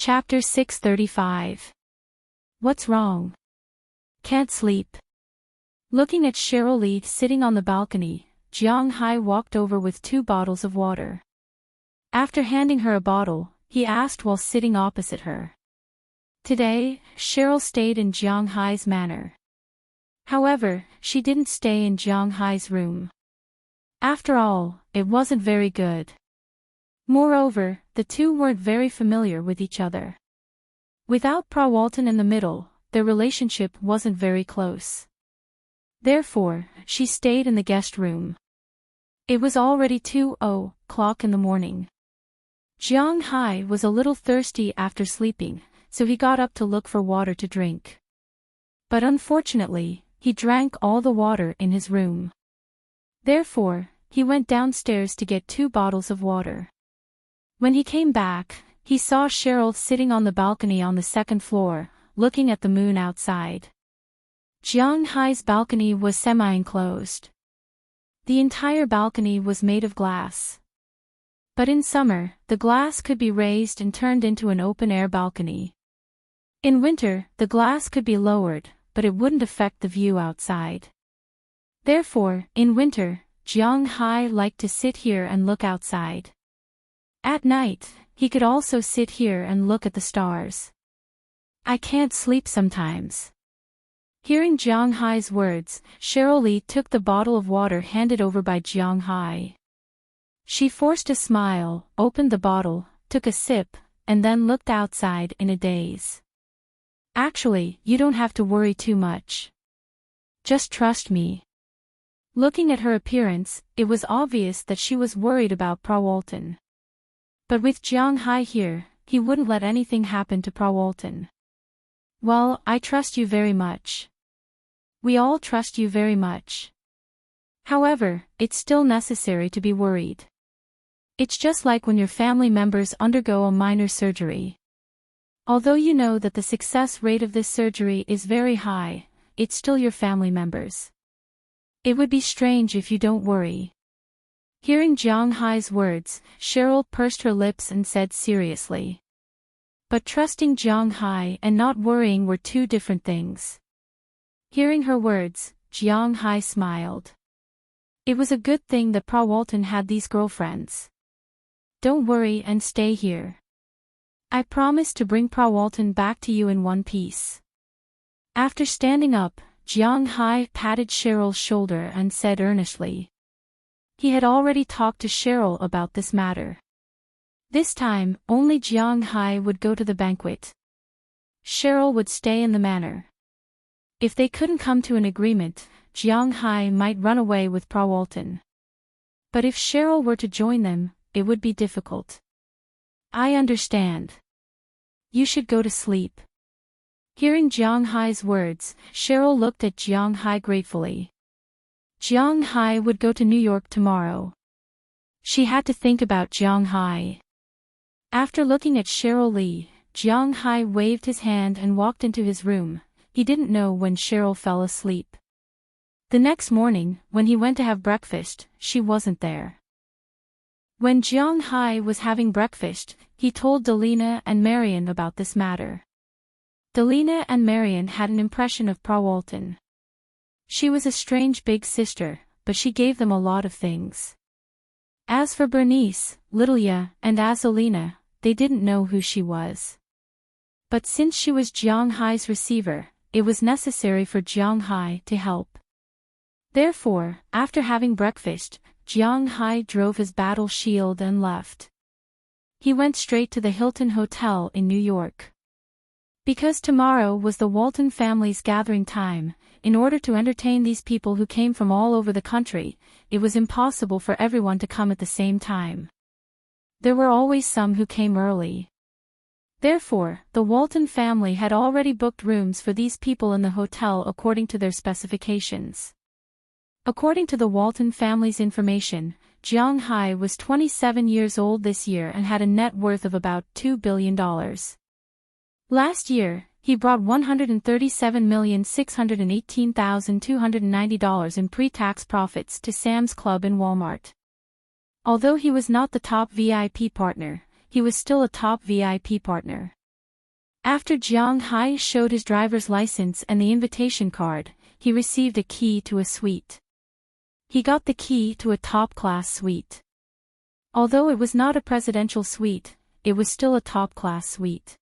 Chapter 635. What's wrong? Can't sleep. Looking at Cheryl Lee sitting on the balcony, Jiang Hai walked over with 2 bottles of water. After handing her a bottle, he asked while sitting opposite her. Today, Cheryl stayed in Jiang Hai's manor. However, she didn't stay in Jiang Hai's room. After all, it wasn't very good. Moreover, the two weren't very familiar with each other. Without Pa Walton in the middle, their relationship wasn't very close. Therefore, she stayed in the guest room. It was already 2:00 in the morning. Jiang Hai was a little thirsty after sleeping, so he got up to look for water to drink. But unfortunately, he drank all the water in his room. Therefore, he went downstairs to get 2 bottles of water. When he came back, he saw Cheryl sitting on the balcony on the 2nd floor, looking at the moon outside. Jiang Hai's balcony was semi-enclosed. The entire balcony was made of glass. But in summer, the glass could be raised and turned into an open-air balcony. In winter, the glass could be lowered, but it wouldn't affect the view outside. Therefore, in winter, Jiang Hai liked to sit here and look outside. At night, he could also sit here and look at the stars. I can't sleep sometimes. Hearing Jiang Hai's words, Cheryl Lee took the bottle of water handed over by Jiang Hai. She forced a smile, opened the bottle, took a sip, and then looked outside in a daze. Actually, you don't have to worry too much. Just trust me. Looking at her appearance, it was obvious that she was worried about Pa Walton. But with Jiang Hai here, he wouldn't let anything happen to Pa Walton. Well, I trust you very much. We all trust you very much. However, it's still necessary to be worried. It's just like when your family members undergo a minor surgery. Although you know that the success rate of this surgery is very high, it's still your family members. It would be strange if you don't worry. Hearing Jiang Hai's words, Cheryl pursed her lips and said seriously. But trusting Jiang Hai and not worrying were 2 different things. Hearing her words, Jiang Hai smiled. It was a good thing that Pa Walton had these girlfriends. Don't worry and stay here. I promise to bring Pa Walton back to you in one piece. After standing up, Jiang Hai patted Cheryl's shoulder and said earnestly. He had already talked to Cheryl about this matter. This time, only Jiang Hai would go to the banquet. Cheryl would stay in the manor. If they couldn't come to an agreement, Jiang Hai might run away with Pa Walton. But if Cheryl were to join them, it would be difficult. I understand. You should go to sleep. Hearing Jiang Hai's words, Cheryl looked at Jiang Hai gratefully. Jiang Hai would go to New York tomorrow. She had to think about Jiang Hai. After looking at Cheryl Lee, Jiang Hai waved his hand and walked into his room. He didn't know when Cheryl fell asleep. The next morning, when he went to have breakfast, she wasn't there. When Jiang Hai was having breakfast, he told Delina and Marian about this matter. Delina and Marian had an impression of Pa Walton. She was a strange big sister, but she gave them a lot of things. As for Bernice, Lilia, and Azalina, they didn't know who she was. But since she was Jiang Hai's receiver, it was necessary for Jiang Hai to help. Therefore, after having breakfast, Jiang Hai drove his battle shield and left. He went straight to the Hilton Hotel in New York. Because tomorrow was the Walton family's gathering time, in order to entertain these people who came from all over the country, it was impossible for everyone to come at the same time. There were always some who came early. Therefore, the Walton family had already booked rooms for these people in the hotel according to their specifications. According to the Walton family's information, Jiang Hai was 27 years old this year and had a net worth of about $2 billion. Last year, he brought $137,618,290 in pre-tax profits to Sam's Club in Walmart. Although he was not the top VIP partner, he was still a top VIP partner. After Jiang Hai showed his driver's license and the invitation card, he received a key to a suite. He got the key to a top-class suite. Although it was not a presidential suite, it was still a top-class suite.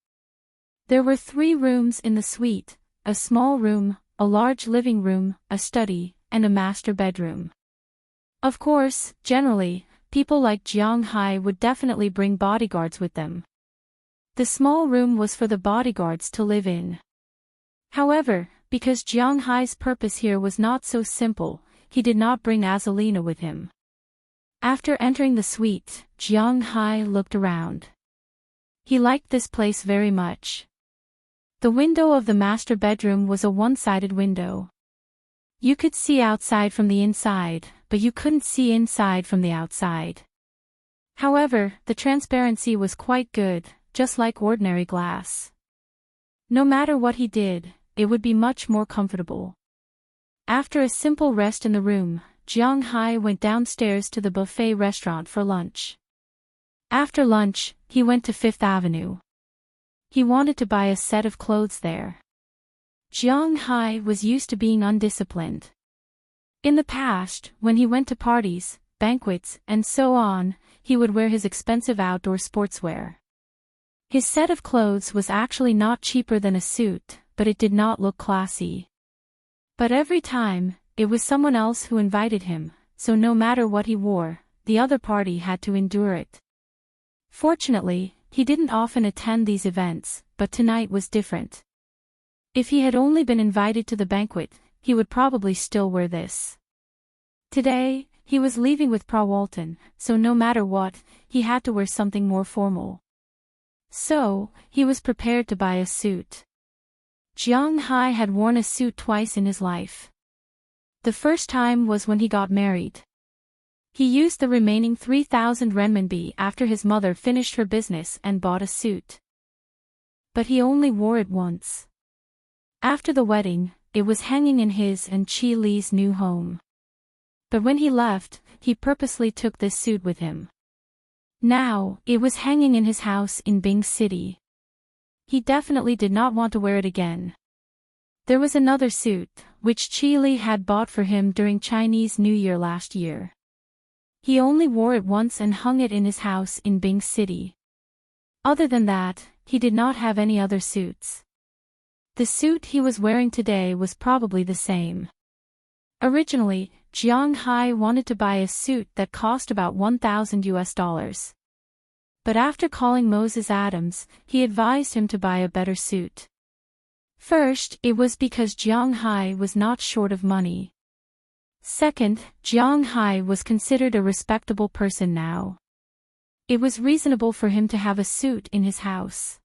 There were 3 rooms in the suite, a small room, a large living room, a study, and a master bedroom. Of course, generally, people like Jiang Hai would definitely bring bodyguards with them. The small room was for the bodyguards to live in. However, because Jiang Hai's purpose here was not so simple, he did not bring Azalina with him. After entering the suite, Jiang Hai looked around. He liked this place very much. The window of the master bedroom was a one-sided window. You could see outside from the inside, but you couldn't see inside from the outside. However, the transparency was quite good, just like ordinary glass. No matter what he did, it would be much more comfortable. After a simple rest in the room, Jiang Hai went downstairs to the buffet restaurant for lunch. After lunch, he went to Fifth Avenue. He wanted to buy a set of clothes there. Jiang Hai was used to being undisciplined. In the past, when he went to parties, banquets, and so on, he would wear his expensive outdoor sportswear. His set of clothes was actually not cheaper than a suit, but it did not look classy. But every time, it was someone else who invited him, so no matter what he wore, the other party had to endure it. Fortunately, he didn't often attend these events, but tonight was different. If he had only been invited to the banquet, he would probably still wear this. Today, he was leaving with Pra Walton, so no matter what, he had to wear something more formal. So, he was prepared to buy a suit. Jiang Hai had worn a suit twice in his life. The first time was when he got married. He used the remaining 3,000 renminbi after his mother finished her business and bought a suit. But he only wore it once. After the wedding, it was hanging in his and Chi Li's new home. But when he left, he purposely took this suit with him. Now, it was hanging in his house in Bing City. He definitely did not want to wear it again. There was another suit, which Chi Li had bought for him during Chinese New Year last year. He only wore it once and hung it in his house in Bing City. Other than that, he did not have any other suits. The suit he was wearing today was probably the same. Originally, Jiang Hai wanted to buy a suit that cost about $1,000. But after calling Moses Adams, he advised him to buy a better suit. First, it was because Jiang Hai was not short of money. Second, Jiang Hai was considered a respectable person now. It was reasonable for him to have a suit in his house.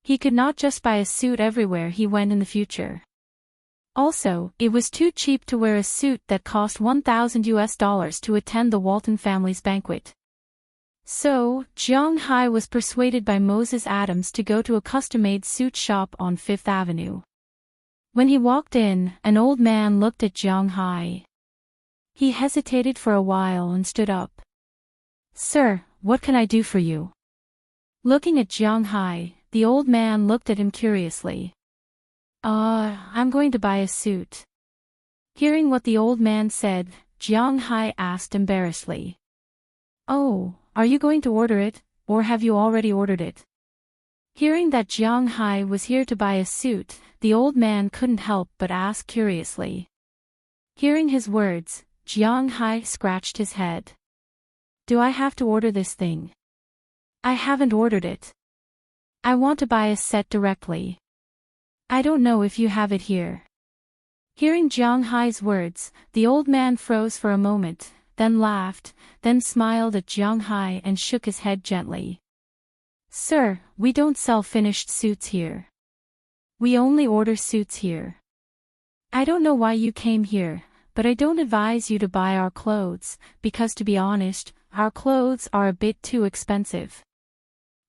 He could not just buy a suit everywhere he went in the future. Also, it was too cheap to wear a suit that cost $1,000 to attend the Walton family's banquet. So, Jiang Hai was persuaded by Moses Adams to go to a custom-made suit shop on Fifth Avenue. When he walked in, an old man looked at Jiang Hai. He hesitated for a while and stood up. "Sir, what can I do for you?" Looking at Jiang Hai, the old man looked at him curiously. I'm going to buy a suit." Hearing what the old man said, Jiang Hai asked embarrassedly. "Oh, are you going to order it, or have you already ordered it?" Hearing that Jiang Hai was here to buy a suit, the old man couldn't help but ask curiously. Hearing his words, Jiang Hai scratched his head. "Do I have to order this thing?" "I haven't ordered it. I want to buy a set directly. I don't know if you have it here." Hearing Jiang Hai's words, the old man froze for a moment, then laughed, then smiled at Jiang Hai and shook his head gently. "Sir, we don't sell finished suits here. We only order suits here. I don't know why you came here, but I don't advise you to buy our clothes, because to be honest, our clothes are a bit too expensive."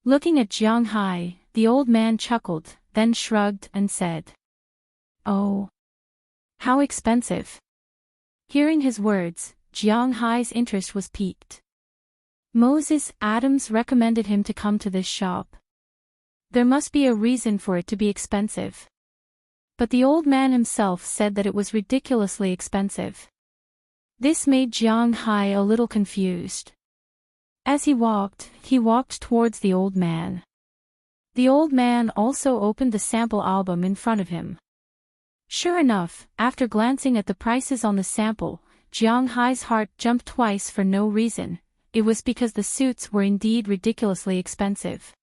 Looking at Jiang Hai, the old man chuckled, then shrugged and said, "Oh, how expensive." Hearing his words, Jiang Hai's interest was piqued. Moses Adams recommended him to come to this shop. There must be a reason for it to be expensive. But the old man himself said that it was ridiculously expensive. This made Jiang Hai a little confused. As he walked towards the old man. The old man also opened the sample album in front of him. Sure enough, after glancing at the prices on the sample, Jiang Hai's heart jumped twice for no reason. It was because the suits were indeed ridiculously expensive.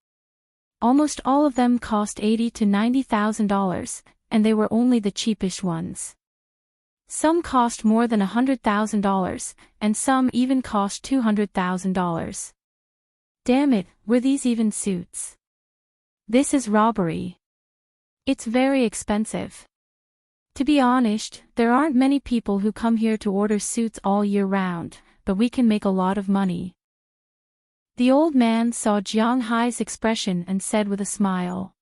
Almost all of them cost $80,000 to $90,000, and they were only the cheapest ones. Some cost more than $100,000, and some even cost $200,000. Damn it, were these even suits? This is robbery. It's very expensive. To be honest, there aren't many people who come here to order suits all year round, but we can make a lot of money. The old man saw Jiang Hai's expression and said with a smile.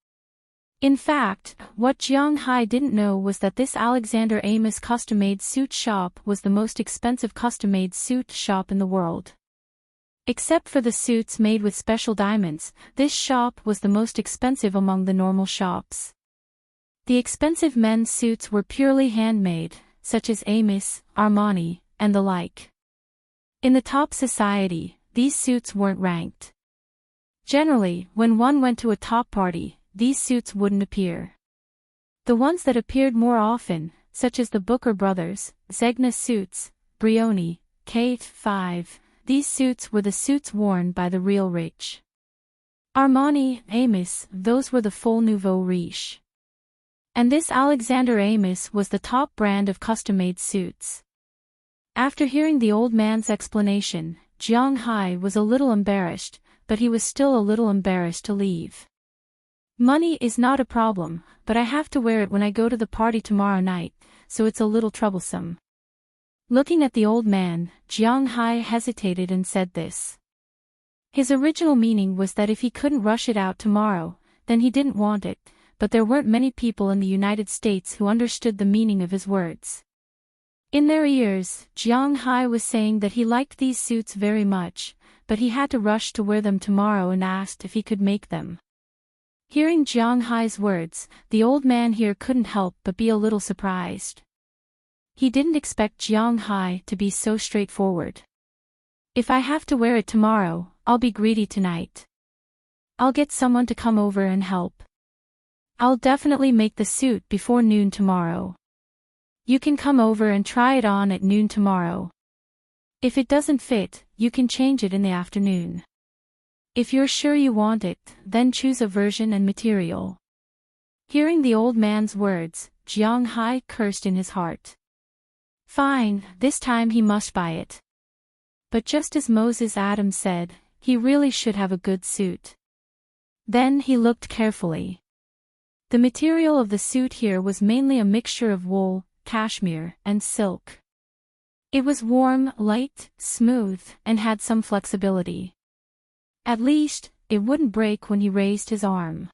In fact, what Jiang Hai didn't know was that this Alexander Amos custom-made suit shop was the most expensive custom-made suit shop in the world. Except for the suits made with special diamonds, this shop was the most expensive among the normal shops. The expensive men's suits were purely handmade, such as Amos, Armani, and the like. In the top society, these suits weren't ranked. Generally, when one went to a top party, these suits wouldn't appear. The ones that appeared more often, such as the Booker brothers, Zegna suits, Brioni, Kate 5, these suits were the suits worn by the real rich. Armani, Amos, those were the full nouveau riche. And this Alexander Amos was the top brand of custom-made suits. After hearing the old man's explanation, Jiang Hai was a little embarrassed, but he was still a little embarrassed to leave. Money is not a problem, but I have to wear it when I go to the party tomorrow night, so it's a little troublesome. Looking at the old man, Jiang Hai hesitated and said this. His original meaning was that if he couldn't rush it out tomorrow, then he didn't want it, but there weren't many people in the United States who understood the meaning of his words. In their ears, Jiang Hai was saying that he liked these suits very much, but he had to rush to wear them tomorrow and asked if he could make them. Hearing Jiang Hai's words, the old man here couldn't help but be a little surprised. He didn't expect Jiang Hai to be so straightforward. If I have to wear it tomorrow, I'll be greedy tonight. I'll get someone to come over and help. I'll definitely make the suit before noon tomorrow. You can come over and try it on at noon tomorrow. If it doesn't fit, you can change it in the afternoon. If you're sure you want it, then choose a version and material. Hearing the old man's words, Jiang Hai cursed in his heart. Fine, this time he must buy it. But just as Moses Adam said, he really should have a good suit. Then he looked carefully. The material of the suit here was mainly a mixture of wool, cashmere, and silk. It was warm, light, smooth, and had some flexibility. At least, it wouldn't break when he raised his arm.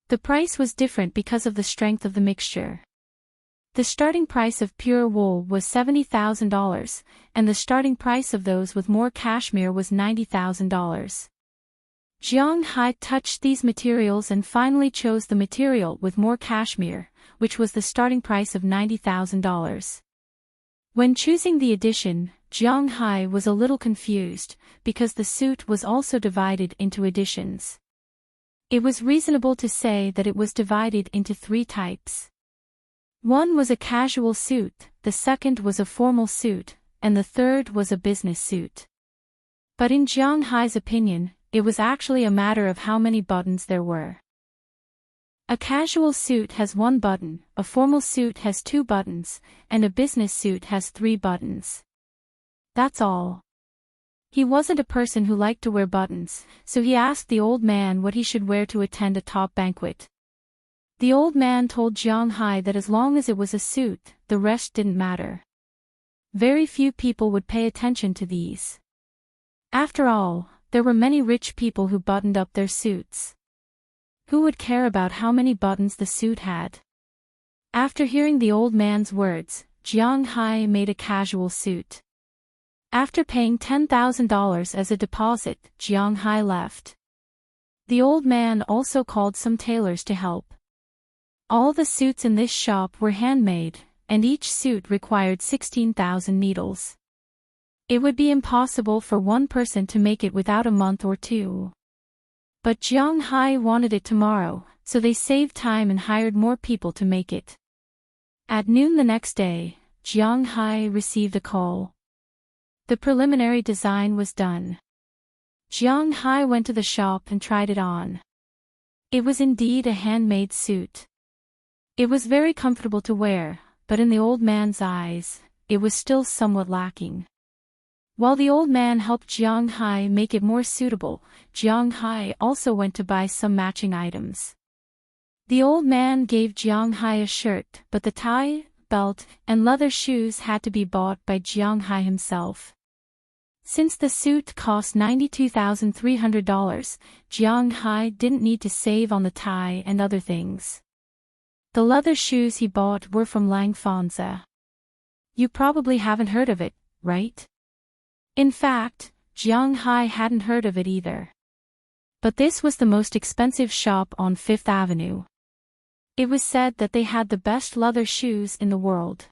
The price was different because of the strength of the mixture. The starting price of pure wool was $70,000, and the starting price of those with more cashmere was $90,000. Jiang Hai touched these materials and finally chose the material with more cashmere, which was the starting price of $90,000. When choosing the edition, Jiang Hai was a little confused, because the suit was also divided into editions. It was reasonable to say that it was divided into 3 types. One was a casual suit, the second was a formal suit, and the third was a business suit. But in Jiang Hai's opinion, it was actually a matter of how many buttons there were. A casual suit has 1 button, a formal suit has 2 buttons, and a business suit has 3 buttons. That's all. He wasn't a person who liked to wear buttons, so he asked the old man what he should wear to attend a top banquet. The old man told Jiang Hai that as long as it was a suit, the rest didn't matter. Very few people would pay attention to these. After all, there were many rich people who buttoned up their suits. Who would care about how many buttons the suit had? After hearing the old man's words, Jiang Hai made a casual suit. After paying $10,000 as a deposit, Jiang Hai left. The old man also called some tailors to help. All the suits in this shop were handmade, and each suit required 16,000 needles. It would be impossible for one person to make it without a month or two. But Jiang Hai wanted it tomorrow, so they saved time and hired more people to make it. At noon the next day, Jiang Hai received a call. The preliminary design was done. Jiang Hai went to the shop and tried it on. It was indeed a handmade suit. It was very comfortable to wear, but in the old man's eyes, it was still somewhat lacking. While the old man helped Jiang Hai make it more suitable, Jiang Hai also went to buy some matching items. The old man gave Jiang Hai a shirt, but the tie, belt, and leather shoes had to be bought by Jiang Hai himself. Since the suit cost $92,300, Jiang Hai didn't need to save on the tie and other things. The leather shoes he bought were from Lang Fonza. You probably haven't heard of it, right? In fact, Jiang Hai hadn't heard of it either. But this was the most expensive shop on Fifth Avenue. It was said that they had the best leather shoes in the world.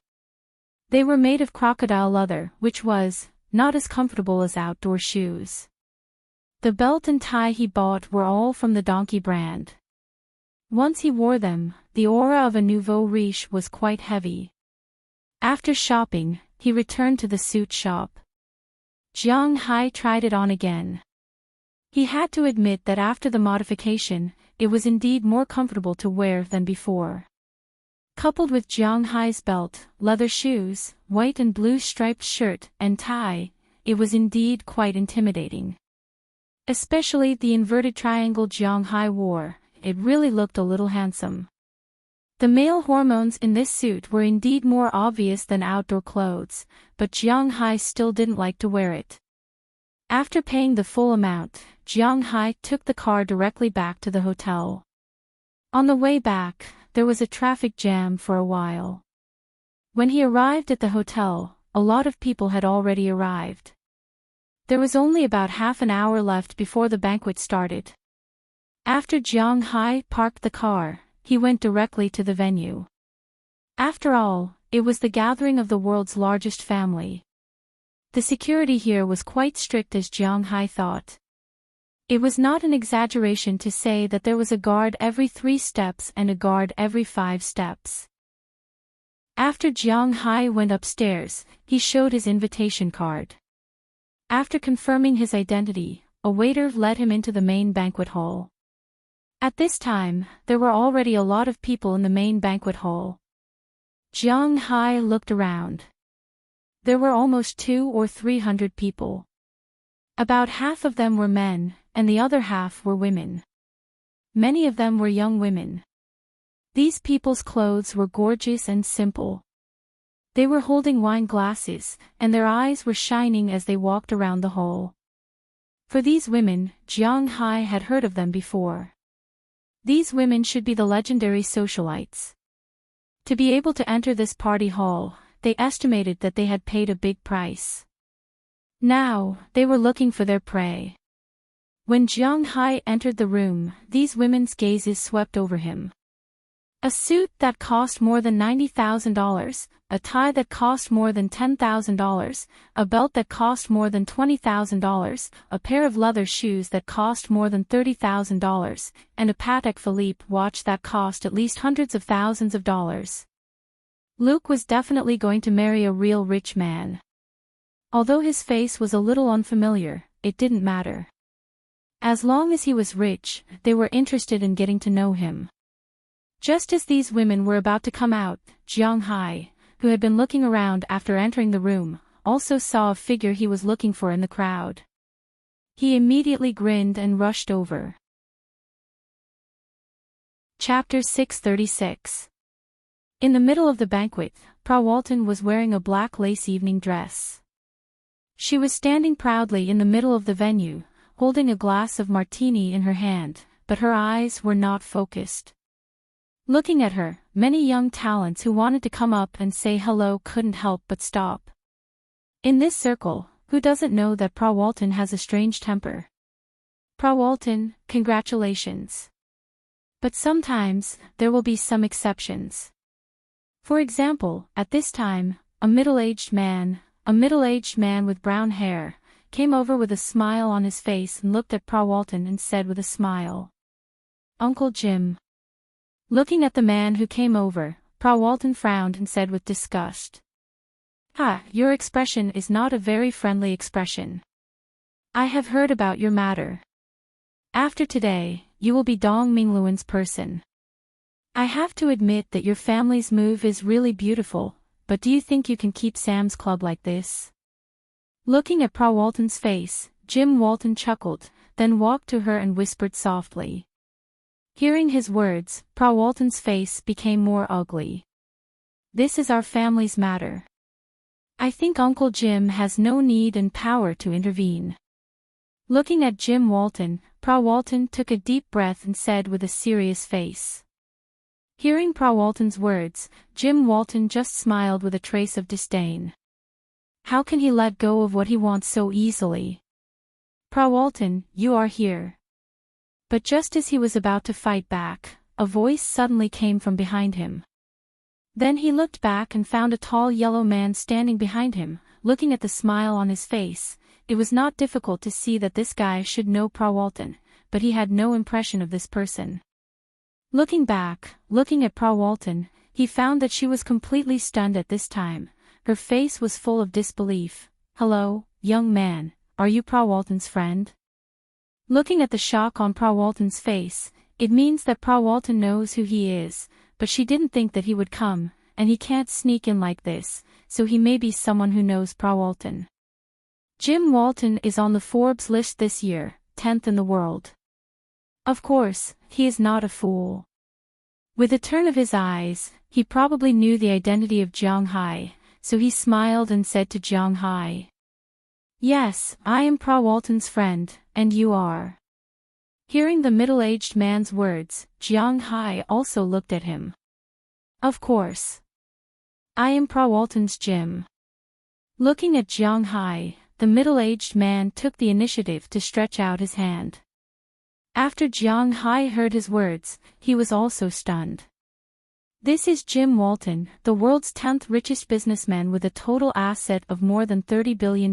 They were made of crocodile leather, which was not as comfortable as outdoor shoes. The belt and tie he bought were all from the Donkey brand. Once he wore them, the aura of a nouveau riche was quite heavy. After shopping, he returned to the suit shop. Jiang Hai tried it on again. He had to admit that after the modification, it was indeed more comfortable to wear than before. Coupled with Jiang Hai's belt, leather shoes, white and blue striped shirt, and tie, it was indeed quite intimidating. Especially the inverted triangle Jiang Hai wore, it really looked a little handsome. The male hormones in this suit were indeed more obvious than outdoor clothes, but Jiang Hai still didn't like to wear it. After paying the full amount, Jiang Hai took the car directly back to the hotel. On the way back, there was a traffic jam for a while. When he arrived at the hotel, a lot of people had already arrived. There was only about half an hour left before the banquet started. After Jiang Hai parked the car, he went directly to the venue. After all, it was the gathering of the world's largest family. The security here was quite strict as Jiang Hai thought. It was not an exaggeration to say that there was a guard every 3 steps and a guard every 5 steps. After Jiang Hai went upstairs, he showed his invitation card. After confirming his identity, a waiter led him into the main banquet hall. At this time, there were already a lot of people in the main banquet hall. Jiang Hai looked around. There were almost 200 or 300 people. About half of them were men, and the other half were women. Many of them were young women. These people's clothes were gorgeous and simple. They were holding wine glasses, and their eyes were shining as they walked around the hall. For these women, Jiang Hai had heard of them before. These women should be the legendary socialites. To be able to enter this party hall, they estimated that they had paid a big price. Now, they were looking for their prey. When Jiang Hai entered the room, these women's gazes swept over him. A suit that cost more than $90,000, a tie that cost more than $10,000, a belt that cost more than $20,000, a pair of leather shoes that cost more than $30,000, and a Patek Philippe watch that cost at least hundreds of thousands of dollars. Luke was definitely going to marry a real rich man. Although his face was a little unfamiliar, it didn't matter. As long as he was rich, they were interested in getting to know him. Just as these women were about to come out, Jiang Hai, who had been looking around after entering the room, also saw a figure he was looking for in the crowd. He immediately grinned and rushed over. Chapter 636. In the middle of the banquet, Pra Walton was wearing a black lace evening dress. She was standing proudly in the middle of the venue, holding a glass of martini in her hand, but her eyes were not focused. Looking at her, many young talents who wanted to come up and say hello couldn't help but stop. In this circle, who doesn't know that Pra Walton has a strange temper? Walton, congratulations. But sometimes, there will be some exceptions. For example, at this time, a middle-aged man with brown hair, came over with a smile on his face and looked at Walton and said with a smile, "Uncle Jim." Looking at the man who came over, Walton frowned and said with disgust, Your expression is not a very friendly expression. I have heard about your matter. After today, you will be Dong Mingluan's person. I have to admit that your family's move is really beautiful, but do you think you can keep Sam's club like this?" Looking at Walton's face, Jim Walton chuckled, then walked to her and whispered softly. Hearing his words, Walton's face became more ugly. "This is our family's matter. I think Uncle Jim has no need and power to intervene." Looking at Jim Walton, Walton took a deep breath and said with a serious face. Hearing Walton's words, Jim Walton just smiled with a trace of disdain. How can he let go of what he wants so easily? Walton, you are here. But just as he was about to fight back, a voice suddenly came from behind him. Then he looked back and found a tall yellow man standing behind him, looking at the smile on his face. It was not difficult to see that this guy should know Walton, but he had no impression of this person. Looking at Walton, he found that she was completely stunned at this time. Her face was full of disbelief. "Hello, young man, are you Walton's friend?" Looking at the shock on Walton's face, it means that Walton knows who he is, but she didn't think that he would come, and he can't sneak in like this, so he may be someone who knows Walton. Jim Walton is on the Forbes list this year, 10th in the world. Of course, he is not a fool. With a turn of his eyes, he probably knew the identity of Jiang Hai, so he smiled and said to Jiang Hai, "Yes, I am Walton's friend, and you are." Hearing the middle-aged man's words, Jiang Hai also looked at him. "Of course. I am Walton's Jim." Looking at Jiang Hai, the middle-aged man took the initiative to stretch out his hand. After Jiang Hai heard his words, he was also stunned. This is Jim Walton, the world's 10th richest businessman with a total asset of more than $30 billion.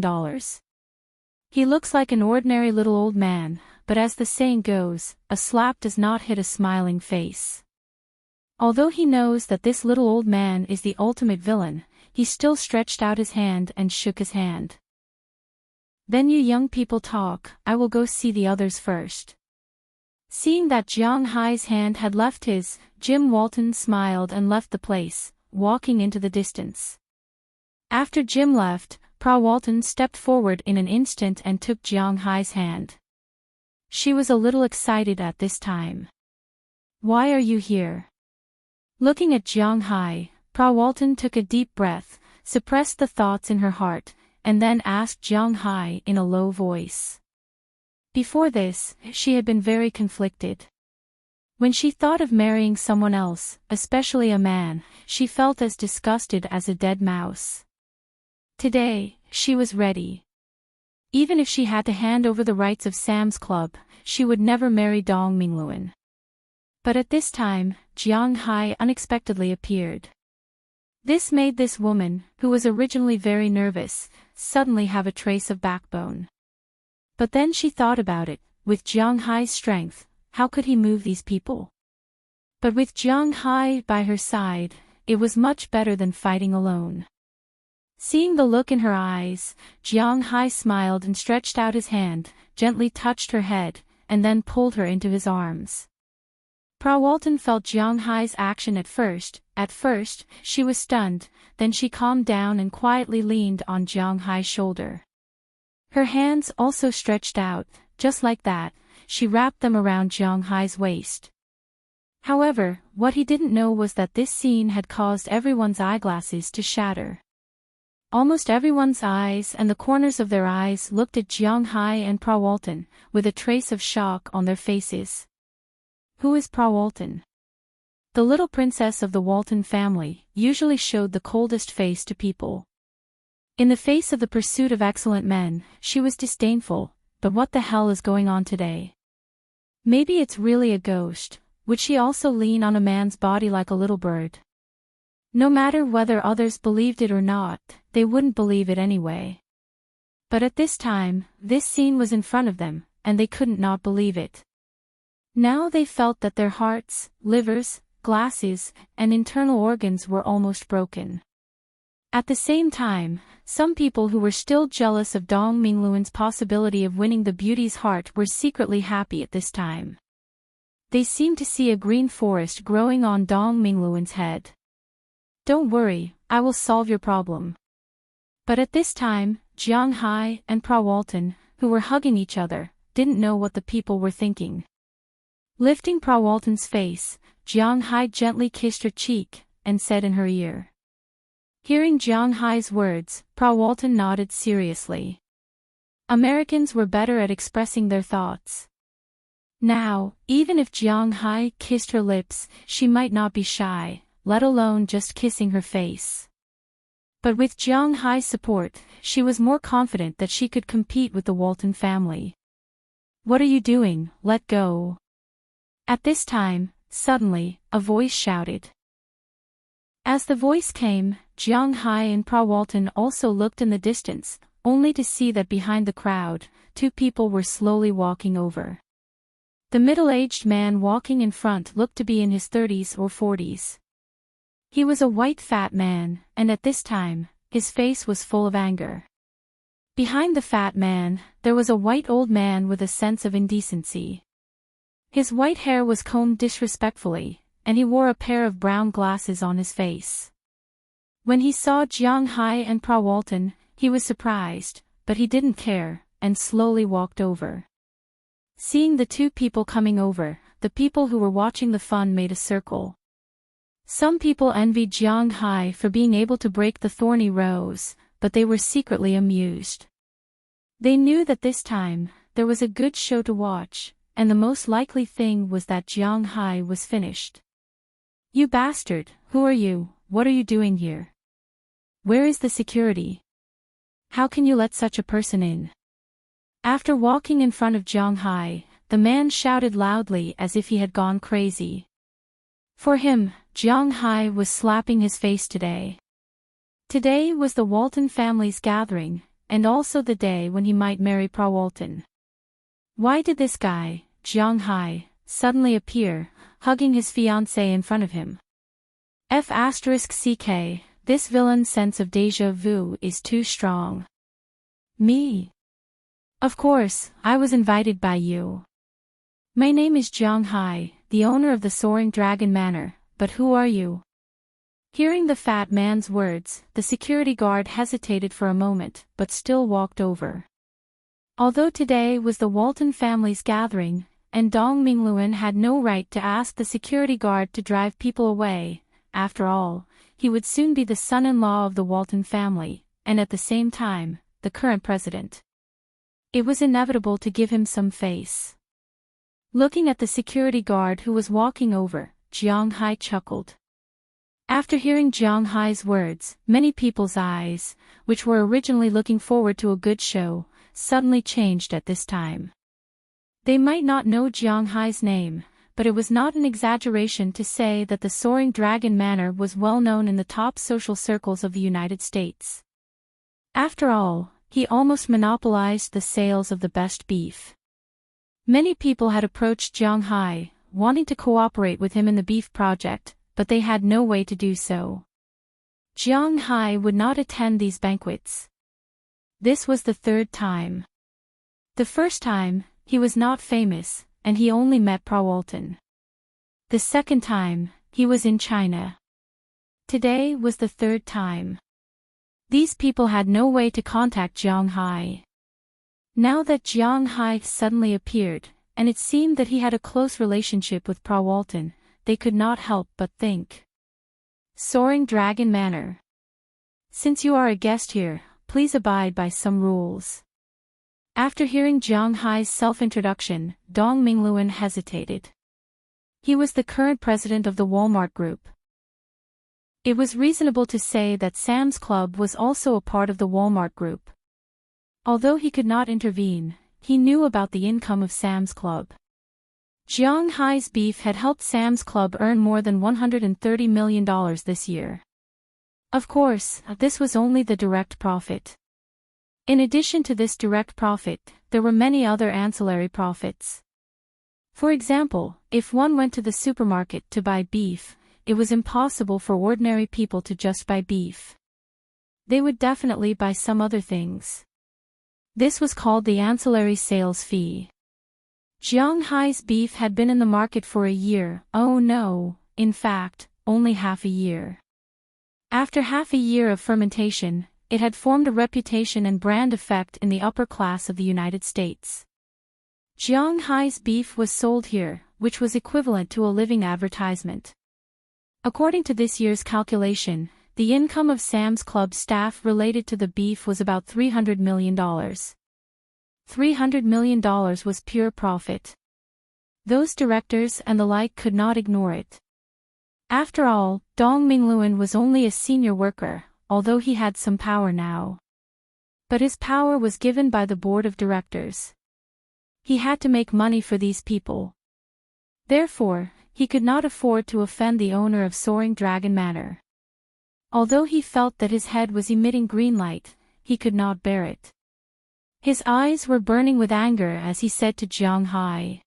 He looks like an ordinary little old man, but as the saying goes, a slap does not hit a smiling face. Although he knows that this little old man is the ultimate villain, he still stretched out his hand and shook his hand. "Then you young people talk, I will go see the others first." Seeing that Jiang Hai's hand had left his, Jim Walton smiled and left the place, walking into the distance. After Jim left, Walton stepped forward in an instant and took Jiang Hai's hand. She was a little excited at this time. "Why are you here?" Looking at Jiang Hai, Walton took a deep breath, suppressed the thoughts in her heart, and then asked Jiang Hai in a low voice. Before this, she had been very conflicted. When she thought of marrying someone else, especially a man, she felt as disgusted as a dead mouse. Today, she was ready. Even if she had to hand over the rights of Sam's club, she would never marry Dong Mingluan. But at this time, Jiang Hai unexpectedly appeared. This made this woman, who was originally very nervous, suddenly have a trace of backbone. But then she thought about it, with Jiang Hai's strength, how could he move these people? But with Jiang Hai by her side, it was much better than fighting alone. Seeing the look in her eyes, Jiang Hai smiled and stretched out his hand, gently touched her head, and then pulled her into his arms. Walton felt Jiang Hai's action at first. At first, she was stunned, then she calmed down and quietly leaned on Jiang Hai's shoulder. Her hands also stretched out, just like that, she wrapped them around Jiang Hai's waist. However, what he didn't know was that this scene had caused everyone's eyeglasses to shatter. Almost everyone's eyes and the corners of their eyes looked at Jiang Hai and Walton, with a trace of shock on their faces. Who is Walton? The little princess of the Walton family usually showed the coldest face to people. In the face of the pursuit of excellent men, she was disdainful, but what the hell is going on today? Maybe it's really a ghost. Would she also lean on a man's body like a little bird? No matter whether others believed it or not, they wouldn't believe it anyway. But at this time, this scene was in front of them, and they couldn't not believe it. Now they felt that their hearts, livers, glasses, and internal organs were almost broken. At the same time, some people who were still jealous of Dong Mingluan's possibility of winning the beauty's heart were secretly happy at this time. They seemed to see a green forest growing on Dong Mingluan's head. Don't worry, I will solve your problem. But at this time, Jiang Hai and Prawalton, who were hugging each other, didn't know what the people were thinking. Lifting Prawalton's face, Jiang Hai gently kissed her cheek, and said in her ear. Hearing Jiang Hai's words, Prawalton nodded seriously. Americans were better at expressing their thoughts. Now, even if Jiang Hai kissed her lips, she might not be shy, let alone just kissing her face. But with Jiang Hai's support, she was more confident that she could compete with the Walton family. What are you doing? Let go. At this time, suddenly, a voice shouted. As the voice came, Jiang Hai and Prawalton also looked in the distance, only to see that behind the crowd, two people were slowly walking over. The middle-aged man walking in front looked to be in his 30s or 40s. He was a white fat man, and at this time, his face was full of anger. Behind the fat man, there was a white old man with a sense of indecency. His white hair was combed disrespectfully, and he wore a pair of brown glasses on his face. When he saw Jiang Hai and Prawalton, he was surprised, but he didn't care, and slowly walked over. Seeing the two people coming over, the people who were watching the fun made a circle. Some people envied Jiang Hai for being able to break the thorny rose, but they were secretly amused. They knew that this time, there was a good show to watch, and the most likely thing was that Jiang Hai was finished. You bastard, who are you? What are you doing here? Where is the security? How can you let such a person in? After walking in front of Jiang Hai, the man shouted loudly as if he had gone crazy. For him, Jiang Hai was slapping his face today. Today was the Walton family's gathering, and also the day when he might marry Prawalton. Why did this guy, Jiang Hai, suddenly appear, hugging his fiancée in front of him? F***ck, this villain's sense of déjà vu is too strong. Me? Of course, I was invited by you. My name is Jiang Hai, the owner of the Soaring Dragon Manor, but who are you? Hearing the fat man's words, the security guard hesitated for a moment, but still walked over. Although today was the Walton family's gathering, and Dong Mingluan had no right to ask the security guard to drive people away, after all, he would soon be the son-in-law of the Walton family, and at the same time, the current president. It was inevitable to give him some face. Looking at the security guard who was walking over, Jiang Hai chuckled. After hearing Jiang Hai's words, many people's eyes, which were originally looking forward to a good show, suddenly changed at this time. They might not know Jiang Hai's name, but it was not an exaggeration to say that the Soaring Dragon Manor was well known in the top social circles of the United States. After all, he almost monopolized the sales of the best beef. Many people had approached Jiang Hai, wanting to cooperate with him in the beef project, but they had no way to do so. Jiang Hai would not attend these banquets. This was the third time. The first time, he was not famous, and he only met Prawalton. The second time, he was in China. Today was the third time. These people had no way to contact Jiang Hai. Now that Jiang Hai suddenly appeared, and it seemed that he had a close relationship with Prawalton, they could not help but think. Soaring Dragon Manor. Since you are a guest here, please abide by some rules. After hearing Jiang Hai's self-introduction, Dong Mingluan hesitated. He was the current president of the Walmart Group. It was reasonable to say that Sam's Club was also a part of the Walmart Group. Although he could not intervene, he knew about the income of Sam's Club. Jiang Hai's beef had helped Sam's Club earn more than $130 million this year. Of course, this was only the direct profit. In addition to this direct profit, there were many other ancillary profits. For example, if one went to the supermarket to buy beef, it was impossible for ordinary people to just buy beef. They would definitely buy some other things. This was called the ancillary sales fee. Jiang Hai's beef had been in the market for a year, oh no, in fact, only half a year. After half a year of fermentation, it had formed a reputation and brand effect in the upper class of the United States. Jiang Hai's beef was sold here, which was equivalent to a living advertisement. According to this year's calculation, the income of Sam's Club staff related to the beef was about $300 million. $300 million was pure profit. Those directors and the like could not ignore it. After all, Dong Mingluan was only a senior worker, although he had some power now. But his power was given by the board of directors. He had to make money for these people. Therefore, he could not afford to offend the owner of Soaring Dragon Manor. Although he felt that his head was emitting green light, he could not bear it. His eyes were burning with anger as he said to Jiang Hai.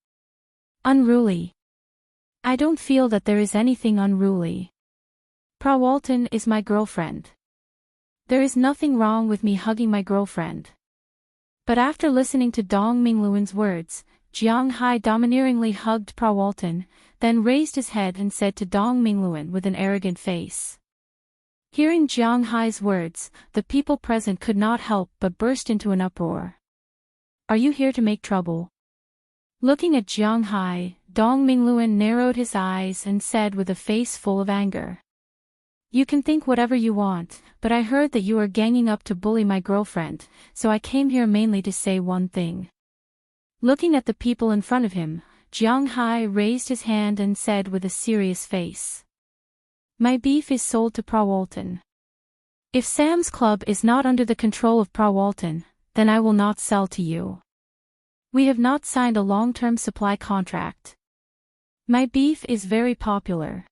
Unruly. I don't feel that there is anything unruly. Prawalton is my girlfriend. There is nothing wrong with me hugging my girlfriend. But after listening to Dong Mingluan's words, Jiang Hai domineeringly hugged Prawalton, then raised his head and said to Dong Mingluan with an arrogant face. Hearing Jiang Hai's words, the people present could not help but burst into an uproar. Are you here to make trouble? Looking at Jiang Hai, Dong Mingluan narrowed his eyes and said with a face full of anger. You can think whatever you want, but I heard that you are ganging up to bully my girlfriend, so I came here mainly to say one thing. Looking at the people in front of him, Jiang Hai raised his hand and said with a serious face. My beef is sold to Prawalton. If Sam's Club is not under the control of Prawalton, then I will not sell to you. We have not signed a long-term supply contract. My beef is very popular.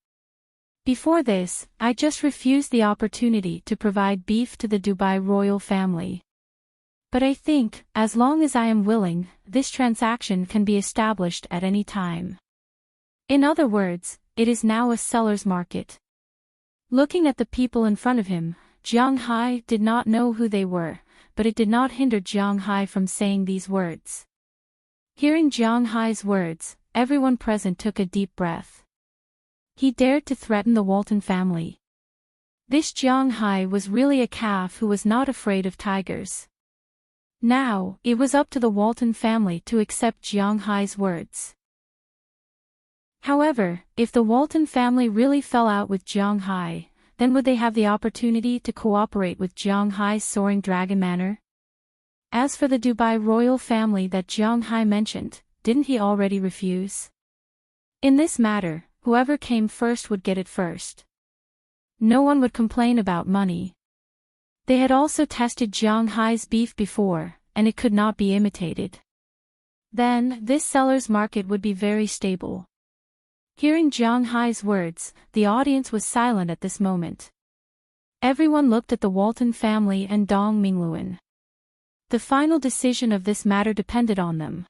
Before this, I just refused the opportunity to provide beef to the Dubai royal family. But I think, as long as I am willing, this transaction can be established at any time. In other words, it is now a seller's market. Looking at the people in front of him, Jiang Hai did not know who they were, but it did not hinder Jiang Hai from saying these words. Hearing Jiang Hai's words, everyone present took a deep breath. He dared to threaten the Walton family. This Jiang Hai was really a calf who was not afraid of tigers. Now, it was up to the Walton family to accept Jiang Hai's words. However, if the Walton family really fell out with Jiang Hai, then would they have the opportunity to cooperate with Jiang Hai's Soaring Dragon Manor? As for the Dubai royal family that Jiang Hai mentioned, didn't he already refuse? In this matter, whoever came first would get it first. No one would complain about money. They had also tested Jiang Hai's beef before, and it could not be imitated. Then, this seller's market would be very stable. Hearing Jiang Hai's words, the audience was silent at this moment. Everyone looked at the Walton family and Dong Mingluan. The final decision of this matter depended on them.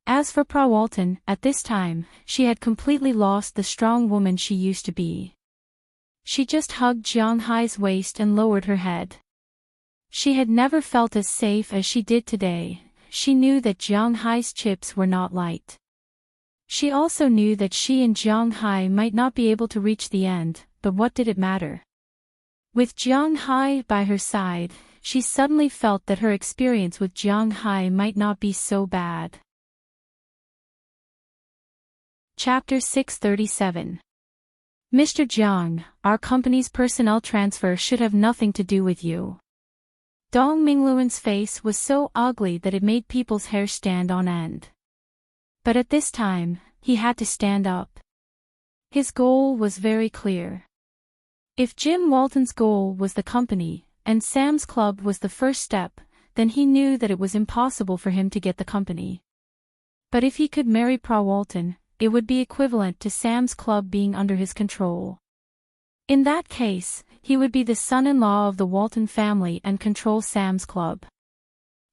As for Prawalton, at this time, she had completely lost the strong woman she used to be. She just hugged Jiang Hai's waist and lowered her head. She had never felt as safe as she did today. She knew that Jiang Hai's chips were not light. She also knew that she and Jiang Hai might not be able to reach the end, but what did it matter? With Jiang Hai by her side, she suddenly felt that her experience with Jiang Hai might not be so bad. Chapter 637. Mr. Jiang, our company's personnel transfer should have nothing to do with you. Dong Mingluan's face was so ugly that it made people's hair stand on end. But at this time, he had to stand up. His goal was very clear. If Jim Walton's goal was the company, and Sam's Club was the first step, then he knew that it was impossible for him to get the company. But if he could marry Pra Walton, it would be equivalent to Sam's club being under his control. In that case, he would be the son-in-law of the Walton family and control Sam's club.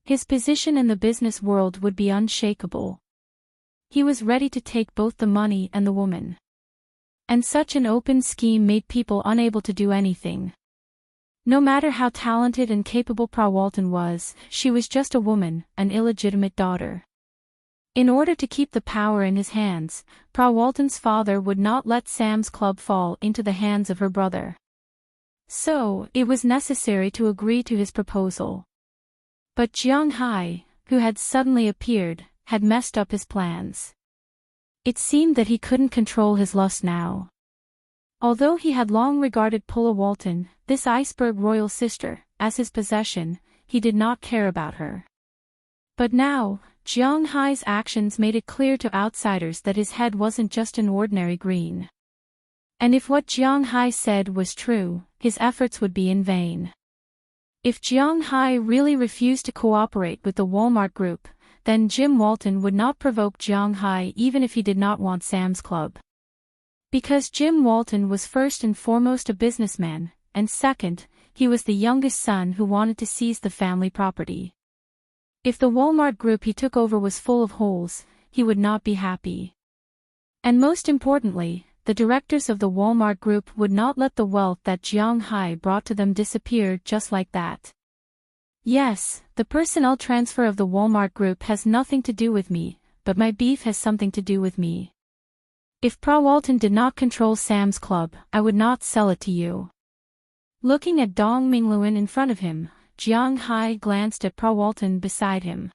His position in the business world would be unshakable. He was ready to take both the money and the woman. And such an open scheme made people unable to do anything. No matter how talented and capable Pra Walton was, she was just a woman, an illegitimate daughter. In order to keep the power in his hands, Pra Walton's father would not let Sam's club fall into the hands of her brother. So, it was necessary to agree to his proposal. But Jiang Hai, who had suddenly appeared, had messed up his plans. It seemed that he couldn't control his lust now. Although he had long regarded Pulla Walton, this iceberg royal sister, as his possession, he did not care about her. But now, Jiang Hai's actions made it clear to outsiders that his head wasn't just an ordinary green. And if what Jiang Hai said was true, his efforts would be in vain. If Jiang Hai really refused to cooperate with the Walmart group, then Jim Walton would not provoke Jiang Hai even if he did not want Sam's club. Because Jim Walton was first and foremost a businessman, and second, he was the youngest son who wanted to seize the family property. If the Walmart group he took over was full of holes, he would not be happy. And most importantly, the directors of the Walmart group would not let the wealth that Jiang Hai brought to them disappear just like that. Yes, the personnel transfer of the Walmart group has nothing to do with me, but my beef has something to do with me. If Pra Walton did not control Sam's club, I would not sell it to you. Looking at Dong Mingluan in front of him, Jiang Hai glanced at Pra Walton beside him.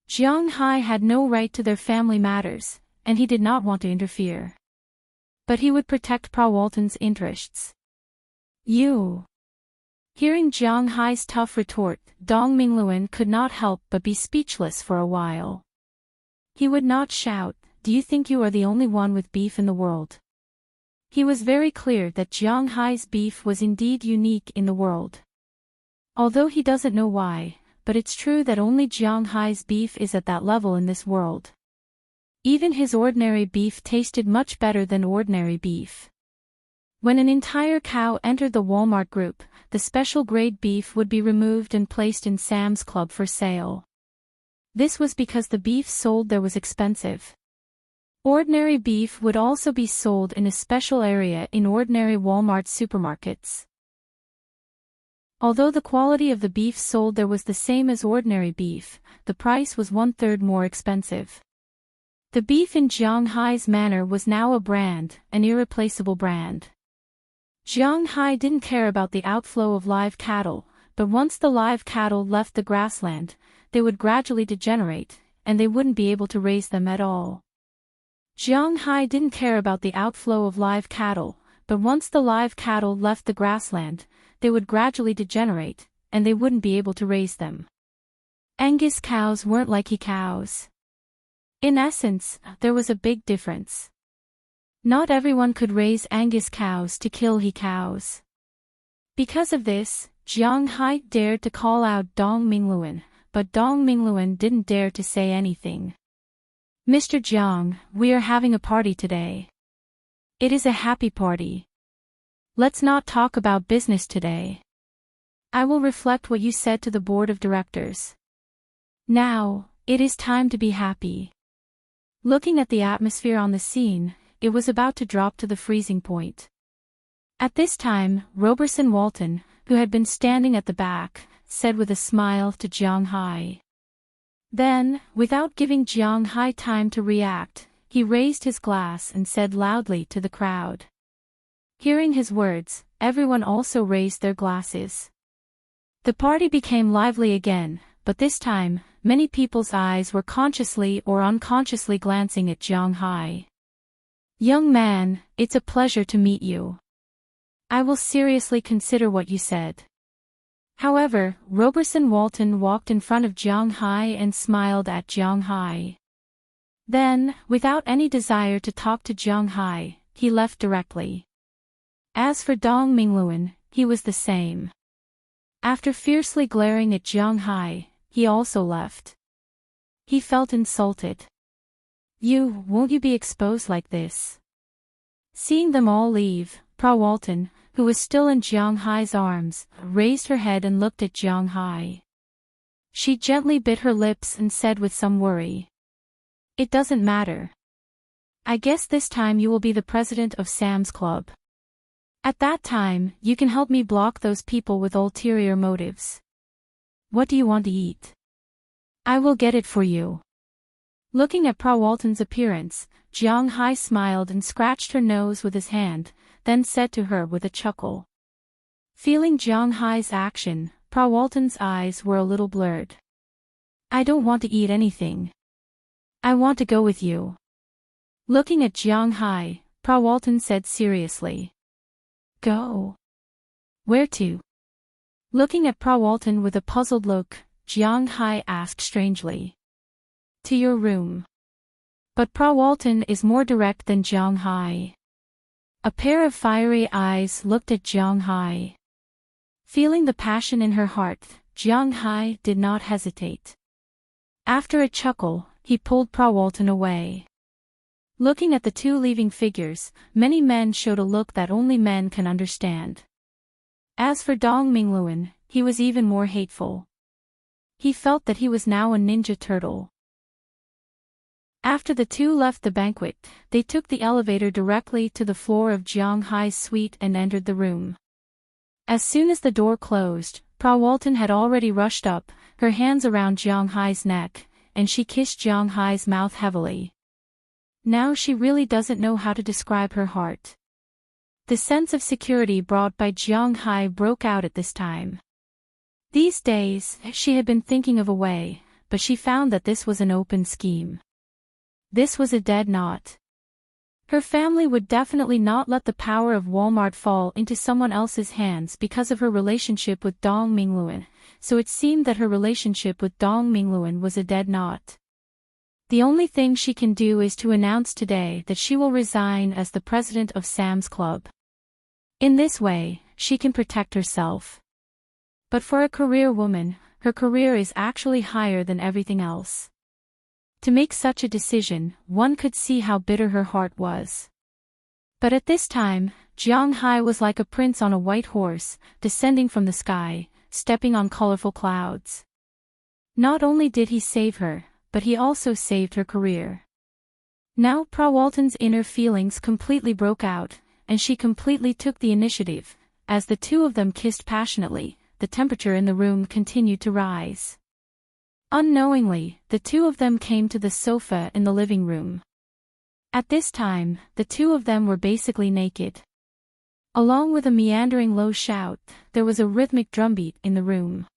Jiang Hai had no right to their family matters, and he did not want to interfere. But he would protect Pra Walton's interests. You. Hearing Jiang Hai's tough retort, Dong Mingluan could not help but be speechless for a while. He would not shout, "Do you think you are the only one with beef in the world?" He was very clear that Jiang Hai's beef was indeed unique in the world. Although he doesn't know why, but it's true that only Jiang Hai's beef is at that level in this world. Even his ordinary beef tasted much better than ordinary beef. When an entire cow entered the Walmart group, the special grade beef would be removed and placed in Sam's club for sale. This was because the beef sold there was expensive. Ordinary beef would also be sold in a special area in ordinary Walmart supermarkets. Although the quality of the beef sold there was the same as ordinary beef, the price was 1/3 more expensive. The beef in Jiang Hai's manor was now a brand, an irreplaceable brand. Jiang Hai didn't care about the outflow of live cattle, but once the live cattle left the grassland, they would gradually degenerate, and they wouldn't be able to raise them at all. Jiang Hai didn't care about the outflow of live cattle, but once the live cattle left the grassland, they would gradually degenerate, and they wouldn't be able to raise them. Angus cows weren't like he cows. In essence, there was a big difference. Not everyone could raise Angus cows to kill he cows. Because of this, Jiang Hai dared to call out Dong Mingluan, but Dong Mingluan didn't dare to say anything. "Mr. Jiang, we are having a party today. It is a happy party. Let's not talk about business today. I will reflect what you said to the board of directors. Now, it is time to be happy." Looking at the atmosphere on the scene, it was about to drop to the freezing point. At this time, Roberson Walton, who had been standing at the back, said with a smile to Jiang Hai. Then, without giving Jiang Hai time to react, he raised his glass and said loudly to the crowd. Hearing his words, everyone also raised their glasses. The party became lively again, but this time, many people's eyes were consciously or unconsciously glancing at Jiang Hai. "Young man, it's a pleasure to meet you. I will seriously consider what you said." However, Roberson Walton walked in front of Jiang Hai and smiled at Jiang Hai. Then, without any desire to talk to Jiang Hai, he left directly. As for Dong Mingluan, he was the same. After fiercely glaring at Jiang Hai, he also left. He felt insulted. Won't you be exposed like this? Seeing them all leave, Prawalton, who was still in Jiang Hai's arms, raised her head and looked at Jiang Hai. She gently bit her lips and said with some worry. It doesn't matter. I guess this time you will be the president of Sam's Club. At that time, you can help me block those people with ulterior motives. What do you want to eat? I will get it for you. Looking at Prawalton's appearance, Jiang Hai smiled and scratched her nose with his hand, then said to her with a chuckle. Feeling Jiang Hai's action, Prawalton's eyes were a little blurred. I don't want to eat anything. I want to go with you. Looking at Jiang Hai, Prawalton said seriously. Go. Where to? Looking at Prawalton with a puzzled look, Jiang Hai asked strangely. To your room. But Prawalton is more direct than Jiang Hai. A pair of fiery eyes looked at Jiang Hai. Feeling the passion in her heart, Jiang Hai did not hesitate. After a chuckle, he pulled Prawalton away. Looking at the two leaving figures, many men showed a look that only men can understand. As for Dong Mingluan, he was even more hateful. He felt that he was now a ninja turtle. After the two left the banquet, they took the elevator directly to the floor of Jiang Hai's suite and entered the room. As soon as the door closed, Prawalton had already rushed up, her hands around Jiang Hai's neck, and she kissed Jiang Hai's mouth heavily. Now she really doesn't know how to describe her heart. The sense of security brought by Jiang Hai broke out at this time. These days, she had been thinking of a way, but she found that this was an open scheme. This was a dead knot. Her family would definitely not let the power of Walmart fall into someone else's hands because of her relationship with Dong Mingluan, so it seemed that her relationship with Dong Mingluan was a dead knot. The only thing she can do is to announce today that she will resign as the president of Sam's Club. In this way, she can protect herself. But for a career woman, her career is actually higher than everything else. To make such a decision, one could see how bitter her heart was. But at this time, Jiang Hai was like a prince on a white horse, descending from the sky, stepping on colorful clouds. Not only did he save her, but he also saved her career. Now Prawalton's inner feelings completely broke out, and she completely took the initiative. As the two of them kissed passionately, the temperature in the room continued to rise. Unknowingly, the two of them came to the sofa in the living room. At this time, the two of them were basically naked. Along with a meandering low shout, there was a rhythmic drumbeat in the room.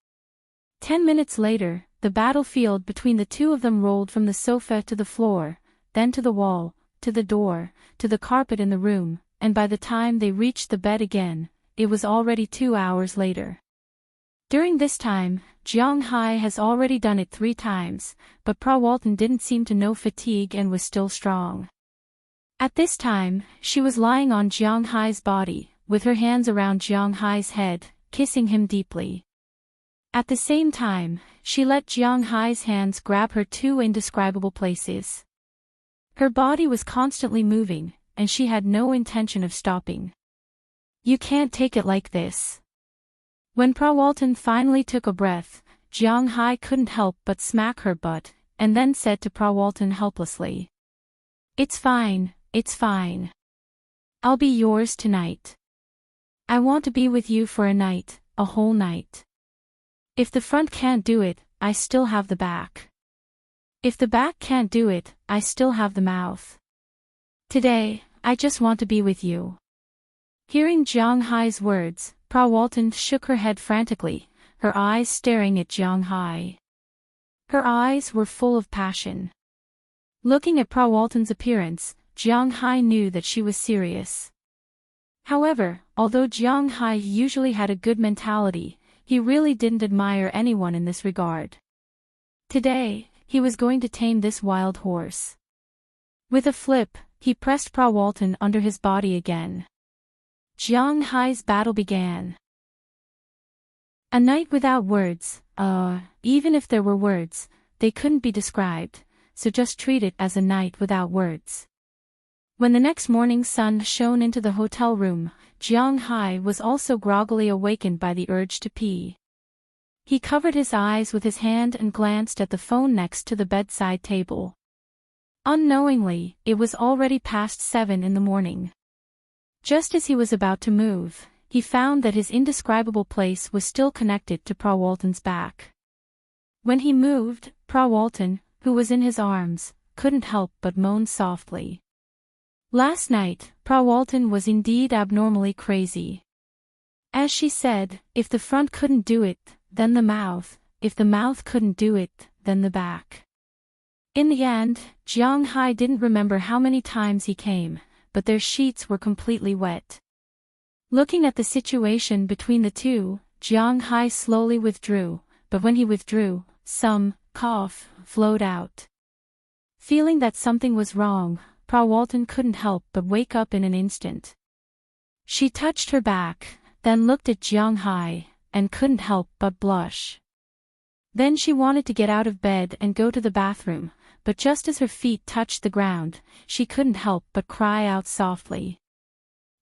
10 minutes later, the battlefield between the two of them rolled from the sofa to the floor, then to the wall, to the door, to the carpet in the room, and by the time they reached the bed again, it was already 2 hours later. During this time, Jiang Hai has already done it 3 times, but Prawalton didn't seem to know fatigue and was still strong. At this time, she was lying on Jiang Hai's body, with her hands around Jiang Hai's head, kissing him deeply. At the same time, she let Jiang Hai's hands grab her 2 indescribable places. Her body was constantly moving, and she had no intention of stopping. You can't take it like this. When Prawalton finally took a breath, Jiang Hai couldn't help but smack her butt, and then said to Prawalton helplessly. It's fine, it's fine. I'll be yours tonight. I want to be with you for a night, a whole night. If the front can't do it, I still have the back. If the back can't do it, I still have the mouth. Today, I just want to be with you. Hearing Jiang Hai's words, Prawalton shook her head frantically, her eyes staring at Jiang Hai. Her eyes were full of passion. Looking at Prawalton's appearance, Jiang Hai knew that she was serious. However, although Jiang Hai usually had a good mentality, he really didn't admire anyone in this regard. Today, he was going to tame this wild horse. With a flip, he pressed Prawalton under his body again. Jiang Hai's battle began. A night without words, even if there were words, they couldn't be described, so just treat it as a night without words. When the next morning sun shone into the hotel room, Jiang Hai was also groggily awakened by the urge to pee. He covered his eyes with his hand and glanced at the phone next to the bedside table. Unknowingly, it was already past 7 in the morning. Just as he was about to move, he found that his indescribable place was still connected to Prawalton's back. When he moved, Prawalton, who was in his arms, couldn't help but moan softly. Last night, Prawalton was indeed abnormally crazy. As she said, if the front couldn't do it, then the mouth, if the mouth couldn't do it, then the back. In the end, Jiang Hai didn't remember how many times he came, but their sheets were completely wet. Looking at the situation between the two, Jiang Hai slowly withdrew, but when he withdrew, some cough flowed out. Feeling that something was wrong, Prawalton couldn't help but wake up in an instant. She touched her back, then looked at Jiang Hai, and couldn't help but blush. Then she wanted to get out of bed and go to the bathroom, but just as her feet touched the ground, she couldn't help but cry out softly.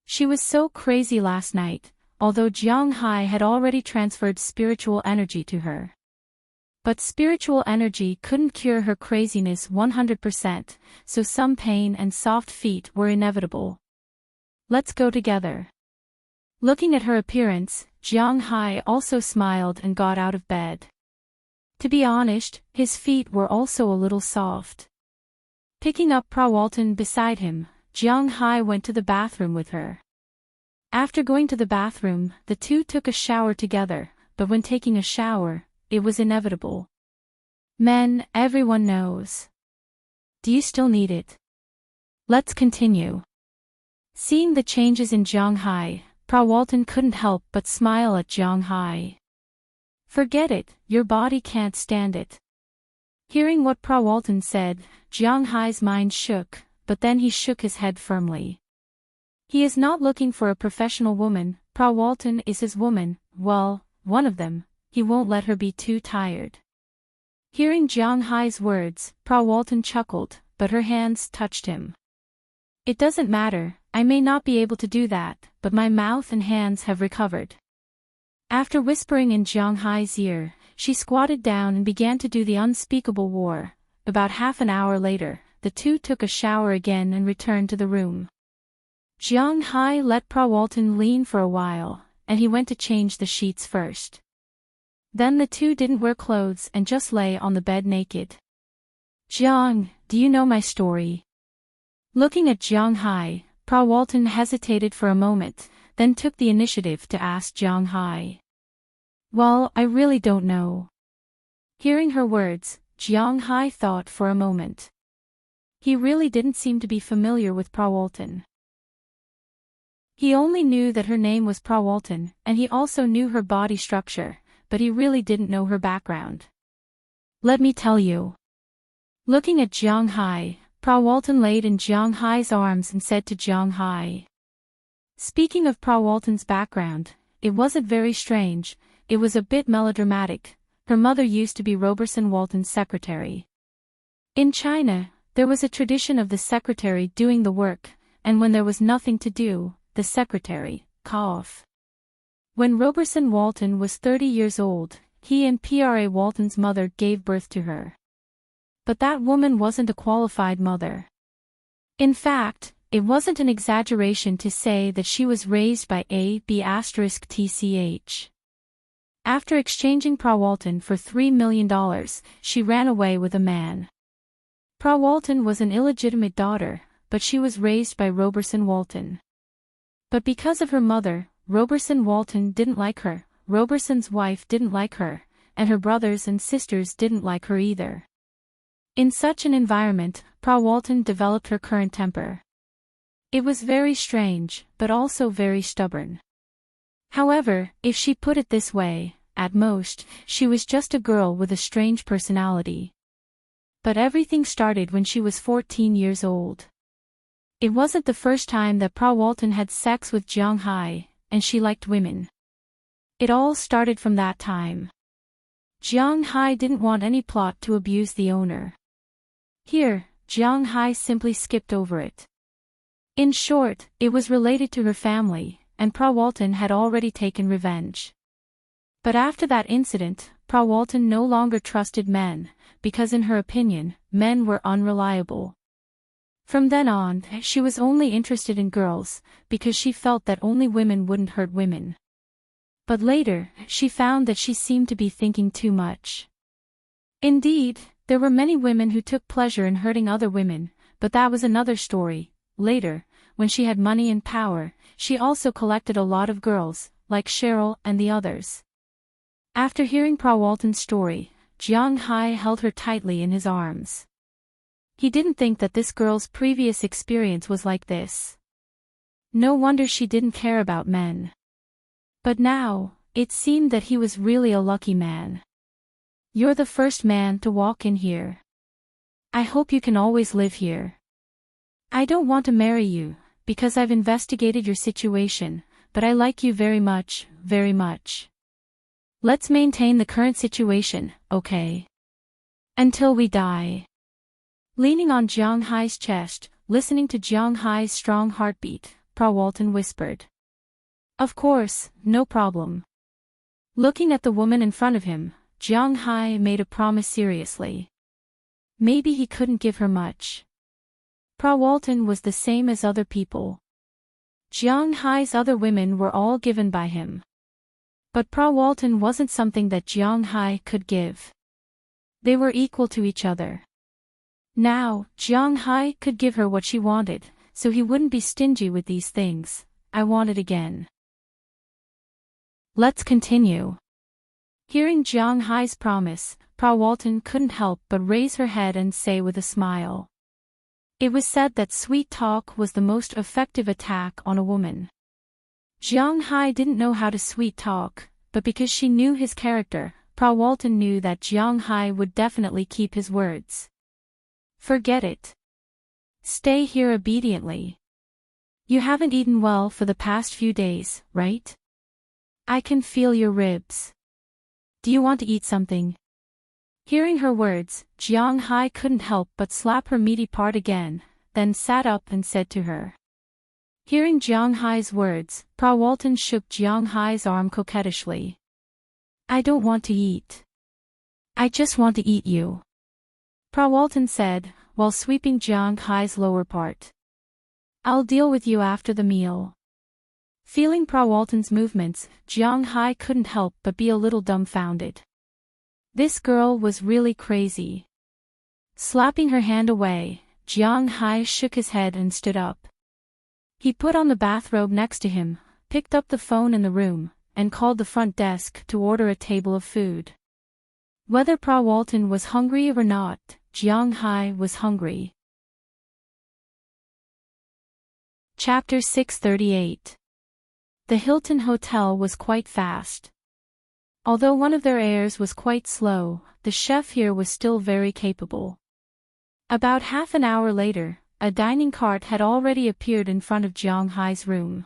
She was so crazy last night, although Jiang Hai had already transferred spiritual energy to her. But spiritual energy couldn't cure her craziness 100%, so some pain and soft feet were inevitable. Let's go together. Looking at her appearance, Jiang Hai also smiled and got out of bed. To be honest, his feet were also a little soft. Picking up Prawalton beside him, Jiang Hai went to the bathroom with her. After going to the bathroom, the two took a shower together, but when taking a shower, it was inevitable. Men, everyone knows. Do you still need it? Let's continue. Seeing the changes in Jiang Hai, Prawalton couldn't help but smile at Jiang Hai. Forget it, your body can't stand it. Hearing what Prawalton said, Jiang Hai's mind shook, but then he shook his head firmly. He is not looking for a professional woman, Prawalton is his woman, well, one of them, he won't let her be too tired. Hearing Jiang Hai's words, Prawalton chuckled, but her hands touched him. It doesn't matter, I may not be able to do that, but my mouth and hands have recovered. After whispering in Jiang Hai's ear, she squatted down and began to do the unspeakable war. About half an hour later, the two took a shower again and returned to the room. Jiang Hai let Prawalton lean for a while, and he went to change the sheets first. Then the two didn't wear clothes and just lay on the bed naked. Jiang, do you know my story? Looking at Jiang Hai, Prawalton hesitated for a moment, then took the initiative to ask Jiang Hai. Well, I really don't know. Hearing her words, Jiang Hai thought for a moment. He really didn't seem to be familiar with Prawalton. He only knew that her name was Prawalton, and he also knew her body structure, but he really didn't know her background. Let me tell you. Looking at Jiang Hai, Prawalton laid in Jiang Hai's arms and said to Jiang Hai. Speaking of Prawalton's background, it wasn't very strange, it was a bit melodramatic. Her mother used to be Roberson Walton's secretary. In China, there was a tradition of the secretary doing the work, and when there was nothing to do, the secretary, cough. When Roberson Walton was 30 years old, he and Pra Walton's mother gave birth to her. But that woman wasn't a qualified mother. In fact, it wasn't an exaggeration to say that she was raised by A.B*TCH. After exchanging Prawalton for $3 million, she ran away with a man. Prawalton was an illegitimate daughter, but she was raised by Roberson Walton. But because of her mother, Roberson Walton didn't like her, Roberson's wife didn't like her, and her brothers and sisters didn't like her either. In such an environment, Prawalton developed her current temper. It was very strange, but also very stubborn. However, if she put it this way, at most, she was just a girl with a strange personality. But everything started when she was 14 years old. It wasn't the first time that Prawalton had sex with Jiang Hai, and she liked women. It all started from that time. Jiang Hai didn't want any plot to abuse the owner. Here, Jiang Hai simply skipped over it. In short, it was related to her family, and Pra Walton had already taken revenge. But after that incident, Pra Walton no longer trusted men, because in her opinion, men were unreliable. From then on, she was only interested in girls, because she felt that only women wouldn't hurt women. But later, she found that she seemed to be thinking too much. Indeed, there were many women who took pleasure in hurting other women, but that was another story. Later, when she had money and power, she also collected a lot of girls, like Cheryl and the others. After hearing Pra Walton's story, Jiang Hai held her tightly in his arms. He didn't think that this girl's previous experience was like this. No wonder she didn't care about men. But now, it seemed that he was really a lucky man. You're the first man to walk in here. I hope you can always live here. I don't want to marry you, because I've investigated your situation, but I like you very much, very much. Let's maintain the current situation, okay? Until we die. Leaning on Jiang Hai's chest, listening to Jiang Hai's strong heartbeat, Pra Walton whispered. Of course, no problem. Looking at the woman in front of him, Jiang Hai made a promise seriously. Maybe he couldn't give her much. Pra Walton was the same as other people. Jiang Hai's other women were all given by him. But Pra Walton wasn't something that Jiang Hai could give. They were equal to each other. Now, Jiang Hai could give her what she wanted, so he wouldn't be stingy with these things. I want it again. Let's continue. Hearing Jiang Hai's promise, Pra Walton couldn't help but raise her head and say with a smile. It was said that sweet talk was the most effective attack on a woman. Jiang Hai didn't know how to sweet talk, but because she knew his character, Pra Walton knew that Jiang Hai would definitely keep his words. Forget it. Stay here obediently. You haven't eaten well for the past few days, right? I can feel your ribs. Do you want to eat something? Hearing her words, Jiang Hai couldn't help but slap her meaty part again, then sat up and said to her. Hearing Jiang Hai's words, Pra Walton shook Jiang Hai's arm coquettishly. I don't want to eat. I just want to eat you. Pra Walton said, while sweeping Jiang Hai's lower part. I'll deal with you after the meal. Feeling Pra Walton's movements, Jiang Hai couldn't help but be a little dumbfounded. This girl was really crazy. Slapping her hand away, Jiang Hai shook his head and stood up. He put on the bathrobe next to him, picked up the phone in the room, and called the front desk to order a table of food. Whether Pra Walton was hungry or not, Jiang Hai was hungry. Chapter 638. The Hilton Hotel was quite fast. Although one of their heirs was quite slow, the chef here was still very capable. About half an hour later, a dining cart had already appeared in front of Jiang Hai's room.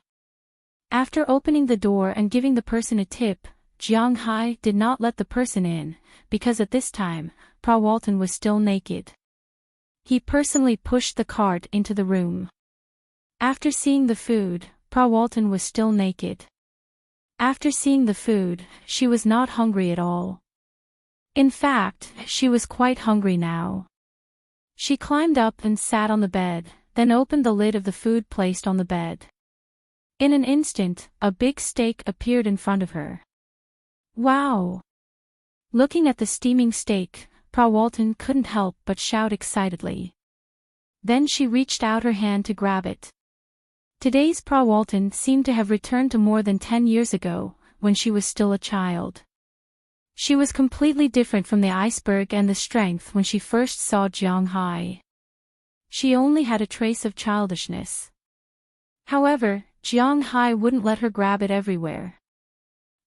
After opening the door and giving the person a tip, Jiang Hai did not let the person in, because at this time, Pra Walton was still naked. He personally pushed the cart into the room. After seeing the food, Pra Walton was still naked. After seeing the food, she was not hungry at all. In fact, she was quite hungry now. She climbed up and sat on the bed, then opened the lid of the food placed on the bed. In an instant, a big steak appeared in front of her. Wow! Looking at the steaming steak, Pra Walton couldn't help but shout excitedly. Then she reached out her hand to grab it. Today's Pra Walton seemed to have returned to more than 10 years ago, when she was still a child. She was completely different from the iceberg and the strength when she first saw Jiang Hai. She only had a trace of childishness. However, Jiang Hai wouldn't let her grab it everywhere.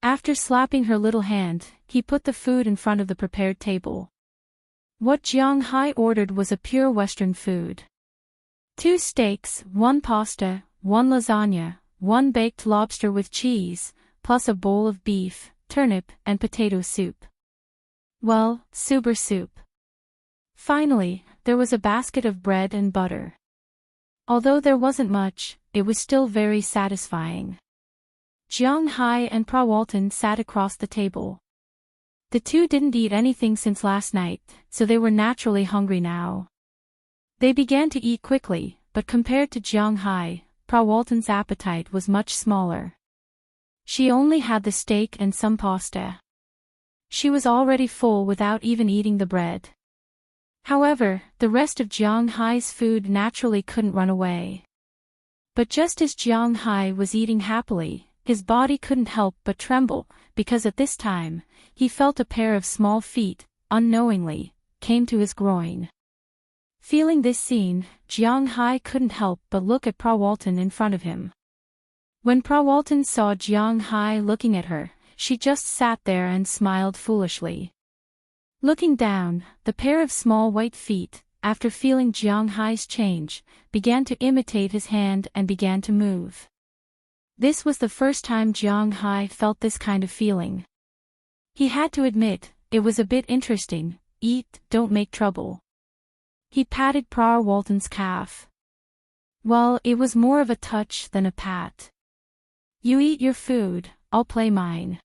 After slapping her little hand, he put the food in front of the prepared table. What Jiang Hai ordered was a pure Western food. 2 steaks, 1 pasta, 1 lasagna, 1 baked lobster with cheese, plus a bowl of beef, turnip, and potato soup. Well, super soup. Finally, there was a basket of bread and butter. Although there wasn't much, it was still very satisfying. Jiang Hai and Pra Walton sat across the table. The two didn't eat anything since last night, so they were naturally hungry now. They began to eat quickly, but compared to Jiang Hai, Pra Walton's appetite was much smaller. She only had the steak and some pasta. She was already full without even eating the bread. However, the rest of Jiang Hai's food naturally couldn't run away. But just as Jiang Hai was eating happily, his body couldn't help but tremble, because at this time, he felt a pair of small feet, unknowingly, came to his groin. Feeling this scene, Jiang Hai couldn't help but look at Pra Walton in front of him. When Pra Walton saw Jiang Hai looking at her, she just sat there and smiled foolishly. Looking down, the pair of small white feet, after feeling Jiang Hai's change, began to imitate his hand and began to move. This was the first time Jiang Hai felt this kind of feeling. He had to admit, it was a bit interesting. Eat, don't make trouble. He patted Pra Walton's calf. Well, it was more of a touch than a pat. You eat your food, I'll play mine.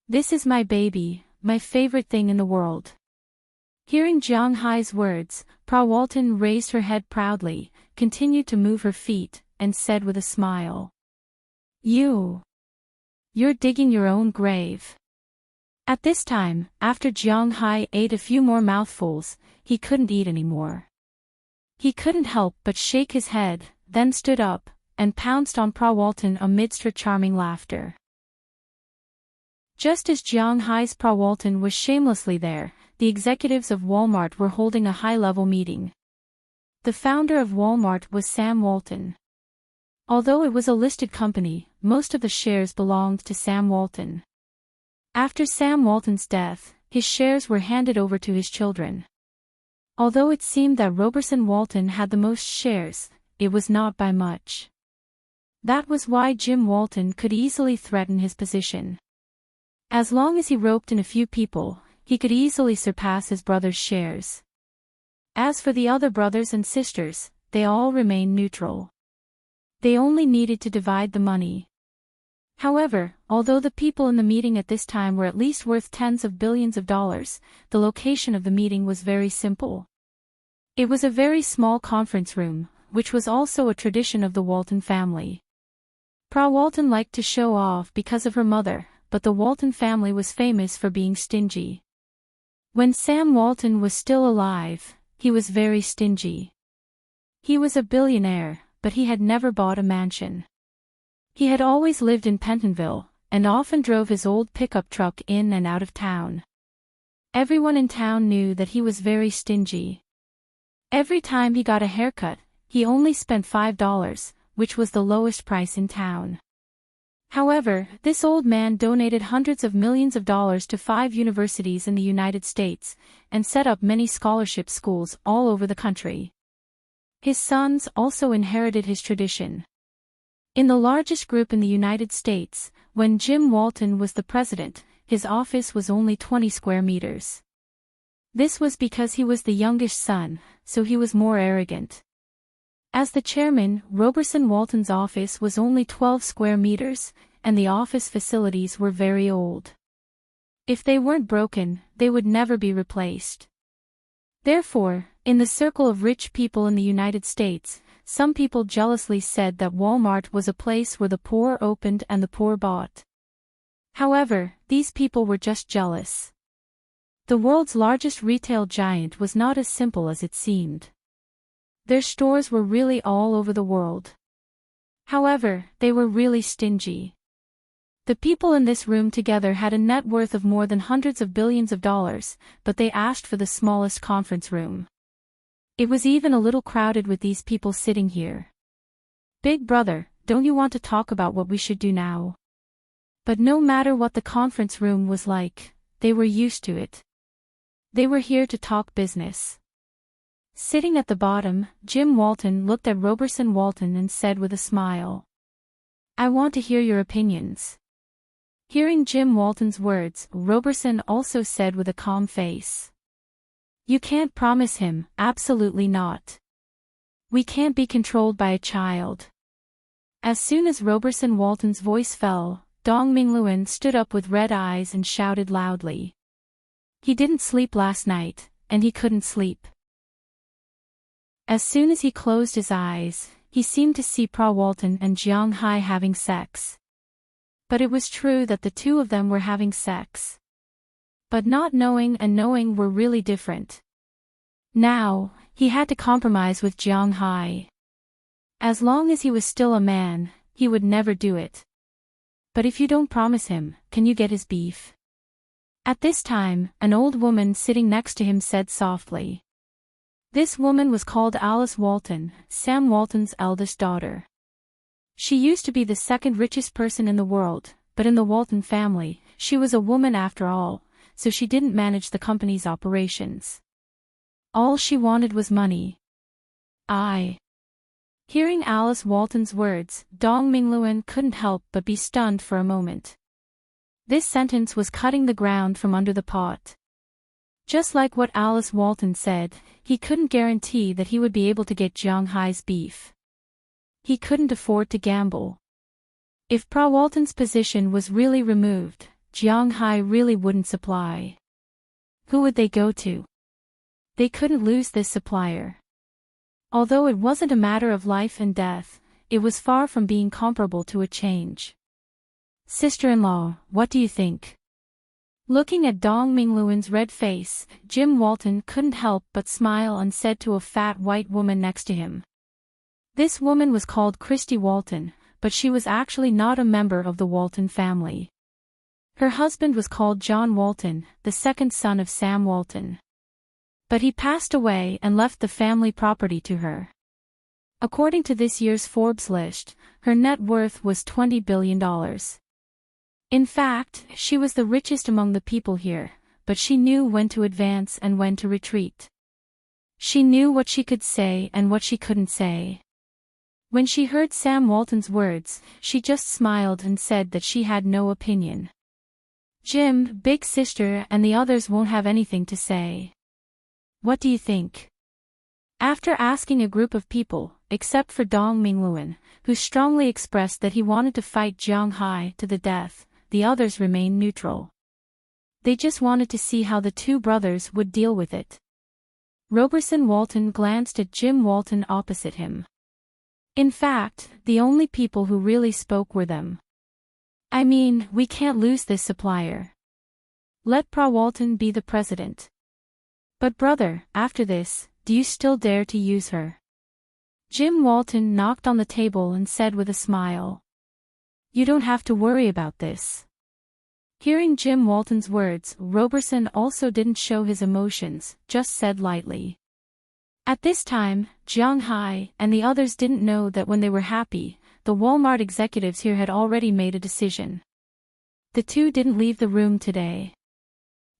This is my baby, my favorite thing in the world. Hearing Jiang Hai's words, Pra Walton raised her head proudly, continued to move her feet, and said with a smile. You're digging your own grave. At this time, after Jiang Hai ate a few more mouthfuls, he couldn't eat anymore. He couldn't help but shake his head, then stood up, and pounced on Pra Walton amidst her charming laughter. Just as Jiang Hai's Pra Walton was shamelessly there, the executives of Walmart were holding a high-level meeting. The founder of Walmart was Sam Walton. Although it was a listed company, most of the shares belonged to Sam Walton. After Sam Walton's death, his shares were handed over to his children. Although it seemed that Roberson Walton had the most shares, it was not by much. That was why Jim Walton could easily threaten his position. As long as he roped in a few people, he could easily surpass his brother's shares. As for the other brothers and sisters, they all remained neutral. They only needed to divide the money. However, although the people in the meeting at this time were at least worth tens of billions of dollars, the location of the meeting was very simple. It was a very small conference room, which was also a tradition of the Walton family. Pra Walton liked to show off because of her mother, but the Walton family was famous for being stingy. When Sam Walton was still alive, he was very stingy. He was a billionaire, but he had never bought a mansion. He had always lived in Pentonville, and often drove his old pickup truck in and out of town. Everyone in town knew that he was very stingy. Every time he got a haircut, he only spent $5, which was the lowest price in town. However, this old man donated hundreds of millions of dollars to 5 universities in the United States, and set up many scholarship schools all over the country. His sons also inherited his tradition. In the largest group in the United States, when Jim Walton was the president, his office was only 20 square meters. This was because he was the youngest son, so he was more arrogant. As the chairman, Roberson Walton's office was only 12 square meters, and the office facilities were very old. If they weren't broken, they would never be replaced. Therefore, in the circle of rich people in the United States, some people jealously said that Walmart was a place where the poor opened and the poor bought. However, these people were just jealous. The world's largest retail giant was not as simple as it seemed. Their stores were really all over the world. However, they were really stingy. The people in this room together had a net worth of more than hundreds of billions of dollars, but they asked for the smallest conference room. It was even a little crowded with these people sitting here. Big brother, don't you want to talk about what we should do now? But no matter what the conference room was like, they were used to it. They were here to talk business. Sitting at the bottom, Jim Walton looked at Roberson Walton and said with a smile, "I want to hear your opinions." Hearing Jim Walton's words, Roberson also said with a calm face, You can't promise him, absolutely not. We can't be controlled by a child. As soon as Roberson Walton's voice fell, Dong Mingluan stood up with red eyes and shouted loudly. He didn't sleep last night, and he couldn't sleep. As soon as he closed his eyes, he seemed to see Pra Walton and Jiang Hai having sex. But it was true that the two of them were having sex. But not knowing and knowing were really different. Now, he had to compromise with Jiang Hai. As long as he was still a man, he would never do it. But if you don't promise him, can you get his beef? At this time, an old woman sitting next to him said softly. This woman was called Alice Walton, Sam Walton's eldest daughter. She used to be the second richest person in the world, but in the Walton family, she was a woman after all, so she didn't manage the company's operations. All she wanted was money. Hearing Alice Walton's words, Dong Mingluan couldn't help but be stunned for a moment. This sentence was cutting the ground from under the pot. Just like what Alice Walton said, he couldn't guarantee that he would be able to get Jiang Hai's beef. He couldn't afford to gamble. If Pra Walton's position was really removed, Jiang Hai really wouldn't supply. Who would they go to? They couldn't lose this supplier. Although it wasn't a matter of life and death, it was far from being comparable to a change. Sister-in-law, what do you think? Looking at Dong Mingluan's red face, Jim Walton couldn't help but smile and said to a fat white woman next to him. This woman was called Christy Walton, but she was actually not a member of the Walton family. Her husband was called John Walton, the second son of Sam Walton. But he passed away and left the family property to her. According to this year's Forbes list, her net worth was $20 billion. In fact, she was the richest among the people here, but she knew when to advance and when to retreat. She knew what she could say and what she couldn't say. When she heard Sam Walton's words, she just smiled and said that she had no opinion. Jim, big sister, and the others won't have anything to say. What do you think? After asking a group of people, except for Dong Mingluan, who strongly expressed that he wanted to fight Jiang Hai to the death, the others remained neutral. They just wanted to see how the two brothers would deal with it. Roberson Walton glanced at Jim Walton opposite him. In fact, the only people who really spoke were them. I mean, we can't lose this supplier. Let Pra Walton be the president. But brother, after this, do you still dare to use her? Jim Walton knocked on the table and said with a smile. You don't have to worry about this. Hearing Jim Walton's words, Roberson also didn't show his emotions, just said lightly. At this time, Jiang Hai and the others didn't know that when they were happy, the Walmart executives here had already made a decision. The two didn't leave the room today.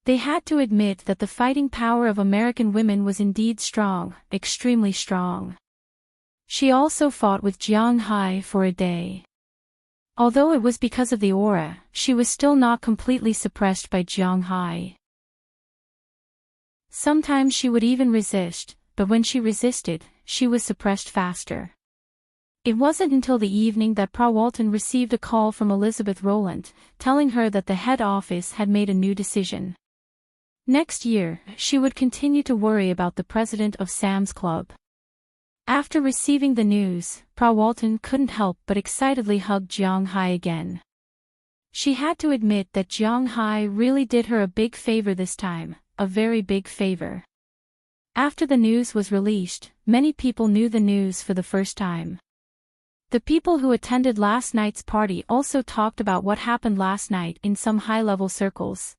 They had to admit that the fighting power of American women was indeed strong, extremely strong. She also fought with Jiang Hai for a day. Although it was because of the aura, she was still not completely suppressed by Jiang Hai. Sometimes she would even resist, but when she resisted, she was suppressed faster. It wasn't until the evening that Pra Walton received a call from Elizabeth Rowland, telling her that the head office had made a new decision. Next year, she would continue to worry about the president of Sam's Club. After receiving the news, Pra Walton couldn't help but excitedly hug Jiang Hai again. She had to admit that Jiang Hai really did her a big favor this time, a very big favor. After the news was released, many people knew the news for the first time. The people who attended last night's party also talked about what happened last night in some high-level circles.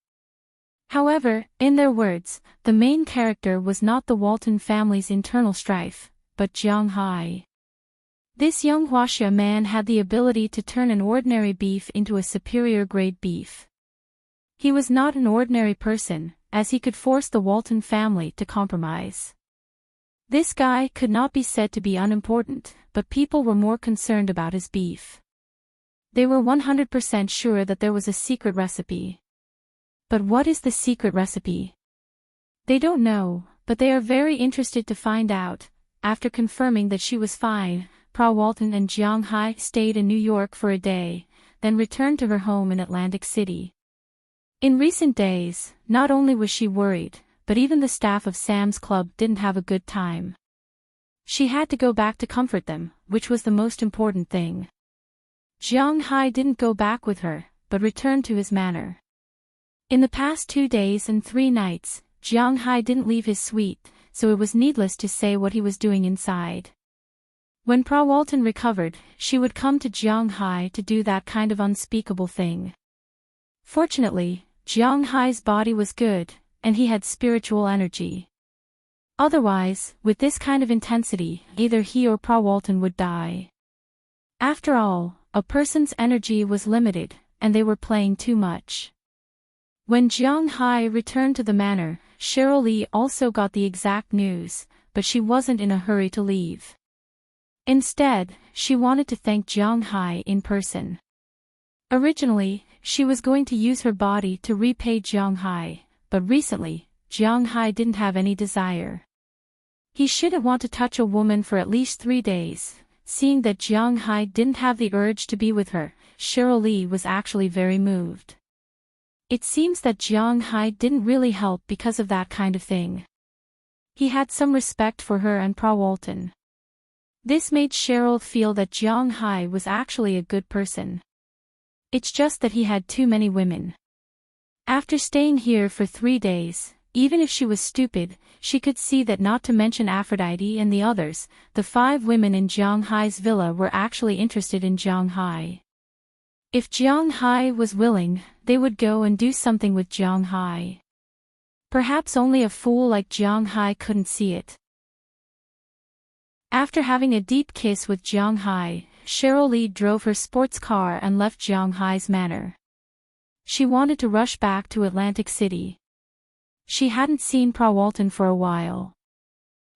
However, in their words, the main character was not the Walton family's internal strife, but Jiang Hai. This young Huaxia man had the ability to turn an ordinary beef into a superior grade beef. He was not an ordinary person, as he could force the Walton family to compromise. This guy could not be said to be unimportant, but people were more concerned about his beef. They were 100% sure that there was a secret recipe. But what is the secret recipe? They don't know, but they are very interested to find out. After confirming that she was fine, Prawalton and Jiang-hai stayed in New York for a day, then returned to her home in Atlantic City. In recent days, not only was she worried, but even the staff of Sam's Club didn't have a good time. She had to go back to comfort them, which was the most important thing. Jiang-hai didn't go back with her, but returned to his manor. In the past 2 days and 3 nights, Jiang-hai didn't leave his suite, so it was needless to say what he was doing inside. When Prawalton recovered, she would come to Jiang-hai to do that kind of unspeakable thing. Fortunately, Jiang-hai's body was good, and he had spiritual energy. Otherwise, with this kind of intensity, either he or Prawalton would die. After all, a person's energy was limited, and they were playing too much. When Jiang-hai returned to the manor, Cheryl Lee also got the exact news, but she wasn't in a hurry to leave. Instead, she wanted to thank Jiang-hai in person. Originally, she was going to use her body to repay Jiang-hai, but recently, Jiang-hai didn't have any desire. He shouldn't want to touch a woman for at least 3 days. Seeing that Jiang-hai didn't have the urge to be with her, Cheryl Lee was actually very moved. It seems that Jiang-hai didn't really help because of that kind of thing. He had some respect for her and Prawalton. This made Cheryl feel that Jiang-hai was actually a good person. It's just that he had too many women. After staying here for 3 days, even if she was stupid, she could see that, not to mention Aphrodite and the others, the 5 women in Jiang-hai's villa were actually interested in Jiang-hai. If Jiang-hai was willing, they would go and do something with Jiang-hai. Perhaps only a fool like Jiang-hai couldn't see it. After having a deep kiss with Jiang-hai, Cheryl Lee drove her sports car and left Jiang-hai's manor. She wanted to rush back to Atlantic City. She hadn't seen Prawalton for a while.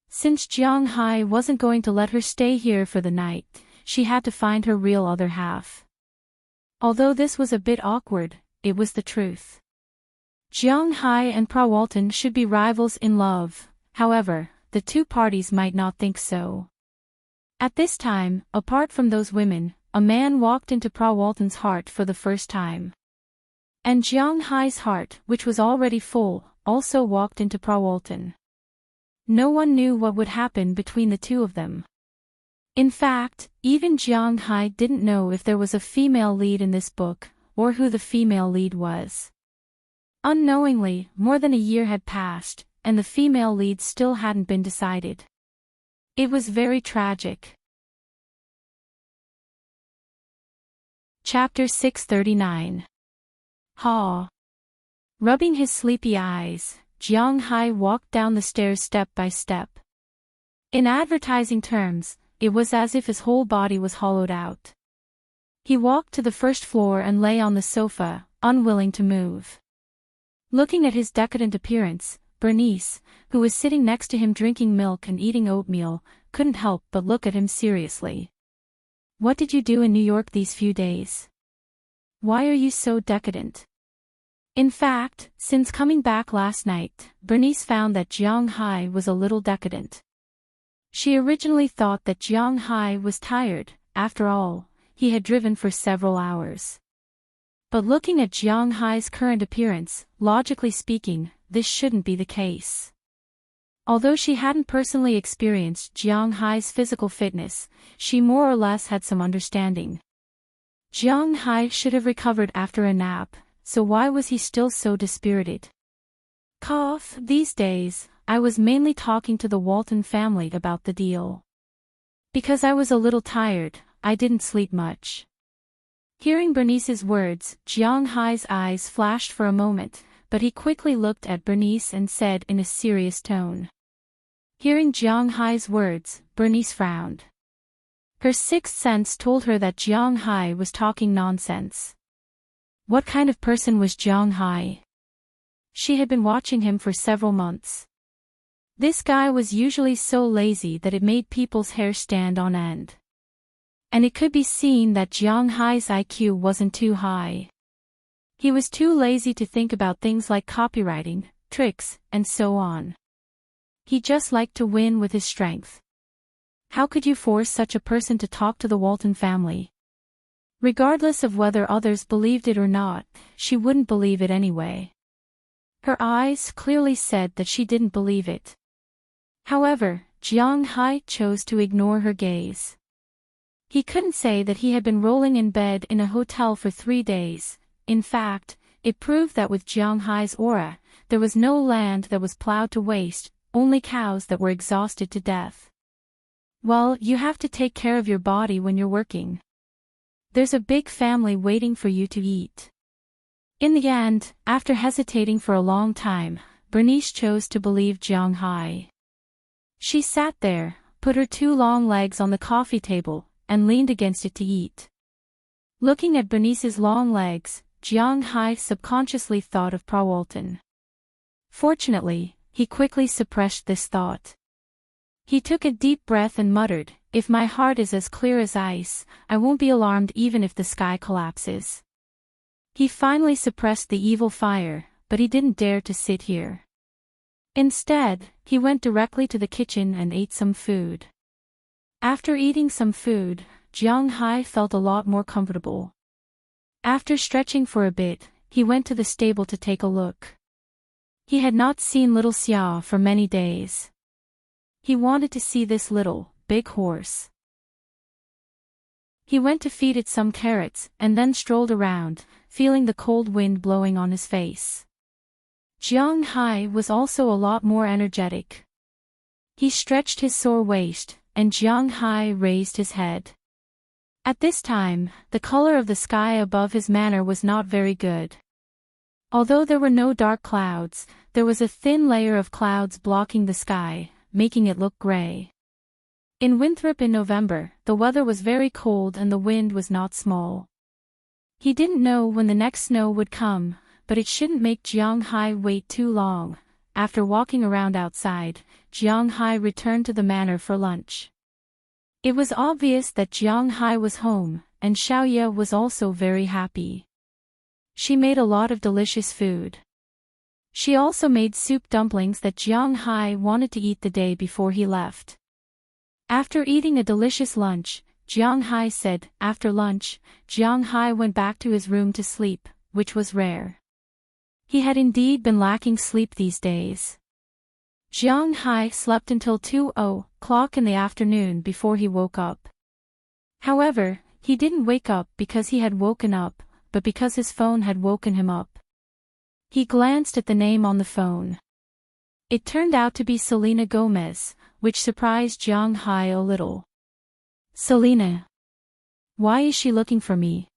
Since Jiang-hai wasn't going to let her stay here for the night, she had to find her real other half. Although this was a bit awkward, it was the truth. Jiang-hai and Prawalton should be rivals in love, however, the 2 parties might not think so. At this time, apart from those women, a man walked into Prawalton's heart for the first time. And Jiang-hai's heart, which was already full, also walked into Prawalton. No one knew what would happen between the 2 of them. In fact, even Jiang-hai didn't know if there was a female lead in this book, or who the female lead was. Unknowingly, more than a year had passed, and the female lead still hadn't been decided. It was very tragic. Chapter 639. Ha! Rubbing his sleepy eyes, Jiang-hai walked down the stairs step by step. In advertising terms, it was as if his whole body was hollowed out. He walked to the first floor and lay on the sofa, unwilling to move. Looking at his decadent appearance, Bernice, who was sitting next to him drinking milk and eating oatmeal, couldn't help but look at him seriously. What did you do in New York these few days? Why are you so decadent? In fact, since coming back last night, Bernice found that Jiang-hai was a little decadent. She originally thought that Jiang-hai was tired. After all, he had driven for several hours. But looking at Jiang-hai's current appearance, logically speaking, this shouldn't be the case. Although she hadn't personally experienced Jiang-hai's physical fitness, she more or less had some understanding. Jiang-hai should have recovered after a nap, so why was he still so dispirited? Cough, these days, I was mainly talking to the Walton family about the deal. Because I was a little tired, I didn't sleep much. Hearing Bernice's words, Jiang-hai's eyes flashed for a moment, but he quickly looked at Bernice and said in a serious tone. Hearing Jiang-hai's words, Bernice frowned. Her sixth sense told her that Jiang-hai was talking nonsense. What kind of person was Jiang-hai? She had been watching him for several months. This guy was usually so lazy that it made people's hair stand on end. And it could be seen that Jiang-hai's IQ wasn't too high. He was too lazy to think about things like copywriting, tricks, and so on. He just liked to win with his strength. How could you force such a person to talk to the Walton family? Regardless of whether others believed it or not, she wouldn't believe it anyway. Her eyes clearly said that she didn't believe it. However, Jiang Hai chose to ignore her gaze. He couldn't say that he had been rolling in bed in a hotel for 3 days. In fact, it proved that with Jiang Hai's aura, there was no land that was plowed to waste, only cows that were exhausted to death. Well, you have to take care of your body when you're working. There's a big family waiting for you to eat. In the end, after hesitating for a long time, Bernice chose to believe Jiang Hai. She sat there, put her 2 long legs on the coffee table, and leaned against it to eat. Looking at Bernice's long legs, Jiang Hai subconsciously thought of Pa Walton. Fortunately, he quickly suppressed this thought. He took a deep breath and muttered, "If my heart is as clear as ice, I won't be alarmed even if the sky collapses." He finally suppressed the evil fire, but he didn't dare to sit here. Instead, he went directly to the kitchen and ate some food. After eating some food, Jiang Hai felt a lot more comfortable. After stretching for a bit, he went to the stable to take a look. He had not seen little Xiao for many days. He wanted to see this little, big horse. He went to feed it some carrots and then strolled around, feeling the cold wind blowing on his face. Jiang Hai was also a lot more energetic. He stretched his sore waist, and Jiang Hai raised his head. At this time, the color of the sky above his manor was not very good. Although there were no dark clouds, there was a thin layer of clouds blocking the sky, making it look gray. In Winthrop in November, the weather was very cold and the wind was not small. He didn't know when the next snow would come, but it shouldn't make Jiang Hai wait too long. After walking around outside, Jiang Hai returned to the manor for lunch. It was obvious that Jiang Hai was home, and Xiaoye was also very happy. She made a lot of delicious food. She also made soup dumplings that Jiang Hai wanted to eat the day before he left. After eating a delicious lunch, Jiang Hai said, after lunch, Jiang Hai went back to his room to sleep, which was rare. He had indeed been lacking sleep these days. Jiang Hai slept until 2:00 in the afternoon before he woke up. However, he didn't wake up because he had woken up, but because his phone had woken him up. He glanced at the name on the phone. It turned out to be Selena Gomez, which surprised Jiang Hai a little. Selena. Why is she looking for me?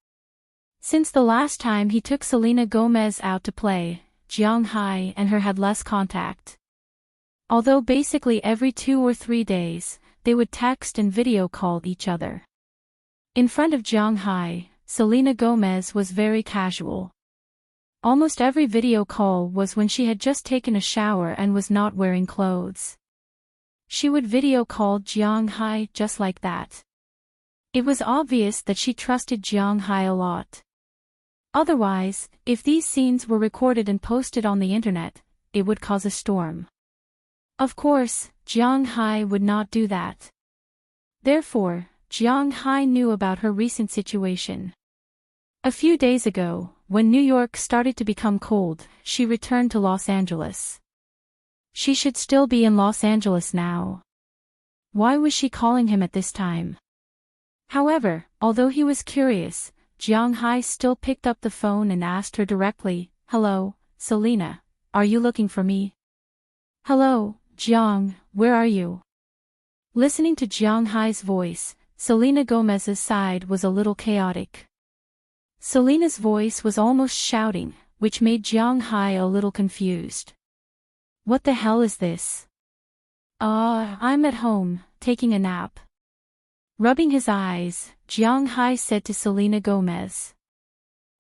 Since the last time he took Selena Gomez out to play, Jiang Hai and her had less contact. Although basically every 2 or 3 days, they would text and video call each other. In front of Jiang Hai, Selena Gomez was very casual. Almost every video call was when she had just taken a shower and was not wearing clothes. She would video call Jiang Hai just like that. It was obvious that she trusted Jiang Hai a lot. Otherwise, if these scenes were recorded and posted on the internet, it would cause a storm. Of course, Jiang Hai would not do that. Therefore, Jiang Hai knew about her recent situation. A few days ago, when New York started to become cold, she returned to Los Angeles. She should still be in Los Angeles now. Why was she calling him at this time? However, although he was curious, Jiang Hai still picked up the phone and asked her directly, "Hello, Selena, are you looking for me?" "Hello, Jiang, where are you?" Listening to Jiang Hai's voice, Selena Gomez's side was a little chaotic. Selena's voice was almost shouting, which made Jiang Hai a little confused. What the hell is this? I'm at home, taking a nap. Rubbing his eyes, Jiang Hai said to Selena Gomez.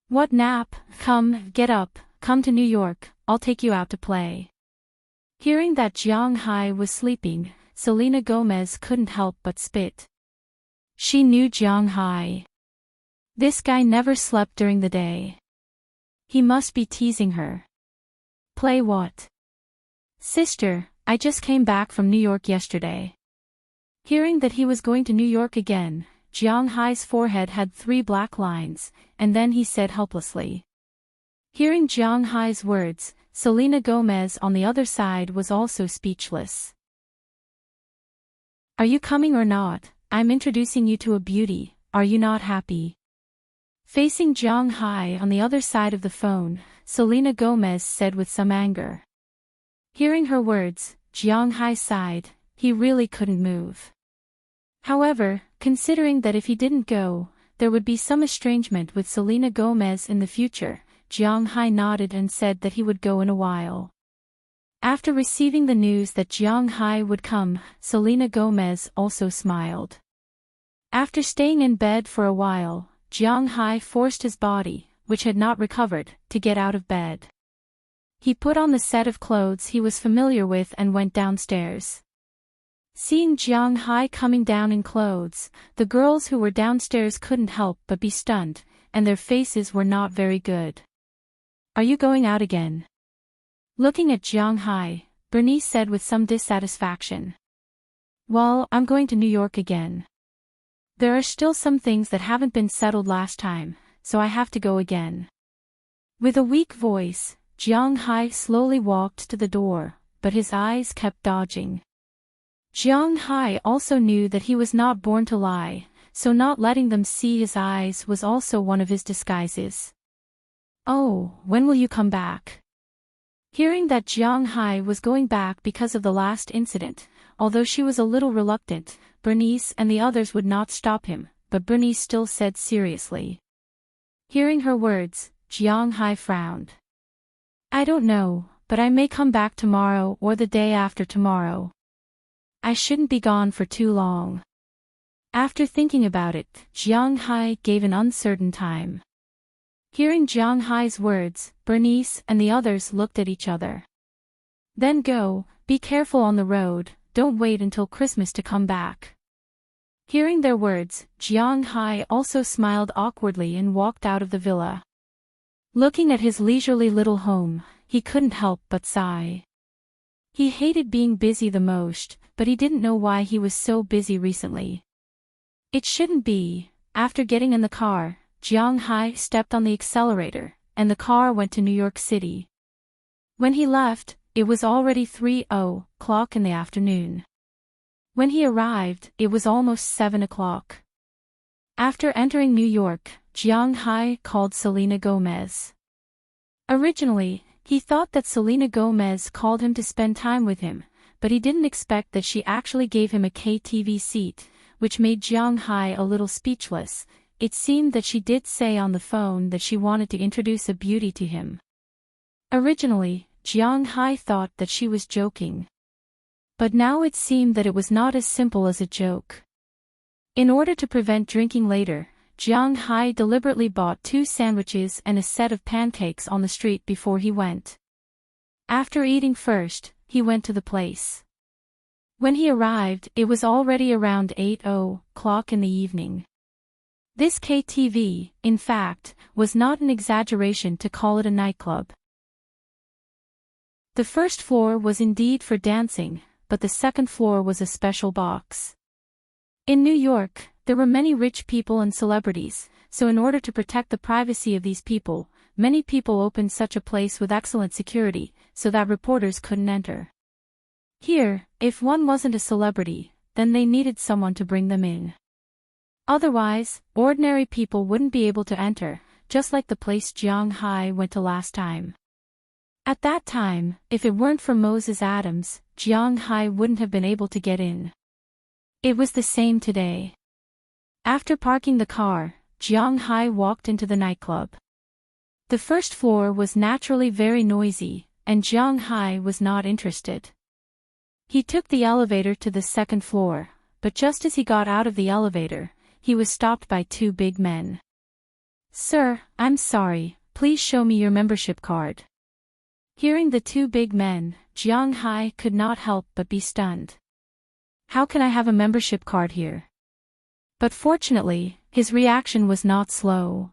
What nap? Come, get up, come to New York, I'll take you out to play. Hearing that Jiang Hai was sleeping, Selena Gomez couldn't help but spit. She knew Jiang Hai. This guy never slept during the day. He must be teasing her. Play what? Sister, I just came back from New York yesterday. Hearing that he was going to New York again, Jiang Hai's forehead had 3 black lines, and then he said helplessly. Hearing Jiang Hai's words, Selena Gomez on the other side was also speechless. Are you coming or not? I'm introducing you to a beauty, are you not happy? Facing Jiang Hai on the other side of the phone, Selena Gomez said with some anger. Hearing her words, Jiang Hai sighed, he really couldn't move. However, considering that if he didn't go, there would be some estrangement with Selena Gomez in the future, Jiang Hai nodded and said that he would go in a while. After receiving the news that Jiang Hai would come, Selena Gomez also smiled. After staying in bed for a while, Jiang Hai forced his body, which had not recovered, to get out of bed. He put on the set of clothes he was familiar with and went downstairs. Seeing Jiang Hai coming down in clothes, the girls who were downstairs couldn't help but be stunned, and their faces were not very good. Are you going out again? Looking at Jiang Hai, Bernice said with some dissatisfaction. Well, I'm going to New York again. There are still some things that haven't been settled last time, so I have to go again. With a weak voice, Jiang Hai slowly walked to the door, but his eyes kept dodging. Jiang Hai also knew that he was not born to lie, so not letting them see his eyes was also one of his disguises. Oh, when will you come back? Hearing that Jiang Hai was going back because of the last incident, although she was a little reluctant, Bernice and the others would not stop him, but Bernice still said seriously. Hearing her words, Jiang Hai frowned. I don't know, but I may come back tomorrow or the day after tomorrow. I shouldn't be gone for too long. After thinking about it, Jiang Hai gave an uncertain time. Hearing Jiang Hai's words, Bernice and the others looked at each other. Then go, be careful on the road, don't wait until Christmas to come back. Hearing their words, Jiang Hai also smiled awkwardly and walked out of the villa. Looking at his leisurely little home, he couldn't help but sigh. He hated being busy the most, but he didn't know why he was so busy recently. It shouldn't be. After getting in the car, Jiang Hai stepped on the accelerator, and the car went to New York City. When he left, it was already 3:00 in the afternoon. When he arrived, it was almost 7 o'clock. After entering New York, Jiang Hai called Selena Gomez. Originally, he thought that Selena Gomez called him to spend time with him, but he didn't expect that she actually gave him a KTV seat, which made Jiang Hai a little speechless. It seemed that she did say on the phone that she wanted to introduce a beauty to him. Originally, Jiang Hai thought that she was joking. But now it seemed that it was not as simple as a joke. In order to prevent drinking later, Jiang Hai deliberately bought 2 sandwiches and a set of pancakes on the street before he went. After eating first, he went to the place. When he arrived, it was already around 8:00 in the evening. This KTV, in fact, was not an exaggeration to call it a nightclub. The first floor was indeed for dancing, but the second floor was a special box. In New York, there were many rich people and celebrities, so in order to protect the privacy of these people, many people opened such a place with excellent security, so that reporters couldn't enter. Here, if one wasn't a celebrity, then they needed someone to bring them in. Otherwise, ordinary people wouldn't be able to enter, just like the place Jiang Hai went to last time. At that time, if it weren't for Moses Adams, Jiang Hai wouldn't have been able to get in. It was the same today. After parking the car, Jiang Hai walked into the nightclub. The first floor was naturally very noisy, and Jiang Hai was not interested. He took the elevator to the second floor, but just as he got out of the elevator, he was stopped by 2 big men. Sir, I'm sorry, please show me your membership card. Hearing the 2 big men, Jiang Hai could not help but be stunned. How can I have a membership card here? But fortunately, his reaction was not slow.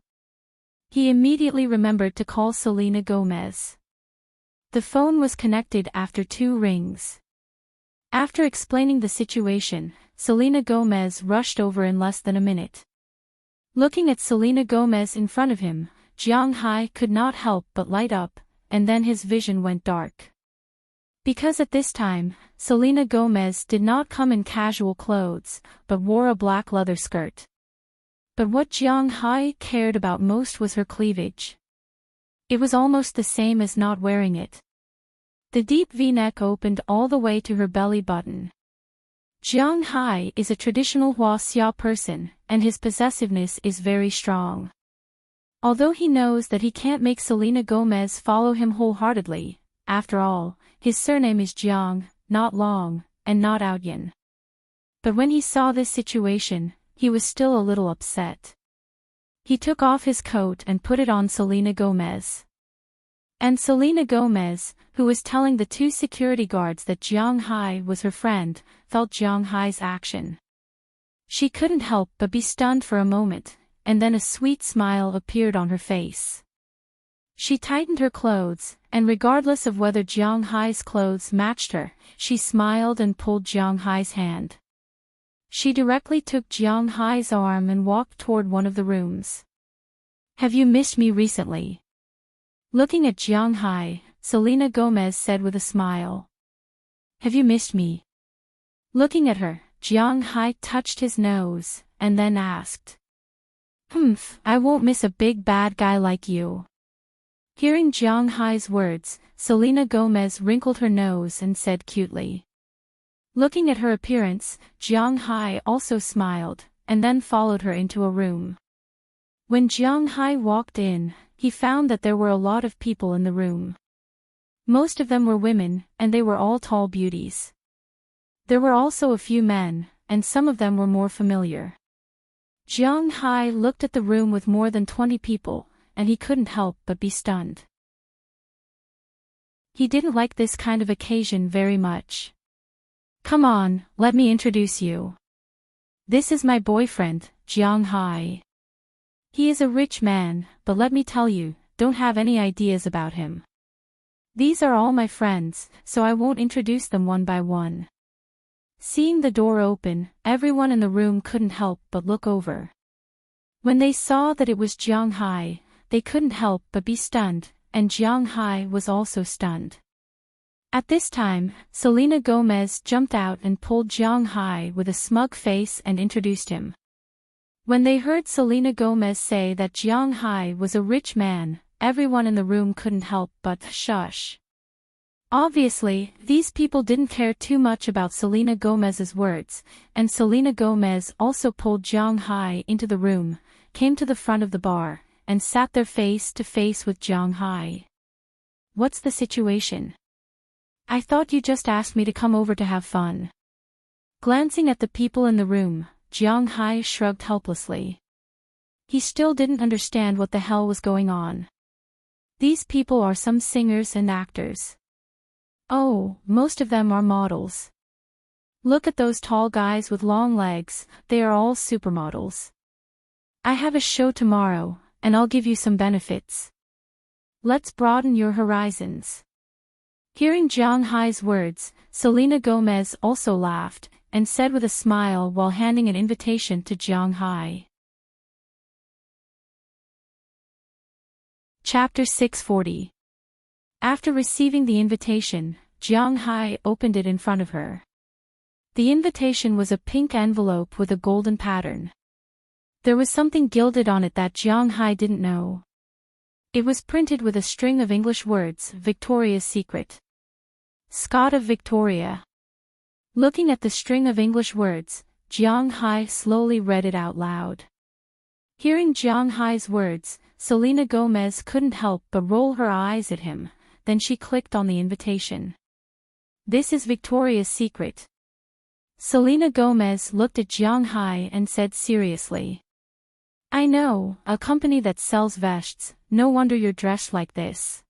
He immediately remembered to call Selena Gomez. The phone was connected after 2 rings. After explaining the situation, Selena Gomez rushed over in less than a minute. Looking at Selena Gomez in front of him, Jiang Hai could not help but light up, and then his vision went dark. Because at this time, Selena Gomez did not come in casual clothes, but wore a black leather skirt. But what Jiang Hai cared about most was her cleavage. It was almost the same as not wearing it. The deep V-neck opened all the way to her belly button. Jiang Hai is a traditional Huaxia person, and his possessiveness is very strong. Although he knows that he can't make Selena Gomez follow him wholeheartedly, after all, his surname is Jiang, not Long, and not Outyin. But when he saw this situation, he was still a little upset. He took off his coat and put it on Selena Gomez. And Selena Gomez, who was telling the two security guards that Jiang Hai was her friend, felt Jiang Hai's action. She couldn't help but be stunned for a moment, and then a sweet smile appeared on her face. She tightened her clothes, and regardless of whether Jiang Hai's clothes matched her, she smiled and pulled Jiang Hai's hand. She directly took Jiang Hai's arm and walked toward one of the rooms. "Have you missed me recently?" Looking at Jiang Hai, Selena Gomez said with a smile. "Have you missed me?" Looking at her, Jiang Hai touched his nose, and then asked. I won't miss a big bad guy like you." Hearing Jiang Hai's words, Selena Gomez wrinkled her nose and said cutely. Looking at her appearance, Jiang Hai also smiled, and then followed her into a room. When Jiang Hai walked in, he found that there were a lot of people in the room. Most of them were women, and they were all tall beauties. There were also a few men, and some of them were more familiar. Jiang Hai looked at the room with more than 20 people, and he couldn't help but be stunned. He didn't like this kind of occasion very much. "Come on, let me introduce you. This is my boyfriend, Jiang Hai. He is a rich man, but let me tell you, don't have any ideas about him. These are all my friends, so I won't introduce them one by one." Seeing the door open, everyone in the room couldn't help but look over. When they saw that it was Jiang Hai, they couldn't help but be stunned, and Jiang Hai was also stunned. At this time, Selena Gomez jumped out and pulled Jiang Hai with a smug face and introduced him. When they heard Selena Gomez say that Jiang Hai was a rich man, everyone in the room couldn't help but shush. Obviously, these people didn't care too much about Selena Gomez's words, and Selena Gomez also pulled Jiang Hai into the room, came to the front of the bar, and sat there face to face with Jiang Hai. "What's the situation? I thought you just asked me to come over to have fun." Glancing at the people in the room, Jiang Hai shrugged helplessly. He still didn't understand what the hell was going on. These people are some singers and actors. Oh, most of them are models. Look at those tall guys with long legs, they are all supermodels. I have a show tomorrow, and I'll give you some benefits. Let's broaden your horizons. Hearing Jiang Hai's words, Selena Gomez also laughed, and said with a smile while handing an invitation to Jiang Hai. Chapter 640. After receiving the invitation, Jiang Hai opened it in front of her. The invitation was a pink envelope with a golden pattern. There was something gilded on it that Jiang Hai didn't know. It was printed with a string of English words, "Victoria's Secret." Scott of Victoria. Looking at the string of English words, Jiang Hai slowly read it out loud. Hearing Jiang Hai's words, Selena Gomez couldn't help but roll her eyes at him, then she clicked on the invitation. "This is Victoria's Secret." Selena Gomez looked at Jiang Hai and said seriously. "I know, a company that sells vests, no wonder you're dressed like this."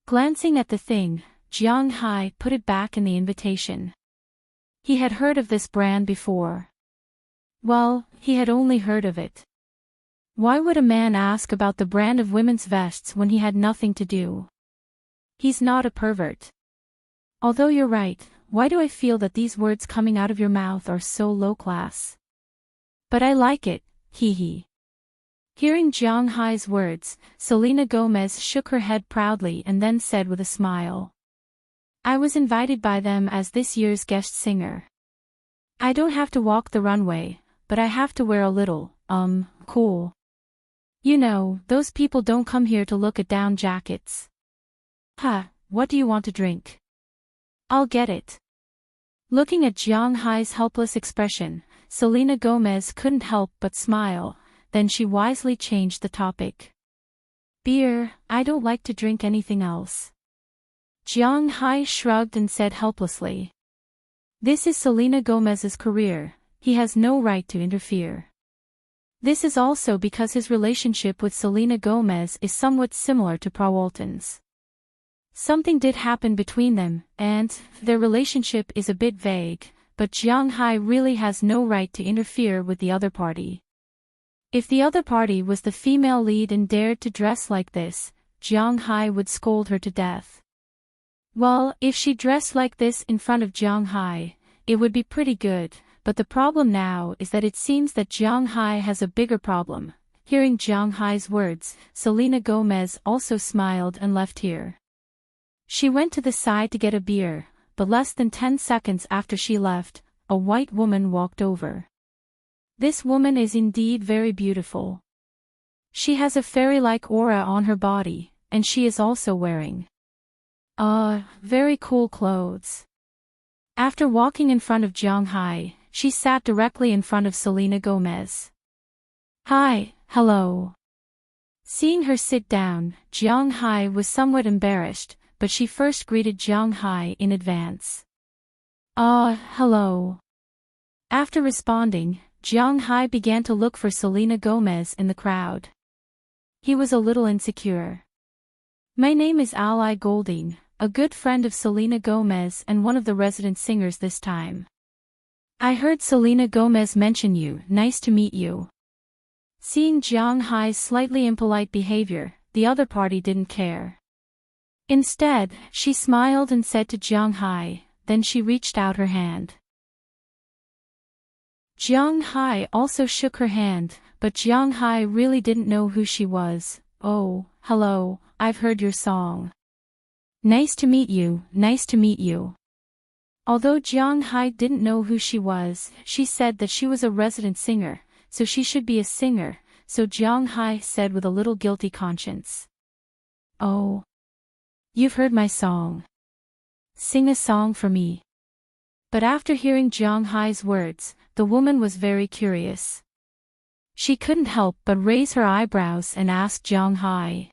Glancing at the thing, Jiang Hai put it back in the invitation. He had heard of this brand before. Well, he had only heard of it. Why would a man ask about the brand of women's vests when he had nothing to do? He's not a pervert. Although you're right, why do I feel that these words coming out of your mouth are so low class? But I like it, hee hee. Hearing Jiang Hai's words, Selena Gomez shook her head proudly and then said with a smile. I was invited by them as this year's guest singer. I don't have to walk the runway, but I have to wear a little, cool. You know, those people don't come here to look at down jackets. Huh, what do you want to drink? I'll get it. Looking at Jiang Hai's helpless expression, Selena Gomez couldn't help but smile, then she wisely changed the topic. Beer, I don't like to drink anything else. Jiang Hai shrugged and said helplessly. This is Selena Gomez's career, he has no right to interfere. This is also because his relationship with Selena Gomez is somewhat similar to Prawalton's. Something did happen between them, and their relationship is a bit vague, but Jiang Hai really has no right to interfere with the other party. If the other party was the female lead and dared to dress like this, Jiang Hai would scold her to death. Well, if she dressed like this in front of Jiang Hai, it would be pretty good, but the problem now is that it seems that Jiang Hai has a bigger problem. Hearing Jiang Hai's words, Selena Gomez also smiled and left here. She went to the side to get a beer, but less than 10 seconds after she left, a white woman walked over. This woman is indeed very beautiful. She has a fairy-like aura on her body, and she is also wearing very cool clothes. After walking in front of Jiang Hai, she sat directly in front of Selena Gomez. Hi, hello. Seeing her sit down, Jiang Hai was somewhat embarrassed, but she first greeted Jiang Hai in advance. Hello. After responding, Jiang Hai began to look for Selena Gomez in the crowd. He was a little insecure. My name is Ally Golding, a good friend of Selena Gomez and one of the resident singers this time. I heard Selena Gomez mention you, nice to meet you. Seeing Jiang Hai's slightly impolite behavior, the other party didn't care. Instead, she smiled and said to Jiang Hai, then she reached out her hand. Jiang Hai also shook her hand, but Jiang Hai really didn't know who she was. Oh, hello, I've heard your song. Nice to meet you, nice to meet you. Although Jiang Hai didn't know who she was, she said that she was a resident singer, so she should be a singer, so Jiang Hai said with a little guilty conscience. Oh. You've heard my song. Sing a song for me. But after hearing Jiang Hai's words, the woman was very curious. She couldn't help but raise her eyebrows and ask Jiang Hai.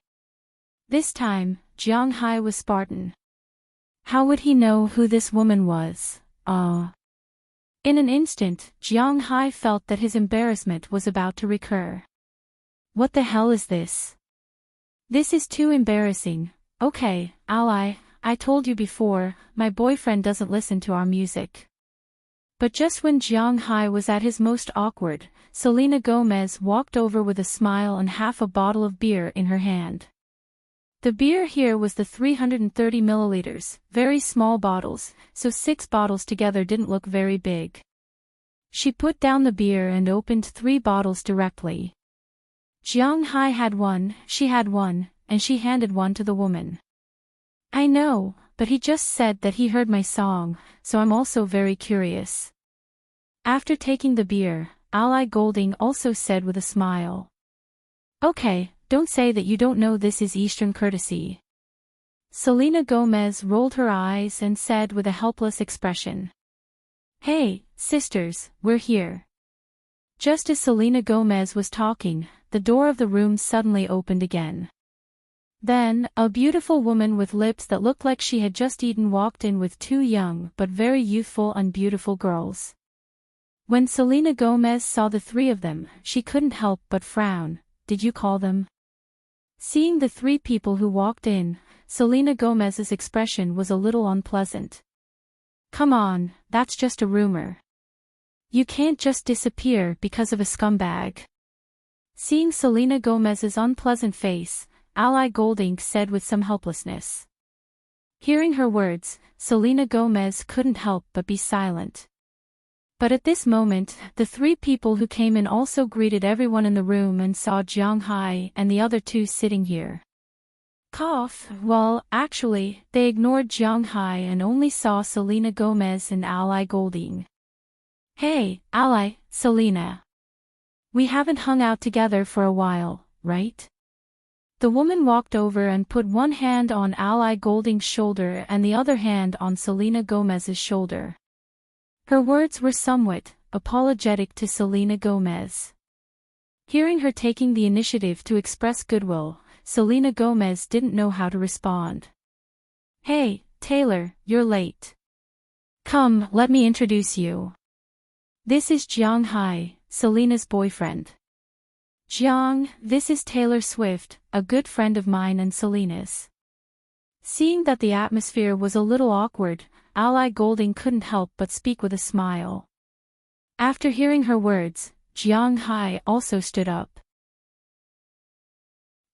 This time, Jiang Hai was Spartan. How would he know who this woman was? In an instant, Jiang Hai felt that his embarrassment was about to recur. What the hell is this? This is too embarrassing. Okay, Ally, I told you before, my boyfriend doesn't listen to our music. But just when Jiang Hai was at his most awkward, Selena Gomez walked over with a smile and half a bottle of beer in her hand. The beer here was the 330 milliliters, very small bottles, so 6 bottles together didn't look very big. She put down the beer and opened 3 bottles directly. Jiang Hai had one, she had one, and she handed one to the woman. I know, but he just said that he heard my song, so I'm also very curious. After taking the beer, Ally Golding also said with a smile. Okay, don't say that you don't know this is Eastern courtesy. Selena Gomez rolled her eyes and said with a helpless expression. Hey, sisters, we're here. Just as Selena Gomez was talking, the door of the room suddenly opened again. Then, a beautiful woman with lips that looked like she had just eaten walked in with 2 young but very youthful and beautiful girls. When Selena Gomez saw the 3 of them, she couldn't help but frown. Did you call them? Seeing the 3 people who walked in, Selena Gomez's expression was a little unpleasant. Come on, that's just a rumor. You can't just disappear because of a scumbag. Seeing Selena Gomez's unpleasant face, Ally Golding said with some helplessness. Hearing her words, Selena Gomez couldn't help but be silent. But at this moment, the three people who came in also greeted everyone in the room and saw Jiang Hai and the other two sitting here. Well, actually, they ignored Jiang Hai and only saw Selena Gomez and Ally Golding. Hey, Ally, Selena. We haven't hung out together for a while, right? The woman walked over and put one hand on Ally Golding's shoulder and the other hand on Selena Gomez's shoulder. Her words were somewhat apologetic to Selena Gomez. Hearing her taking the initiative to express goodwill, Selena Gomez didn't know how to respond. Hey, Taylor, you're late. Come, let me introduce you. This is Jiang Hai, Selena's boyfriend. Jiang, this is Taylor Swift, a good friend of mine and Selena's. Seeing that the atmosphere was a little awkward, Ally Golding couldn't help but speak with a smile. After hearing her words, Jiang Hai also stood up.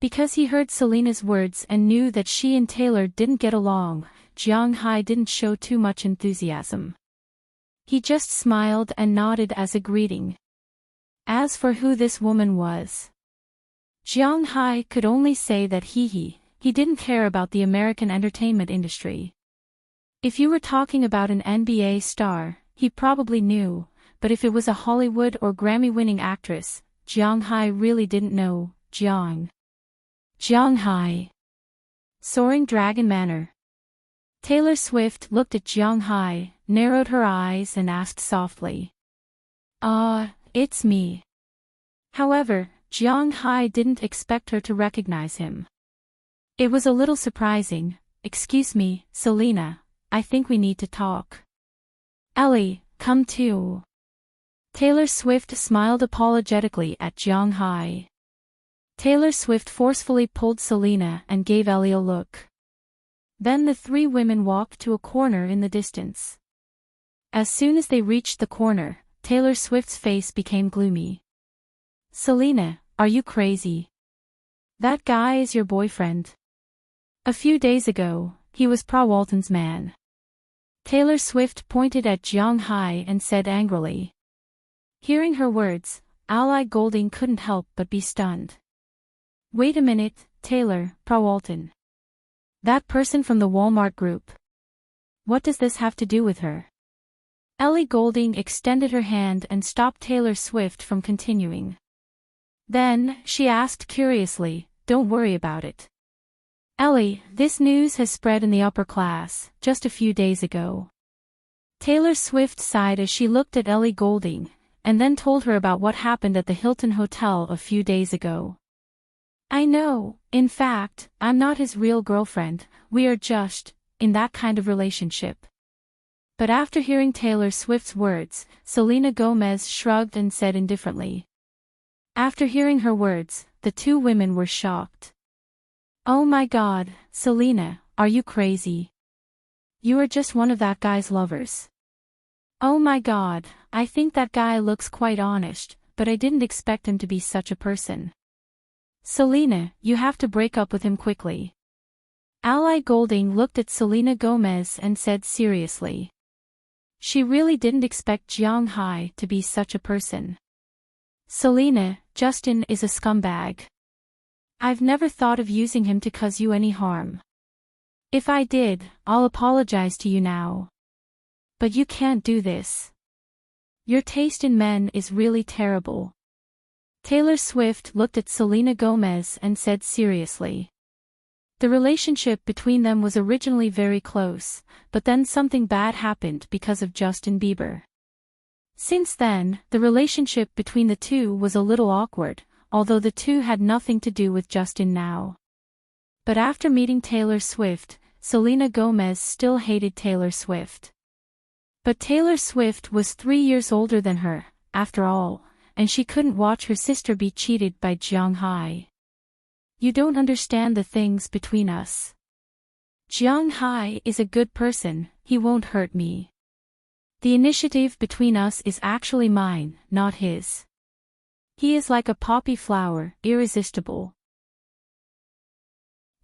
Because he heard Selena's words and knew that she and Taylor didn't get along, Jiang Hai didn't show too much enthusiasm. He just smiled and nodded as a greeting. As for who this woman was, Jiang Hai could only say that he didn't care about the American entertainment industry. If you were talking about an NBA star, he probably knew, but if it was a Hollywood or Grammy-winning actress, Jiang Hai really didn't know. Jiang Hai. Soaring Dragon Manor. Taylor Swift looked at Jiang Hai, narrowed her eyes and asked softly. It's me. However, Jiang Hai didn't expect her to recognize him. It was a little surprising. Excuse me, Selena, I think we need to talk. Ellie, come too. Taylor Swift smiled apologetically at Jiang Hai. Taylor Swift forcefully pulled Selena and gave Ellie a look. Then the three women walked to a corner in the distance. As soon as they reached the corner, Taylor Swift's face became gloomy. Selena, are you crazy? That guy is your boyfriend. A few days ago, he was Pa Walton's man. Taylor Swift pointed at Jiang Hai and said angrily. Hearing her words, Ally Golding couldn't help but be stunned. Wait a minute, Taylor, Pa Walton. That person from the Walmart group. What does this have to do with her? Ellie Golding extended her hand and stopped Taylor Swift from continuing. Then, she asked curiously, don't worry about it. Ellie, this news has spread in the upper class, just a few days ago. Taylor Swift sighed as she looked at Ellie Golding, and then told her about what happened at the Hilton Hotel a few days ago. I know, in fact, I'm not his real girlfriend, we are just, in that kind of relationship. But after hearing Taylor Swift's words, Selena Gomez shrugged and said indifferently. After hearing her words, the two women were shocked. Oh my God, Selena, are you crazy? You are just one of that guy's lovers. Oh my God, I think that guy looks quite honest, but I didn't expect him to be such a person. Selena, you have to break up with him quickly. Ally Golding looked at Selena Gomez and said seriously. She really didn't expect Jiang Hai to be such a person. Selena, Justin is a scumbag. I've never thought of using him to cause you any harm. If I did, I'll apologize to you now. But you can't do this. Your taste in men is really terrible. Taylor Swift looked at Selena Gomez and said seriously. The relationship between them was originally very close, but then something bad happened because of Justin Bieber. Since then, the relationship between the two was a little awkward, although the two had nothing to do with Justin now. But after meeting Taylor Swift, Selena Gomez still hated Taylor Swift. But Taylor Swift was 3 years older than her, after all, and she couldn't watch her sister be cheated by Jiang Hai. You don't understand the things between us. Jiang Hai is a good person, he won't hurt me. The initiative between us is actually mine, not his. He is like a poppy flower, irresistible.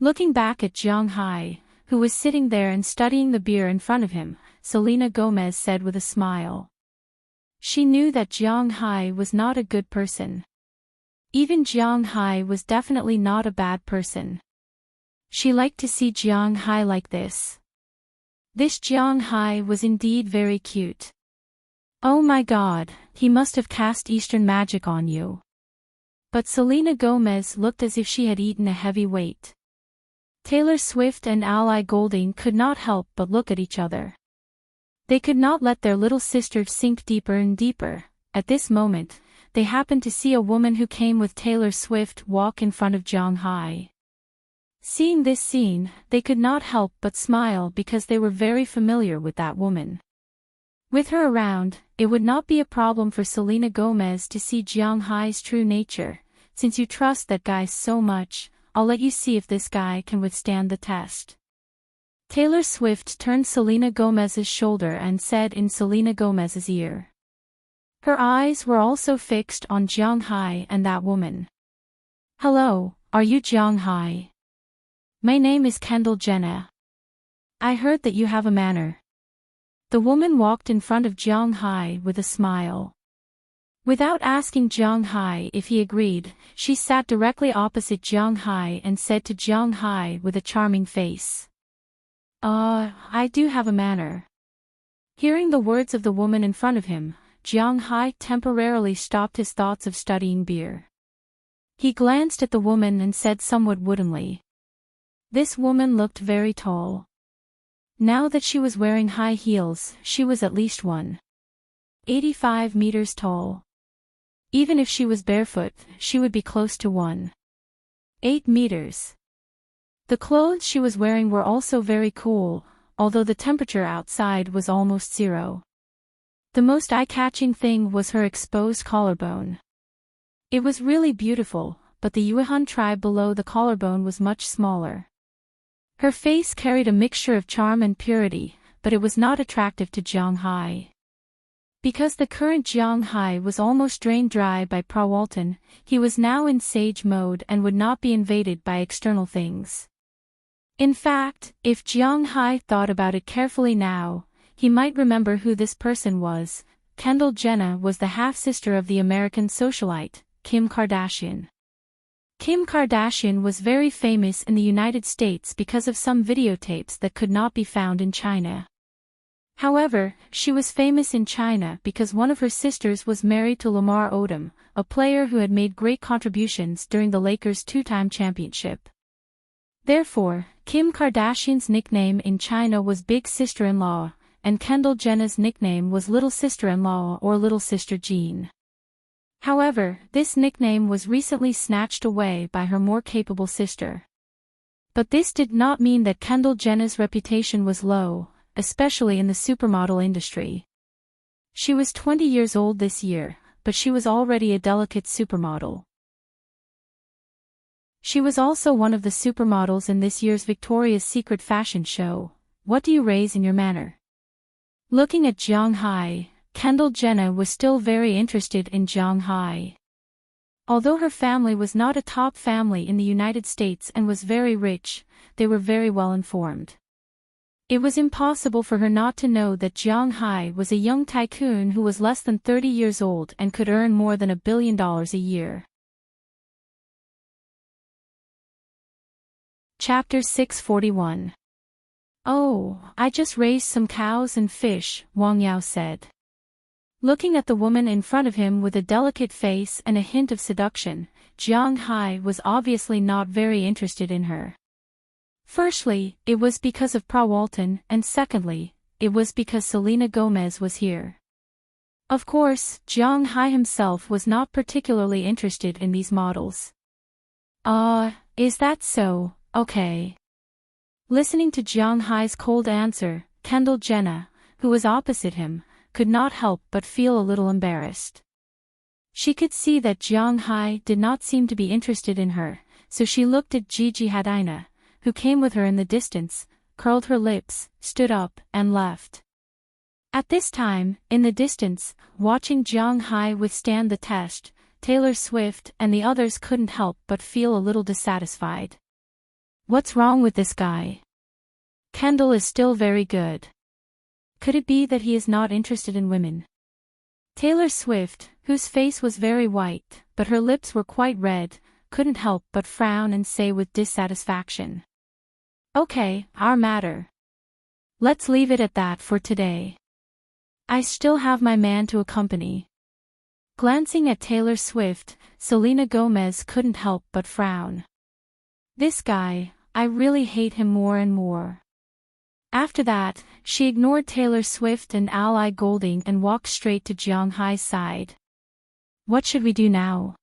Looking back at Jiang Hai, who was sitting there and studying the beer in front of him, Selena Gomez said with a smile. She knew that Jiang Hai was not a good person. Even Jiang Hai was definitely not a bad person. She liked to see Jiang Hai like this. This Jiang Hai was indeed very cute. Oh my god, he must have cast Eastern magic on you. But Selena Gomez looked as if she had eaten a heavy weight. Taylor Swift and Ally Goulding could not help but look at each other. They could not let their little sister sink deeper and deeper. At this moment, they happened to see a woman who came with Taylor Swift walk in front of Jiang Hai. Seeing this scene, they could not help but smile because they were very familiar with that woman. With her around, it would not be a problem for Selena Gomez to see Jiang Hai's true nature. Since you trust that guy so much, I'll let you see if this guy can withstand the test. Taylor Swift turned Selena Gomez's shoulder and said in Selena Gomez's ear. Her eyes were also fixed on Jiang Hai and that woman. Hello, are you Jiang Hai? My name is Kendall Jenner. I heard that you have a manner. The woman walked in front of Jiang Hai with a smile. Without asking Jiang Hai if he agreed, she sat directly opposite Jiang Hai and said to Jiang Hai with a charming face. I do have a manner. Hearing the words of the woman in front of him, Jiang Hai temporarily stopped his thoughts of studying beer. He glanced at the woman and said somewhat woodenly. This woman looked very tall. Now that she was wearing high heels, she was at least 1.85 meters tall. Even if she was barefoot, she would be close to 1.8 meters. The clothes she was wearing were also very cool, although the temperature outside was almost 0. The most eye-catching thing was her exposed collarbone. It was really beautiful, but the Yuehun tribe below the collarbone was much smaller. Her face carried a mixture of charm and purity, but it was not attractive to Jiang Hai. Because the current Jiang Hai was almost drained dry by Prawalton, he was now in sage mode and would not be invaded by external things. In fact, if Jiang Hai thought about it carefully now, he might remember who this person was. Kendall Jenner was the half-sister of the American socialite, Kim Kardashian. Kim Kardashian was very famous in the United States because of some videotapes that could not be found in China. However, she was famous in China because one of her sisters was married to Lamar Odom, a player who had made great contributions during the Lakers' two-time championship. Therefore, Kim Kardashian's nickname in China was Big Sister-in-Law, and Kendall Jenner's nickname was Little Sister-in-Law or Little Sister Jean. However, this nickname was recently snatched away by her more capable sister. But this did not mean that Kendall Jenner's reputation was low, especially in the supermodel industry. She was 20 years old this year, but she was already a delicate supermodel. She was also one of the supermodels in this year's Victoria's Secret fashion show. What do you raise in your manner? Looking at Jiang Hai, Kendall Jenner was still very interested in Jiang Hai. Although her family was not a top family in the United States and was very rich, they were very well informed. It was impossible for her not to know that Jiang Hai was a young tycoon who was less than 30 years old and could earn more than $1 billion a year. Chapter 641. Oh, I just raised some cows and fish, Wang Yao said. Looking at the woman in front of him with a delicate face and a hint of seduction, Jiang Hai was obviously not very interested in her. Firstly, it was because of Prawalton, and secondly, it was because Selena Gomez was here. Of course, Jiang Hai himself was not particularly interested in these models. Is that so? Okay. Listening to Jiang Hai's cold answer, Kendall Jenner, who was opposite him, could not help but feel a little embarrassed. She could see that Jiang Hai did not seem to be interested in her, so she looked at Gigi Hadid, who came with her in the distance, curled her lips, stood up, and left. At this time, in the distance, watching Jiang Hai withstand the test, Taylor Swift and the others couldn't help but feel a little dissatisfied. What's wrong with this guy? Kendall is still very good. Could it be that he is not interested in women? Taylor Swift, whose face was very white, but her lips were quite red, couldn't help but frown and say with dissatisfaction. Okay, our matter. Let's leave it at that for today. I still have my man to accompany. Glancing at Taylor Swift, Selena Gomez couldn't help but frown. This guy, I really hate him more and more. After that, she ignored Taylor Swift and Ally Golding and walked straight to Jeong Hai's side. What should we do now?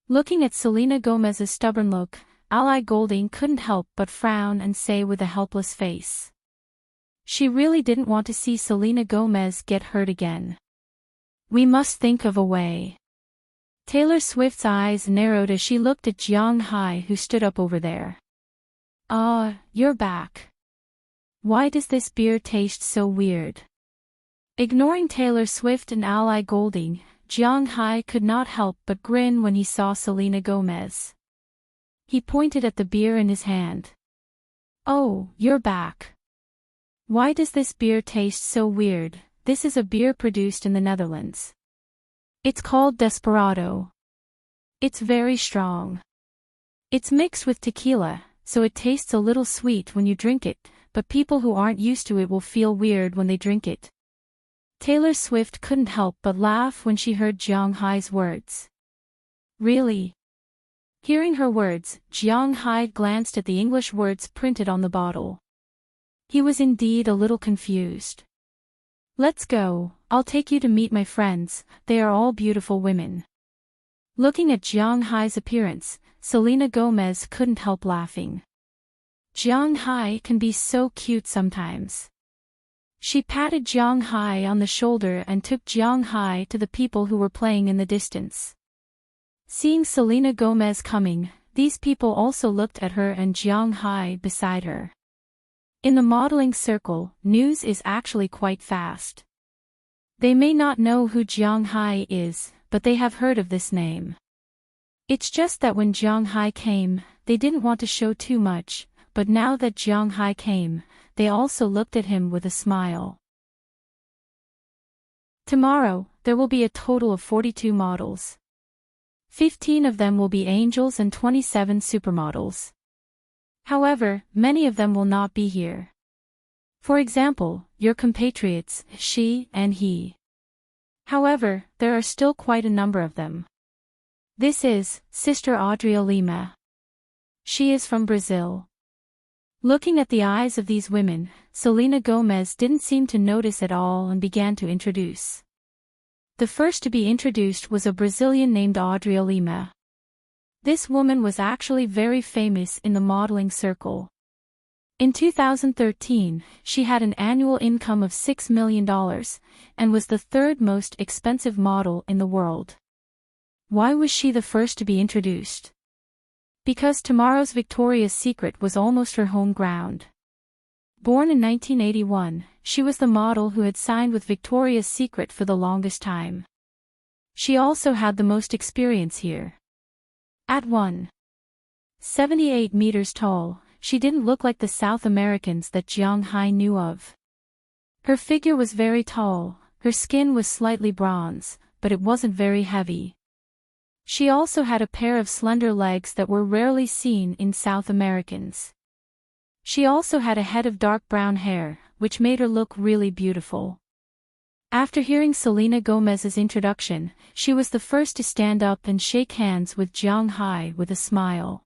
Looking at Selena Gomez's stubborn look, Ally Golding couldn't help but frown and say with a helpless face. She really didn't want to see Selena Gomez get hurt again. We must think of a way. Taylor Swift's eyes narrowed as she looked at Jeong Hai, who stood up over there. You're back. Why does this beer taste so weird? Ignoring Taylor Swift and Ally Golding, Jeong Hai could not help but grin when he saw Selena Gomez. He pointed at the beer in his hand. Oh, you're back. Why does this beer taste so weird? This is a beer produced in the Netherlands. It's called Desperado. It's very strong. It's mixed with tequila, so it tastes a little sweet when you drink it, but people who aren't used to it will feel weird when they drink it. Taylor Swift couldn't help but laugh when she heard Jeong Hai's words. Really? Hearing her words, Jeong Hai glanced at the English words printed on the bottle. He was indeed a little confused. Let's go, I'll take you to meet my friends, they are all beautiful women. Looking at Jeong Hai's appearance, Selena Gomez couldn't help laughing. Jeong Hai can be so cute sometimes. She patted Jeong Hai on the shoulder and took Jeong Hai to the people who were playing in the distance. Seeing Selena Gomez coming, these people also looked at her and Jeong Hai beside her. In the modeling circle, news is actually quite fast. They may not know who Jeong Hai is, but they have heard of this name. It's just that when Jeong Hai came, they didn't want to show too much, but now that Jeong Hai came, they also looked at him with a smile. Tomorrow, there will be a total of 42 models. 15 of them will be angels and 27 supermodels. However, many of them will not be here. For example, your compatriots, she and he. However, there are still quite a number of them. This is Sister Audrey Lima. She is from Brazil. Looking at the eyes of these women, Selena Gomez didn't seem to notice at all and began to introduce. The first to be introduced was a Brazilian named Audrey Lima. This woman was actually very famous in the modeling circle. In 2013, she had an annual income of $6 million, and was the third most expensive model in the world. Why was she the first to be introduced? Because tomorrow's Victoria's Secret was almost her home ground. Born in 1981, she was the model who had signed with Victoria's Secret for the longest time. She also had the most experience here. At 1.78 meters tall, she didn't look like the South Americans that Jeong Hai knew of. Her figure was very tall, her skin was slightly bronze, but it wasn't very heavy. She also had a pair of slender legs that were rarely seen in South Americans. She also had a head of dark brown hair, which made her look really beautiful. After hearing Selena Gomez's introduction, she was the first to stand up and shake hands with Jeong Hai with a smile.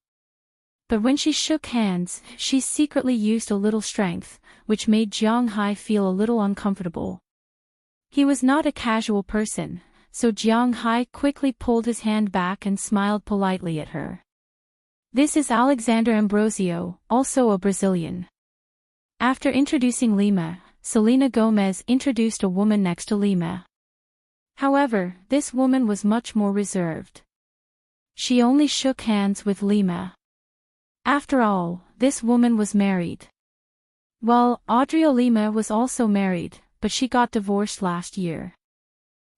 But when she shook hands, she secretly used a little strength, which made Jeong Hai feel a little uncomfortable. He was not a casual person, so Jeong Hai quickly pulled his hand back and smiled politely at her. This is Alexander Ambrosio, also a Brazilian. After introducing Lima, Selena Gomez introduced a woman next to Lima. However, this woman was much more reserved. She only shook hands with Lima. After all, this woman was married. Well, Audrey Lima was also married, but she got divorced last year.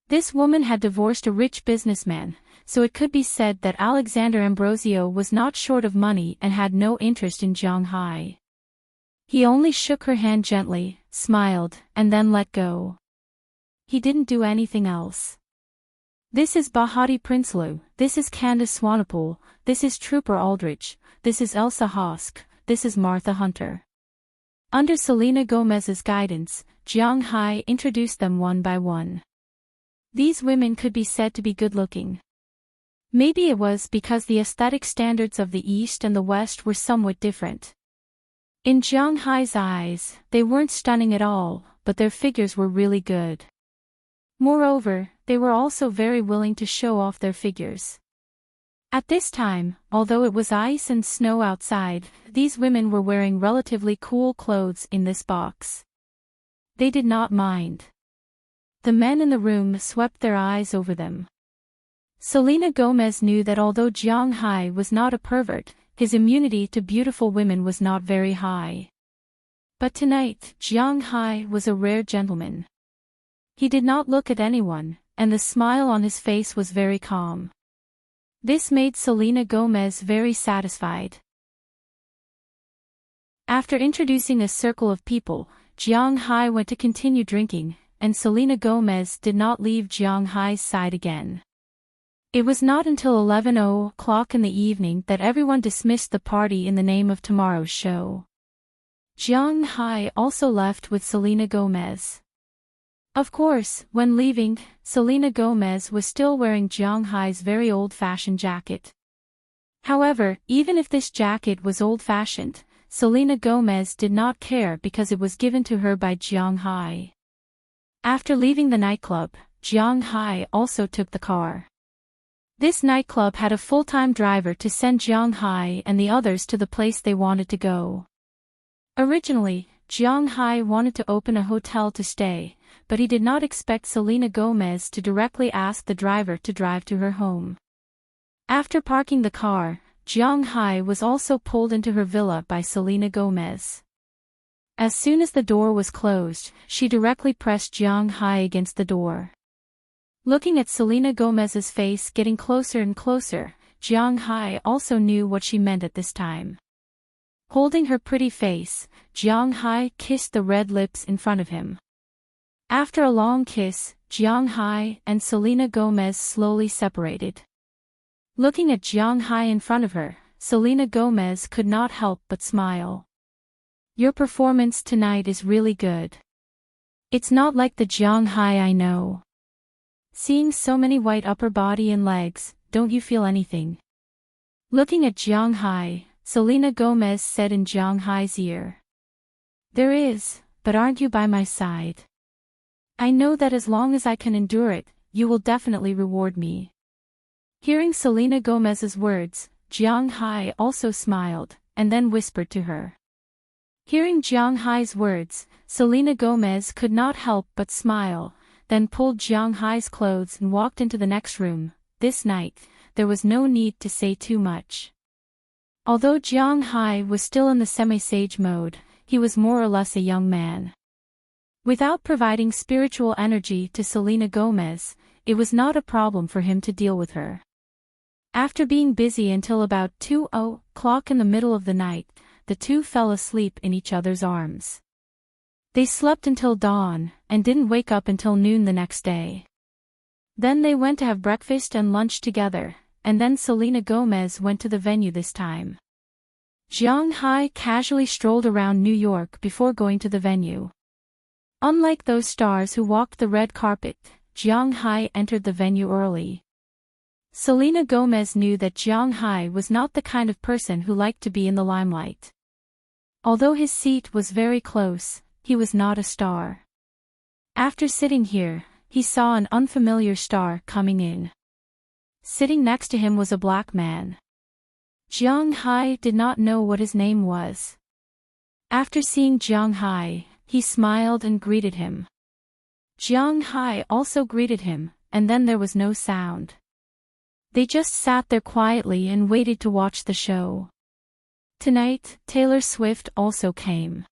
This woman had divorced a rich businessman, so it could be said that Alexander Ambrosio was not short of money and had no interest in Jeong Hai. He only shook her hand gently, smiled, and then let go. He didn't do anything else. This is Bahati Prinsloo, this is Candace Swanepoel, this is Trooper Aldrich, this is Elsa Hosk, this is Martha Hunter. Under Selena Gomez's guidance, Jiang Hai introduced them one by one. These women could be said to be good-looking. Maybe it was because the aesthetic standards of the East and the West were somewhat different. In Jiang Hai's eyes, they weren't stunning at all, but their figures were really good. Moreover, they were also very willing to show off their figures. At this time, although it was ice and snow outside, these women were wearing relatively cool clothes in this box. They did not mind. The men in the room swept their eyes over them. Selena Gomez knew that although Jiang Hai was not a pervert, his immunity to beautiful women was not very high. But tonight, Jiang Hai was a rare gentleman. He did not look at anyone, and the smile on his face was very calm. This made Selena Gomez very satisfied. After introducing a circle of people, Jiang Hai went to continue drinking, and Selena Gomez did not leave Jiang Hai's side again. It was not until 11:00 in the evening that everyone dismissed the party in the name of tomorrow's show. Jiang Hai also left with Selena Gomez. Of course, when leaving, Selena Gomez was still wearing Jiang Hai's very old-fashioned jacket. However, even if this jacket was old-fashioned, Selena Gomez did not care because it was given to her by Jiang Hai. After leaving the nightclub, Jiang Hai also took the car. This nightclub had a full-time driver to send Jiang Hai and the others to the place they wanted to go. Originally, Jiang Hai wanted to open a hotel to stay, but he did not expect Selena Gomez to directly ask the driver to drive to her home. After parking the car, Jiang Hai was also pulled into her villa by Selena Gomez. As soon as the door was closed, she directly pressed Jiang Hai against the door. Looking at Selena Gomez's face getting closer and closer, Jiang Hai also knew what she meant at this time. Holding her pretty face, Jiang Hai kissed the red lips in front of him. After a long kiss, Jiang Hai and Selena Gomez slowly separated. Looking at Jiang Hai in front of her, Selena Gomez could not help but smile. Your performance tonight is really good. It's not like the Jiang Hai I know. Seeing so many white upper body and legs, don't you feel anything? Looking at Jiang Hai, Selena Gomez said in Jiang Hai's ear. There is, but aren't you by my side? I know that as long as I can endure it, you will definitely reward me. Hearing Selena Gomez's words, Jiang Hai also smiled, and then whispered to her. Hearing Jiang Hai's words, Selena Gomez could not help but smile, then pulled Jiang Hai's clothes and walked into the next room. This night, there was no need to say too much. Although Jiang Hai was still in the semi-sage mode, he was more or less a young man. Without providing spiritual energy to Selena Gomez, it was not a problem for him to deal with her. After being busy until about 2:00 in the middle of the night, the two fell asleep in each other's arms. They slept until dawn, and didn't wake up until noon the next day. Then they went to have breakfast and lunch together, and then Selena Gomez went to the venue this time. Jiang Hai casually strolled around New York before going to the venue. Unlike those stars who walked the red carpet, Jiang Hai entered the venue early. Selena Gomez knew that Jiang Hai was not the kind of person who liked to be in the limelight. Although his seat was very close, he was not a star. After sitting here, he saw an unfamiliar star coming in. Sitting next to him was a black man. Jiang Hai did not know what his name was. After seeing Jiang Hai, he smiled and greeted him. Jiang Hai also greeted him, and then there was no sound. They just sat there quietly and waited to watch the show. Tonight, Taylor Swift also came.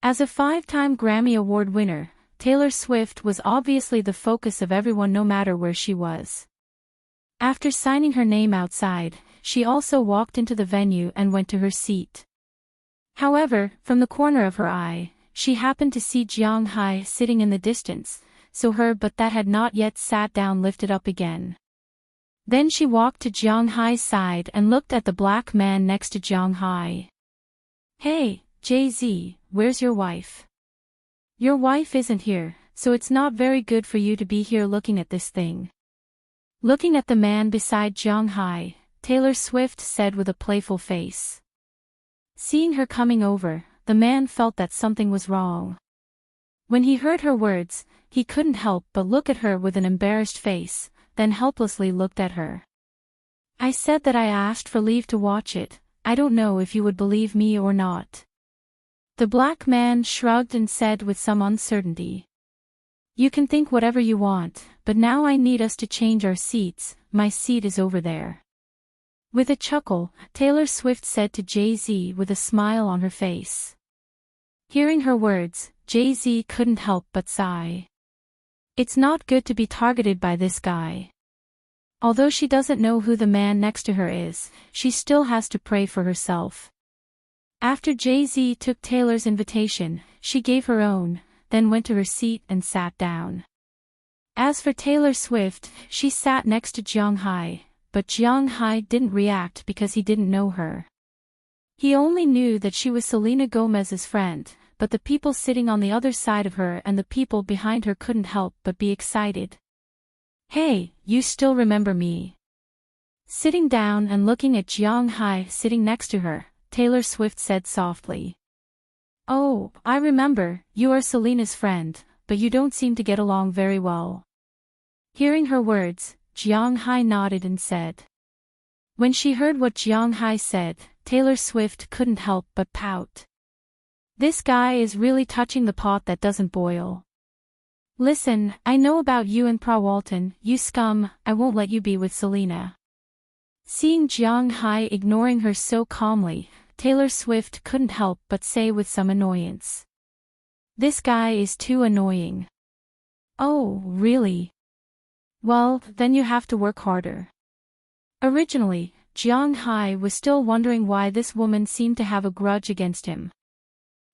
As a 5-time Grammy Award winner, Taylor Swift was obviously the focus of everyone no matter where she was. After signing her name outside, she also walked into the venue and went to her seat. However, from the corner of her eye, she happened to see Jiang Hai sitting in the distance, so her but that had not yet sat down lifted up again. Then she walked to Jiang Hai's side and looked at the black man next to Jiang Hai. "Hey, JZ, where's your wife? Your wife isn't here, so it's not very good for you to be here looking at this thing." Looking at the man beside Jiang Hai, Taylor Swift said with a playful face. Seeing her coming over, the man felt that something was wrong. When he heard her words, he couldn't help but look at her with an embarrassed face, then helplessly looked at her. "I said that I asked for leave to watch it. I don't know if you would believe me or not." The black man shrugged and said with some uncertainty. "You can think whatever you want, but now I need us to change our seats. My seat is over there." With a chuckle, Taylor Swift said to Jay-Z with a smile on her face. Hearing her words, Jay-Z couldn't help but sigh. It's not good to be targeted by this guy. Although she doesn't know who the man next to her is, she still has to pray for herself. After Jay-Z took Taylor's invitation, she gave her own, then went to her seat and sat down. As for Taylor Swift, she sat next to Jiang Hai, but Jiang Hai didn't react because he didn't know her. He only knew that she was Selena Gomez's friend, but the people sitting on the other side of her and the people behind her couldn't help but be excited. "Hey, you still remember me?" Sitting down and looking at Jiang Hai sitting next to her, Taylor Swift said softly. "Oh, I remember, you are Selena's friend, but you don't seem to get along very well." Hearing her words, Jiang Hai nodded and said. When she heard what Jiang Hai said, Taylor Swift couldn't help but pout. This guy is really touching the pot that doesn't boil. "Listen, I know about you and Prawalton, you scum, I won't let you be with Selena." Seeing Jiang Hai ignoring her so calmly, Taylor Swift couldn't help but say with some annoyance. "This guy is too annoying." "Oh, really? Well, then you have to work harder." Originally, Jiang Hai was still wondering why this woman seemed to have a grudge against him.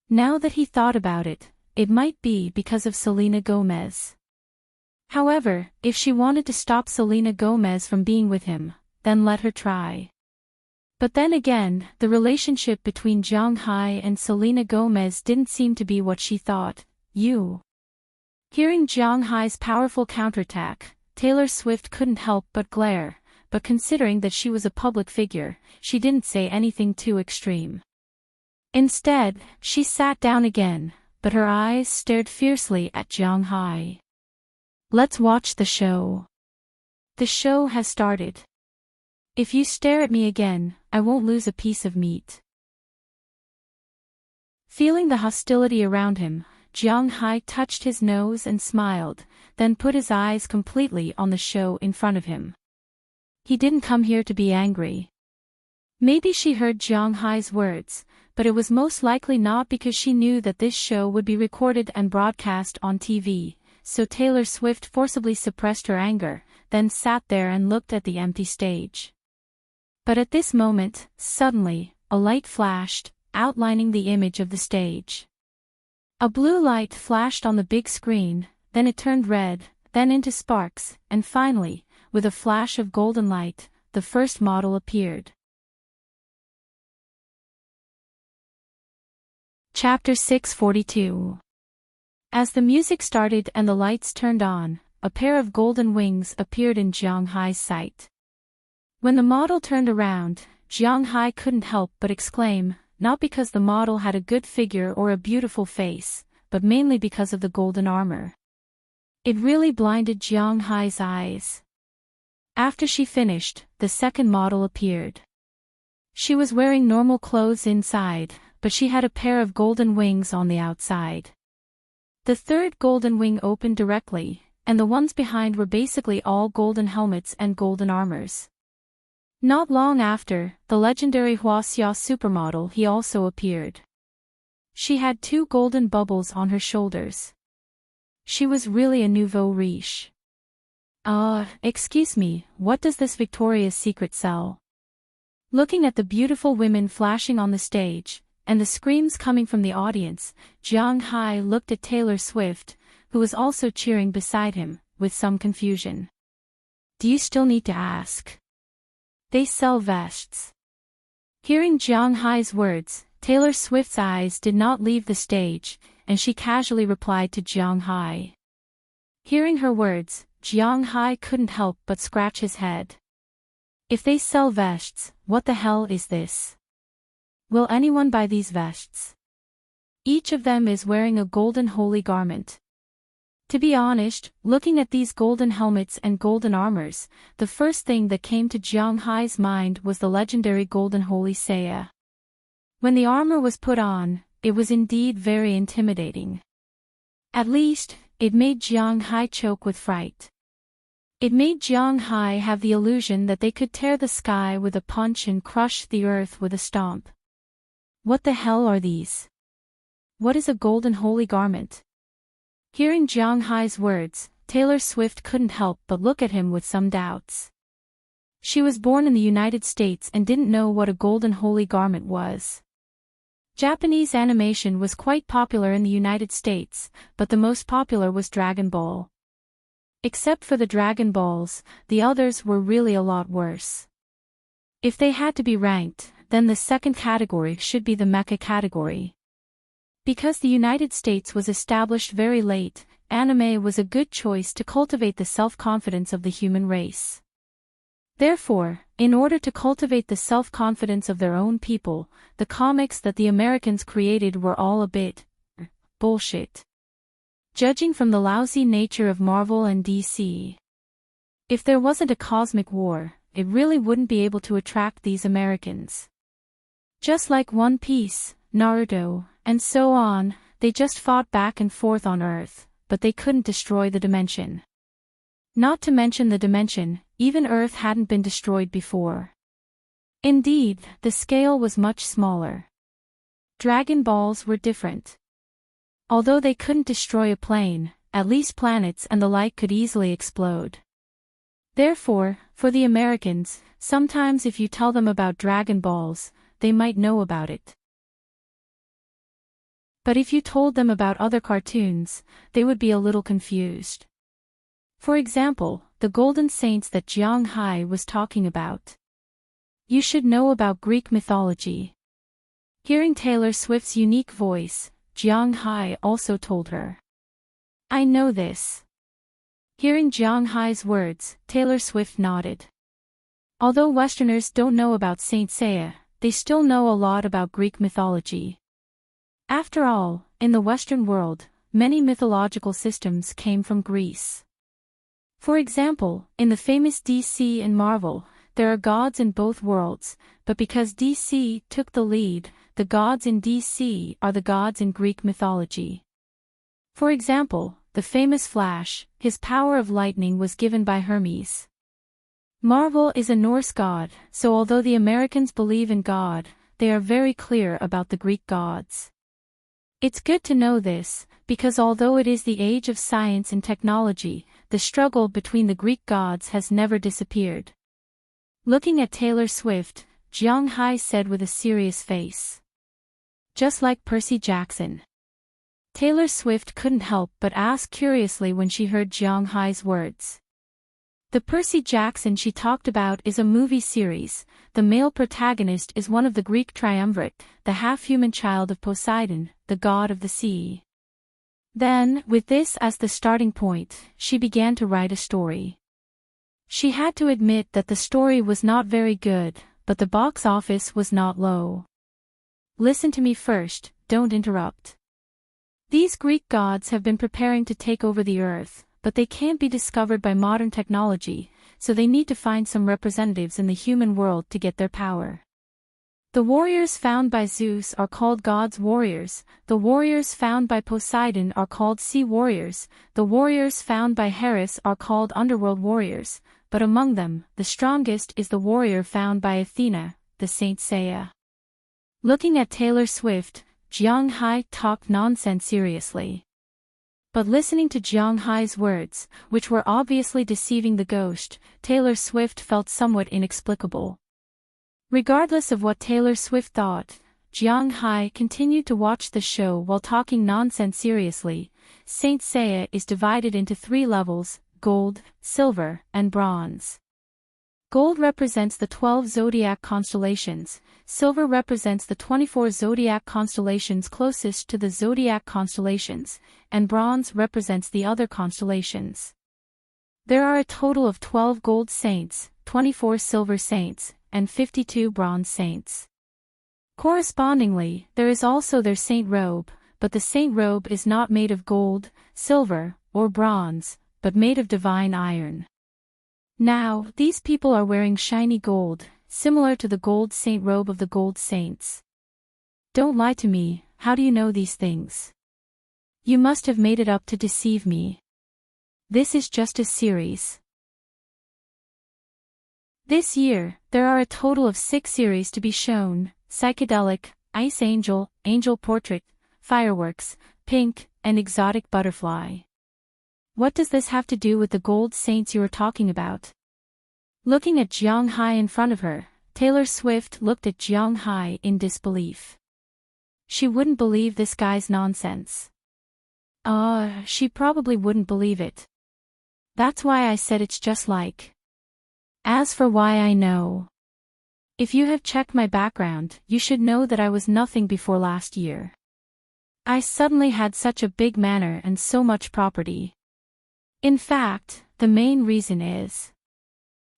Now that he thought about it, it might be because of Selena Gomez. However, if she wanted to stop Selena Gomez from being with him, then let her try. But then again, the relationship between Jiang Hai and Selena Gomez didn't seem to be what she thought. Hearing Jiang Hai's powerful counterattack, Taylor Swift couldn't help but glare, but considering that she was a public figure, she didn't say anything too extreme. Instead, she sat down again, but her eyes stared fiercely at Jiang Hai. "Let's watch the show. The show has started. If you stare at me again, I won't lose a piece of meat." Feeling the hostility around him, Jiang Hai touched his nose and smiled, then put his eyes completely on the show in front of him. He didn't come here to be angry. Maybe she heard Jiang Hai's words, but it was most likely not because she knew that this show would be recorded and broadcast on TV, so Taylor Swift forcibly suppressed her anger, then sat there and looked at the empty stage. But at this moment, suddenly, a light flashed, outlining the image of the stage. A blue light flashed on the big screen, then it turned red, then into sparks, and finally, with a flash of golden light, the first model appeared. Chapter 642. As the music started and the lights turned on, a pair of golden wings appeared in Jiang Hai's sight. When the model turned around, Jiang Hai couldn't help but exclaim, not because the model had a good figure or a beautiful face, but mainly because of the golden armor. It really blinded Jiang Hai's eyes. After she finished, the second model appeared. She was wearing normal clothes inside, but she had a pair of golden wings on the outside. The third golden wing opened directly, and the ones behind were basically all golden helmets and golden armors. Not long after, the legendary Huaxia supermodel he also appeared. She had 2 golden bubbles on her shoulders. She was really a nouveau riche. Excuse me, what does this Victoria's Secret sell?" Looking at the beautiful women flashing on the stage, and the screams coming from the audience, Jiang Hai looked at Taylor Swift, who was also cheering beside him, with some confusion. Do you still need to ask? They sell vests. Hearing Jiang Hai's words, Taylor Swift's eyes did not leave the stage, and she casually replied to Jiang Hai. Hearing her words, Jiang Hai couldn't help but scratch his head. If they sell vests, what the hell is this? Will anyone buy these vests? Each of them is wearing a golden holy garment. To be honest, looking at these golden helmets and golden armors, the first thing that came to Jiang Hai's mind was the legendary golden holy Seiya. When the armor was put on, it was indeed very intimidating. At least, it made Jiang Hai choke with fright. It made Jiang Hai have the illusion that they could tear the sky with a punch and crush the earth with a stomp. What the hell are these? What is a golden holy garment? Hearing Jiang Hai's words, Taylor Swift couldn't help but look at him with some doubts. She was born in the United States and didn't know what a golden holy garment was. Japanese animation was quite popular in the United States, but the most popular was Dragon Ball. Except for the Dragon Balls, the others were really a lot worse. If they had to be ranked, then the second category should be the mecha category. Because the United States was established very late, anime was a good choice to cultivate the self-confidence of the human race. Therefore, in order to cultivate the self-confidence of their own people, the comics that the Americans created were all a bit bullshit. Judging from the lousy nature of Marvel and DC. If there wasn't a cosmic war, it really wouldn't be able to attract these Americans. Just like One Piece, Naruto, and so on, they just fought back and forth on Earth, but they couldn't destroy the dimension. Not to mention the dimension, even Earth hadn't been destroyed before. Indeed, the scale was much smaller. Dragon Balls were different. Although they couldn't destroy a plane, at least planets and the like could easily explode. Therefore, for the Americans, sometimes if you tell them about Dragon Balls, they might know about it. But if you told them about other cartoons, they would be a little confused. For example, the Golden Saints that Jiang Hai was talking about. You should know about Greek mythology. Hearing Taylor Swift's unique voice, Jiang Hai also told her. I know this. Hearing Jiang Hai's words, Taylor Swift nodded. Although Westerners don't know about Saint Seiya, they still know a lot about Greek mythology. After all, in the Western world, many mythological systems came from Greece. For example, in the famous DC and Marvel, there are gods in both worlds, but because DC took the lead, the gods in DC are the gods in Greek mythology. For example, the famous Flash, his power of lightning was given by Hermes. Marvel is a Norse god, so although the Americans believe in God, they are very clear about the Greek gods. It's good to know this, because although it is the age of science and technology, the struggle between the Greek gods has never disappeared. Looking at Taylor Swift, Jiang Hai said with a serious face. Just like Percy Jackson. Taylor Swift couldn't help but ask curiously when she heard Jiang Hai's words. The Percy Jackson she talked about is a movie series. The male protagonist is one of the Greek triumvirate, the half-human child of Poseidon, the god of the sea. Then, with this as the starting point, she began to write a story. She had to admit that the story was not very good, but the box office was not low. Listen to me first, don't interrupt. These Greek gods have been preparing to take over the earth, but they can't be discovered by modern technology, so they need to find some representatives in the human world to get their power. The warriors found by Zeus are called God's warriors, the warriors found by Poseidon are called sea warriors, the warriors found by Hera are called underworld warriors, but among them, the strongest is the warrior found by Athena, the Saint Seiya. Looking at Taylor Swift, Jiang Hai talked nonsense seriously. But listening to Jiang Hai's words, which were obviously deceiving the ghost, Taylor Swift felt somewhat inexplicable. Regardless of what Taylor Swift thought, Jiang Hai continued to watch the show while talking nonsense seriously. Saint Seiya is divided into 3 levels: gold, silver, and bronze. Gold represents the 12 zodiac constellations, silver represents the 24 zodiac constellations closest to the zodiac constellations, and bronze represents the other constellations. There are a total of 12 gold saints, 24 silver saints, and 52 bronze saints. Correspondingly, there is also their saint robe, but the saint robe is not made of gold, silver, or bronze, but made of divine iron. Now, these people are wearing shiny gold, similar to the gold saint robe of the gold saints. Don't lie to me, how do you know these things? You must have made it up to deceive me. This is just a series. This year, there are a total of 6 series to be shown: Psychedelic, Ice Angel, Angel Portrait, Fireworks, Pink, and Exotic Butterfly. What does this have to do with the gold saints you were talking about? Looking at Jiang Hai in front of her, Taylor Swift looked at Jiang Hai in disbelief. She wouldn't believe this guy's nonsense. She probably wouldn't believe it. That's why I said it's just like. As for why I know. If you have checked my background, you should know that I was nothing before last year. I suddenly had such a big manor and so much property. In fact, the main reason is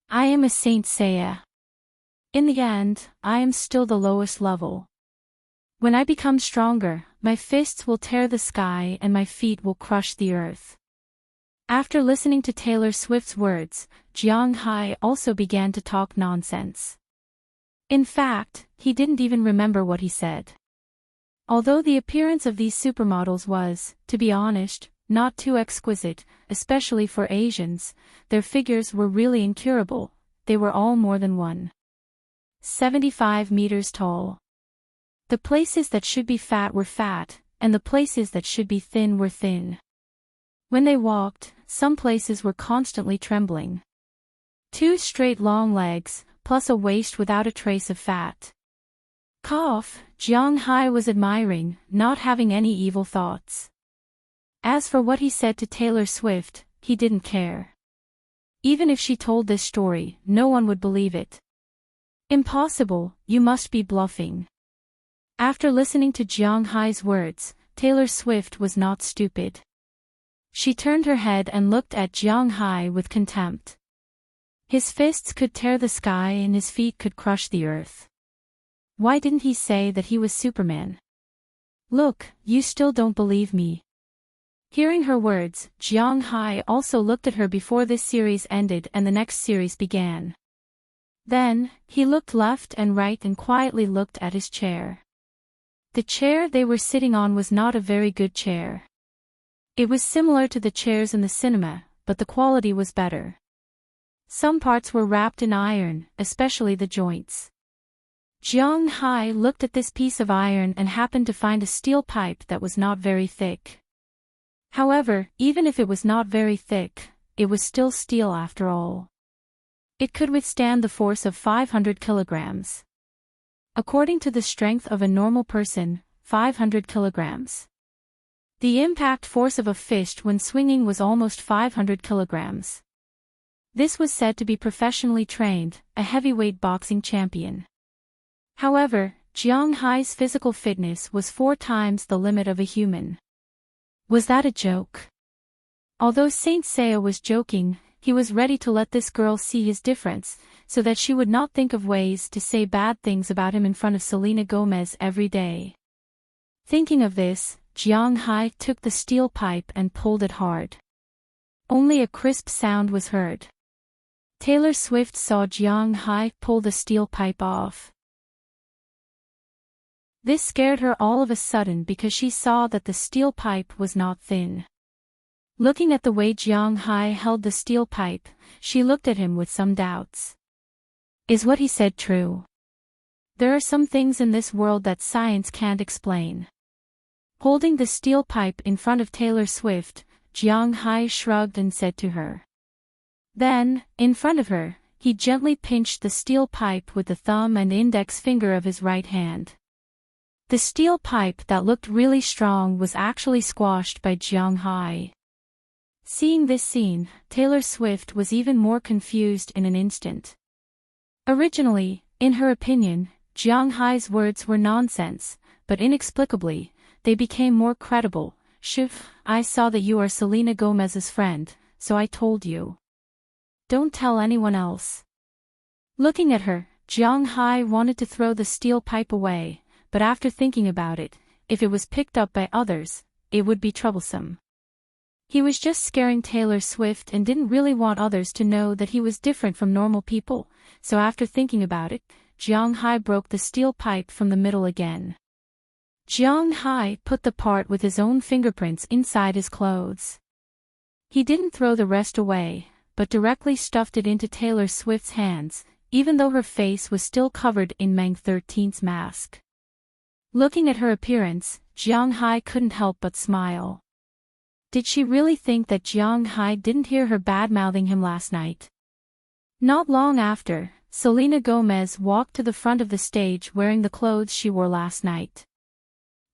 I am a Saint Seiya. In the end, I am still the lowest level. When I become stronger, my fists will tear the sky and my feet will crush the earth. After listening to Taylor Swift's words, Jiang Hai also began to talk nonsense. In fact, he didn't even remember what he said. Although the appearance of these supermodels was, to be honest, not too exquisite, especially for Asians, their figures were really incurable. They were all more than 1.75 meters tall. The places that should be fat were fat, and the places that should be thin were thin. When they walked, some places were constantly trembling. 2 straight long legs, plus a waist without a trace of fat. Jiang Hai was admiring, not having any evil thoughts. As for what he said to Taylor Swift, he didn't care. Even if she told this story, no one would believe it. Impossible, you must be bluffing. After listening to Jiang Hai's words, Taylor Swift was not stupid. She turned her head and looked at Jiang Hai with contempt. His fists could tear the sky and his feet could crush the earth. Why didn't he say that he was Superman? Look, you still don't believe me. Hearing her words, Jiang Hai also looked at her before this series ended and the next series began. Then, he looked left and right and quietly looked at his chair. The chair they were sitting on was not a very good chair. It was similar to the chairs in the cinema, but the quality was better. Some parts were wrapped in iron, especially the joints. Jiang Hai looked at this piece of iron and happened to find a steel pipe that was not very thick. However, even if it was not very thick, it was still steel after all. It could withstand the force of 500 kilograms. According to the strength of a normal person, 500 kilograms. The impact force of a fist when swinging was almost 500 kilograms. This was said to be professionally trained, a heavyweight boxing champion. However, Jiang Hai's physical fitness was 4 times the limit of a human. Was that a joke? Although Saint Seiya was joking, he was ready to let this girl see his difference, so that she would not think of ways to say bad things about him in front of Selena Gomez every day. Thinking of this, Jiang Hai took the steel pipe and pulled it hard. Only a crisp sound was heard. Taylor Swift saw Jiang Hai pull the steel pipe off. This scared her all of a sudden because she saw that the steel pipe was not thin. Looking at the way Jiang Hai held the steel pipe, she looked at him with some doubts. Is what he said true? There are some things in this world that science can't explain. Holding the steel pipe in front of Taylor Swift, Jiang Hai shrugged and said to her. Then, in front of her, he gently pinched the steel pipe with the thumb and index finger of his right hand. The steel pipe that looked really strong was actually squashed by Jiang Hai. Seeing this scene, Taylor Swift was even more confused in an instant. Originally, in her opinion, Jiang Hai's words were nonsense, but inexplicably, they became more credible. "Shiv, I saw that you are Selena Gomez's friend, so I told you. Don't tell anyone else." Looking at her, Jiang Hai wanted to throw the steel pipe away, but after thinking about it, if it was picked up by others, it would be troublesome. He was just scaring Taylor Swift and didn't really want others to know that he was different from normal people, so after thinking about it, Jiang Hai broke the steel pipe from the middle again. Jiang Hai put the part with his own fingerprints inside his clothes. He didn't throw the rest away, but directly stuffed it into Taylor Swift's hands, even though her face was still covered in Mang 13's mask. Looking at her appearance, Jiang Hai couldn't help but smile. Did she really think that Jiang Hai didn't hear her bad-mouthing him last night? Not long after, Selena Gomez walked to the front of the stage wearing the clothes she wore last night.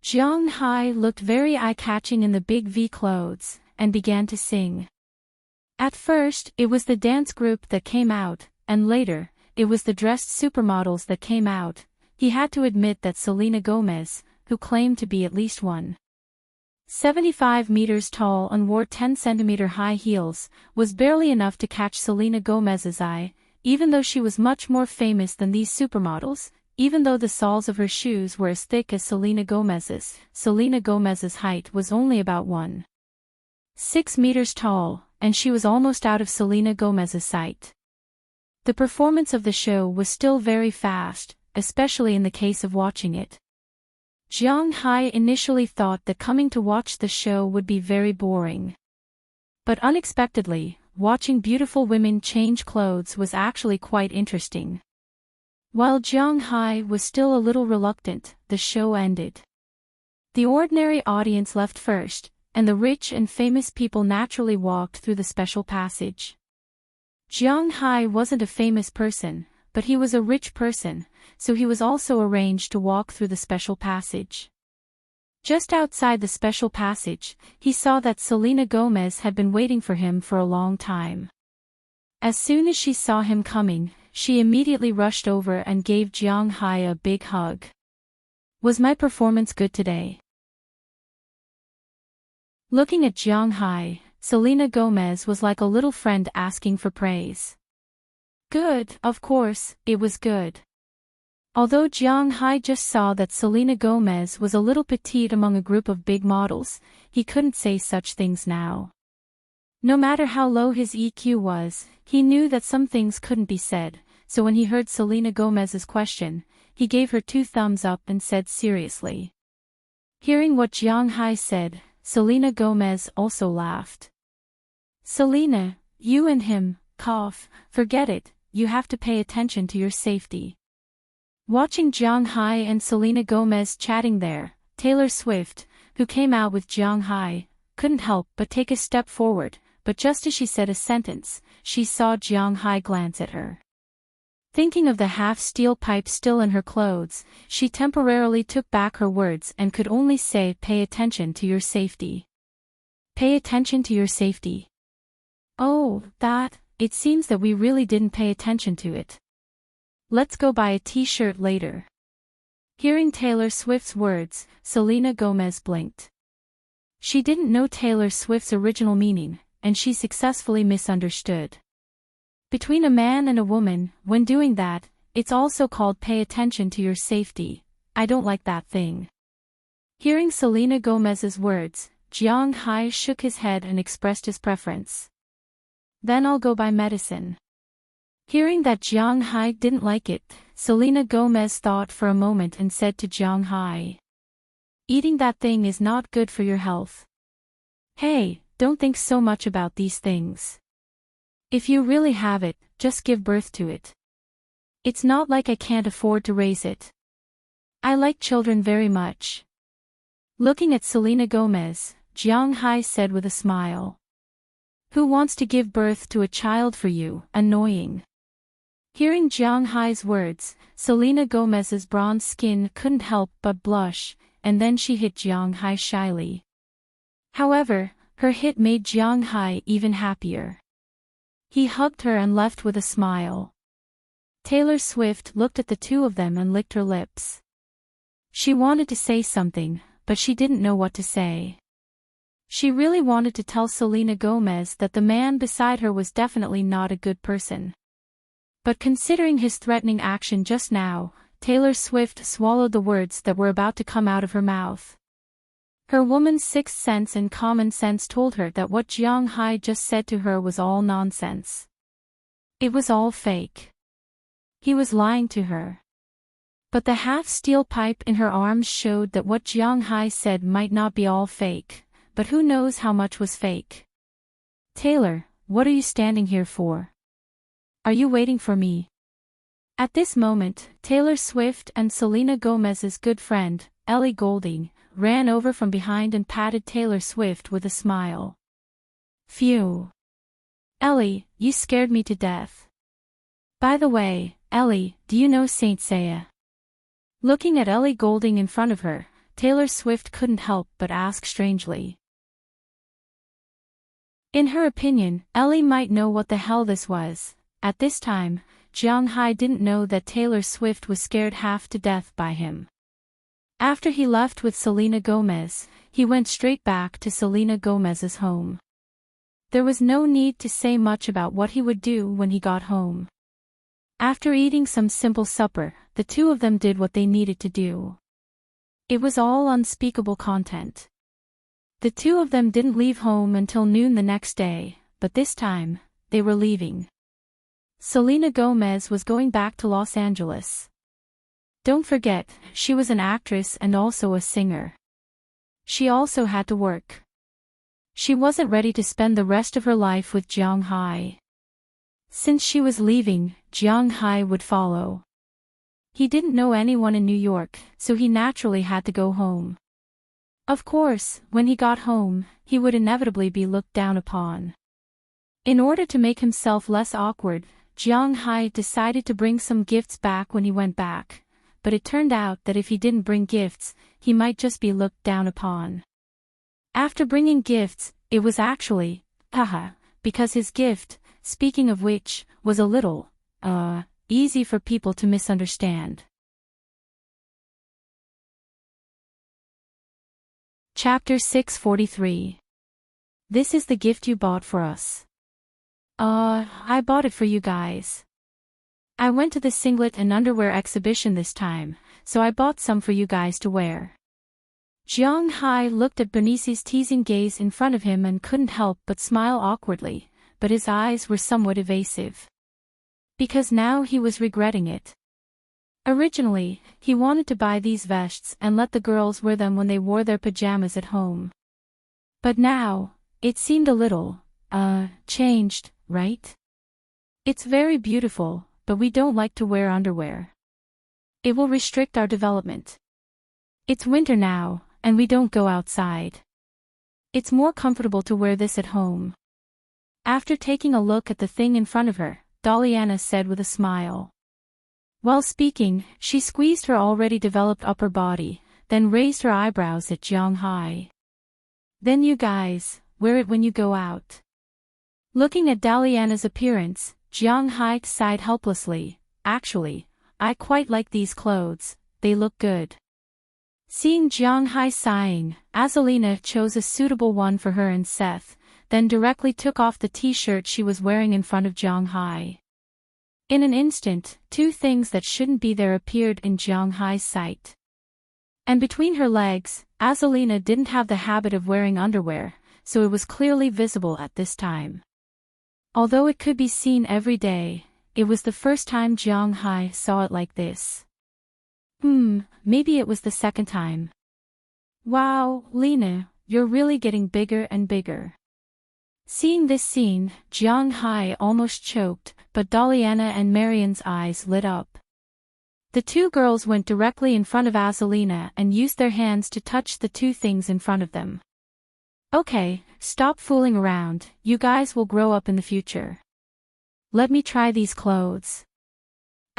Jiang Hai looked very eye-catching in the big V clothes, and began to sing. At first, it was the dance group that came out, and later, it was the dressed supermodels that came out. He had to admit that Selena Gomez, who claimed to be at least 1.75 meters tall and wore 10-centimeter high heels, was barely enough to catch Selena Gomez's eye, even though she was much more famous than these supermodels. Even though the soles of her shoes were as thick as Selena Gomez's height was only about 1.6 meters tall, and she was almost out of Selena Gomez's sight. The performance of the show was still very fast, especially in the case of watching it. Jiang Hai initially thought that coming to watch the show would be very boring. But unexpectedly, watching beautiful women change clothes was actually quite interesting. While Jiang Hai was still a little reluctant, the show ended. The ordinary audience left first, and the rich and famous people naturally walked through the special passage. Jiang Hai wasn't a famous person, but he was a rich person, so he was also arranged to walk through the special passage. Just outside the special passage, he saw that Selena Gomez had been waiting for him for a long time. As soon as she saw him coming, she immediately rushed over and gave Jiang Hai a big hug. "Was my performance good today?" Looking at Jiang Hai, Selena Gomez was like a little friend asking for praise. "Good, of course, it was good." Although Jiang Hai just saw that Selena Gomez was a little petite among a group of big models, he couldn't say such things now. No matter how low his EQ was, he knew that some things couldn't be said, so when he heard Selena Gomez's question, he gave her 2 thumbs up and said seriously. Hearing what Jiang Hai said, Selena Gomez also laughed. "Selena, you and him, forget it, you have to pay attention to your safety." Watching Jiang Hai and Selena Gomez chatting there, Taylor Swift, who came out with Jiang Hai, couldn't help but take a step forward, but just as she said a sentence, she saw Jiang Hai glance at her. Thinking of the half-steel pipe still in her clothes, she temporarily took back her words and could only say, "Pay attention to your safety. Pay attention to your safety." "Oh, it seems that we really didn't pay attention to it. Let's go buy a t-shirt later." Hearing Taylor Swift's words, Selena Gomez blinked. She didn't know Taylor Swift's original meaning, and she successfully misunderstood. Between a man and a woman, when doing that, it's also called pay attention to your safety. I don't like that thing. Hearing Selena Gomez's words, Jiang Hai shook his head and expressed his preference. "Then I'll go buy medicine." Hearing that Jiang Hai didn't like it, Selena Gomez thought for a moment and said to Jiang Hai, "Eating that thing is not good for your health. Hey, don't think so much about these things. If you really have it, just give birth to it. It's not like I can't afford to raise it. I like children very much." Looking at Selena Gomez, Jiang Hai said with a smile, "Who wants to give birth to a child for you? Annoying." Hearing Jiang Hai's words, Selena Gomez's bronze skin couldn't help but blush, and then she hit Jiang Hai shyly. However, her hit made Jiang Hai even happier. He hugged her and left with a smile. Taylor Swift looked at the two of them and licked her lips. She wanted to say something, but she didn't know what to say. She really wanted to tell Selena Gomez that the man beside her was definitely not a good person. But considering his threatening action just now, Taylor Swift swallowed the words that were about to come out of her mouth. Her woman's sixth sense and common sense told her that what Jiang Hai just said to her was all nonsense. It was all fake. He was lying to her. But the half-steel pipe in her arms showed that what Jiang Hai said might not be all fake, but who knows how much was fake. Taylor, what are you standing here for? Are you waiting for me? At this moment, Taylor Swift and Selena Gomez's good friend, Ellie Goulding, ran over from behind and patted Taylor Swift with a smile. Phew. Ellie, you scared me to death. By the way, Ellie, do you know Saint Seiya? Looking at Ellie Goulding in front of her, Taylor Swift couldn't help but ask strangely. In her opinion, Ellie might know what the hell this was. At this time, Jiang Hai didn't know that Taylor Swift was scared half to death by him. After he left with Selena Gomez, he went straight back to Selena Gomez's home. There was no need to say much about what he would do when he got home. After eating some simple supper, the two of them did what they needed to do. It was all unspeakable content. The two of them didn't leave home until noon the next day, but this time, they were leaving. Selena Gomez was going back to Los Angeles. Don't forget, she was an actress and also a singer. She also had to work. She wasn't ready to spend the rest of her life with Jiang Hai. Since she was leaving, Jiang Hai would follow. He didn't know anyone in New York, so he naturally had to go home. Of course, when he got home, he would inevitably be looked down upon. In order to make himself less awkward, Jiang Hai decided to bring some gifts back when he went back, but it turned out that if he didn't bring gifts, he might just be looked down upon. After bringing gifts, it was actually, because his gift, speaking of which, was a little, easy for people to misunderstand. Chapter 643. This is the gift you bought for us. I bought it for you guys. I went to the singlet and underwear exhibition this time, so I bought some for you guys to wear. Jiang Hai looked at Benice's teasing gaze in front of him and couldn't help but smile awkwardly, but his eyes were somewhat evasive. Because now he was regretting it. Originally, he wanted to buy these vests and let the girls wear them when they wore their pajamas at home. But now, it seemed a little, changed, right? It's very beautiful, but we don't like to wear underwear. It will restrict our development. It's winter now, and we don't go outside. It's more comfortable to wear this at home. After taking a look at the thing in front of her, Daliana said with a smile. While speaking, she squeezed her already developed upper body, then raised her eyebrows at Jiang Hai. Then you guys, wear it when you go out. Looking at Daliana's appearance, Jiang Hai sighed helplessly. Actually, I quite like these clothes, they look good. Seeing Jiang Hai sighing, Azalina chose a suitable one for her and Seth, then directly took off the t-shirt she was wearing in front of Jiang Hai. In an instant, two things that shouldn't be there appeared in Jiang Hai's sight. And between her legs, Azalina didn't have the habit of wearing underwear, so it was clearly visible at this time. Although it could be seen every day, it was the first time Jiang Hai saw it like this. Maybe it was the second time. Wow, Lena, you're really getting bigger and bigger. Seeing this scene, Jiang Hai almost choked, but Daliana and Marian's eyes lit up. The two girls went directly in front of Azalina and used their hands to touch the two things in front of them. Okay, stop fooling around, you guys will grow up in the future. Let me try these clothes.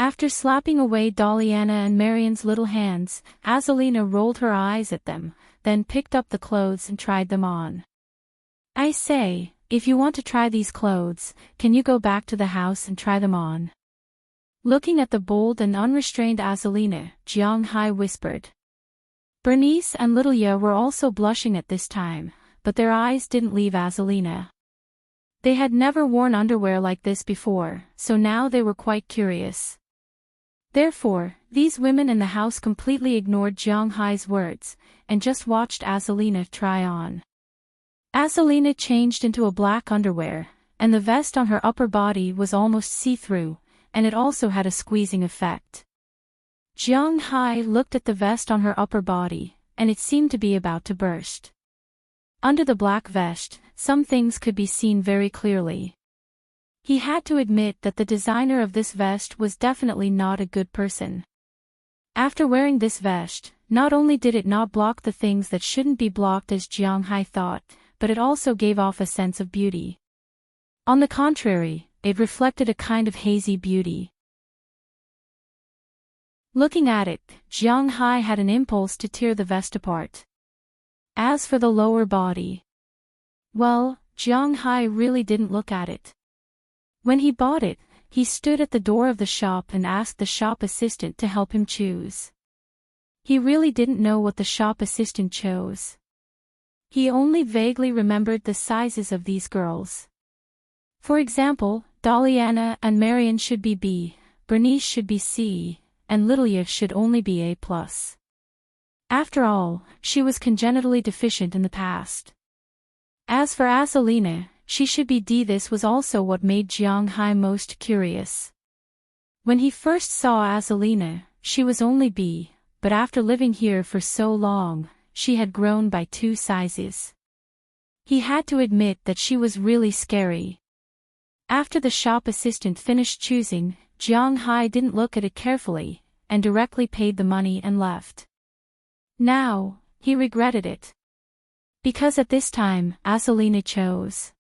After slapping away Daliana and Marian's little hands, Azalina rolled her eyes at them, then picked up the clothes and tried them on. "I say, if you want to try these clothes, can you go back to the house and try them on?" Looking at the bold and unrestrained Azalina, Jiang Hai whispered. Bernice and Little Ye were also blushing at this time, but their eyes didn't leave Azalina. They had never worn underwear like this before, so now they were quite curious. Therefore, these women in the house completely ignored Jiang Hai's words, and just watched Azalina try on. Azalina changed into a black underwear, and the vest on her upper body was almost see-through, and it also had a squeezing effect. Jiang Hai looked at the vest on her upper body, and it seemed to be about to burst. Under the black vest, some things could be seen very clearly. He had to admit that the designer of this vest was definitely not a good person. After wearing this vest, not only did it not block the things that shouldn't be blocked as Jiang Hai thought, but it also gave off a sense of beauty. On the contrary, it reflected a kind of hazy beauty. Looking at it, Jiang Hai had an impulse to tear the vest apart. As for the lower body, well, Jiang Hai really didn't look at it. When he bought it, he stood at the door of the shop and asked the shop assistant to help him choose. He really didn't know what the shop assistant chose. He only vaguely remembered the sizes of these girls. For example, Daliana and Marian should be B, Bernice should be C, and Little Ye should only be A+. After all, she was congenitally deficient in the past. As for Azalina, she should be D. This was also what made Jiang Hai most curious. When he first saw Azalina, she was only B, but after living here for so long, she had grown by 2 sizes. He had to admit that she was really scary. After the shop assistant finished choosing, Jiang Hai didn't look at it carefully, and directly paid the money and left. Now, he regretted it. Because at this time, Azalina chose.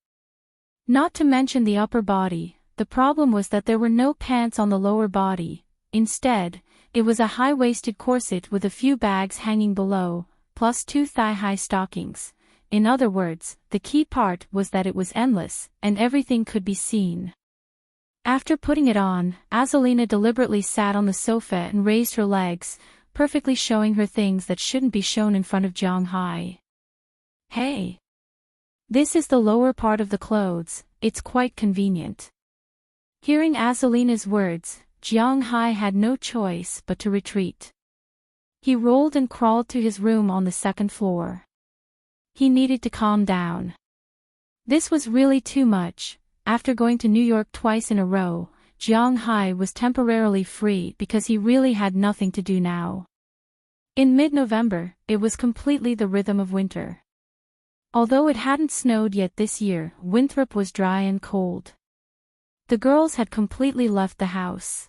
Not to mention the upper body, the problem was that there were no pants on the lower body. Instead, it was a high-waisted corset with a few bags hanging below, plus 2 thigh-high stockings. In other words, the key part was that it was endless, and everything could be seen. After putting it on, Azalina deliberately sat on the sofa and raised her legs, perfectly showing her things that shouldn't be shown in front of Jiang Hai. Hey! This is the lower part of the clothes, it's quite convenient. Hearing Azalina's words, Jiang Hai had no choice but to retreat. He rolled and crawled to his room on the 2nd floor. He needed to calm down. This was really too much. After going to New York twice in a row, Jiang Hai was temporarily free because he really had nothing to do now. In mid-November, it was completely the rhythm of winter. Although it hadn't snowed yet this year, Winthrop was dry and cold. The girls had completely left the house.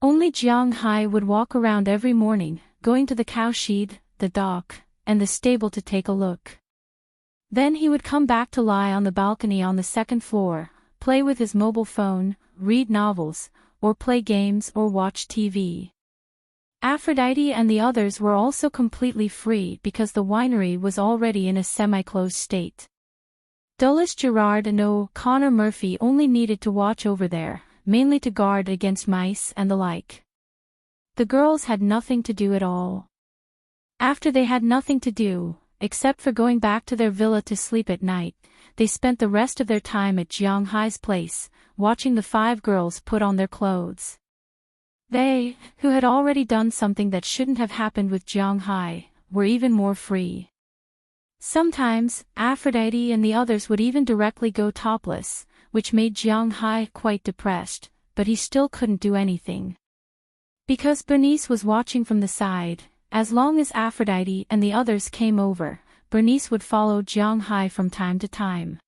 Only Jiang Hai would walk around every morning, going to the cowshed, the dock, and the stable to take a look. Then he would come back to lie on the balcony on the 2nd floor, play with his mobile phone, read novels, or play games or watch TV. Aphrodite and the others were also completely free because the winery was already in a semi-closed state. Dulles Gerard and O'Connor Murphy only needed to watch over there, mainly to guard against mice and the like. The girls had nothing to do at all. After they had nothing to do, except for going back to their villa to sleep at night, they spent the rest of their time at Jiang Hai's place, watching the 5 girls put on their clothes. They, who had already done something that shouldn't have happened with Jiang Hai, were even more free. Sometimes, Aphrodite and the others would even directly go topless, which made Jiang Hai quite depressed, but he still couldn't do anything. Because Bernice was watching from the side, as long as Aphrodite and the others came over, Bernice would follow Jiang Hai from time to time.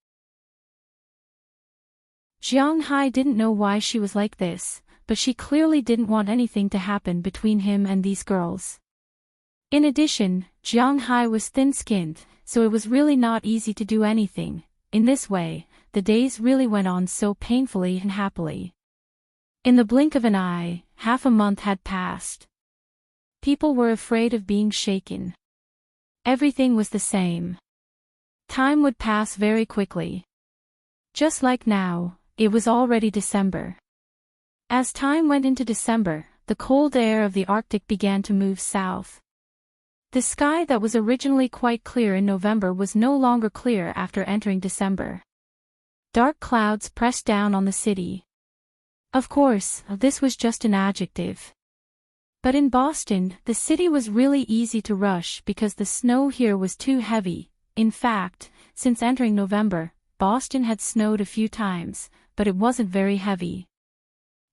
Jiang Hai didn't know why she was like this, but she clearly didn't want anything to happen between him and these girls. In addition, Jiang Hai was thin-skinned, so it was really not easy to do anything. In this way, the days really went on so painfully and happily. In the blink of an eye, half a month had passed. People were afraid of being shaken. Everything was the same. Time would pass very quickly. Just like now, it was already December. As time went into December, the cold air of the Arctic began to move south. The sky that was originally quite clear in November was no longer clear after entering December. Dark clouds pressed down on the city. Of course, this was just an adjective. But in Boston, the city was really easy to rush because the snow here was too heavy. In fact, since entering November, Boston had snowed a few times, but it wasn't very heavy.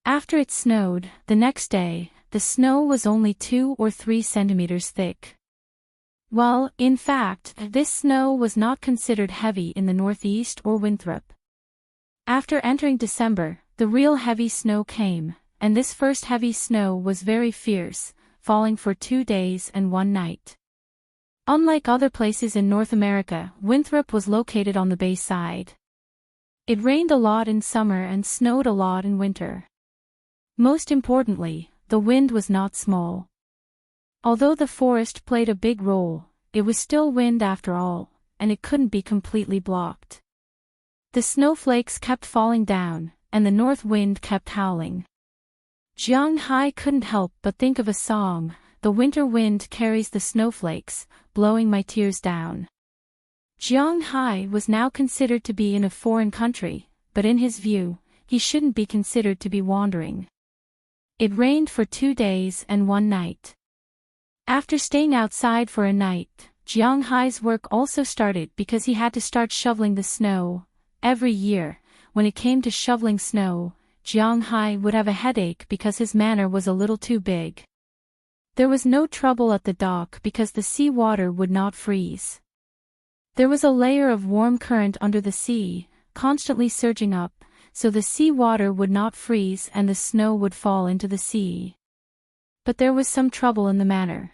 After it snowed, the next day, the snow was only 2 or 3 centimeters thick. Well, in fact, this snow was not considered heavy in the Northeast or Winthrop. After entering December, the real heavy snow came, and this first heavy snow was very fierce, falling for 2 days and 1 night. Unlike other places in North America, Winthrop was located on the bay side. It rained a lot in summer and snowed a lot in winter. Most importantly, the wind was not small. Although the forest played a big role, it was still wind after all, and it couldn't be completely blocked. The snowflakes kept falling down, and the north wind kept howling. Jiang Hai couldn't help but think of a song, "The winter wind carries the snowflakes, blowing my tears down." Jiang Hai was now considered to be in a foreign country, but in his view, he shouldn't be considered to be wandering. It rained for 2 days and 1 night. After staying outside for a night, Jiang Hai's work also started because he had to start shoveling the snow. Every year, when it came to shoveling snow, Jiang Hai would have a headache because his manor was a little too big. There was no trouble at the dock because the sea water would not freeze. There was a layer of warm current under the sea, constantly surging up, so the sea water would not freeze and the snow would fall into the sea. But there was some trouble in the manor.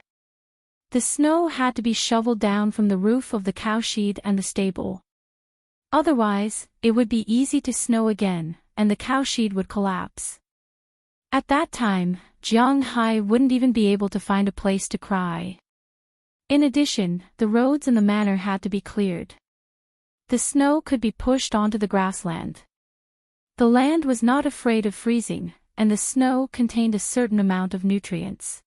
The snow had to be shoveled down from the roof of the cowshed and the stable. Otherwise, it would be easy to snow again, and the cowshed would collapse. At that time, Jiang Hai wouldn't even be able to find a place to cry. In addition, the roads in the manor had to be cleared. The snow could be pushed onto the grassland. The land was not afraid of freezing, and the snow contained a certain amount of nutrients.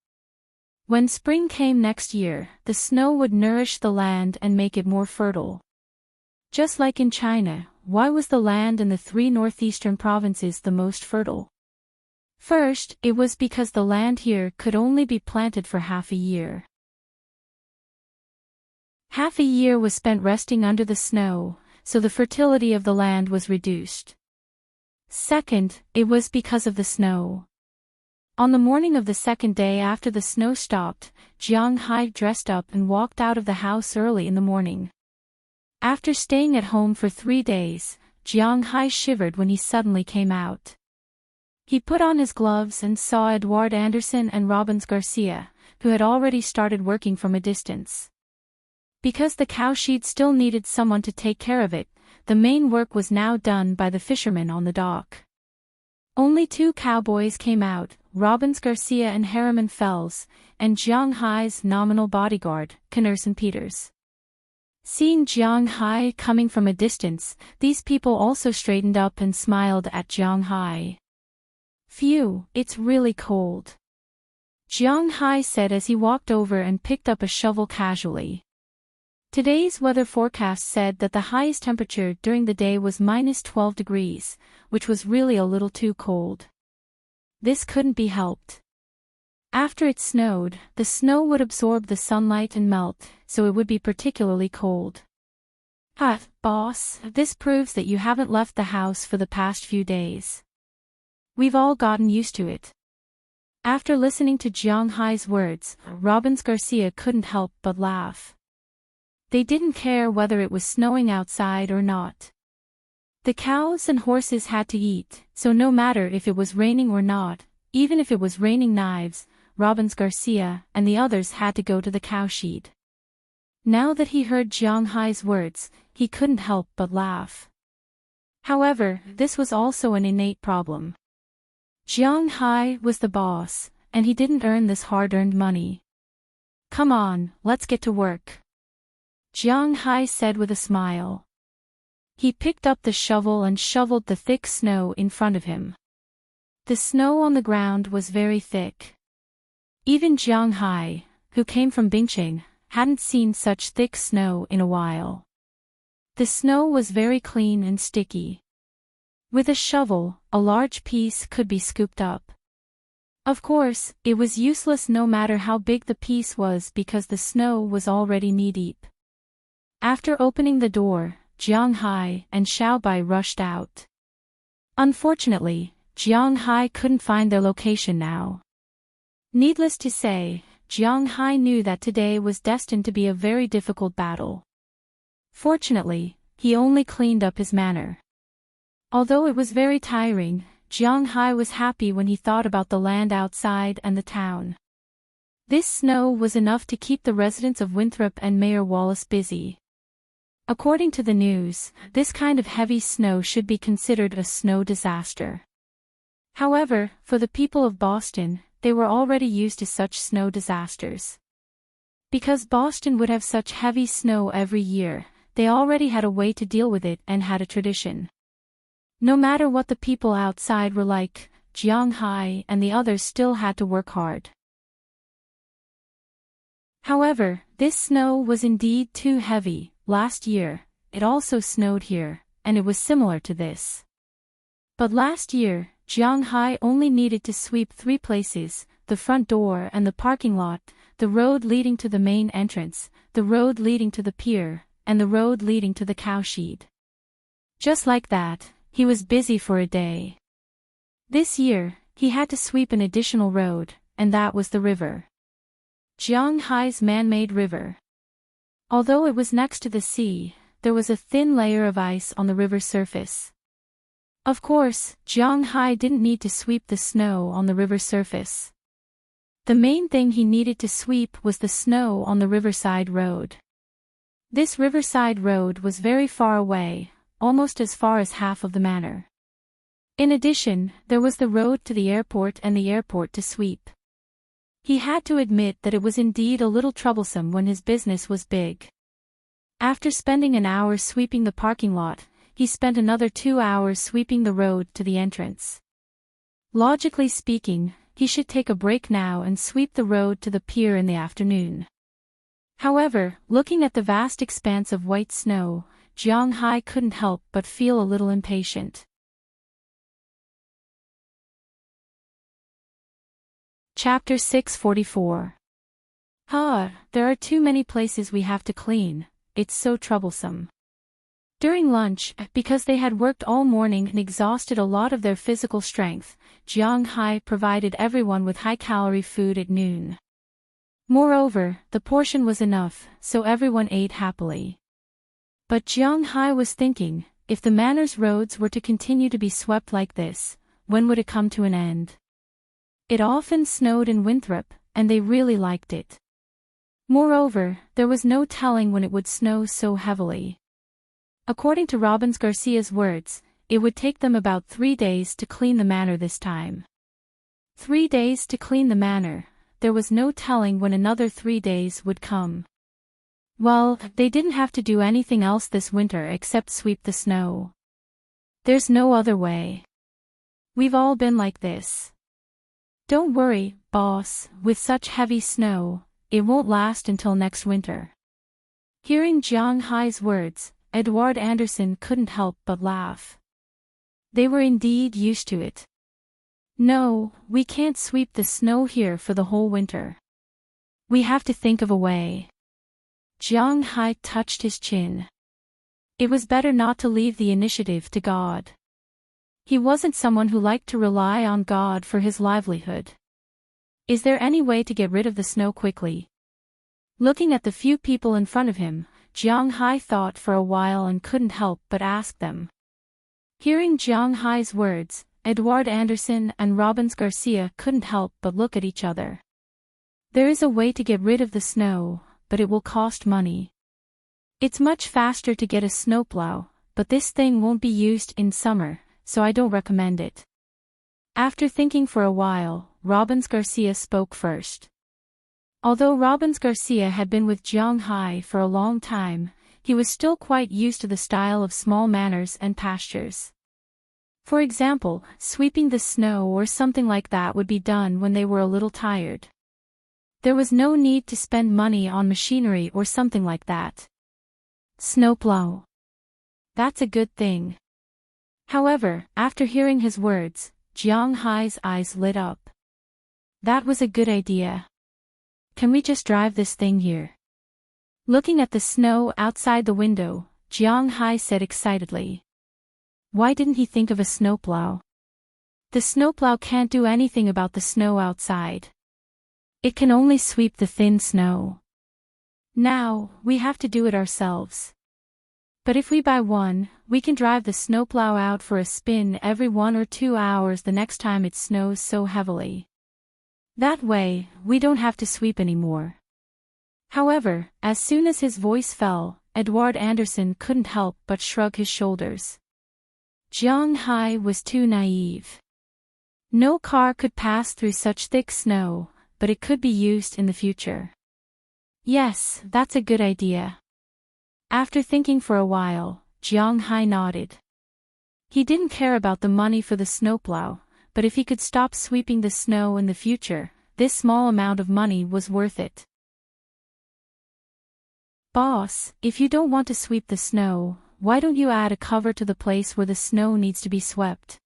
When spring came next year, the snow would nourish the land and make it more fertile. Just like in China, why was the land in the 3 northeastern provinces the most fertile? First, it was because the land here could only be planted for half a year. Half a year was spent resting under the snow, so the fertility of the land was reduced. Second, it was because of the snow. On the morning of the second day after the snow stopped, Jiang Hai dressed up and walked out of the house early in the morning. After staying at home for 3 days, Jiang Hai shivered when he suddenly came out. He put on his gloves and saw Eduard Anderson and Robins Garcia, who had already started working from a distance. Because the cowshed still needed someone to take care of it, the main work was now done by the fishermen on the dock. Only 2 cowboys came out, Robins Garcia and Harriman Fells, and Jiang Hai's nominal bodyguard, Knerson Peters. Seeing Jiang Hai coming from a distance, these people also straightened up and smiled at Jiang Hai. "Phew, it's really cold," Jiang Hai said as he walked over and picked up a shovel casually. Today's weather forecast said that the highest temperature during the day was -12 degrees, which was really a little too cold. This couldn't be helped. After it snowed, the snow would absorb the sunlight and melt, so it would be particularly cold. Boss, this proves that you haven't left the house for the past few days. We've all gotten used to it." After listening to Jiang Hai's words, Robins Garcia couldn't help but laugh. They didn't care whether it was snowing outside or not. The cows and horses had to eat, so no matter if it was raining or not, even if it was raining knives, Robins Garcia and the others had to go to the cowshed. Now that he heard Jiang Hai's words, he couldn't help but laugh. However, this was also an innate problem. Jiang Hai was the boss, and he didn't earn this hard-earned money. Come on, let's get to work, Jiang Hai said with a smile. He picked up the shovel and shoveled the thick snow in front of him. The snow on the ground was very thick. Even Jiang Hai, who came from Bingqing, hadn't seen such thick snow in a while. The snow was very clean and sticky. With a shovel, a large piece could be scooped up. Of course, it was useless no matter how big the piece was because the snow was already knee-deep. After opening the door, Jiang Hai and Xiao Bai rushed out. Unfortunately, Jiang Hai couldn't find their location now. Needless to say, Jiang Hai knew that today was destined to be a very difficult battle. Fortunately, he only cleaned up his manner. Although it was very tiring, Jiang Hai was happy when he thought about the land outside and the town. This snow was enough to keep the residents of Winthrop and Mayor Wallace busy. According to the news, this kind of heavy snow should be considered a snow disaster. However, for the people of Boston, they were already used to such snow disasters. Because Boston would have such heavy snow every year, they already had a way to deal with it and had a tradition. No matter what the people outside were like, Jiang Hai and the others still had to work hard. However, this snow was indeed too heavy. Last year, it also snowed here, and it was similar to this. But last year, Jiang Hai only needed to sweep 3 places, the front door and the parking lot, the road leading to the main entrance, the road leading to the pier, and the road leading to the cowshed. Just like that, he was busy for a day. This year, he had to sweep an additional road, and that was the river. Jiang Hai's man-made river. Although it was next to the sea, there was a thin layer of ice on the river surface. Of course, Jiang Hai didn't need to sweep the snow on the river surface. The main thing he needed to sweep was the snow on the riverside road. This riverside road was very far away, almost as far as half of the manor. In addition, there was the road to the airport and the airport to sweep. He had to admit that it was indeed a little troublesome when his business was big. After spending an hour sweeping the parking lot, he spent another 2 hours sweeping the road to the entrance. Logically speaking, he should take a break now and sweep the road to the pier in the afternoon. However, looking at the vast expanse of white snow, Jiang Hai couldn't help but feel a little impatient. Chapter 644. There are too many places we have to clean, it's so troublesome. During lunch, because they had worked all morning and exhausted a lot of their physical strength, Jiang Hai provided everyone with high-calorie food at noon. Moreover, the portion was enough, so everyone ate happily. But Jiang Hai was thinking, if the manor's roads were to continue to be swept like this, when would it come to an end? It often snowed in Winthrop, and they really liked it. Moreover, there was no telling when it would snow so heavily. According to Robbins Garcia's words, it would take them about 3 days to clean the manor this time. 3 days to clean the manor, there was no telling when another 3 days would come. Well, they didn't have to do anything else this winter except sweep the snow. There's no other way. We've all been like this. Don't worry, boss, with such heavy snow, it won't last until next winter. Hearing Jiang Hai's words, Edward Anderson couldn't help but laugh. They were indeed used to it. No, we can't sweep the snow here for the whole winter. We have to think of a way. Jiang Hai touched his chin. It was better not to leave the initiative to God. He wasn't someone who liked to rely on God for his livelihood. Is there any way to get rid of the snow quickly? Looking at the few people in front of him, Jiang Hai thought for a while and couldn't help but ask them. Hearing Jiang Hai's words, Edward Anderson and Robbins Garcia couldn't help but look at each other. There is a way to get rid of the snow, but it will cost money. It's much faster to get a snowplow, but this thing won't be used in summer, so I don't recommend it. After thinking for a while, Robbins Garcia spoke first. Although Robbins Garcia had been with Jiang Hai for a long time, he was still quite used to the style of small manors and pastures. For example, sweeping the snow or something like that would be done when they were a little tired. There was no need to spend money on machinery or something like that. Snowplow. That's a good thing. However, after hearing his words, Jiang Hai's eyes lit up. That was a good idea. Can we just drive this thing here? Looking at the snow outside the window, Jiang Hai said excitedly. Why didn't he think of a snowplow? The snowplow can't do anything about the snow outside. It can only sweep the thin snow. Now, we have to do it ourselves. But if we buy one, we can drive the snowplow out for a spin every 1 or 2 hours the next time it snows so heavily. That way, we don't have to sweep anymore. However, as soon as his voice fell, Edward Anderson couldn't help but shrug his shoulders. Jiang Hai was too naive. No car could pass through such thick snow, but it could be used in the future. Yes, that's a good idea. After thinking for a while, Jiang Hai nodded. He didn't care about the money for the snowplow, but if he could stop sweeping the snow in the future, this small amount of money was worth it. Boss, if you don't want to sweep the snow, why don't you add a cover to the place where the snow needs to be swept?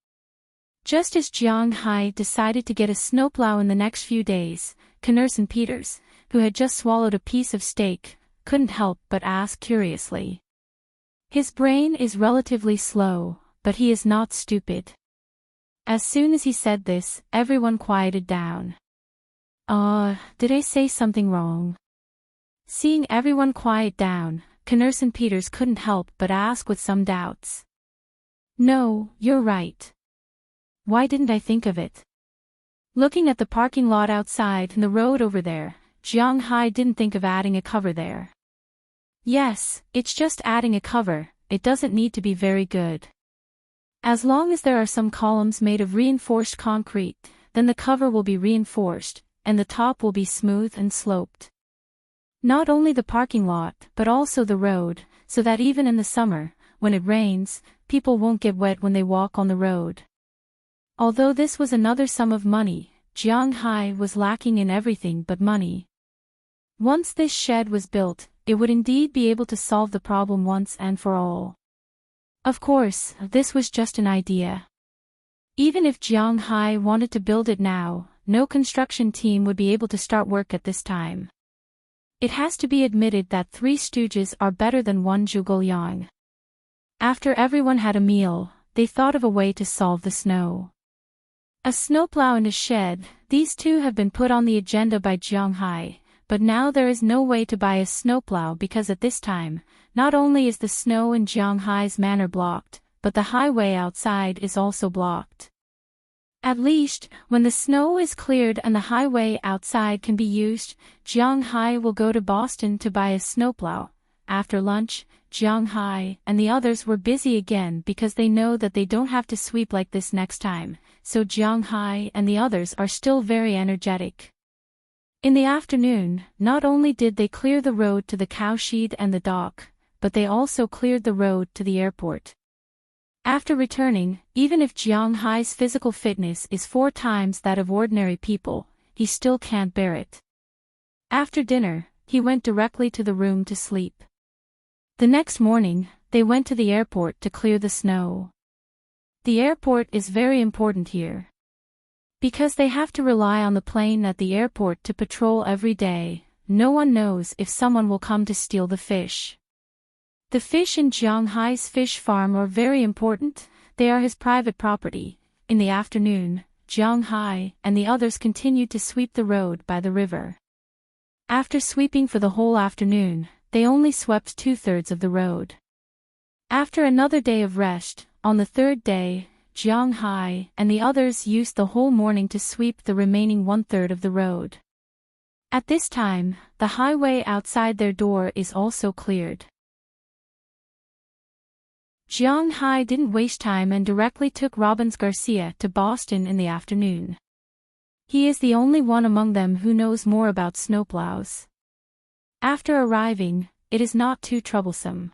Just as Jiang Hai decided to get a snowplow in the next few days, Connerson Peters, who had just swallowed a piece of steak, couldn't help but ask curiously. His brain is relatively slow, but he is not stupid. As soon as he said this, everyone quieted down. Did I say something wrong? Seeing everyone quiet down, Connerson Peters couldn't help but ask with some doubts. No, you're right. Why didn't I think of it? Looking at the parking lot outside and the road over there, Jiang Hai didn't think of adding a cover there. Yes, it's just adding a cover, it doesn't need to be very good. As long as there are some columns made of reinforced concrete, then the cover will be reinforced, and the top will be smooth and sloped. Not only the parking lot, but also the road, so that even in the summer, when it rains, people won't get wet when they walk on the road. Although this was another sum of money, Jiang Hai was lacking in everything but money. Once this shed was built, it would indeed be able to solve the problem once and for all. Of course, this was just an idea. Even if Jiang Hai wanted to build it now, no construction team would be able to start work at this time. It has to be admitted that 3 stooges are better than 1 zhuge-liang. After everyone had a meal, they thought of a way to solve the snow. A snowplow and a shed, these two have been put on the agenda by Jiang Hai, but now there is no way to buy a snowplow because at this time, not only is the snow in Jiang Hai's manor blocked, but the highway outside is also blocked. At least, when the snow is cleared and the highway outside can be used, Jiang Hai will go to Boston to buy a snowplow. After lunch, Jiang Hai and the others were busy again because they know that they don't have to sweep like this next time, so Jiang Hai and the others are still very energetic. In the afternoon, not only did they clear the road to the cowshed and the dock, but they also cleared the road to the airport. After returning, even if Jiang Hai's physical fitness is 4 times that of ordinary people, he still can't bear it. After dinner, he went directly to the room to sleep. The next morning, they went to the airport to clear the snow. The airport is very important here. Because they have to rely on the plane at the airport to patrol every day, no one knows if someone will come to steal the fish. The fish in Jiang Hai's fish farm are very important, they are his private property. In the afternoon, Jiang Hai and the others continued to sweep the road by the river. After sweeping for the whole afternoon, they only swept 2/3 of the road. After another day of rest, on the 3rd day, Jiang Hai and the others used the whole morning to sweep the remaining 1/3 of the road. At this time, the highway outside their door is also cleared. Jiang Hai didn't waste time and directly took Robbins Garcia to Boston in the afternoon. He is the only one among them who knows more about snowplows. After arriving, it is not too troublesome.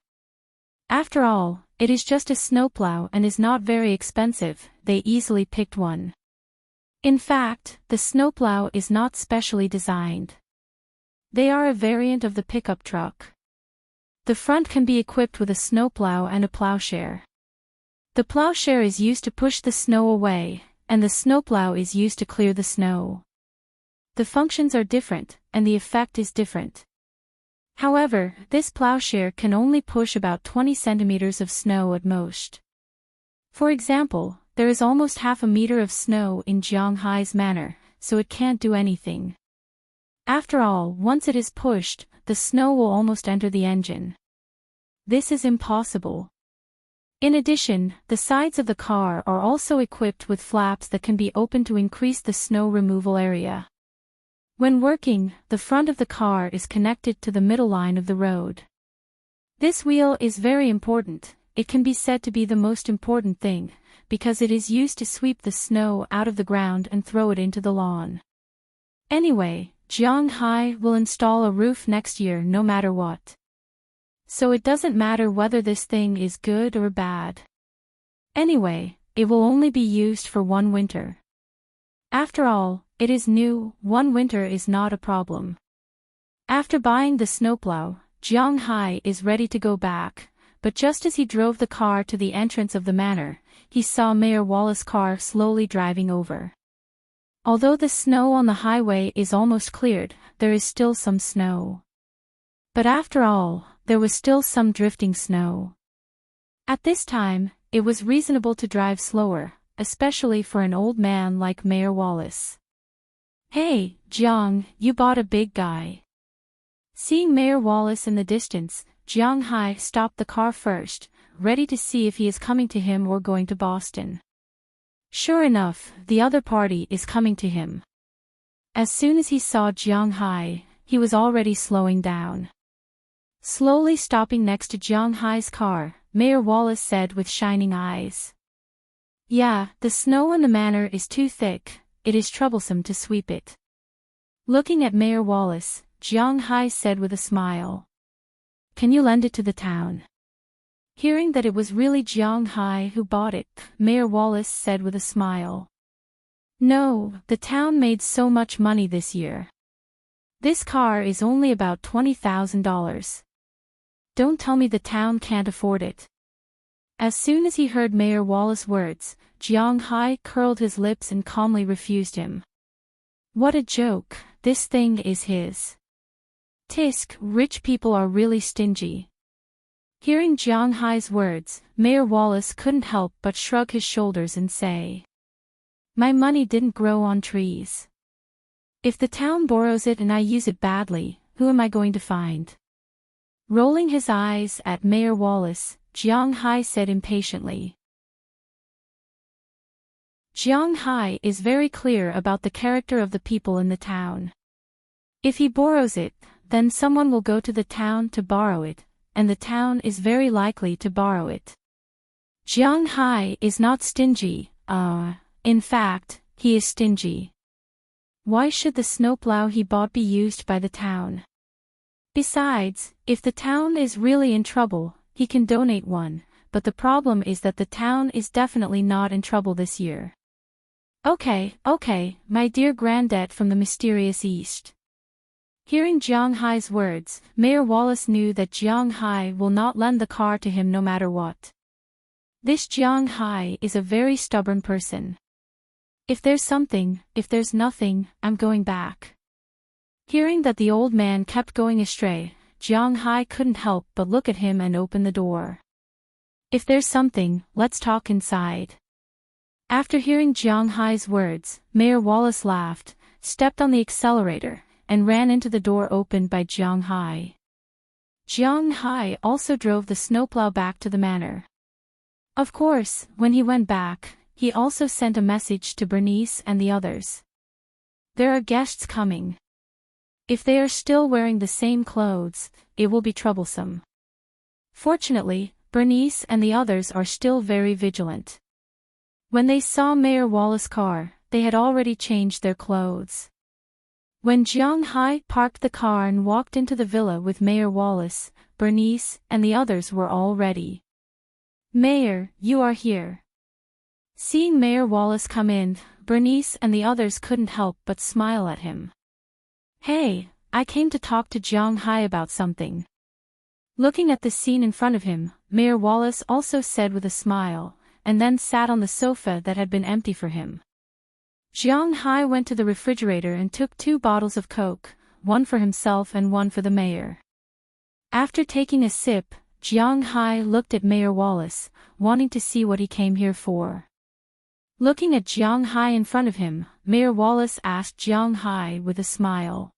After all, it is just a snowplow and is not very expensive, they easily picked one. In fact, the snowplow is not specially designed. They are a variant of the pickup truck. The front can be equipped with a snowplow and a plowshare. The plowshare is used to push the snow away, and the snowplow is used to clear the snow. The functions are different, and the effect is different. However, this plowshare can only push about 20 centimeters of snow at most. For example, there is almost half a meter of snow in Jiang Hai's manor, so it can't do anything. After all, once it is pushed, the snow will almost enter the engine. This is impossible. In addition, the sides of the car are also equipped with flaps that can be opened to increase the snow removal area. When working, the front of the car is connected to the middle line of the road. This wheel is very important, it can be said to be the most important thing, because it is used to sweep the snow out of the ground and throw it into the lawn. Anyway, Jiang Hai will install a roof next year no matter what. So it doesn't matter whether this thing is good or bad. Anyway, it will only be used for one winter. After all, it is new, one winter is not a problem. After buying the snowplow, Jiang Hai is ready to go back, but just as he drove the car to the entrance of the manor, he saw Mayor Wallace's car slowly driving over. Although the snow on the highway is almost cleared, there is still some snow. But after all, there was still some drifting snow. At this time, it was reasonable to drive slower, especially for an old man like Mayor Wallace. "Hey, Jiang, you bought a big guy." Seeing Mayor Wallace in the distance, Jiang Hai stopped the car first, ready to see if he is coming to him or going to Boston. Sure enough, the other party is coming to him. As soon as he saw Jiang Hai, he was already slowing down. Slowly stopping next to Jiang Hai's car, Mayor Wallace said with shining eyes. "Yeah, the snow in the manor is too thick, it is troublesome to sweep it." Looking at Mayor Wallace, Jiang Hai said with a smile. "Can you lend it to the town?" Hearing that it was really Jiang Hai who bought it, Mayor Wallace said with a smile. "No, the town made so much money this year. This car is only about $20,000. Don't tell me the town can't afford it." As soon as he heard Mayor Wallace's words, Jiang Hai curled his lips and calmly refused him. What a joke, this thing is his. Tisk, rich people are really stingy. Hearing Jiang Hai's words, Mayor Wallace couldn't help but shrug his shoulders and say, "My money didn't grow on trees. If the town borrows it and I use it badly, who am I going to find?" Rolling his eyes at Mayor Wallace, Jiang Hai said impatiently. Jiang Hai is very clear about the character of the people in the town. If he borrows it, then someone will go to the town to borrow it, and the town is very likely to borrow it. Jiang Hai is not stingy, in fact, he is stingy. Why should the snowplow he bought be used by the town? Besides, if the town is really in trouble, he can donate one, but the problem is that the town is definitely not in trouble this year. Okay, my dear granddad from the mysterious East. Hearing Jiang Hai's words, Mayor Wallace knew that Jiang Hai will not lend the car to him no matter what. This Jiang Hai is a very stubborn person. If there's something, if there's nothing, I'm going back. Hearing that the old man kept going astray, Jiang Hai couldn't help but look at him and open the door. If there's something, let's talk inside. After hearing Jiang Hai's words, Mayor Wallace laughed, stepped on the accelerator, and ran into the door opened by Jiang Hai. Jiang Hai also drove the snowplow back to the manor. Of course, when he went back, he also sent a message to Bernice and the others. There are guests coming. If they are still wearing the same clothes, it will be troublesome. Fortunately, Bernice and the others are still very vigilant. When they saw Mayor Wallace's car, they had already changed their clothes. When Jiang Hai parked the car and walked into the villa with Mayor Wallace, Bernice and the others were all ready. "Mayor, you are here." Seeing Mayor Wallace come in, Bernice and the others couldn't help but smile at him. "Hey, I came to talk to Jiang Hai about something." Looking at the scene in front of him, Mayor Wallace also said with a smile, and then sat on the sofa that had been empty for him. Jiang Hai went to the refrigerator and took 2 bottles of Coke, one for himself and one for the mayor. After taking a sip, Jiang Hai looked at Mayor Wallace, wanting to see what he came here for. Looking at Jiang Hai in front of him, Mayor Wallace asked Jiang Hai with a smile.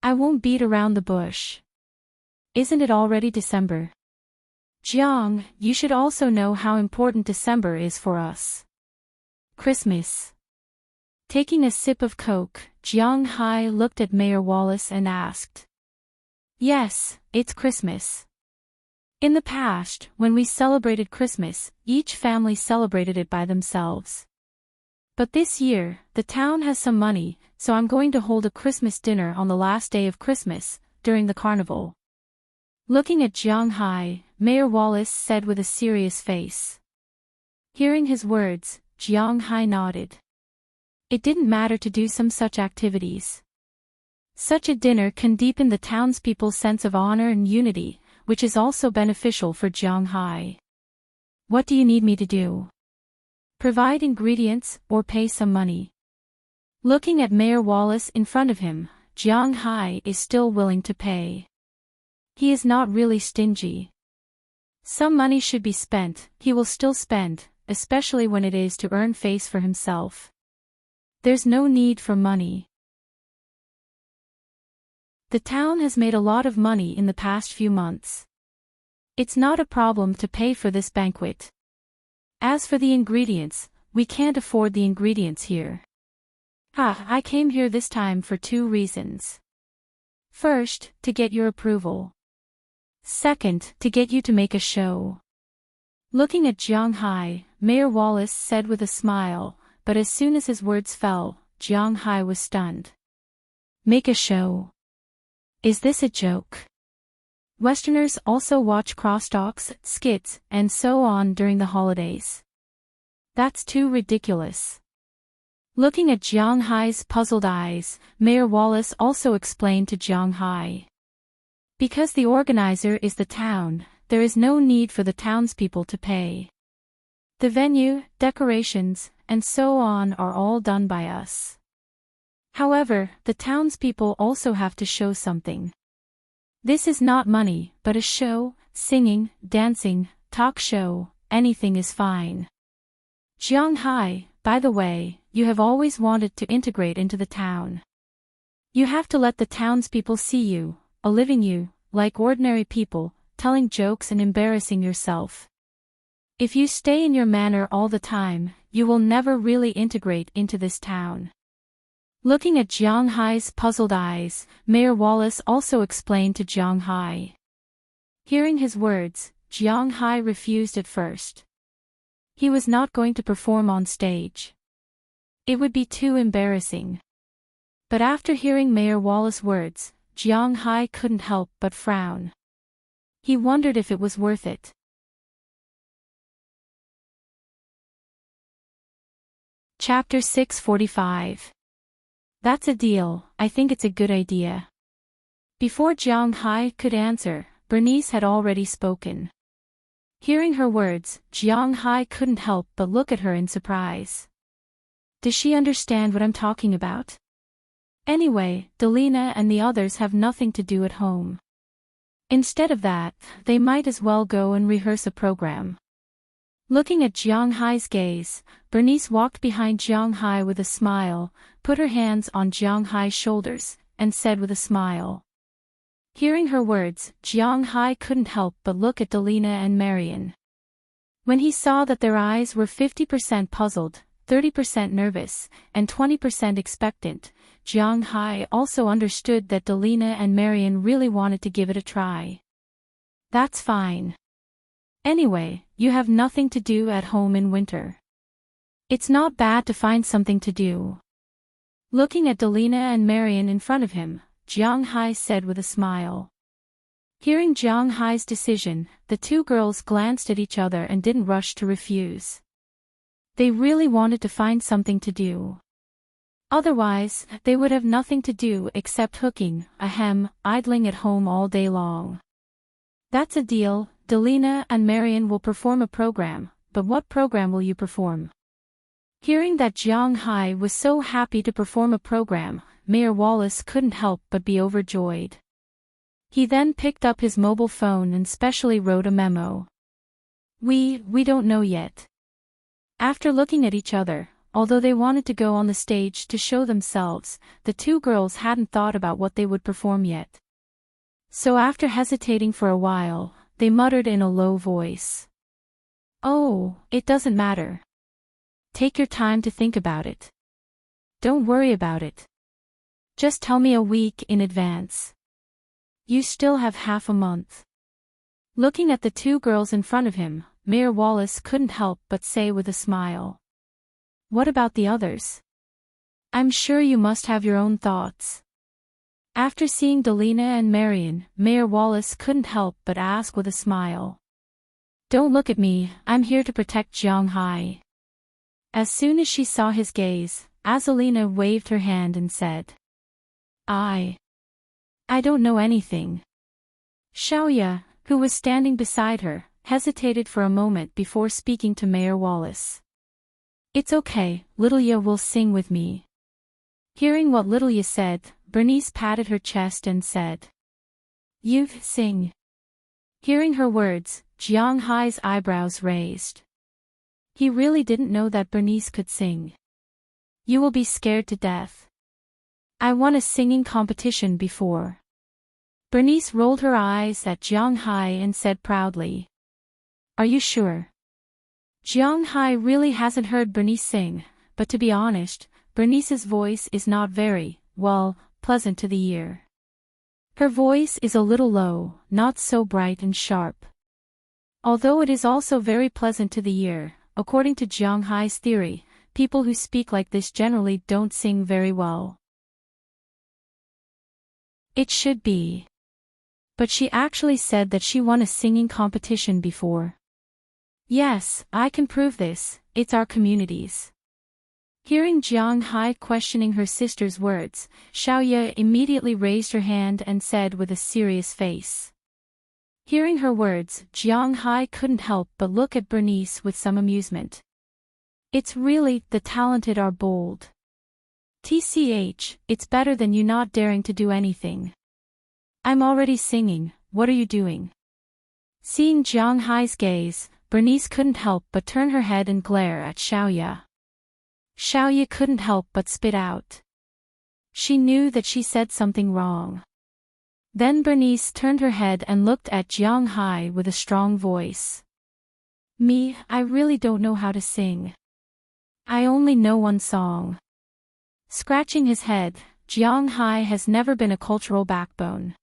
"I won't beat around the bush. Isn't it already December? Jiang, you should also know how important December is for us. Christmas." Taking a sip of Coke, Jiang Hai looked at Mayor Wallace and asked. "Yes, it's Christmas. In the past, when we celebrated Christmas, each family celebrated it by themselves. But this year, the town has some money, so I'm going to hold a Christmas dinner on the last day of Christmas, during the carnival." Looking at Jiang Hai, Mayor Wallace said with a serious face. Hearing his words, Jiang Hai nodded. It didn't matter to do some such activities. Such a dinner can deepen the townspeople's sense of honor and unity, which is also beneficial for Jiang Hai. "What do you need me to do? Provide ingredients or pay some money?" Looking at Mayor Wallace in front of him, Jiang Hai is still willing to pay. He is not really stingy. Some money should be spent, he will still spend, especially when it is to earn face for himself. There's no need for money. The town has made a lot of money in the past few months. It's not a problem to pay for this banquet. As for the ingredients, we can't afford the ingredients here. I came here this time for 2 reasons. First, to get your approval. Second, to get you to make a show. Looking at Jiang Hai, Mayor Wallace said with a smile, but as soon as his words fell, Jiang Hai was stunned. Make a show? Is this a joke? Westerners also watch crosstalks, skits, and so on during the holidays. That's too ridiculous. Looking at Jiang Hai's puzzled eyes, Mayor Wallace also explained to Jiang Hai. Because the organizer is the town, there is no need for the townspeople to pay. The venue, decorations, and so on are all done by us. However, the townspeople also have to show something. This is not money, but a show, singing, dancing, talk show, anything is fine. Jiang Hai, by the way, you have always wanted to integrate into the town. You have to let the townspeople see you, a living you, like ordinary people, telling jokes and embarrassing yourself. If you stay in your manner all the time, you will never really integrate into this town. Looking at Jiang Hai's puzzled eyes, Mayor Wallace also explained to Jiang Hai. Hearing his words, Jiang Hai refused at first. He was not going to perform on stage. It would be too embarrassing. But after hearing Mayor Wallace's words, Jiang Hai couldn't help but frown. He wondered if it was worth it. Chapter 645. That's a deal, I think it's a good idea. Before Jiang Hai could answer, Bernice had already spoken. Hearing her words, Jiang Hai couldn't help but look at her in surprise. Does she understand what I'm talking about? Anyway, Delina and the others have nothing to do at home. Instead of that, they might as well go and rehearse a program. Looking at Jiang Hai's gaze, Bernice walked behind Jiang Hai with a smile, put her hands on Jiang Hai's shoulders, and said with a smile. Hearing her words, Jiang Hai couldn't help but look at Delina and Marian. When he saw that their eyes were 50% puzzled, 30% nervous, and 20% expectant, Jiang Hai also understood that Delina and Marian really wanted to give it a try. That's fine. Anyway, you have nothing to do at home in winter. It's not bad to find something to do. Looking at Delina and Marian in front of him, Jiang Hai said with a smile. Hearing Jiang Hai's decision, the two girls glanced at each other and didn't rush to refuse. They really wanted to find something to do. Otherwise, they would have nothing to do except idling at home all day long. That's a deal. Delina and Marian will perform a program, but what program will you perform? Hearing that Jiang Hai was so happy to perform a program, Mayor Wallace couldn't help but be overjoyed. He then picked up his mobile phone and specially wrote a memo. We don't know yet. After looking at each other, although they wanted to go on the stage to show themselves, the two girls hadn't thought about what they would perform yet. So after hesitating for a while, they muttered in a low voice. Oh, it doesn't matter. Take your time to think about it. Don't worry about it. Just tell me a week in advance. You still have half a month. Looking at the two girls in front of him, Mayor Wallace couldn't help but say with a smile. What about the others? I'm sure you must have your own thoughts. After seeing Delina and Marian, Mayor Wallace couldn't help but ask with a smile. Don't look at me, I'm here to protect Jiang Hai. As soon as she saw his gaze, Azalina waved her hand and said. I don't know anything. Xiaoya, who was standing beside her, hesitated for a moment before speaking to Mayor Wallace. It's okay, Little Ya will sing with me. Hearing what Little Ya said, Bernice patted her chest and said. You sing. Hearing her words, Jiang Hai's eyebrows raised. He really didn't know that Bernice could sing. You will be scared to death. I won a singing competition before. Bernice rolled her eyes at Jiang Hai and said proudly. Are you sure? Jiang Hai really hasn't heard Bernice sing, but to be honest, Bernice's voice is not very, pleasant to the ear. Her voice is a little low, not so bright and sharp. Although it is also very pleasant to the ear, according to Jiang Hai's theory, people who speak like this generally don't sing very well. It should be. But she actually said that she won a singing competition before. Yes, I can prove this, it's our communities. Hearing Jiang Hai questioning her sister's words, Xiaoya immediately raised her hand and said with a serious face. Hearing her words, Jiang Hai couldn't help but look at Bernice with some amusement. It's really, the talented are bold. TCH, it's better than you not daring to do anything. I'm already singing, what are you doing? Seeing Jiang Hai's gaze, Bernice couldn't help but turn her head and glare at Xiaoya. Xiaoya couldn't help but spit out. She knew that she said something wrong. Then Bernice turned her head and looked at Jiang Hai with a strong voice. Me, I really don't know how to sing. I only know one song. Scratching his head, Jiang Hai has never been a cultural backbone.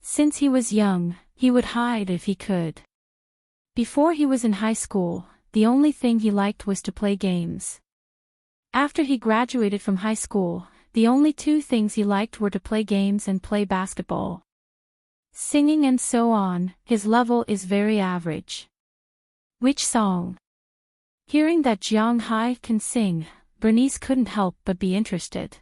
Since he was young, he would hide if he could. Before he was in high school, the only thing he liked was to play games. After he graduated from high school, the only two things he liked were to play games and play basketball. Singing and so on, his level is very average. Which song? Hearing that Jiang Hai can sing, Bernice couldn't help but be interested.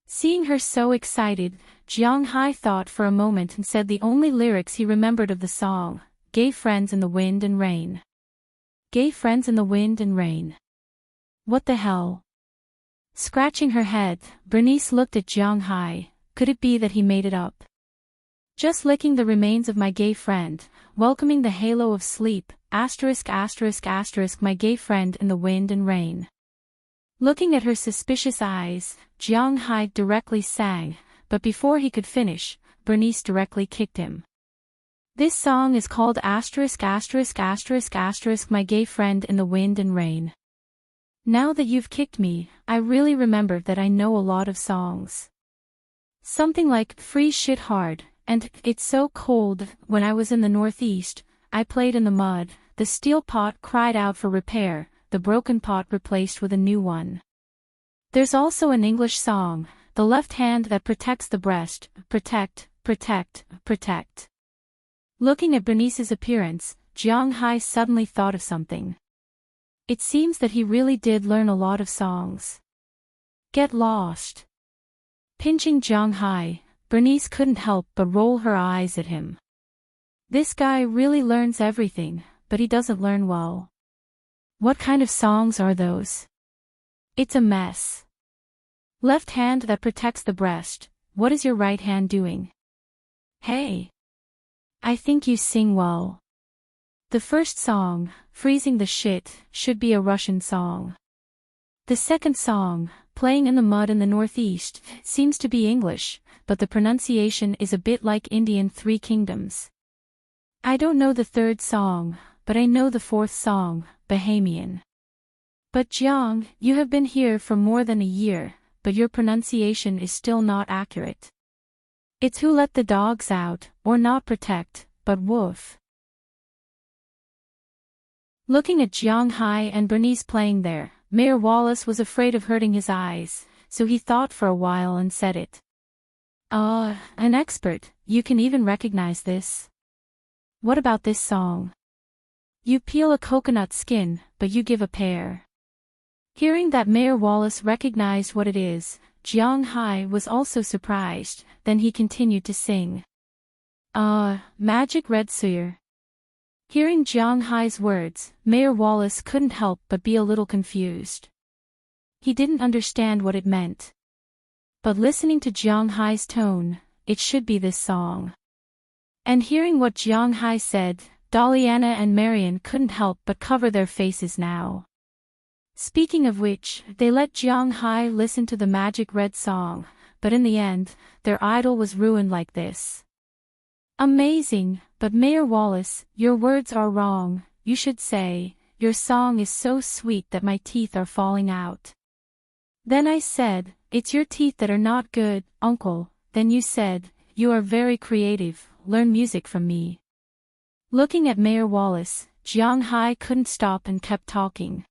Seeing her so excited, Jiang Hai thought for a moment and said the only lyrics he remembered of the song, Gay Friends in the Wind and Rain. Gay Friends in the Wind and Rain. What the hell? Scratching her head, Bernice looked at Jiang Hai. Could it be that he made it up? Just licking the remains of my gay friend, welcoming the halo of sleep, ******, my gay friend in the wind and rain. Looking at her suspicious eyes, Jiang Hai directly sang, but before he could finish, Bernice directly kicked him. This song is called ********, my gay friend in the wind and rain. Now that you've kicked me, I really remember that I know a lot of songs. Something like Free Shit Hard, and It's So Cold. When I was in the Northeast, I played in the mud, the steel pot cried out for repair, the broken pot replaced with a new one. There's also an English song, the left hand that protects the breast, protect, protect, protect. Looking at Bernice's appearance, Jiang Hai suddenly thought of something. It seems that he really did learn a lot of songs. Get lost. Pinching Jiang Hai, Bernice couldn't help but roll her eyes at him. This guy really learns everything, but he doesn't learn well. What kind of songs are those? It's a mess. Left hand that protects the breast, what is your right hand doing? Hey. I think you sing well. The first song, Freezing the Shit, should be a Russian song. The second song, Playing in the Mud in the Northeast, seems to be English, but the pronunciation is a bit like Indian Three Kingdoms. I don't know the third song, but I know the fourth song, Bahamian. But Jiang, you have been here for more than a year, but your pronunciation is still not accurate. It's who let the dogs out, or not protect, but woof. Looking at Jiang Hai and Bernice playing there, Mayor Wallace was afraid of hurting his eyes, so he thought for a while and said it. An expert, you can even recognize this. What about this song? You peel a coconut skin, but you give a pear. Hearing that Mayor Wallace recognized what it is, Jiang Hai was also surprised, then he continued to sing. Magic red suyer. Hearing Jiang Hai's words, Mayor Wallace couldn't help but be a little confused. He didn't understand what it meant. But listening to Jiang Hai's tone, it should be this song. And hearing what Jiang Hai said, Daliana and Marian couldn't help but cover their faces now. Speaking of which, they let Jiang Hai listen to the magic red song, but in the end, their idol was ruined like this. Amazing, but Mayor Wallace, your words are wrong, you should say, your song is so sweet that my teeth are falling out. Then I said, it's your teeth that are not good, uncle. Then you said, you are very creative, learn music from me. Looking at Mayor Wallace, Jiang Hai couldn't stop and kept talking.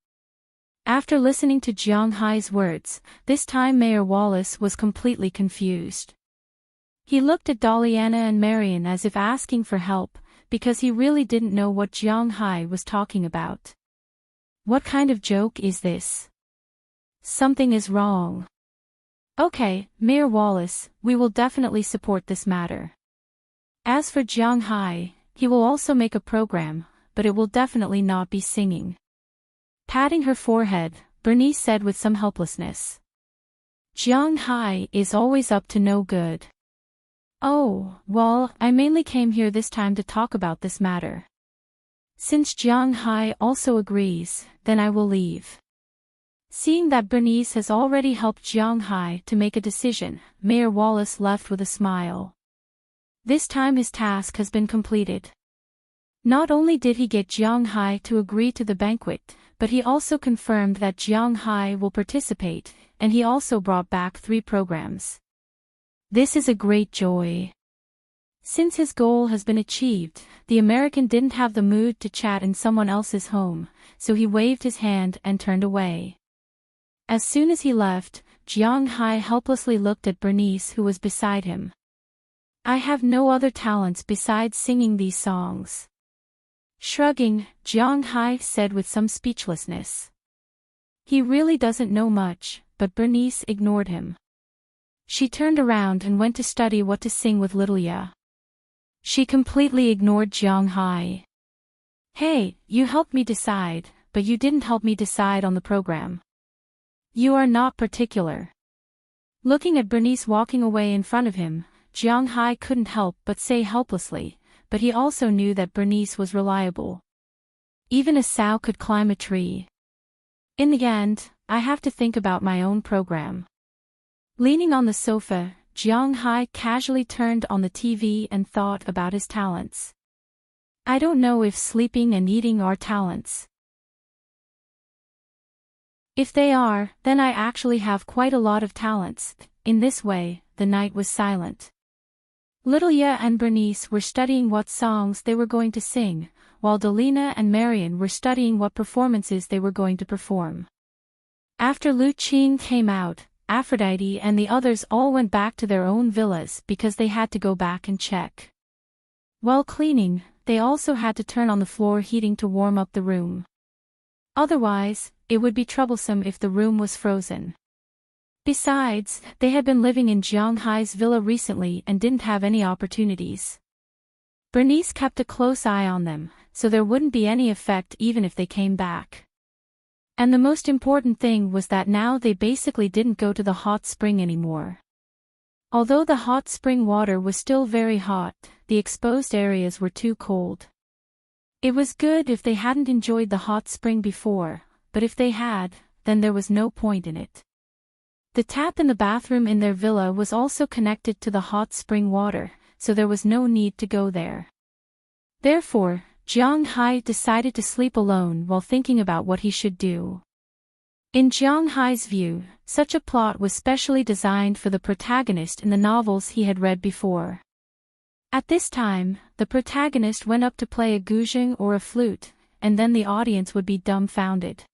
After listening to Jiang Hai's words, this time Mayor Wallace was completely confused. He looked at Daliana and Marian as if asking for help, because he really didn't know what Jiang Hai was talking about. What kind of joke is this? Something is wrong. Okay, Mayor Wallace, we will definitely support this matter. As for Jiang Hai, he will also make a program, but it will definitely not be singing. Patting her forehead, Bernice said with some helplessness. Jiang Hai is always up to no good. Oh, well, I mainly came here this time to talk about this matter. Since Jiang Hai also agrees, then I will leave. Seeing that Bernice has already helped Jiang Hai to make a decision, Mayor Wallace left with a smile. This time his task has been completed. Not only did he get Jiang Hai to agree to the banquet, but he also confirmed that Jiang Hai will participate, and he also brought back 3 programs. This is a great joy. Since his goal has been achieved, the American didn't have the mood to chat in someone else's home, so he waved his hand and turned away. As soon as he left, Jiang Hai helplessly looked at Bernice who was beside him. I have no other talents besides singing these songs. Shrugging, Jiang Hai said with some speechlessness. He really doesn't know much, but Bernice ignored him. She turned around and went to study what to sing with Lilia. She completely ignored Jiang Hai. Hey, you helped me decide, but you didn't help me decide on the program. You are not particular. Looking at Bernice walking away in front of him, Jiang Hai couldn't help but say helplessly, but he also knew that Bernice was reliable. Even a sow could climb a tree. In the end, I have to think about my own program. Leaning on the sofa, Jiang Hai casually turned on the TV and thought about his talents. I don't know if sleeping and eating are talents. If they are, then I actually have quite a lot of talents. In this way, the night was silent. Lilia and Bernice were studying what songs they were going to sing, while Delina and Marian were studying what performances they were going to perform. After Lu Qing came out, Aphrodite and the others all went back to their own villas because they had to go back and check. While cleaning, they also had to turn on the floor heating to warm up the room. Otherwise, it would be troublesome if the room was frozen. Besides, they had been living in Jiang Hai's villa recently and didn't have any opportunities. Bernice kept a close eye on them, so there wouldn't be any effect even if they came back. And the most important thing was that now they basically didn't go to the hot spring anymore. Although the hot spring water was still very hot, the exposed areas were too cold. It was good if they hadn't enjoyed the hot spring before, but if they had, then there was no point in it. The tap in the bathroom in their villa was also connected to the hot spring water, so there was no need to go there. Therefore, Jiang Hai decided to sleep alone while thinking about what he should do. In Jiang Hai's view, such a plot was specially designed for the protagonist in the novels he had read before. At this time, the protagonist went up to play a guzheng or a flute, and then the audience would be dumbfounded.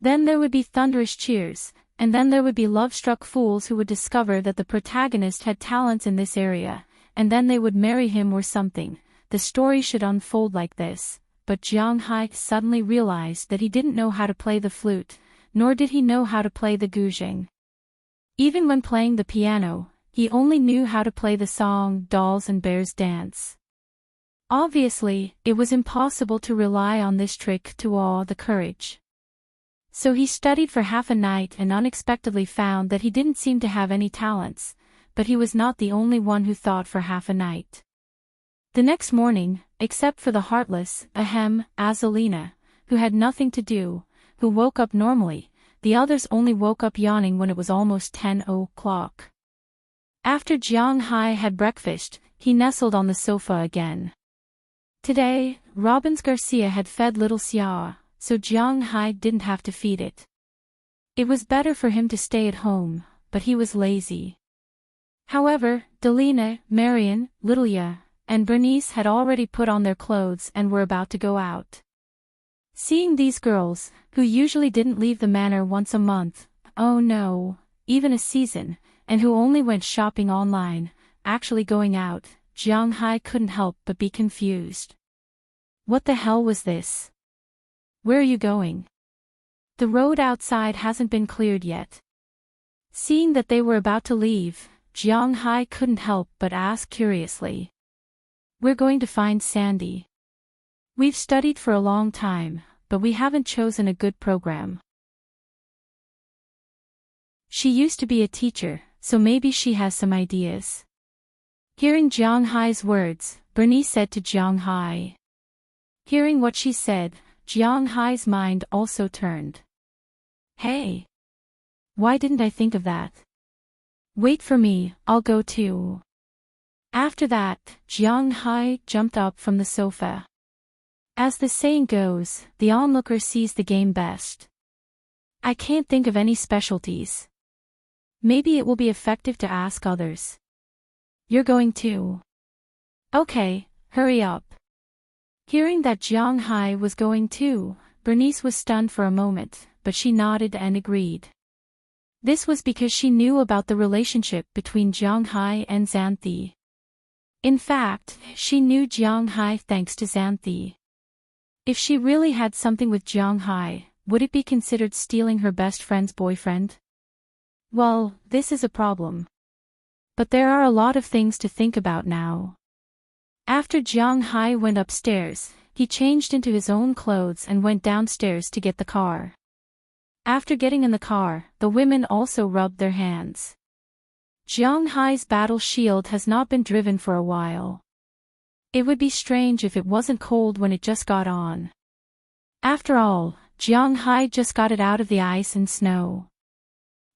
Then there would be thunderous cheers, and then there would be love-struck fools who would discover that the protagonist had talents in this area, and then they would marry him or something. The story should unfold like this, but Jiang Hai suddenly realized that he didn't know how to play the flute, nor did he know how to play the guzheng. Even when playing the piano, he only knew how to play the song Dolls and Bears Dance. Obviously, it was impossible to rely on this trick to awe the courage. So he studied for half a night and unexpectedly found that he didn't seem to have any talents, but he was not the only one who thought for half a night. The next morning, except for the heartless, Azalina, who had nothing to do, who woke up normally, the others only woke up yawning when it was almost 10 o'clock. After Jiang Hai had breakfast, he nestled on the sofa again. Today, Robbins Garcia had fed little Xiao, so Jiang Hai didn't have to feed it. It was better for him to stay at home, but he was lazy. However, Delina, Marian, Lilia, and Bernice had already put on their clothes and were about to go out. Seeing these girls, who usually didn't leave the manor once a month, oh no, even a season, and who only went shopping online, actually going out, Jiang Hai couldn't help but be confused. What the hell was this? Where are you going? The road outside hasn't been cleared yet. Seeing that they were about to leave, Jiang Hai couldn't help but ask curiously. We're going to find Sandy. We've studied for a long time, but we haven't chosen a good program. She used to be a teacher, so maybe she has some ideas. Hearing Jiang Hai's words, Bernice said to Jiang Hai. Hearing what she said, Jiang Hai's mind also turned. Hey! Why didn't I think of that? Wait for me, I'll go too. After that, Jiang Hai jumped up from the sofa. As the saying goes, the onlooker sees the game best. I can't think of any specialties. Maybe it will be effective to ask others. You're going too. Okay, hurry up. Hearing that Jiang Hai was going too, Bernice was stunned for a moment, but she nodded and agreed. This was because she knew about the relationship between Jiang Hai and Xanthi. In fact, she knew Jiang Hai thanks to Xanthi. If she really had something with Jiang Hai, would it be considered stealing her best friend's boyfriend? Well, this is a problem. But there are a lot of things to think about now. After Jiang Hai went upstairs, he changed into his own clothes and went downstairs to get the car. After getting in the car, the women also rubbed their hands. Jiang Hai's battle shield has not been driven for a while. It would be strange if it wasn't cold when it just got on. After all, Jiang Hai just got it out of the ice and snow.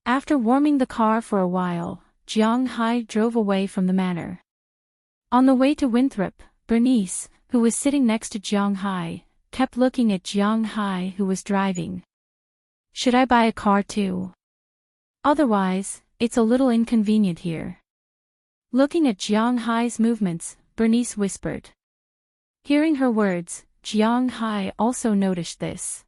After warming the car for a while, Jiang Hai drove away from the manor. On the way to Winthrop, Bernice, who was sitting next to Jiang Hai, kept looking at Jiang Hai who was driving. Should I buy a car too? Otherwise, it's a little inconvenient here. Looking at Jiang Hai's movements, Bernice whispered. Hearing her words, Jiang Hai also noticed this.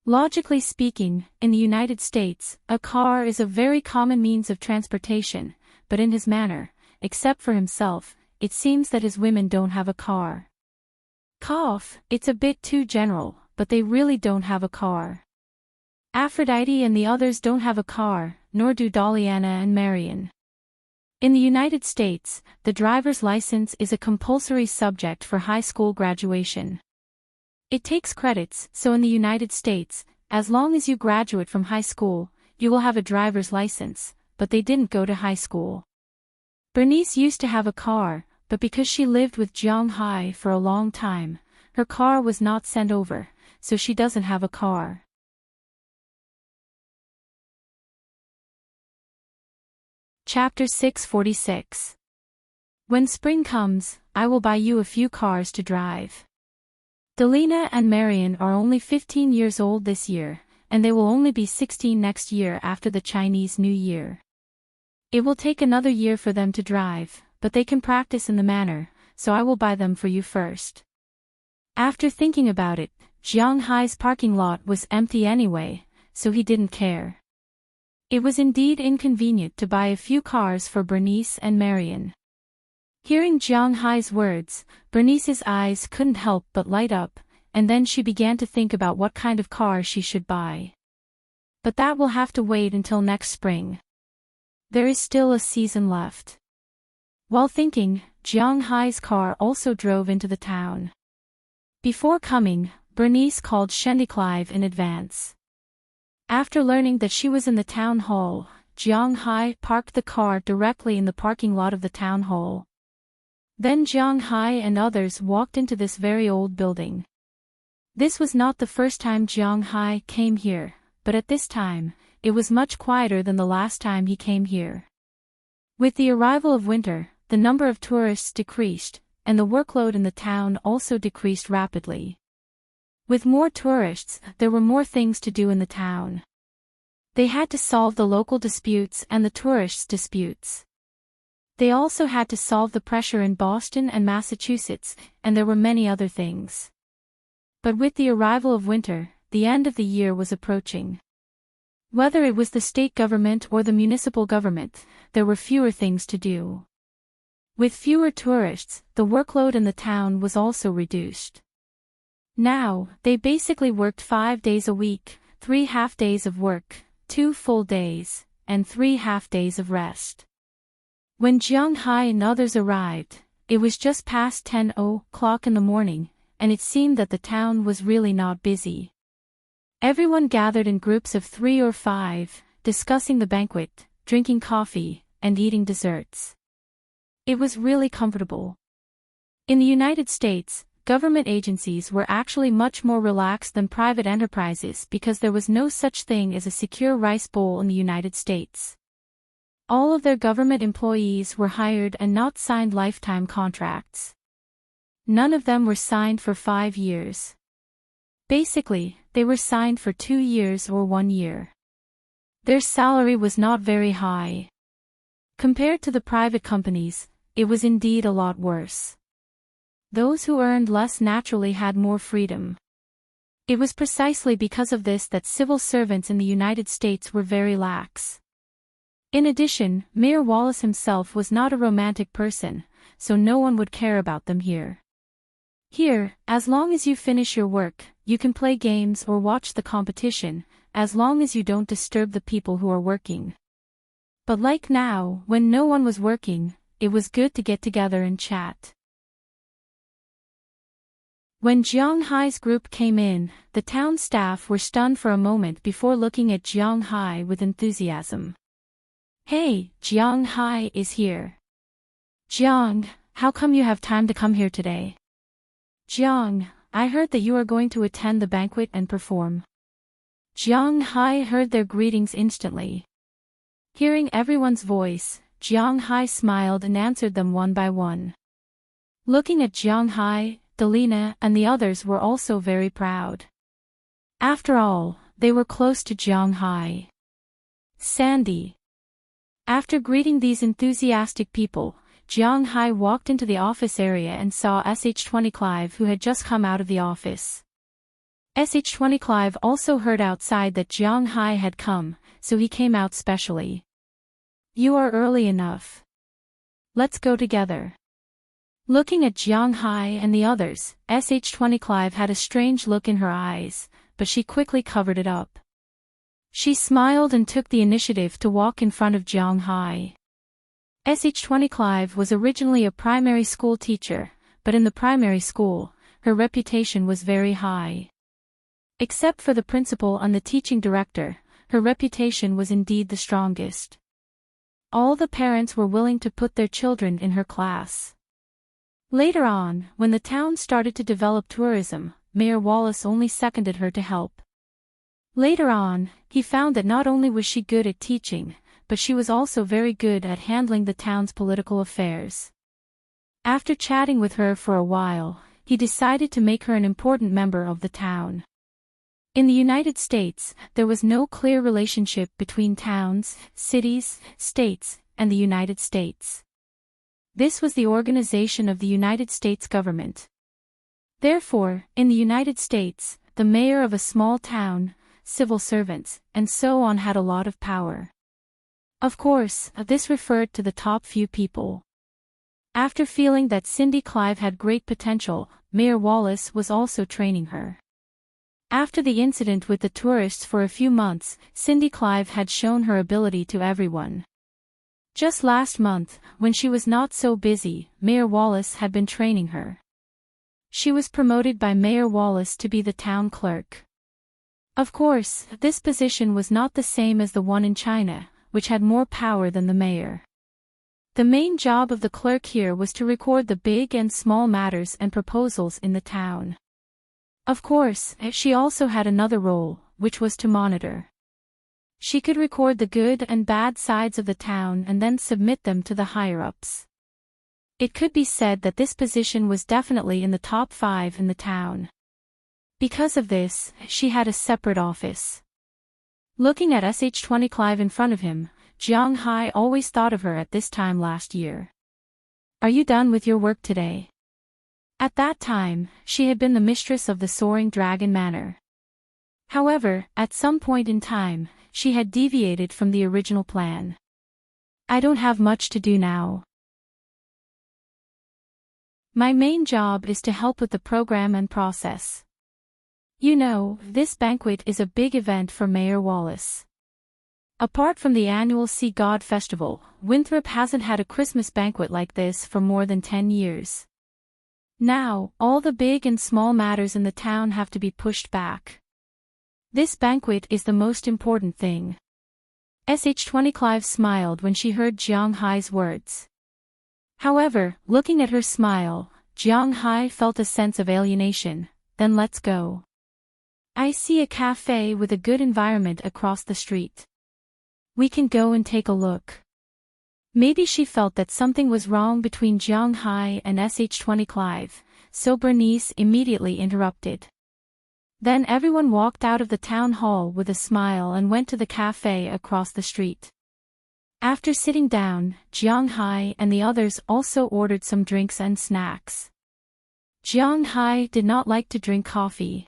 Logically speaking, in the United States, a car is a very common means of transportation, but in his manner, except for himself, it seems that his women don't have a car. Cough, it's a bit too general, but they really don't have a car. Aphrodite and the others don't have a car, nor do Doliana and Marion. In the United States, the driver's license is a compulsory subject for high school graduation. It takes credits, so in the United States, as long as you graduate from high school, you will have a driver's license, but they didn't go to high school. Bernice used to have a car, but because she lived with Jiang Hai for a long time, her car was not sent over, so she doesn't have a car. Chapter 646. When spring comes, I will buy you a few cars to drive. Delina and Marion are only 15 years old this year, and they will only be 16 next year after the Chinese New Year. It will take another year for them to drive, but they can practice in the manner, so I will buy them for you first. After thinking about it, Jiang Hai's parking lot was empty anyway, so he didn't care. It was indeed inconvenient to buy a few cars for Bernice and Marion. Hearing Jiang Hai's words, Bernice's eyes couldn't help but light up, and then she began to think about what kind of car she should buy. But that will have to wait until next spring. There is still a season left. While thinking, Jiang Hai's car also drove into the town. Before coming, Bernice called Clive in advance. After learning that she was in the town hall, Jiang Hai parked the car directly in the parking lot of the town hall. Then Jiang Hai and others walked into this very old building. This was not the first time Jiang Hai came here, but at this time, it was much quieter than the last time he came here. With the arrival of winter, the number of tourists decreased, and the workload in the town also decreased rapidly. With more tourists, there were more things to do in the town. They had to solve the local disputes and the tourists' disputes. They also had to solve the pressure in Boston and Massachusetts, and there were many other things. But with the arrival of winter, the end of the year was approaching. Whether it was the state government or the municipal government, there were fewer things to do. With fewer tourists, the workload in the town was also reduced. Now, they basically worked 5 days a week, 3 half-days of work, 2 full days, and 3 half-days of rest. When Jiang Hai and others arrived, it was just past 10 o'clock in the morning, and it seemed that the town was really not busy. Everyone gathered in groups of 3 or 5, discussing the banquet, drinking coffee, and eating desserts. It was really comfortable. In the United States, government agencies were actually much more relaxed than private enterprises because there was no such thing as a secure rice bowl in the United States. All of their government employees were hired and not signed lifetime contracts. None of them were signed for 5 years. Basically, they were signed for 2 years or 1 year. Their salary was not very high. Compared to the private companies, it was indeed a lot worse. Those who earned less naturally had more freedom. It was precisely because of this that civil servants in the United States were very lax. In addition, Mayor Wallace himself was not a romantic person, so no one would care about them here. Here, as long as you finish your work, you can play games or watch the competition, as long as you don't disturb the people who are working. But like now, when no one was working, it was good to get together and chat. When Jiang Hai's group came in, the town staff were stunned for a moment before looking at Jiang Hai with enthusiasm. Hey, Jiang Hai is here. Jiang, how come you have time to come here today? Jiang, I heard that you are going to attend the banquet and perform. Jiang Hai heard their greetings instantly. Hearing everyone's voice, Jiang Hai smiled and answered them one by one. Looking at Jiang Hai, Delina and the others were also very proud. After all, they were close to Jiang Hai. Sandy. After greeting these enthusiastic people, Jiang Hai walked into the office area and saw SH20 Clive, who had just come out of the office. SH20 Clive also heard outside that Jiang Hai had come, so he came out specially. "You are early enough. Let's go together." Looking at Jiang Hai and the others, SH20 Clive had a strange look in her eyes, but she quickly covered it up. She smiled and took the initiative to walk in front of Jiang Hai. SH20 Clive was originally a primary school teacher, but in the primary school, her reputation was very high. Except for the principal and the teaching director, her reputation was indeed the strongest. All the parents were willing to put their children in her class. Later on, when the town started to develop tourism, Mayor Wallace only seconded her to help. Later on, he found that not only was she good at teaching, but she was also very good at handling the town's political affairs. After chatting with her for a while, he decided to make her an important member of the town. In the United States, there was no clear relationship between towns, cities, states, and the United States. This was the organization of the United States government. Therefore, in the United States, the mayor of a small town, civil servants, and so on had a lot of power. Of course, this referred to the top few people. After feeling that Cindy Clive had great potential, Mayor Wallace was also training her. After the incident with the tourists for a few months, Cindy Clive had shown her ability to everyone. Just last month, when she was not so busy, Mayor Wallace had been training her. She was promoted by Mayor Wallace to be the town clerk. Of course, this position was not the same as the one in China, which had more power than the mayor. The main job of the clerk here was to record the big and small matters and proposals in the town. Of course, she also had another role, which was to monitor. She could record the good and bad sides of the town and then submit them to the higher-ups. It could be said that this position was definitely in the top 5 in the town. Because of this, she had a separate office. Looking at SH20 Clive in front of him, Jiang Hai always thought of her at this time last year. "Are you done with your work today?" At that time, she had been the mistress of the Soaring Dragon Manor. However, at some point in time, she had deviated from the original plan. "I don't have much to do now. My main job is to help with the program and process. You know, this banquet is a big event for Mayor Wallace. Apart from the annual Sea God Festival, Winthrop hasn't had a Christmas banquet like this for more than 10 years. Now, all the big and small matters in the town have to be pushed back. This banquet is the most important thing." SH20 Clive smiled when she heard Jiang Hai's words. However, looking at her smile, Jiang Hai felt a sense of alienation. "Then let's go. I see a cafe with a good environment across the street. We can go and take a look." Maybe she felt that something was wrong between Jiang Hai and SH20 Clive, so Bernice immediately interrupted. Then everyone walked out of the town hall with a smile and went to the cafe across the street. After sitting down, Jiang Hai and the others also ordered some drinks and snacks. Jiang Hai did not like to drink coffee.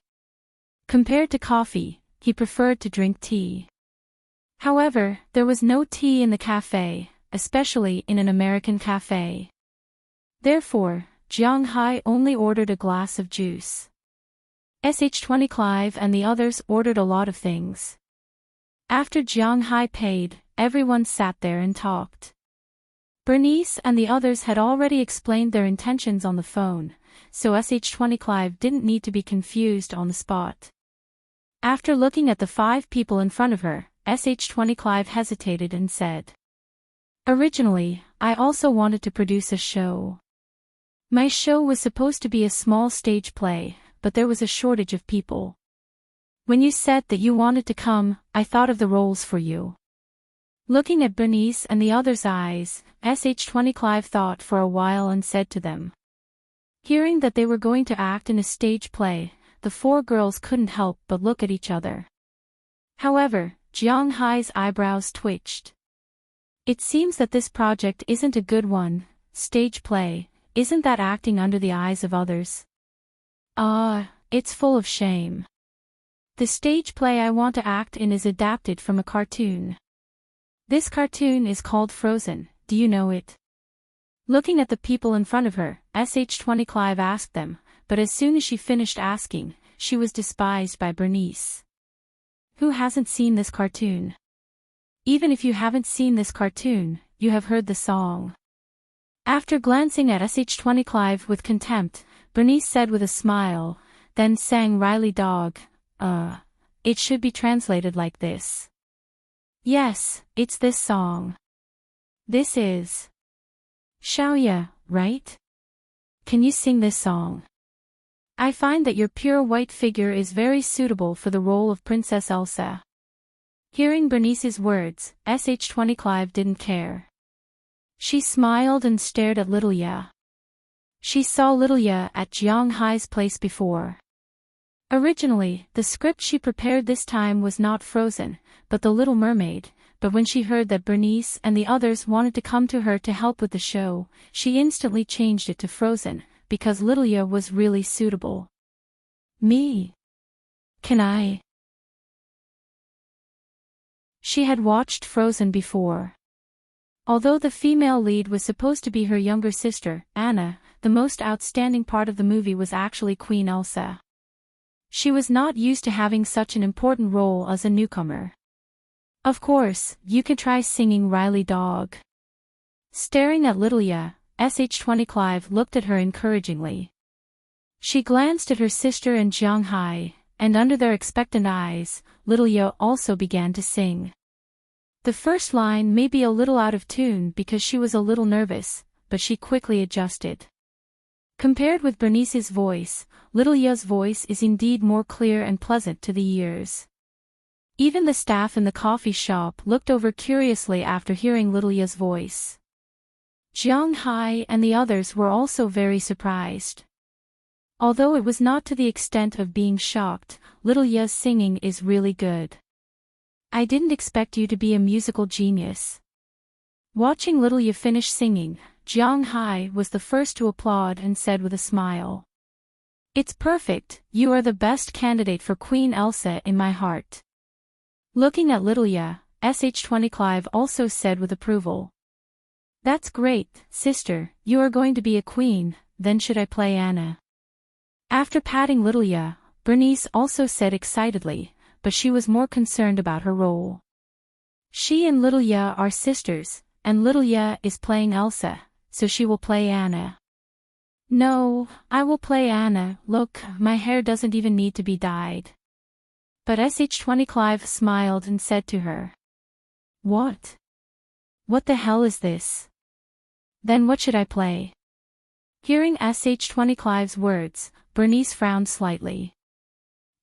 Compared to coffee, he preferred to drink tea. However, there was no tea in the cafe, especially in an American cafe. Therefore, Jiang Hai only ordered a glass of juice. SH20 Clive and the others ordered a lot of things. After Jiang Hai paid, everyone sat there and talked. Bernice and the others had already explained their intentions on the phone, so SH20 Clive didn't need to be confused on the spot. After looking at the 5 people in front of her, SH20 Clive hesitated and said, "Originally, I also wanted to produce a show. My show was supposed to be a small stage play, but there was a shortage of people. When you said that you wanted to come, I thought of the roles for you." Looking at Bernice and the others' eyes, SH20 Clive thought for a while and said to them. Hearing that they were going to act in a stage play, the 4 girls couldn't help but look at each other. However, Jiang Hai's eyebrows twitched. "It seems that this project isn't a good one," stage play, isn't that acting under the eyes of others? It's full of shame. The stage play I want to act in is adapted from a cartoon. This cartoon is called Frozen, do you know it? Looking at the people in front of her, SH20 Clive asked them, but as soon as she finished asking, she was despised by Bernice. Who hasn't seen this cartoon? Even if you haven't seen this cartoon, you have heard the song. After glancing at SH20 Clive with contempt, Bernice said with a smile, then sang Riley Dog, it should be translated like this. Yes, it's this song. This is Xiaoya, right? Can you sing this song? I find that your pure white figure is very suitable for the role of Princess Elsa. Hearing Bernice's words, SH20 Clive didn't care. She smiled and stared at Little Ya. She saw Little Ya at Jiang Hai's place before. Originally, the script she prepared this time was not Frozen, but The Little Mermaid, but when she heard that Bernice and the others wanted to come to her to help with the show, she instantly changed it to Frozen, because Little Ya was really suitable. Me? Can I? She had watched Frozen before. Although the female lead was supposed to be her younger sister, Anna, the most outstanding part of the movie was actually Queen Elsa. She was not used to having such an important role as a newcomer. Of course, you could try singing Riley Dog. Staring at Little Ya, SH20 Clive looked at her encouragingly. She glanced at her sister and Jiang Hai, and under their expectant eyes, Little Ya also began to sing. The first line may be a little out of tune because she was a little nervous, but she quickly adjusted. Compared with Bernice's voice, Little Ya's voice is indeed more clear and pleasant to the ears. Even the staff in the coffee shop looked over curiously after hearing Little Ya's voice. Jiang Hai and the others were also very surprised. Although it was not to the extent of being shocked, Little Ya's singing is really good. I didn't expect you to be a musical genius. Watching Little Ya finish singing, Jiang Hai was the first to applaud and said with a smile. It's perfect, you are the best candidate for Queen Elsa in my heart. Looking at Little Ya, SH20 Clive also said with approval. That's great, sister, you are going to be a queen, then should I play Anna? After patting Little Ya, Bernice also said excitedly, but she was more concerned about her role. She and Little Ya are sisters, and Little Ya is playing Elsa, so she will play Anna. No, I will play Anna, look, my hair doesn't even need to be dyed. But SH20 Clive smiled and said to her. What? What the hell is this? Then what should I play? Hearing SH20 Clive's words, Bernice frowned slightly.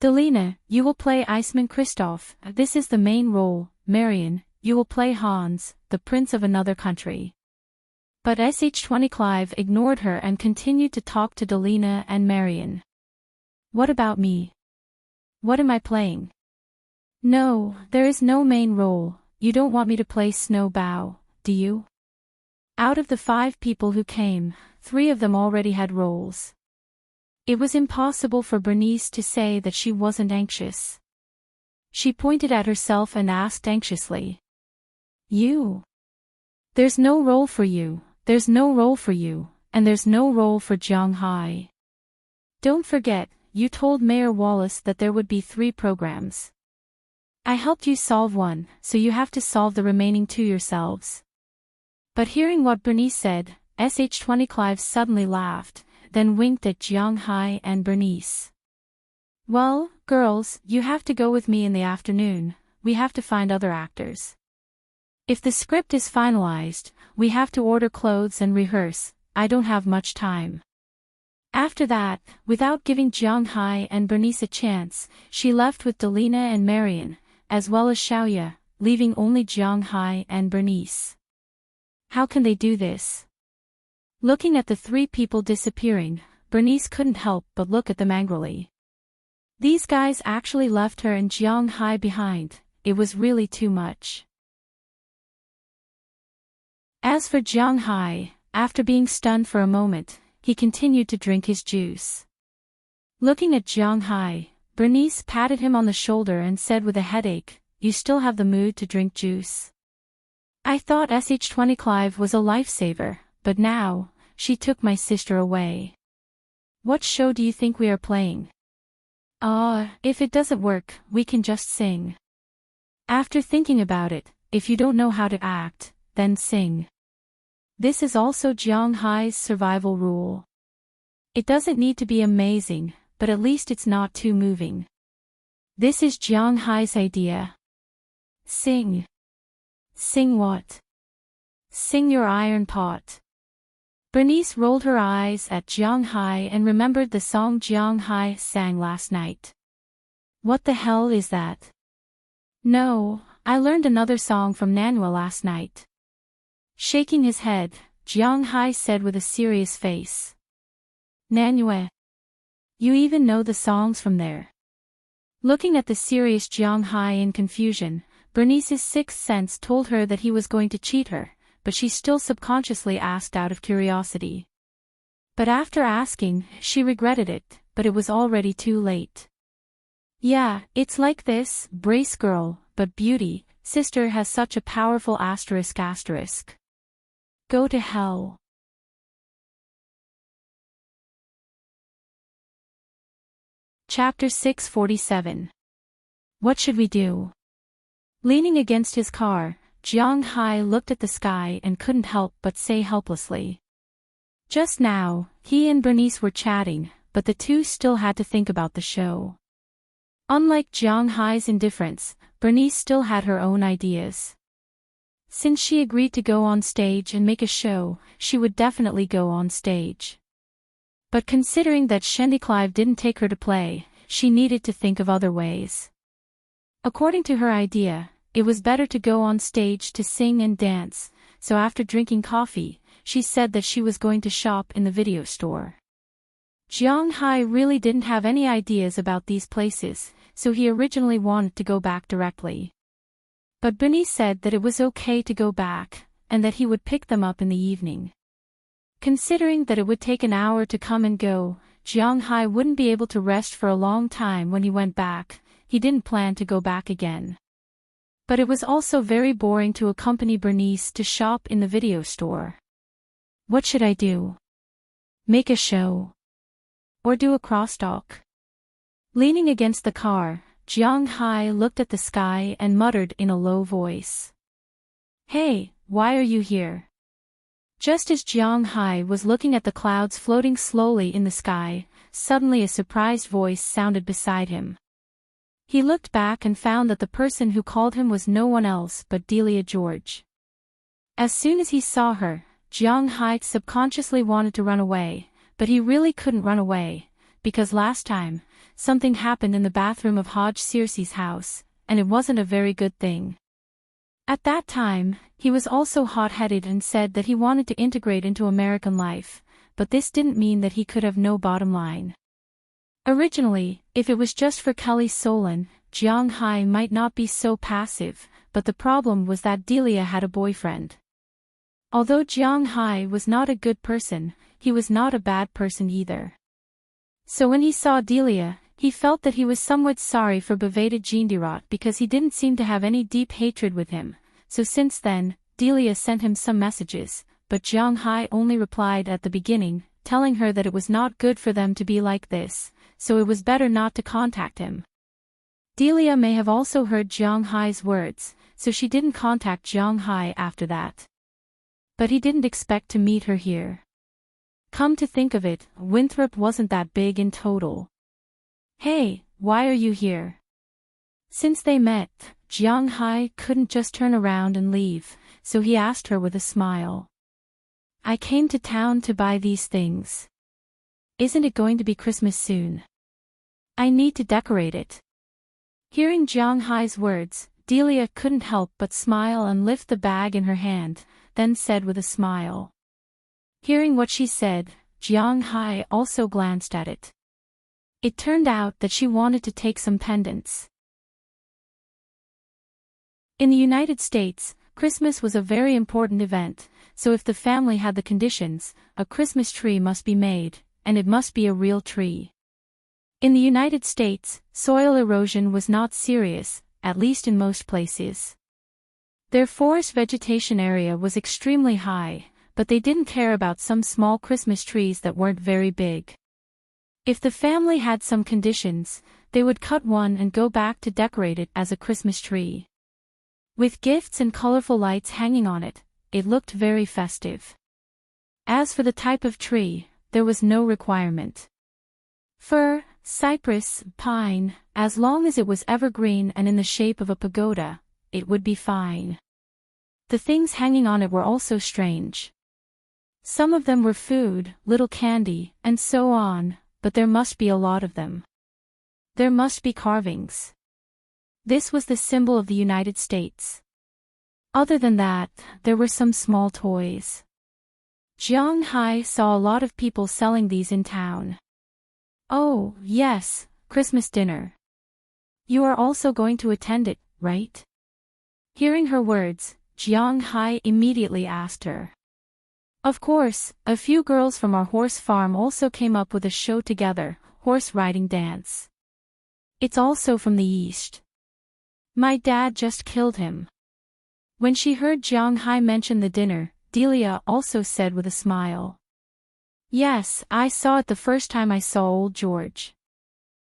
Delina, you will play Iceman Kristoff, this is the main role. Marion, you will play Hans, the prince of another country. But SH20 Clive ignored her and continued to talk to Delina and Marion. What about me? What am I playing? No, there is no main role, you don't want me to play Snowbow, do you? Out of the 5 people who came, 3 of them already had roles. It was impossible for Bernice to say that she wasn't anxious. She pointed at herself and asked anxiously. You? There's no role for you, there's no role for you, and there's no role for Jiang Hai. Don't forget, you told Mayor Wallace that there would be 3 programs. I helped you solve one, so you have to solve the remaining 2 yourselves. But hearing what Bernice said, SH20 Clive suddenly laughed, then winked at Jiang Hai and Bernice. Well, girls, you have to go with me in the afternoon, we have to find other actors. If the script is finalized, we have to order clothes and rehearse, I don't have much time. After that, without giving Jiang Hai and Bernice a chance, she left with Delina and Marion, as well as Xiaoya, leaving only Jiang Hai and Bernice. How can they do this? Looking at the 3 people disappearing, Bernice couldn't help but look at them angrily. These guys actually left her and Jiang Hai behind, it was really too much. As for Jiang Hai, After being stunned for a moment, he continued to drink his juice. Looking at Jiang Hai, Bernice patted him on the shoulder and said with a headache, "You still have the mood to drink juice? I thought SH25 was a lifesaver, but now, she took my sister away. What show do you think we are playing? If it doesn't work, we can just sing." After thinking about it, if you don't know how to act, then sing. This is also Jiang Hai's survival rule. It doesn't need to be amazing, but at least it's not too moving. This is Jiang Hai's idea. Sing. Sing what? Sing your iron pot. Bernice rolled her eyes at Jiang Hai and remembered the song Jiang Hai sang last night. What the hell is that? No, I learned another song from Nanhua last night. Shaking his head, Jiang Hai said with a serious face. Nanhua? You even know the songs from there? Looking at the serious Jiang Hai in confusion, Bernice's sixth sense told her that he was going to cheat her, but she still subconsciously asked out of curiosity. But after asking, she regretted it, but it was already too late. Yeah, it's like this, brace girl, but beauty, sister has such a powerful asterisk. Go to hell. Chapter 647. What should we do? Leaning against his car, Jiang Hai looked at the sky and couldn't help but say helplessly. Just now, he and Bernice were chatting, but the two still had to think about the show. Unlike Jiang Hai's indifference, Bernice still had her own ideas. Since she agreed to go on stage and make a show, she would definitely go on stage. But considering that Shendy Clive didn't take her to play, she needed to think of other ways. According to her idea, it was better to go on stage to sing and dance, so after drinking coffee, she said that she was going to shop in the video store. Jiang Hai really didn't have any ideas about these places, so he originally wanted to go back directly. But Bernice said that it was okay to go back, and that he would pick them up in the evening. Considering that it would take an hour to come and go, Jiang Hai wouldn't be able to rest for a long time when he went back. He didn't plan to go back again. But it was also very boring to accompany Bernice to shop in the video store. What should I do? Make a show? Or do a crosstalk? Leaning against the car, Jiang Hai looked at the sky and muttered in a low voice. Hey, why are you here? Just as Jiang Hai was looking at the clouds floating slowly in the sky, suddenly a surprised voice sounded beside him. He looked back and found that the person who called him was no one else but Delia George. As soon as he saw her, Jiang Hai subconsciously wanted to run away, but he really couldn't run away, because last time, something happened in the bathroom of Hodge Circe's house, and it wasn't a very good thing. At that time, he was also hot-headed and said that he wanted to integrate into American life, but this didn't mean that he could have no bottom line. Originally, if it was just for Kelly Solon, Jiang Hai might not be so passive, but the problem was that Delia had a boyfriend. Although Jiang Hai was not a good person, he was not a bad person either. So when he saw Delia, he felt that he was somewhat sorry for Bevada Jindirot because he didn't seem to have any deep hatred with him, so since then, Delia sent him some messages, but Jiang Hai only replied at the beginning, telling her that it was not good for them to be like this, so it was better not to contact him. Delia may have also heard Jiang Hai's words, so she didn't contact Jiang Hai after that. But he didn't expect to meet her here. Come to think of it, Winthrop wasn't that big in total. Hey, why are you here? Since they met, Jiang Hai couldn't just turn around and leave, so he asked her with a smile. I came to town to buy these things. Isn't it going to be Christmas soon? I need to decorate it. Hearing Jiang Hai's words, Delia couldn't help but smile and lift the bag in her hand, then said with a smile. Hearing what she said, Jiang Hai also glanced at it. It turned out that she wanted to take some pendants. In the United States, Christmas was a very important event, so if the family had the conditions, a Christmas tree must be made, and it must be a real tree. In the United States, soil erosion was not serious, at least in most places. Their forest vegetation area was extremely high, but they didn't care about some small Christmas trees that weren't very big. If the family had some conditions, they would cut one and go back to decorate it as a Christmas tree. With gifts and colorful lights hanging on it, it looked very festive. As for the type of tree, there was no requirement. Fir, cypress, pine, as long as it was evergreen and in the shape of a pagoda, it would be fine. The things hanging on it were also strange. Some of them were food, little candy, and so on, but there must be a lot of them. There must be carvings. This was the symbol of the United States. Other than that, there were some small toys. Jiang Hai saw a lot of people selling these in town. Oh, yes, Christmas dinner. You are also going to attend it, right? Hearing her words, Jiang Hai immediately asked her. Of course, a few girls from our horse farm also came up with a show together, horse riding dance. It's also from the east. My dad just killed him. When she heard Jiang Hai mention the dinner, Delia also said with a smile. Yes, I saw it the first time I saw old George.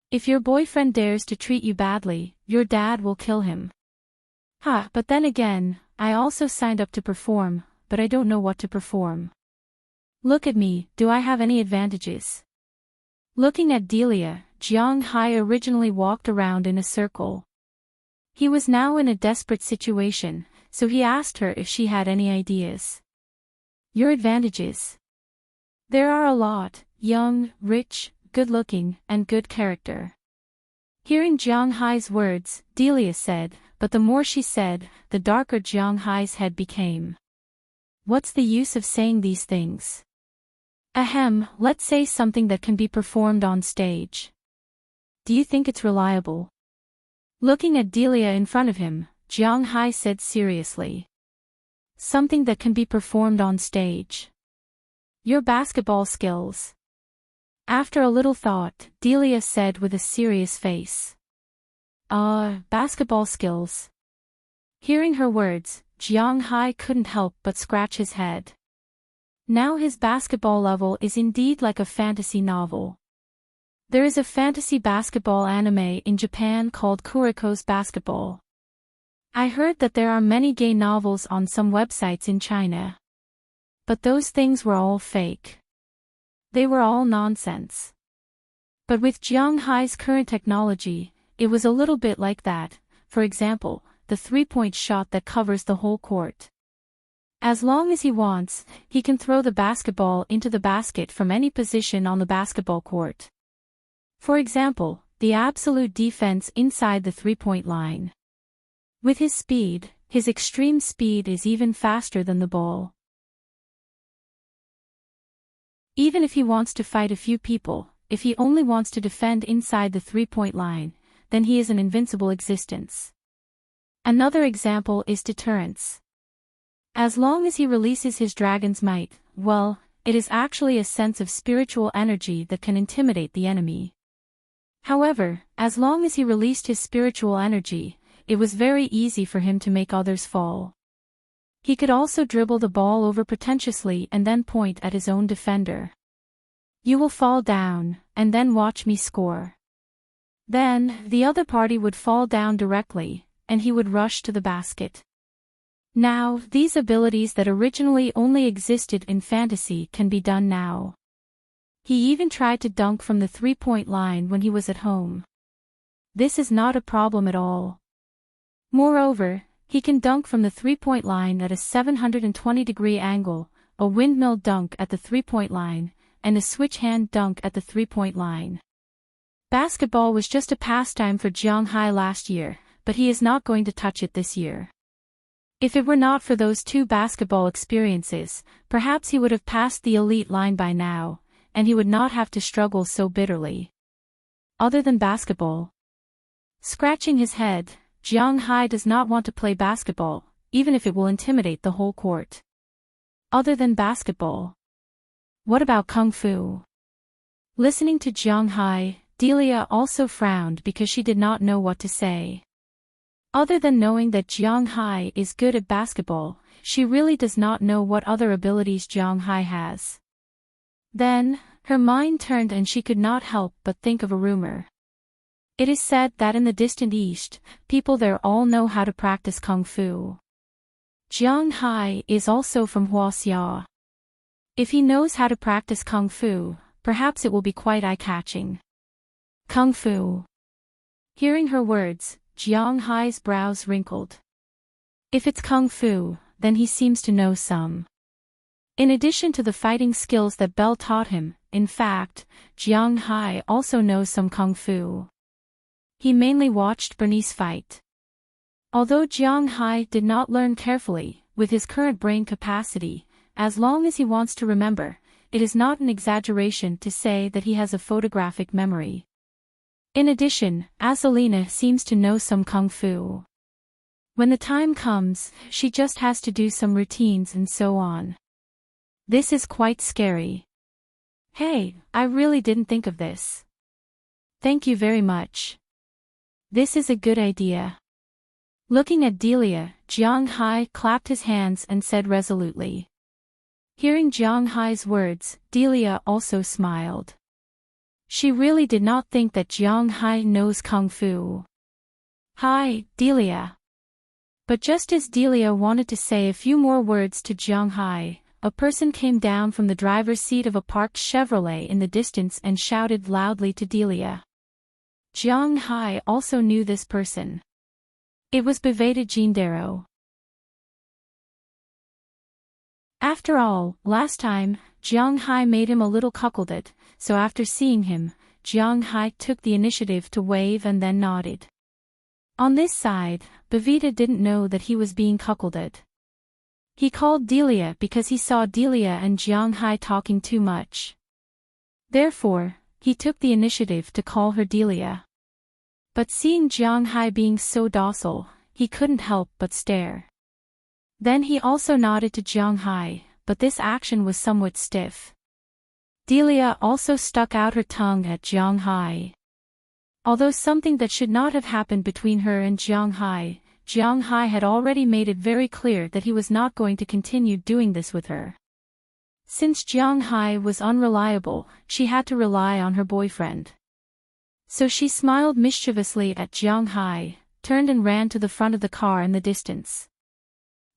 If your boyfriend dares to treat you badly, your dad will kill him. But then again, I also signed up to perform, but I don't know what to perform. Look at me, do I have any advantages? Looking at Delia, Jiang Hai originally walked around in a circle. He was now in a desperate situation, so he asked her if she had any ideas. Your advantages? There are a lot: young, rich, good-looking, and good character. Hearing Jiang Hai's words, Delia said, but the more she said, the darker Jiang Hai's head became. What's the use of saying these things? Ahem, let's say something that can be performed on stage. Do you think it's reliable? Looking at Delia in front of him, Jiang Hai said seriously. Something that can be performed on stage. Your basketball skills. After a little thought, Delia said with a serious face. Basketball skills. Hearing her words, Jiang Hai couldn't help but scratch his head. Now his basketball level is indeed like a fantasy novel. There is a fantasy basketball anime in Japan called Kuriko's Basketball. I heard that there are many gay novels on some websites in China. But those things were all fake. They were all nonsense. But with Jiang Hai's current technology, it was a little bit like that. For example, the three-point shot that covers the whole court. As long as he wants, he can throw the basketball into the basket from any position on the basketball court. For example, the absolute defense inside the three-point line. With his speed, his extreme speed is even faster than the ball. Even if he wants to fight a few people, if he only wants to defend inside the three-point line, then he is an invincible existence. Another example is deterrence. As long as he releases his dragon's might, well, it is actually a sense of spiritual energy that can intimidate the enemy. However, as long as he released his spiritual energy, it was very easy for him to make others fall. He could also dribble the ball over pretentiously and then point at his own defender. You will fall down, and then watch me score. Then, the other party would fall down directly, and he would rush to the basket. Now, these abilities that originally only existed in fantasy can be done now. He even tried to dunk from the three-point line when he was at home. This is not a problem at all. Moreover, he can dunk from the three-point line at a 720-degree angle, a windmill dunk at the three-point line, and a switch-hand dunk at the three-point line. Basketball was just a pastime for Jiang Hai last year, but he is not going to touch it this year. If it were not for those two basketball experiences, perhaps he would have passed the elite line by now, and he would not have to struggle so bitterly. Other than basketball. Scratching his head, Jiang Hai does not want to play basketball, even if it will intimidate the whole court. Other than basketball. What about Kung Fu? Listening to Jiang Hai, Delia also frowned because she did not know what to say. Other than knowing that Jiang Hai is good at basketball, she really does not know what other abilities Jiang Hai has. Then, her mind turned and she could not help but think of a rumor. It is said that in the distant east, people there all know how to practice Kung Fu. Jiang Hai is also from Huaxia. If he knows how to practice Kung Fu, perhaps it will be quite eye-catching. Kung Fu. Hearing her words, Jiang Hai's brows wrinkled. If it's Kung Fu, then he seems to know some. In addition to the fighting skills that Belle taught him, in fact, Jiang Hai also knows some Kung Fu. He mainly watched Bernice fight. Although Jiang Hai did not learn carefully, with his current brain capacity, as long as he wants to remember, it is not an exaggeration to say that he has a photographic memory. In addition, Azalina seems to know some Kung Fu. When the time comes, she just has to do some routines and so on. This is quite scary. Hey, I really didn't think of this. Thank you very much. This is a good idea. Looking at Delia, Jiang Hai clapped his hands and said resolutely. Hearing Jiang Hai's words, Delia also smiled. She really did not think that Jiang Hai knows Kung Fu. Hi, Delia. But just as Delia wanted to say a few more words to Jiang Hai, a person came down from the driver's seat of a parked Chevrolet in the distance and shouted loudly to Delia. Jiang Hai also knew this person. It was Beveda Jindaro. After all, last time, Jiang Hai made him a little cuckolded, so after seeing him, Jiang Hai took the initiative to wave and then nodded. On this side, Beveda didn't know that he was being cuckolded. He called Delia because he saw Delia and Jiang Hai talking too much. Therefore, he took the initiative to call her Delia. But seeing Jiang Hai being so docile, he couldn't help but stare. Then he also nodded to Jiang Hai, but this action was somewhat stiff. Delia also stuck out her tongue at Jiang Hai. Although something that should not have happened between her and Jiang Hai had already made it very clear that he was not going to continue doing this with her. Since Jiang Hai was unreliable, she had to rely on her boyfriend. So she smiled mischievously at Jiang Hai, turned and ran to the front of the car in the distance.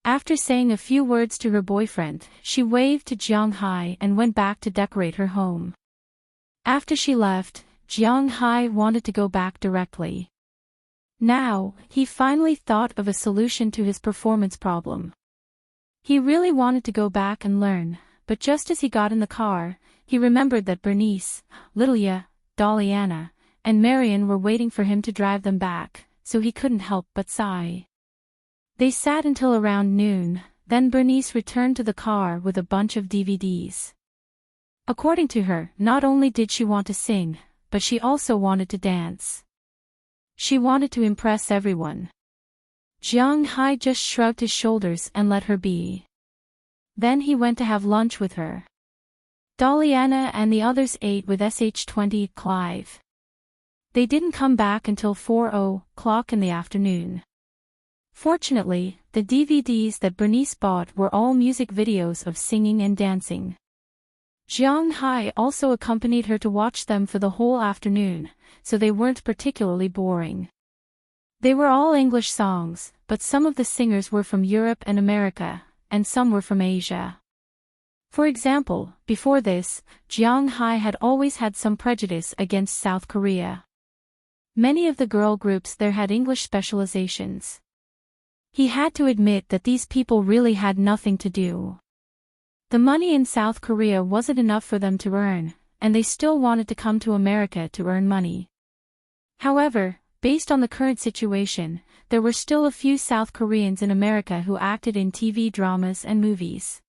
After saying a few words to her boyfriend, she waved to Jiang Hai and went back to decorate her home. After she left, Jiang Hai wanted to go back directly. Now, he finally thought of a solution to his performance problem. He really wanted to go back and learn, but just as he got in the car, he remembered that Bernice, Lilia, Doliana, and Marion were waiting for him to drive them back, so he couldn't help but sigh. They sat until around noon, then Bernice returned to the car with a bunch of DVDs. According to her, not only did she want to sing, but she also wanted to dance. She wanted to impress everyone. Jiang Hai just shrugged his shoulders and let her be. Then he went to have lunch with her. Doliana and the others ate with SH20 Clive. They didn't come back until 4:00 in the afternoon. Fortunately, the DVDs that Bernice bought were all music videos of singing and dancing. Jiang Hai also accompanied her to watch them for the whole afternoon, so they weren't particularly boring. They were all English songs, but some of the singers were from Europe and America, and some were from Asia. For example, before this, Jiang Hai had always had some prejudice against South Korea. Many of the girl groups there had English specializations. He had to admit that these people really had nothing to do. The money in South Korea wasn't enough for them to earn, and they still wanted to come to America to earn money. However, based on the current situation, there were still a few South Koreans in America who acted in TV dramas and movies.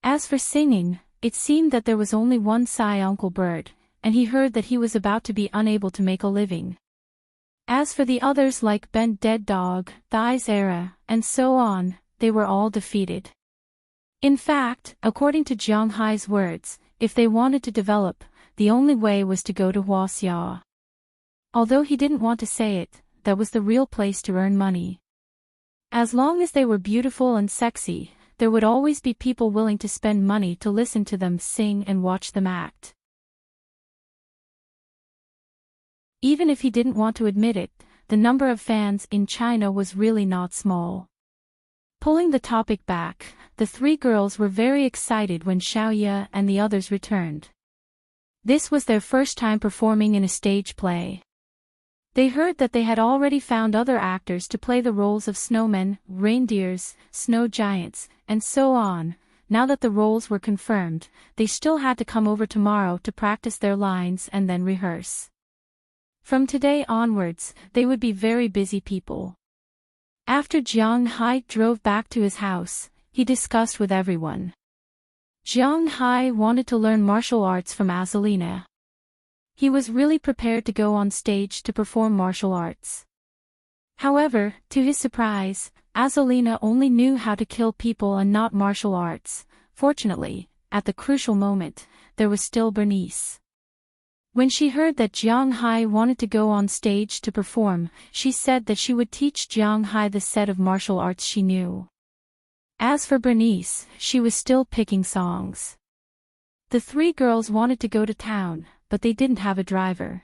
As for singing, it seemed that there was only one Psy Uncle Bird, and he heard that he was about to be unable to make a living. As for the others like Bent Dead Dog, Thighs Era, and so on, they were all defeated. In fact, according to Jiang Hai's words, if they wanted to develop, the only way was to go to Huaxia. Although he didn't want to say it, that was the real place to earn money. As long as they were beautiful and sexy, there would always be people willing to spend money to listen to them sing and watch them act. Even if he didn't want to admit it, the number of fans in China was really not small. Pulling the topic back, the three girls were very excited when Xiaoye and the others returned. This was their first time performing in a stage play. They heard that they had already found other actors to play the roles of snowmen, reindeers, snow giants, and so on. Now that the roles were confirmed, they still had to come over tomorrow to practice their lines and then rehearse. From today onwards, they would be very busy people. After Jiang Hai drove back to his house, he discussed with everyone. Jiang Hai wanted to learn martial arts from Azalina. He was really prepared to go on stage to perform martial arts. However, to his surprise, Azalina only knew how to kill people and not martial arts. Fortunately, at the crucial moment, there was still Bernice. When she heard that Jiang Hai wanted to go on stage to perform, she said that she would teach Jiang Hai the set of martial arts she knew. As for Bernice, she was still picking songs. The three girls wanted to go to town, but they didn't have a driver.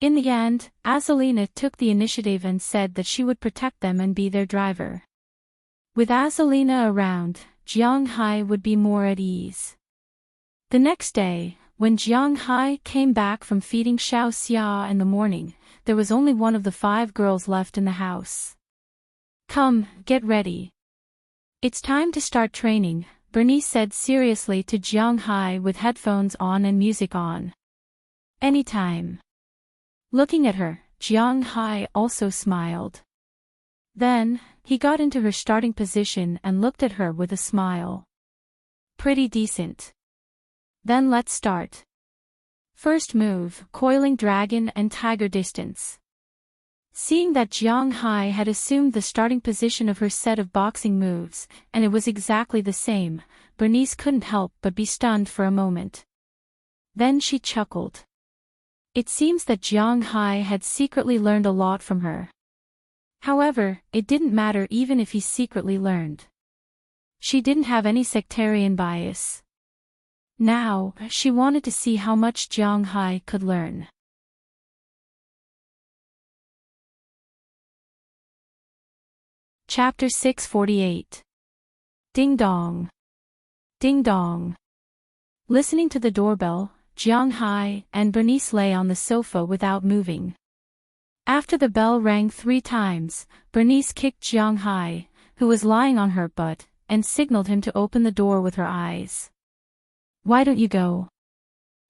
In the end, Azalina took the initiative and said that she would protect them and be their driver. With Azalina around, Jiang Hai would be more at ease. The next day, when Jiang Hai came back from feeding Xiao Xia in the morning, there was only one of the 5 girls left in the house. "Come, get ready. It's time to start training," Bernice said seriously to Jiang Hai with headphones on and music on. "Anytime." Looking at her, Jiang Hai also smiled. Then, he got into her starting position and looked at her with a smile. "Pretty decent. Then let's start. First move, coiling dragon and tiger distance." Seeing that Jiang Hai had assumed the starting position of her set of boxing moves, and it was exactly the same, Bernice couldn't help but be stunned for a moment. Then she chuckled. It seems that Jiang Hai had secretly learned a lot from her. However, it didn't matter even if he secretly learned. She didn't have any sectarian bias. Now, she wanted to see how much Jiang Hai could learn. Chapter 648. Ding dong. Ding dong. Listening to the doorbell, Jiang Hai and Bernice lay on the sofa without moving. After the bell rang 3 times, Bernice kicked Jiang Hai, who was lying on her butt, and signaled him to open the door with her eyes. "Why don't you go?"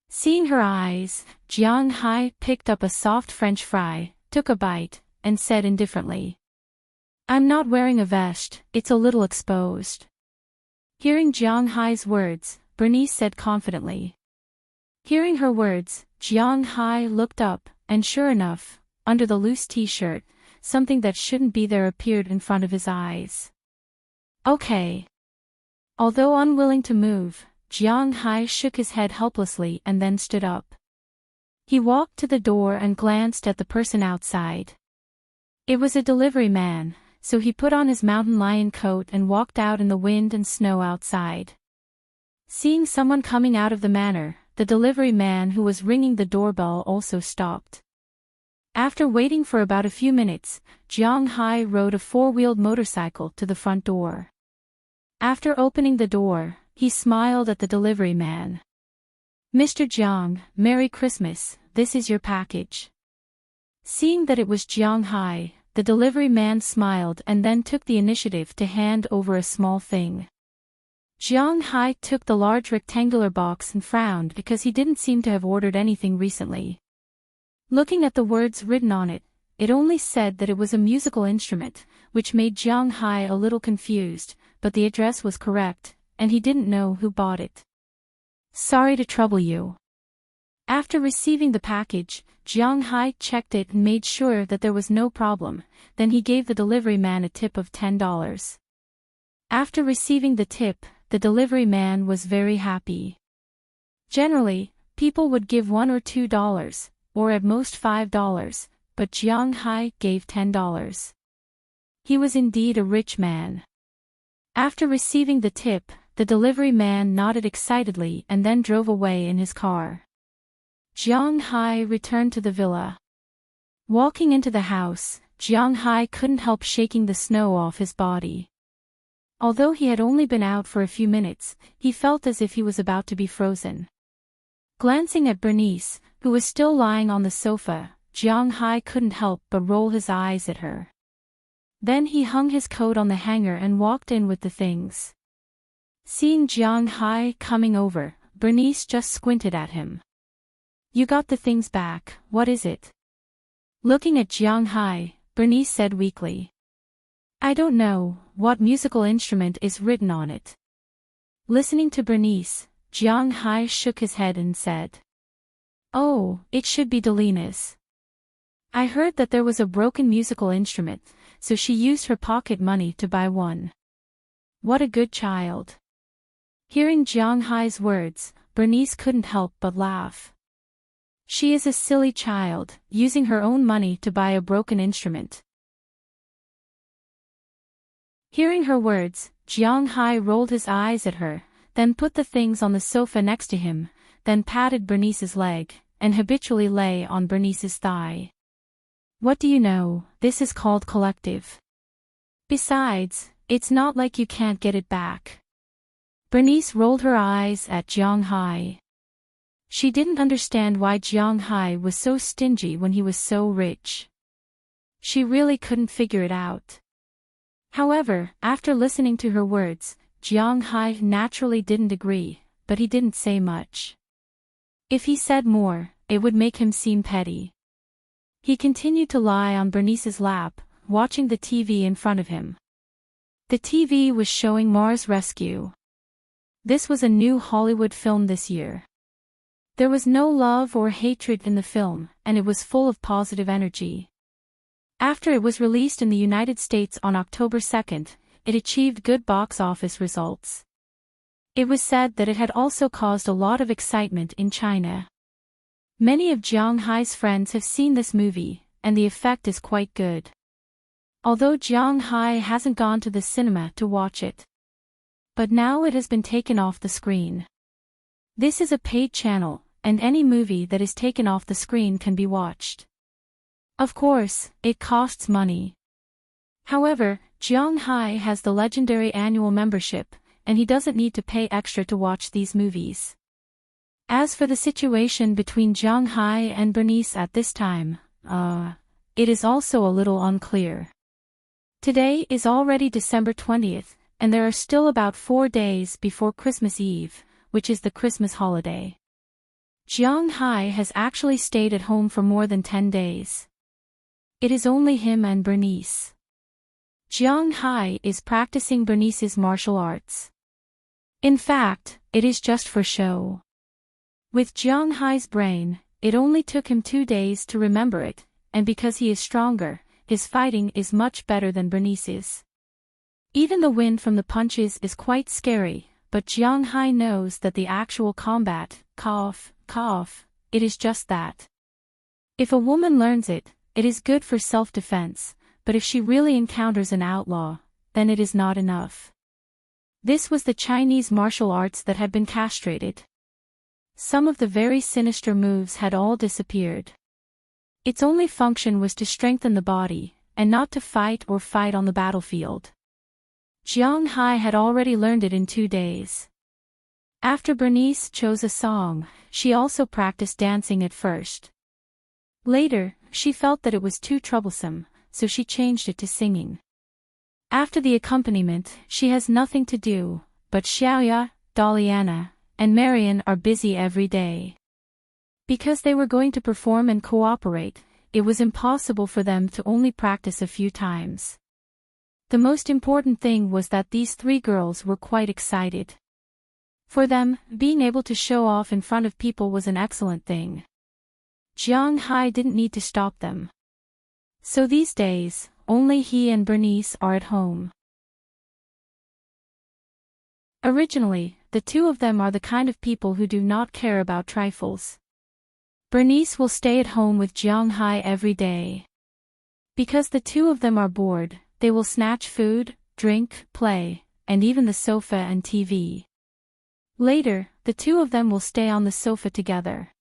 Seeing her eyes, Jiang Hai picked up a soft French fry, took a bite, and said indifferently, "I'm not wearing a vest, it's a little exposed." Hearing Jiang Hai's words, Bernice said confidently. Hearing her words, Jiang Hai looked up, and sure enough, under the loose t-shirt, something that shouldn't be there appeared in front of his eyes. "Okay." Although unwilling to move, Jiang Hai shook his head helplessly and then stood up. He walked to the door and glanced at the person outside. It was a delivery man, so he put on his mountain lion coat and walked out in the wind and snow outside. Seeing someone coming out of the manor, the delivery man who was ringing the doorbell also stopped. After waiting for about a few minutes, Jiang Hai rode a 4-wheeled motorcycle to the front door. After opening the door, he smiled at the delivery man. "Mr. Jiang, Merry Christmas, this is your package." Seeing that it was Jiang Hai, the delivery man smiled and then took the initiative to hand over a small thing. Jiang Hai took the large rectangular box and frowned because he didn't seem to have ordered anything recently. Looking at the words written on it, it only said that it was a musical instrument, which made Jiang Hai a little confused, but the address was correct, and he didn't know who bought it. "Sorry to trouble you." After receiving the package, Jiang Hai checked it and made sure that there was no problem, then he gave the delivery man a tip of $10. After receiving the tip, the delivery man was very happy. Generally, people would give $1 or $2, or at most $5, but Jiang Hai gave $10. He was indeed a rich man. After receiving the tip, the delivery man nodded excitedly and then drove away in his car. Jiang Hai returned to the villa. Walking into the house, Jiang Hai couldn't help shaking the snow off his body. Although he had only been out for a few minutes, he felt as if he was about to be frozen. Glancing at Bernice, who was still lying on the sofa, Jiang Hai couldn't help but roll his eyes at her. Then he hung his coat on the hanger and walked in with the things. Seeing Jiang Hai coming over, Bernice just squinted at him. "You got the things back, what is it?" Looking at Jiang Hai, Bernice said weakly. "I don't know what musical instrument is written on it." Listening to Bernice, Jiang Hai shook his head and said, "Oh, it should be Delina's. I heard that there was a broken musical instrument, so she used her pocket money to buy one." What a good child. Hearing Jiang Hai's words, Bernice couldn't help but laugh. She is a silly child, using her own money to buy a broken instrument. Hearing her words, Jiang Hai rolled his eyes at her, then put the things on the sofa next to him, then patted Bernice's leg, and habitually lay on Bernice's thigh. "What do you know, this is called collective. Besides, it's not like you can't get it back." Bernice rolled her eyes at Jiang Hai. She didn't understand why Jiang Hai was so stingy when he was so rich. She really couldn't figure it out. However, after listening to her words, Jiang Hai naturally didn't agree, but he didn't say much. If he said more, it would make him seem petty. He continued to lie on Bernice's lap, watching the TV in front of him. The TV was showing Mars Rescue. This was a new Hollywood film this year. There was no love or hatred in the film, and it was full of positive energy. After it was released in the United States on October 2nd, it achieved good box office results. It was said that it had also caused a lot of excitement in China. Many of Jiang Hai's friends have seen this movie, and the effect is quite good. Although Jiang Hai hasn't gone to the cinema to watch it. But now it has been taken off the screen. This is a paid channel, and any movie that is taken off the screen can be watched. Of course, it costs money. However, Jiang Hai has the legendary annual membership, and he doesn't need to pay extra to watch these movies. As for the situation between Jiang Hai and Bernice at this time, it is also a little unclear. Today is already December 20th, and there are still about 4 days before Christmas Eve, which is the Christmas holiday. Jiang Hai has actually stayed at home for more than 10 days. It is only him and Bernice. Jiang Hai is practicing Bernice's martial arts. In fact, it is just for show. With Jiang Hai's brain, it only took him 2 days to remember it, and because he is stronger, his fighting is much better than Bernice's. Even the wind from the punches is quite scary, but Jiang Hai knows that the actual combat, cough, it is just that. If a woman learns it, it is good for self-defense, but if she really encounters an outlaw, then it is not enough. This was the Chinese martial arts that had been castrated. Some of the very sinister moves had all disappeared. Its only function was to strengthen the body, and not to fight on the battlefield. Jiang Hai had already learned it in 2 days. After Bernice chose a song, she also practiced dancing at first. Later, she felt that it was too troublesome, so she changed it to singing. After the accompaniment, she has nothing to do, but Xiaoya, Daliana, and Marian are busy every day. Because they were going to perform and cooperate, it was impossible for them to only practice a few times. The most important thing was that these 3 girls were quite excited. For them, being able to show off in front of people was an excellent thing. Jiang Hai didn't need to stop them. So these days, only he and Bernice are at home. Originally, the two of them are the kind of people who do not care about trifles. Bernice will stay at home with Jianghai every day. Because the two of them are bored, they will snatch food, drink, play, and even the sofa and TV. Later, the two of them will stay on the sofa together.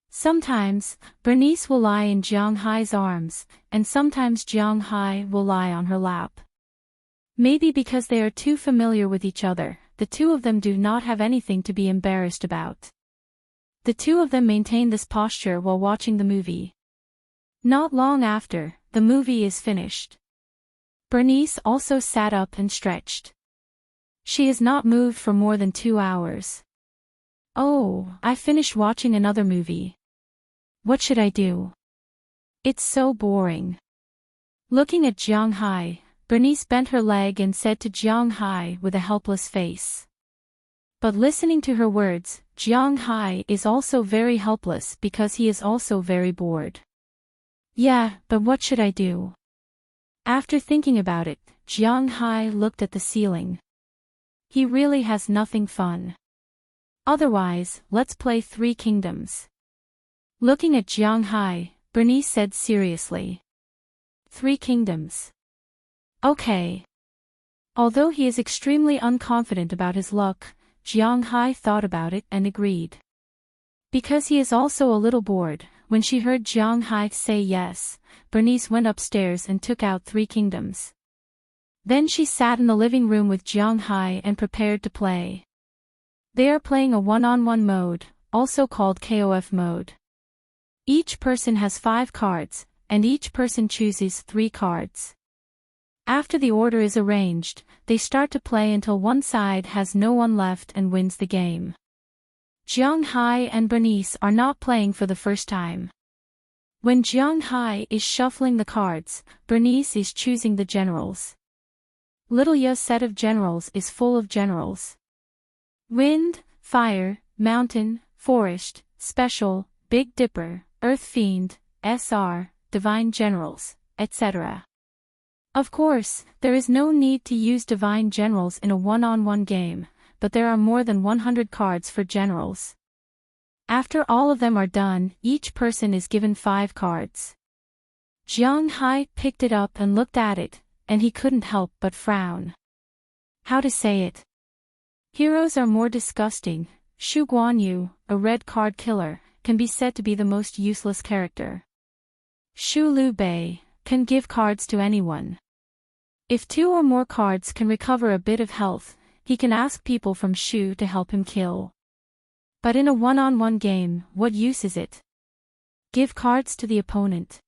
Sometimes, Bernice will lie in Jianghai's arms, and sometimes Jianghai will lie on her lap. Maybe because they are too familiar with each other, the two of them do not have anything to be embarrassed about. The two of them maintain this posture while watching the movie. Not long after, the movie is finished. Bernice also sat up and stretched. She has not moved for more than 2 hours. Oh, I finished watching another movie. What should I do? It's so boring. Looking at Jianghai, Bernice bent her leg and said to Jianghai with a helpless face. But listening to her words, Jianghai is also very helpless because he is also very bored. Yeah, but what should I do? After thinking about it, Jianghai looked at the ceiling. He really has nothing fun. Otherwise, let's play Three Kingdoms. Looking at Jianghai, Bernice said seriously. Three Kingdoms. Okay. Although he is extremely unconfident about his luck, Jianghai thought about it and agreed. Because he is also a little bored, when she heard Jianghai say yes, Bernice went upstairs and took out Three Kingdoms. Then she sat in the living room with Jianghai and prepared to play. They are playing a one-on-one mode, also called KOF mode. Each person has 5 cards, and each person chooses 3 cards. After the order is arranged, they start to play until one side has no one left and wins the game. Jianghai and Bernice are not playing for the first time. When Jianghai is shuffling the cards, Bernice is choosing the generals. Little Ya's set of generals is full of generals. Wind, Fire, Mountain, Forest, Special, Big Dipper, Earth Fiend, SR, Divine Generals, etc. Of course, there is no need to use Divine Generals in a one-on-one game, but there are more than 100 cards for generals. After all of them are done, each person is given 5 cards. Jianghai picked it up and looked at it, and he couldn't help but frown. How to say it? Heroes are more disgusting. Shu Guanyu, a red card killer, can be said to be the most useless character. Shu Lu Bei can give cards to anyone. If 2 or more cards can recover a bit of health, he can ask people from Shu to help him kill. But in a one-on-one game, what use is it? Give cards to the opponent.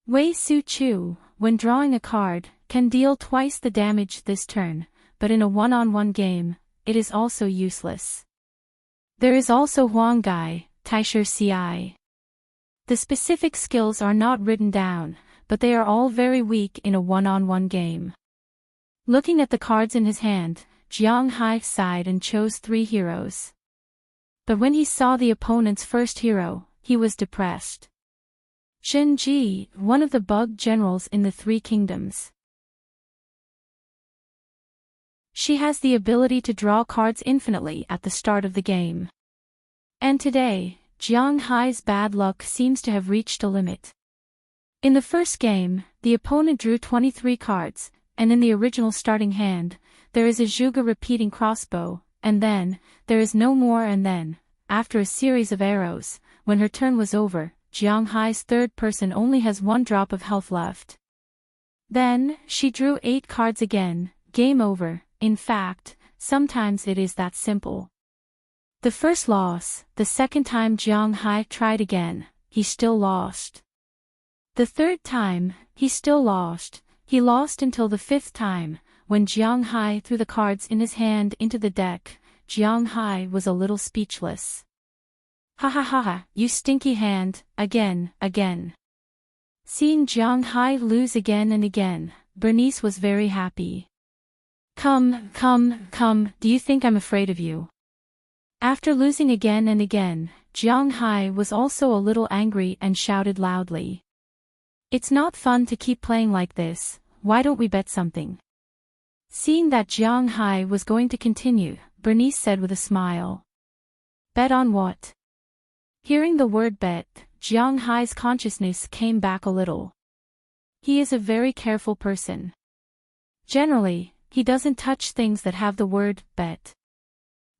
Wei Su Chu, when drawing a card, can deal twice the damage this turn, but in a one-on-one game, it is also useless. There is also Huang Gai, Taisher Ci. The specific skills are not written down, but they are all very weak in a one-on-one game. Looking at the cards in his hand, Jianghai sighed and chose 3 heroes. But when he saw the opponent's first hero, he was depressed. Shen Ji, one of the bug generals in the Three Kingdoms. She has the ability to draw cards infinitely at the start of the game. And today, Jianghai's bad luck seems to have reached a limit. In the first game, the opponent drew 23 cards, and in the original starting hand, there is a Zhuge repeating crossbow, and then, there is no more, and then, after a series of arrows, when her turn was over, Jianghai's third person only has 1 drop of health left. Then, she drew 8 cards again, game over. In fact, sometimes it is that simple. The first loss, the second time Jianghai tried again, he still lost. The third time, he still lost. He lost until the 5th time, when Jianghai threw the cards in his hand into the deck. Jianghai was a little speechless. Ha ha ha ha, you stinky hand, again. Seeing Jianghai lose again and again, Bernice was very happy. Come, do you think I'm afraid of you? After losing again and again, Jianghai was also a little angry and shouted loudly. It's not fun to keep playing like this, why don't we bet something? Seeing that Jiang Hai was going to continue, Bernice said with a smile. Bet on what? Hearing the word bet, Jiang Hai's consciousness came back a little. He is a very careful person. Generally, he doesn't touch things that have the word bet.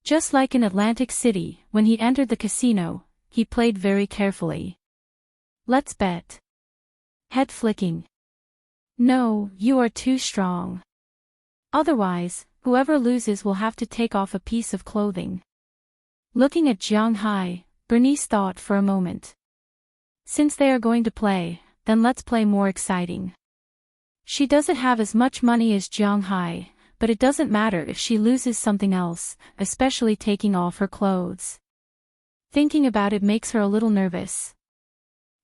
Just like in Atlantic City, when he entered the casino, he played very carefully. Let's bet. Head flicking. No, you are too strong. Otherwise, whoever loses will have to take off a piece of clothing. Looking at Jiang Hai, Bernice thought for a moment. Since they are going to play, then let's play more exciting. She doesn't have as much money as Jiang Hai, but it doesn't matter if she loses something else, especially taking off her clothes. Thinking about it makes her a little nervous.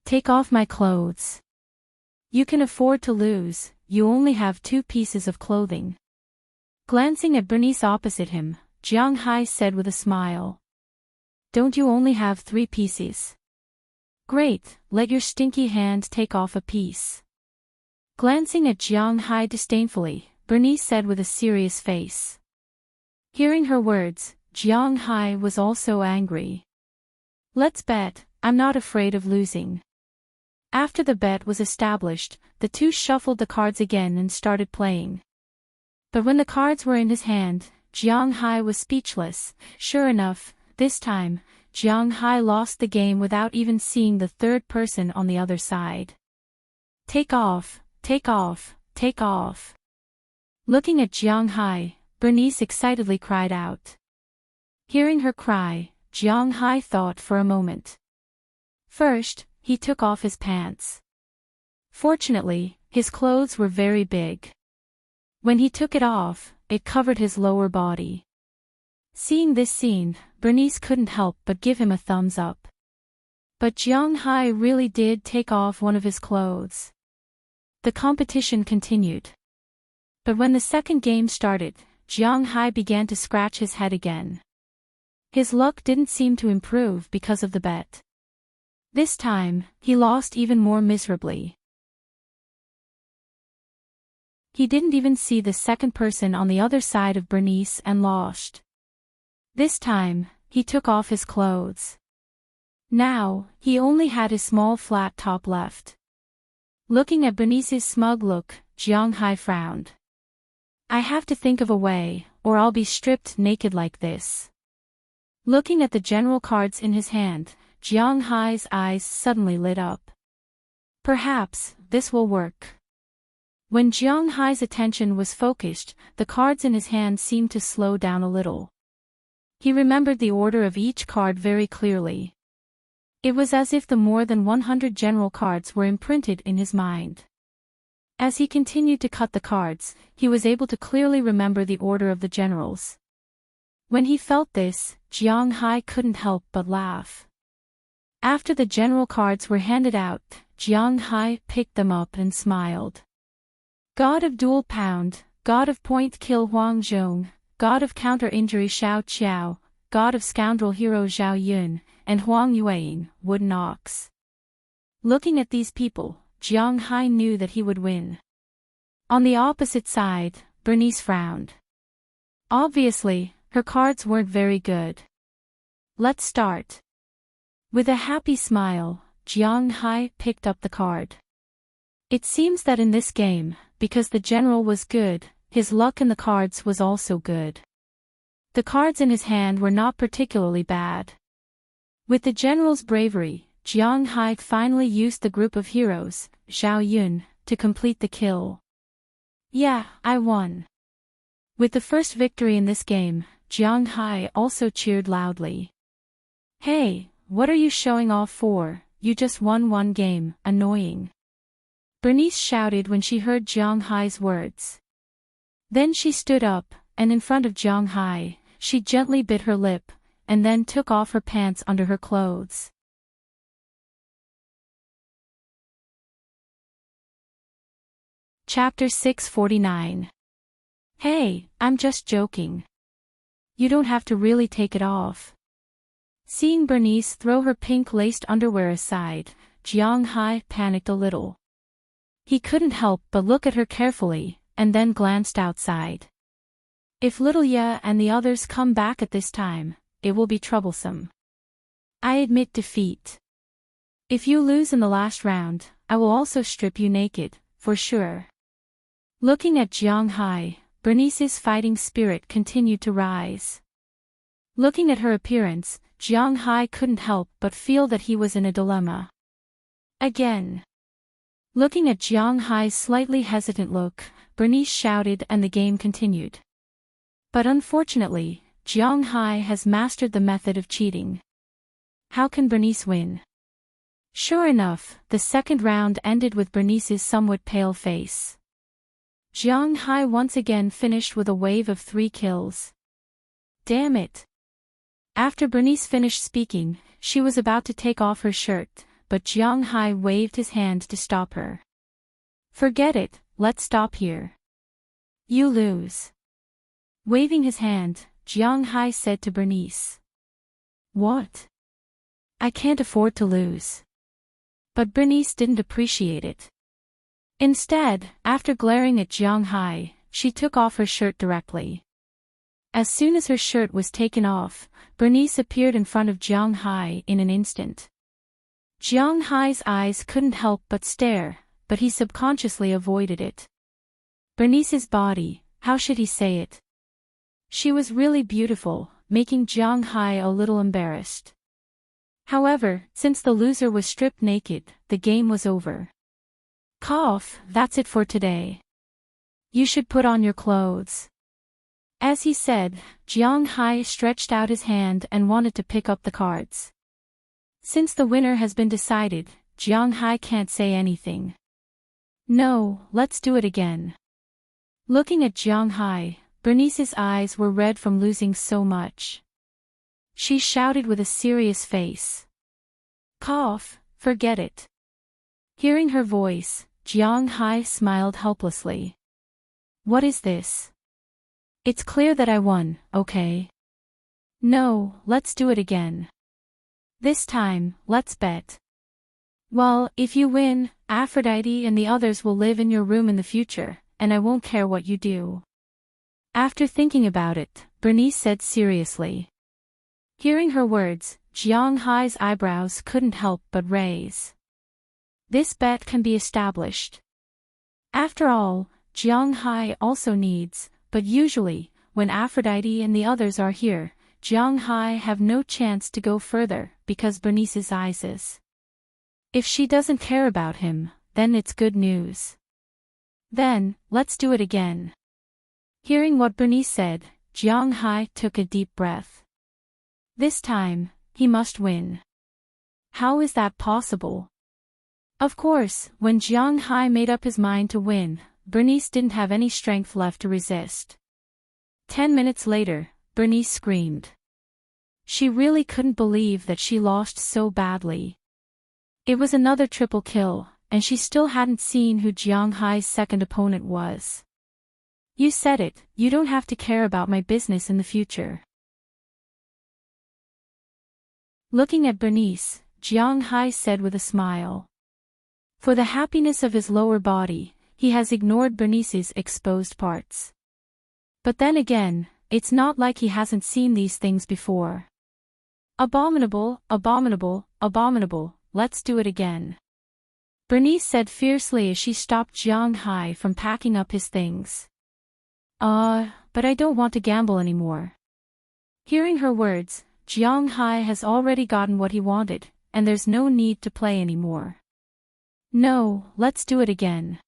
Take off my clothes. You can afford to lose, you only have 2 pieces of clothing. Glancing at Bernice opposite him, Jiang Hai said with a smile. Don't you only have 3 pieces? Great, let your stinky hand take off a piece. Glancing at Jiang Hai disdainfully, Bernice said with a serious face. Hearing her words, Jiang Hai was also angry. Let's bet, I'm not afraid of losing. After the bet was established, the two shuffled the cards again and started playing. But when the cards were in his hand, Jiang Hai was speechless. Sure enough, this time, Jiang Hai lost the game without even seeing the third person on the other side. Take off, take off, take off. Looking at Jiang Hai, Bernice excitedly cried out. Hearing her cry, Jiang Hai thought for a moment. First, he took off his pants. Fortunately, his clothes were very big. When he took it off, it covered his lower body. Seeing this scene, Bernice couldn't help but give him a thumbs up. But Jiang Hai really did take off one of his clothes. The competition continued. But when the second game started, Jiang Hai began to scratch his head again. His luck didn't seem to improve because of the bet. This time, he lost even more miserably. He didn't even see the second person on the other side of Bernice and lost. This time, he took off his clothes. Now, he only had his small flat top left. Looking at Bernice's smug look, Jiang Hai frowned. I have to think of a way, or I'll be stripped naked like this. Looking at the general cards in his hand, Jiang Hai's eyes suddenly lit up. Perhaps, this will work. When Jiang Hai's attention was focused, the cards in his hand seemed to slow down a little. He remembered the order of each card very clearly. It was as if the more than 100 general cards were imprinted in his mind. As he continued to cut the cards, he was able to clearly remember the order of the generals. When he felt this, Jiang Hai couldn't help but laugh. After the general cards were handed out, Jiang Hai picked them up and smiled. God of dual pound, God of point kill Huang Zhong, God of counter injury Xiao Qiao, God of scoundrel hero Zhao Yun, and Huang Yueying, wooden ox. Looking at these people, Jiang Hai knew that he would win. On the opposite side, Bernice frowned. Obviously, her cards weren't very good. Let's start. With a happy smile, Jiang Hai picked up the card. It seems that in this game, because the general was good, his luck in the cards was also good. The cards in his hand were not particularly bad. With the general's bravery, Jiang Hai finally used the group of heroes, Zhao Yun, to complete the kill. Yeah, I won. With the first victory in this game, Jiang Hai also cheered loudly. Hey, what are you showing off for? You just won one game, annoying. Bernice shouted when she heard Jiang Hai's words. Then she stood up, and in front of Jiang Hai, she gently bit her lip, and then took off her pants under her clothes. Chapter 649. Hey, I'm just joking. You don't have to really take it off. Seeing Bernice throw her pink-laced underwear aside, Jiang Hai panicked a little. He couldn't help but look at her carefully, and then glanced outside. If little Ya and the others come back at this time, it will be troublesome. I admit defeat. If you lose in the last round, I will also strip you naked, for sure. Looking at Jiang Hai, Bernice's fighting spirit continued to rise. Looking at her appearance, Jiang Hai couldn't help but feel that he was in a dilemma. Again. Looking at Jiang Hai's slightly hesitant look, Bernice shouted and the game continued. But unfortunately, Jiang Hai has mastered the method of cheating. How can Bernice win? Sure enough, the second round ended with Bernice's somewhat pale face. Jiang Hai once again finished with a wave of 3 kills. Damn it. After Bernice finished speaking, she was about to take off her shirt, but Jiang Hai waved his hand to stop her. Forget it, let's stop here. You lose. Waving his hand, Jiang Hai said to Bernice. What? I can't afford to lose. But Bernice didn't appreciate it. Instead, after glaring at Jiang Hai, she took off her shirt directly. As soon as her shirt was taken off, Bernice appeared in front of Jiang Hai in an instant. Jiang Hai's eyes couldn't help but stare, but he subconsciously avoided it. Bernice's body, how should he say it? She was really beautiful, making Jiang Hai a little embarrassed. However, since the loser was stripped naked, the game was over. Cough, that's it for today. You should put on your clothes. As he said, Jiang Hai stretched out his hand and wanted to pick up the cards. Since the winner has been decided, Jiang Hai can't say anything. No, let's do it again. Looking at Jiang Hai, Bernice's eyes were red from losing so much. She shouted with a serious face. Cough, forget it. Hearing her voice, Jiang Hai smiled helplessly. What is this? It's clear that I won, okay? No, let's do it again. This time, let's bet. Well, if you win, Aphrodite and the others will live in your room in the future, and I won't care what you do. After thinking about it, Bernice said seriously. Hearing her words, Jiang Hai's eyebrows couldn't help but raise. This bet can be established. After all, Jiang Hai also needs, but usually, when Aphrodite and the others are here, Jiang Hai have no chance to go further because Bernice's eyes is. If she doesn't care about him, then it's good news. Then, let's do it again. Hearing what Bernice said, Jiang Hai took a deep breath. This time, he must win. How is that possible? Of course, when Jiang Hai made up his mind to win, Bernice didn't have any strength left to resist. 10 minutes later, Bernice screamed. She really couldn't believe that she lost so badly. It was another triple kill, and she still hadn't seen who Jiang Hai's second opponent was. You said it, you don't have to care about my business in the future. Looking at Bernice, Jiang Hai said with a smile. For the happiness of his lower body, he has ignored Bernice's exposed parts. But then again, it's not like he hasn't seen these things before. Abominable, abominable, abominable, let's do it again. Bernice said fiercely as she stopped Jiang Hai from packing up his things. But I don't want to gamble anymore. Hearing her words, Jiang Hai has already gotten what he wanted, and there's no need to play anymore. No, let's do it again.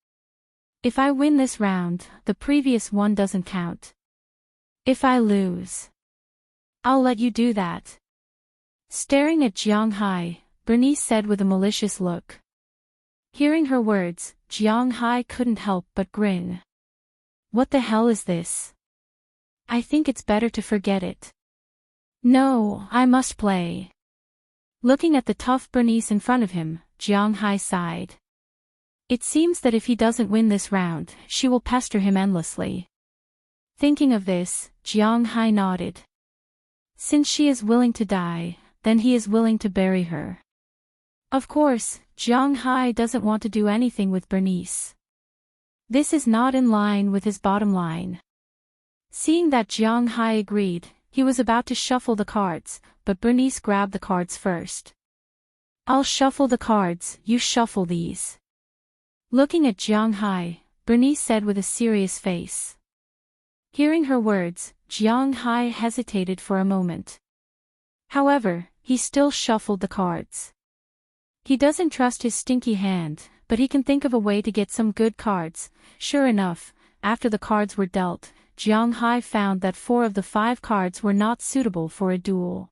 If I win this round, the previous one doesn't count. If I lose, I'll let you do that. Staring at Jiang Hai, Bernice said with a malicious look. Hearing her words, Jiang Hai couldn't help but grin. What the hell is this? I think it's better to forget it. No, I must play. Looking at the tough Bernice in front of him, Jiang Hai sighed. It seems that if he doesn't win this round, she will pester him endlessly. Thinking of this, Jiang Hai nodded. Since she is willing to die, then he is willing to bury her. Of course, Jiang Hai doesn't want to do anything with Bernice. This is not in line with his bottom line. Seeing that Jiang Hai agreed, he was about to shuffle the cards, but Bernice grabbed the cards first. I'll shuffle the cards, you shuffle these. Looking at Jiang Hai, Bernice said with a serious face. Hearing her words, Jiang Hai hesitated for a moment. However, he still shuffled the cards. He doesn't trust his stinky hand, but he can think of a way to get some good cards. Sure enough, after the cards were dealt, Jiang Hai found that 4 of the 5 cards were not suitable for a duel.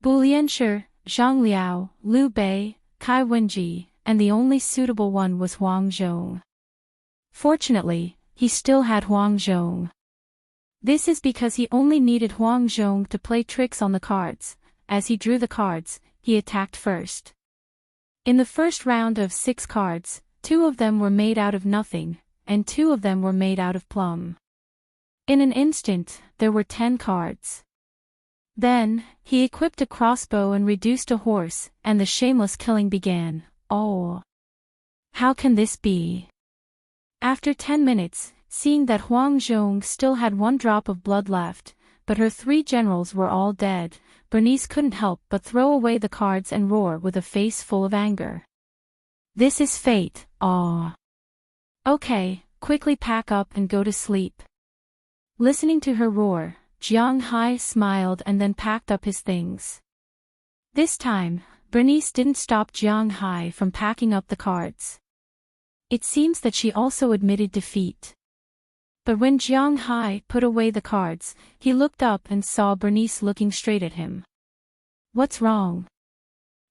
Bu Lianshi, Zhang Liao, Liu Bei, Kai Wenji, and the only suitable one was Huang Zhong. Fortunately, he still had Huang Zhong. This is because he only needed Huang Zhong to play tricks on the cards. As he drew the cards, he attacked first. In the first round of 6 cards, 2 of them were made out of nothing, and 2 of them were made out of plum. In an instant, there were 10 cards. Then, he equipped a crossbow and reduced a horse, and the shameless killing began. Oh! How can this be? After 10 minutes, seeing that Huang Zhong still had 1 drop of blood left, but her 3 generals were all dead, Bernice couldn't help but throw away the cards and roar with a face full of anger. This is fate, aw. Okay, quickly pack up and go to sleep. Listening to her roar, Jiang Hai smiled and then packed up his things. This time, Bernice didn't stop Jiang Hai from packing up the cards. It seems that she also admitted defeat. But when Jiang Hai put away the cards, he looked up and saw Bernice looking straight at him. What's wrong?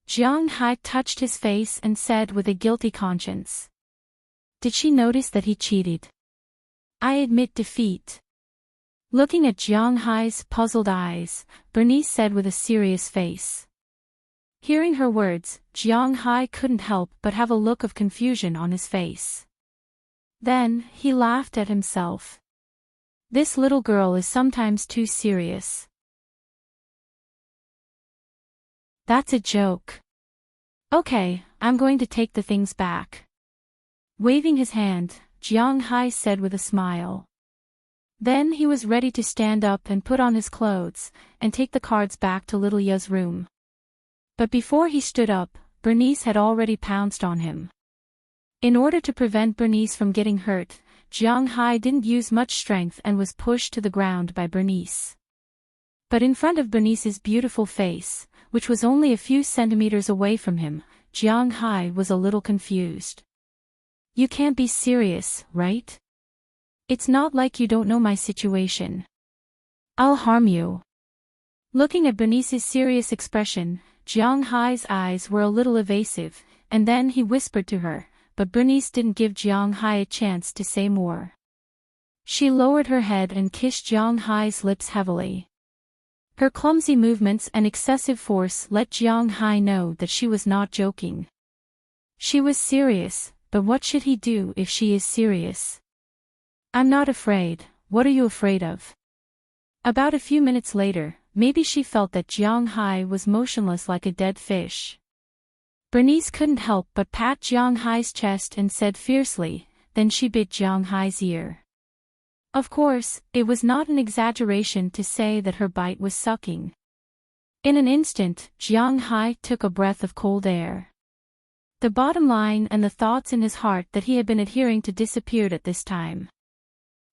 Jiang Hai touched his face and said with a guilty conscience. Did she notice that he cheated? I admit defeat. Looking at Jiang Hai's puzzled eyes, Bernice said with a serious face. Hearing her words, Jiang Hai couldn't help but have a look of confusion on his face. Then, he laughed at himself. This little girl is sometimes too serious. That's a joke. Okay, I'm going to take the things back. Waving his hand, Jiang Hai said with a smile. Then he was ready to stand up and put on his clothes, and take the cards back to Little Ya's room. But before he stood up, Bernice had already pounced on him. In order to prevent Bernice from getting hurt, Jiang Hai didn't use much strength and was pushed to the ground by Bernice. But in front of Bernice's beautiful face, which was only a few centimeters away from him, Jiang Hai was a little confused. You can't be serious, right? It's not like you don't know my situation. I'll harm you. Looking at Bernice's serious expression, Jiang Hai's eyes were a little evasive, and then he whispered to her, but Bernice didn't give Jiang Hai a chance to say more. She lowered her head and kissed Jiang Hai's lips heavily. Her clumsy movements and excessive force let Jiang Hai know that she was not joking. She was serious, but what should he do if she is serious? I'm not afraid, what are you afraid of? About a few minutes later, maybe she felt that Jiang Hai was motionless like a dead fish. Bernice couldn't help but pat Jiang Hai's chest and said fiercely, then she bit Jiang Hai's ear. Of course, it was not an exaggeration to say that her bite was sucking. In an instant, Jiang Hai took a breath of cold air. The bottom line and the thoughts in his heart that he had been adhering to disappeared at this time.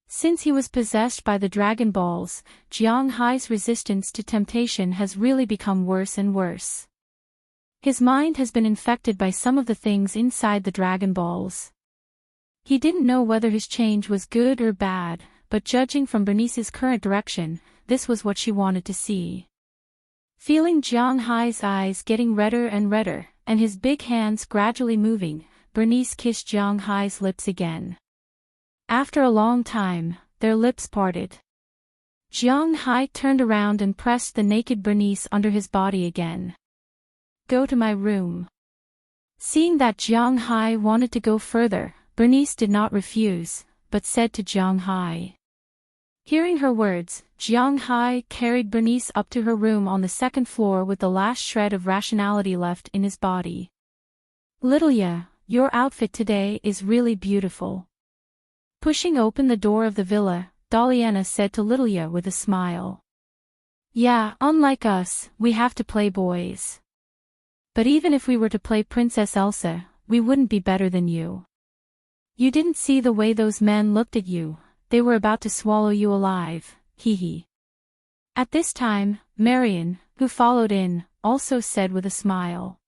Since he was possessed by the Dragon Balls, Jiang Hai's resistance to temptation has really become worse and worse. His mind has been infected by some of the things inside the Dragon Balls. He didn't know whether his change was good or bad, but judging from Bernice's current direction, this was what she wanted to see. Feeling Jiang Hai's eyes getting redder and redder, and his big hands gradually moving, Bernice kissed Jiang Hai's lips again. After a long time, their lips parted. Jiang Hai turned around and pressed the naked Bernice under his body again. Go to my room. Seeing that Jiang Hai wanted to go further, Bernice did not refuse, but said to Jiang Hai. Hearing her words, Jiang Hai carried Bernice up to her room on the 2nd floor with the last shred of rationality left in his body. Little Ya, your outfit today is really beautiful. Pushing open the door of the villa, Daliana said to Lilia with a smile. Yeah, unlike us, we have to play boys. But even if we were to play Princess Elsa, we wouldn't be better than you. You didn't see the way those men looked at you, they were about to swallow you alive, hee hee. At this time, Marion, who followed in, also said with a smile.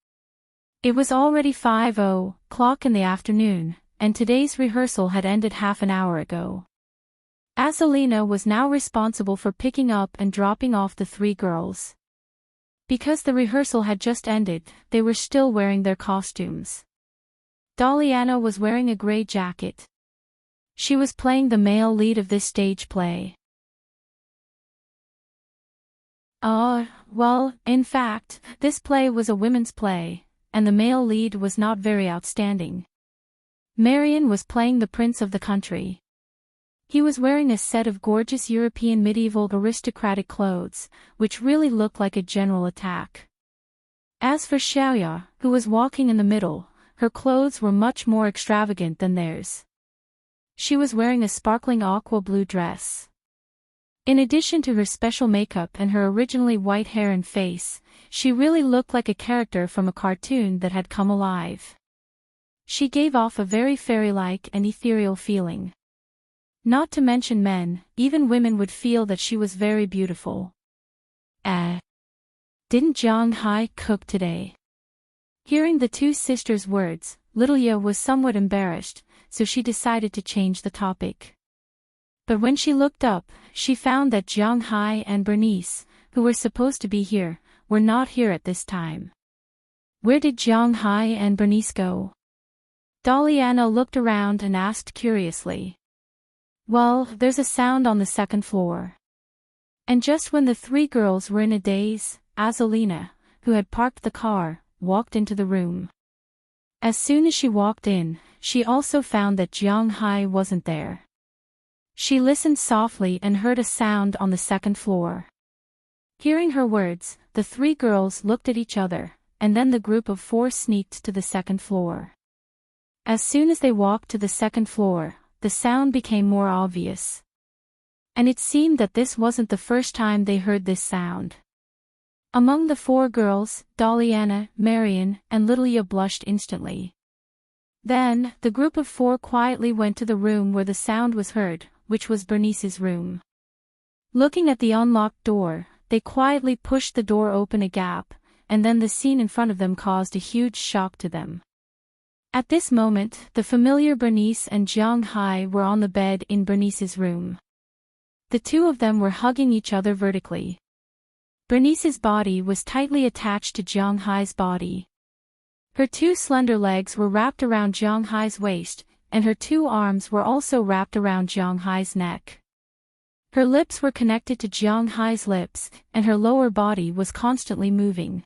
It was already 5:00 in the afternoon, and today's rehearsal had ended half an hour ago. Azalina was now responsible for picking up and dropping off the three girls. Because the rehearsal had just ended, they were still wearing their costumes. Daliana was wearing a gray jacket. She was playing the male lead of this stage play. Well, in fact, this play was a women's play, and the male lead was not very outstanding. Marion was playing the prince of the country. He was wearing a set of gorgeous European medieval aristocratic clothes, which really looked like a general attack. As for Xiaoya, who was walking in the middle, her clothes were much more extravagant than theirs. She was wearing a sparkling aqua blue dress. In addition to her special makeup and her originally white hair and face, she really looked like a character from a cartoon that had come alive. She gave off a very fairy-like and ethereal feeling. Not to mention men, even women would feel that she was very beautiful. Didn't Jiang Hai cook today? Hearing the two sisters' words, Lilia was somewhat embarrassed, so she decided to change the topic. But when she looked up, she found that Jiang Hai and Bernice, who were supposed to be here, were not here at this time. Where did Jiang Hai and Bernice go? Daliana looked around and asked curiously. Well, there's a sound on the second floor. And just when the three girls were in a daze, Azalina, who had parked the car, walked into the room. As soon as she walked in, she also found that Jiang Hai wasn't there. She listened softly and heard a sound on the second floor. Hearing her words, the three girls looked at each other, and then the group of four sneaked to the second floor. As soon as they walked to the second floor, the sound became more obvious. And it seemed that this wasn't the first time they heard this sound. Among the four girls, Daliana, Marion, and Lilia blushed instantly. Then, the group of four quietly went to the room where the sound was heard, which was Bernice's room. Looking at the unlocked door, they quietly pushed the door open a gap, and then the scene in front of them caused a huge shock to them. At this moment, the familiar Bernice and Jiang Hai were on the bed in Bernice's room. The two of them were hugging each other vertically. Bernice's body was tightly attached to Jiang Hai's body. Her two slender legs were wrapped around Jiang Hai's waist, and her two arms were also wrapped around Jiang Hai's neck. Her lips were connected to Jiang Hai's lips, and her lower body was constantly moving.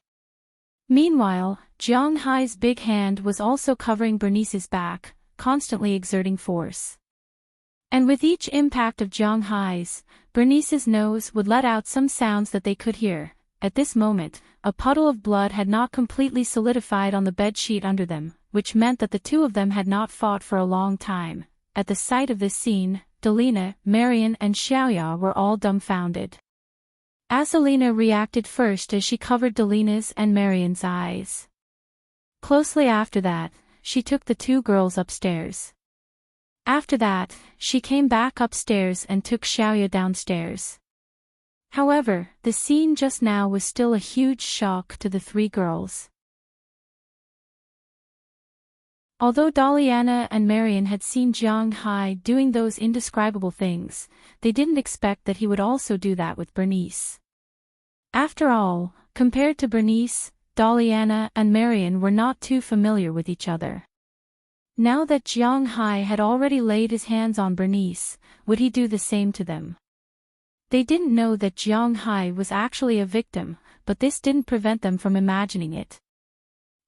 Meanwhile, Jiang Hai's big hand was also covering Bernice's back, constantly exerting force. And with each impact of Jiang Hai's, Bernice's nose would let out some sounds that they could hear. At this moment, a puddle of blood had not completely solidified on the bedsheet under them, which meant that the two of them had not fought for a long time. At the sight of this scene, Dalina, Marion and Xiaoya were all dumbfounded. Azalina reacted first as she covered Dalina's and Marion's eyes. Closely after that, she took the two girls upstairs. After that, she came back upstairs and took Xiaoya downstairs. However, the scene just now was still a huge shock to the three girls. Although Daliana and Marion had seen Jiang Hai doing those indescribable things, they didn't expect that he would also do that with Bernice. After all, compared to Bernice, Daliana and Marion were not too familiar with each other. Now that Jiang Hai had already laid his hands on Bernice, would he do the same to them? They didn't know that Jiang Hai was actually a victim, but this didn't prevent them from imagining it.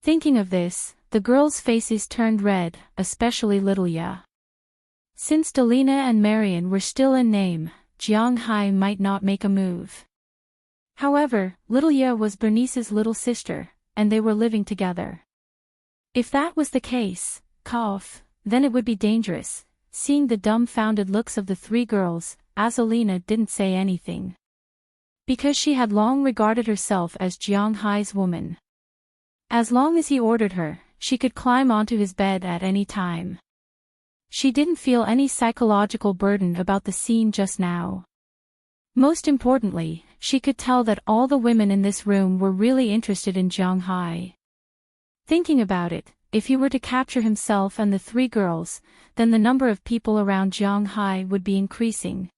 Thinking of this, the girls' faces turned red, especially Lilia. Since Dalina and Marion were still in name, Jiang Hai might not make a move. However, Lilia was Bernice's little sister, and they were living together. If that was the case, then it would be dangerous. Seeing the dumbfounded looks of the three girls, Azalina didn't say anything. Because she had long regarded herself as Jiang Hai's woman. As long as he ordered her, she could climb onto his bed at any time. She didn't feel any psychological burden about the scene just now. Most importantly, she could tell that all the women in this room were really interested in Jiang Hai. Thinking about it, if he were to capture himself and the three girls, then the number of people around Jiang Hai would be increasing.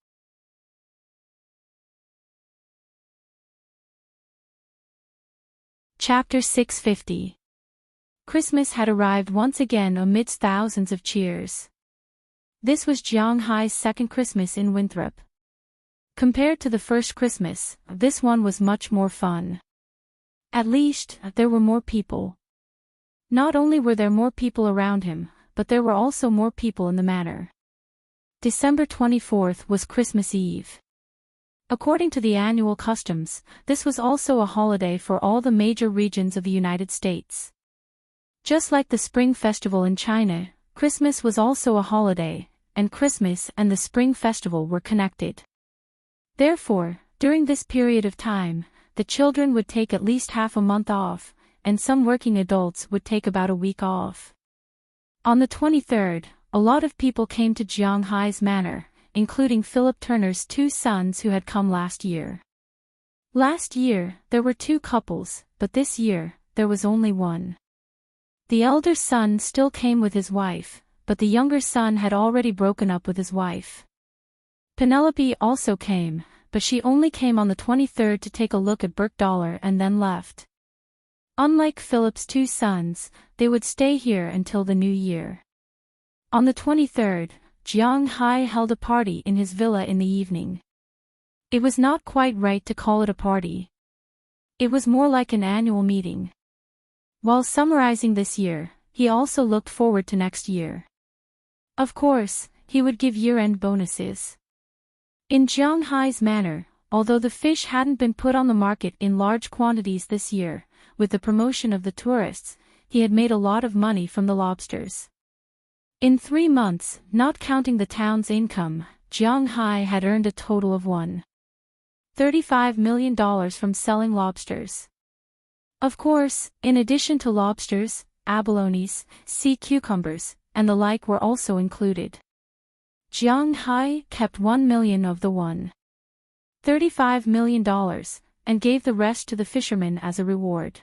Chapter 650. Christmas had arrived once again amidst thousands of cheers. This was Jiang Hai's second Christmas in Winthrop. Compared to the first Christmas, this one was much more fun. At least, there were more people. Not only were there more people around him, but there were also more people in the manor. December 24th was Christmas Eve. According to the annual customs, this was also a holiday for all the major regions of the United States. Just like the Spring Festival in China, Christmas was also a holiday, and Christmas and the Spring Festival were connected. Therefore, during this period of time, the children would take at least half a month off, and some working adults would take about a week off. On the 23rd, a lot of people came to Jiang Hai's manor, including Philip Turner's two sons who had come last year. Last year, there were two couples, but this year, there was only one. The elder son still came with his wife, but the younger son had already broken up with his wife. Penelope also came, but she only came on the 23rd to take a look at Burke and then left. Unlike Philip's two sons, they would stay here until the new year. On the 23rd, Jiang Hai held a party in his villa in the evening. It was not quite right to call it a party. It was more like an annual meeting. While summarizing this year, he also looked forward to next year. Of course, he would give year-end bonuses. In Jiang Hai's manor, although the fish hadn't been put on the market in large quantities this year, with the promotion of the tourists, he had made a lot of money from the lobsters. In 3 months, not counting the town's income, Jiang Hai had earned a total of $35 million from selling lobsters. Of course, in addition to lobsters, abalones, sea cucumbers, and the like were also included. Jiang Hai kept $1 million of the $35 million, and gave the rest to the fishermen as a reward.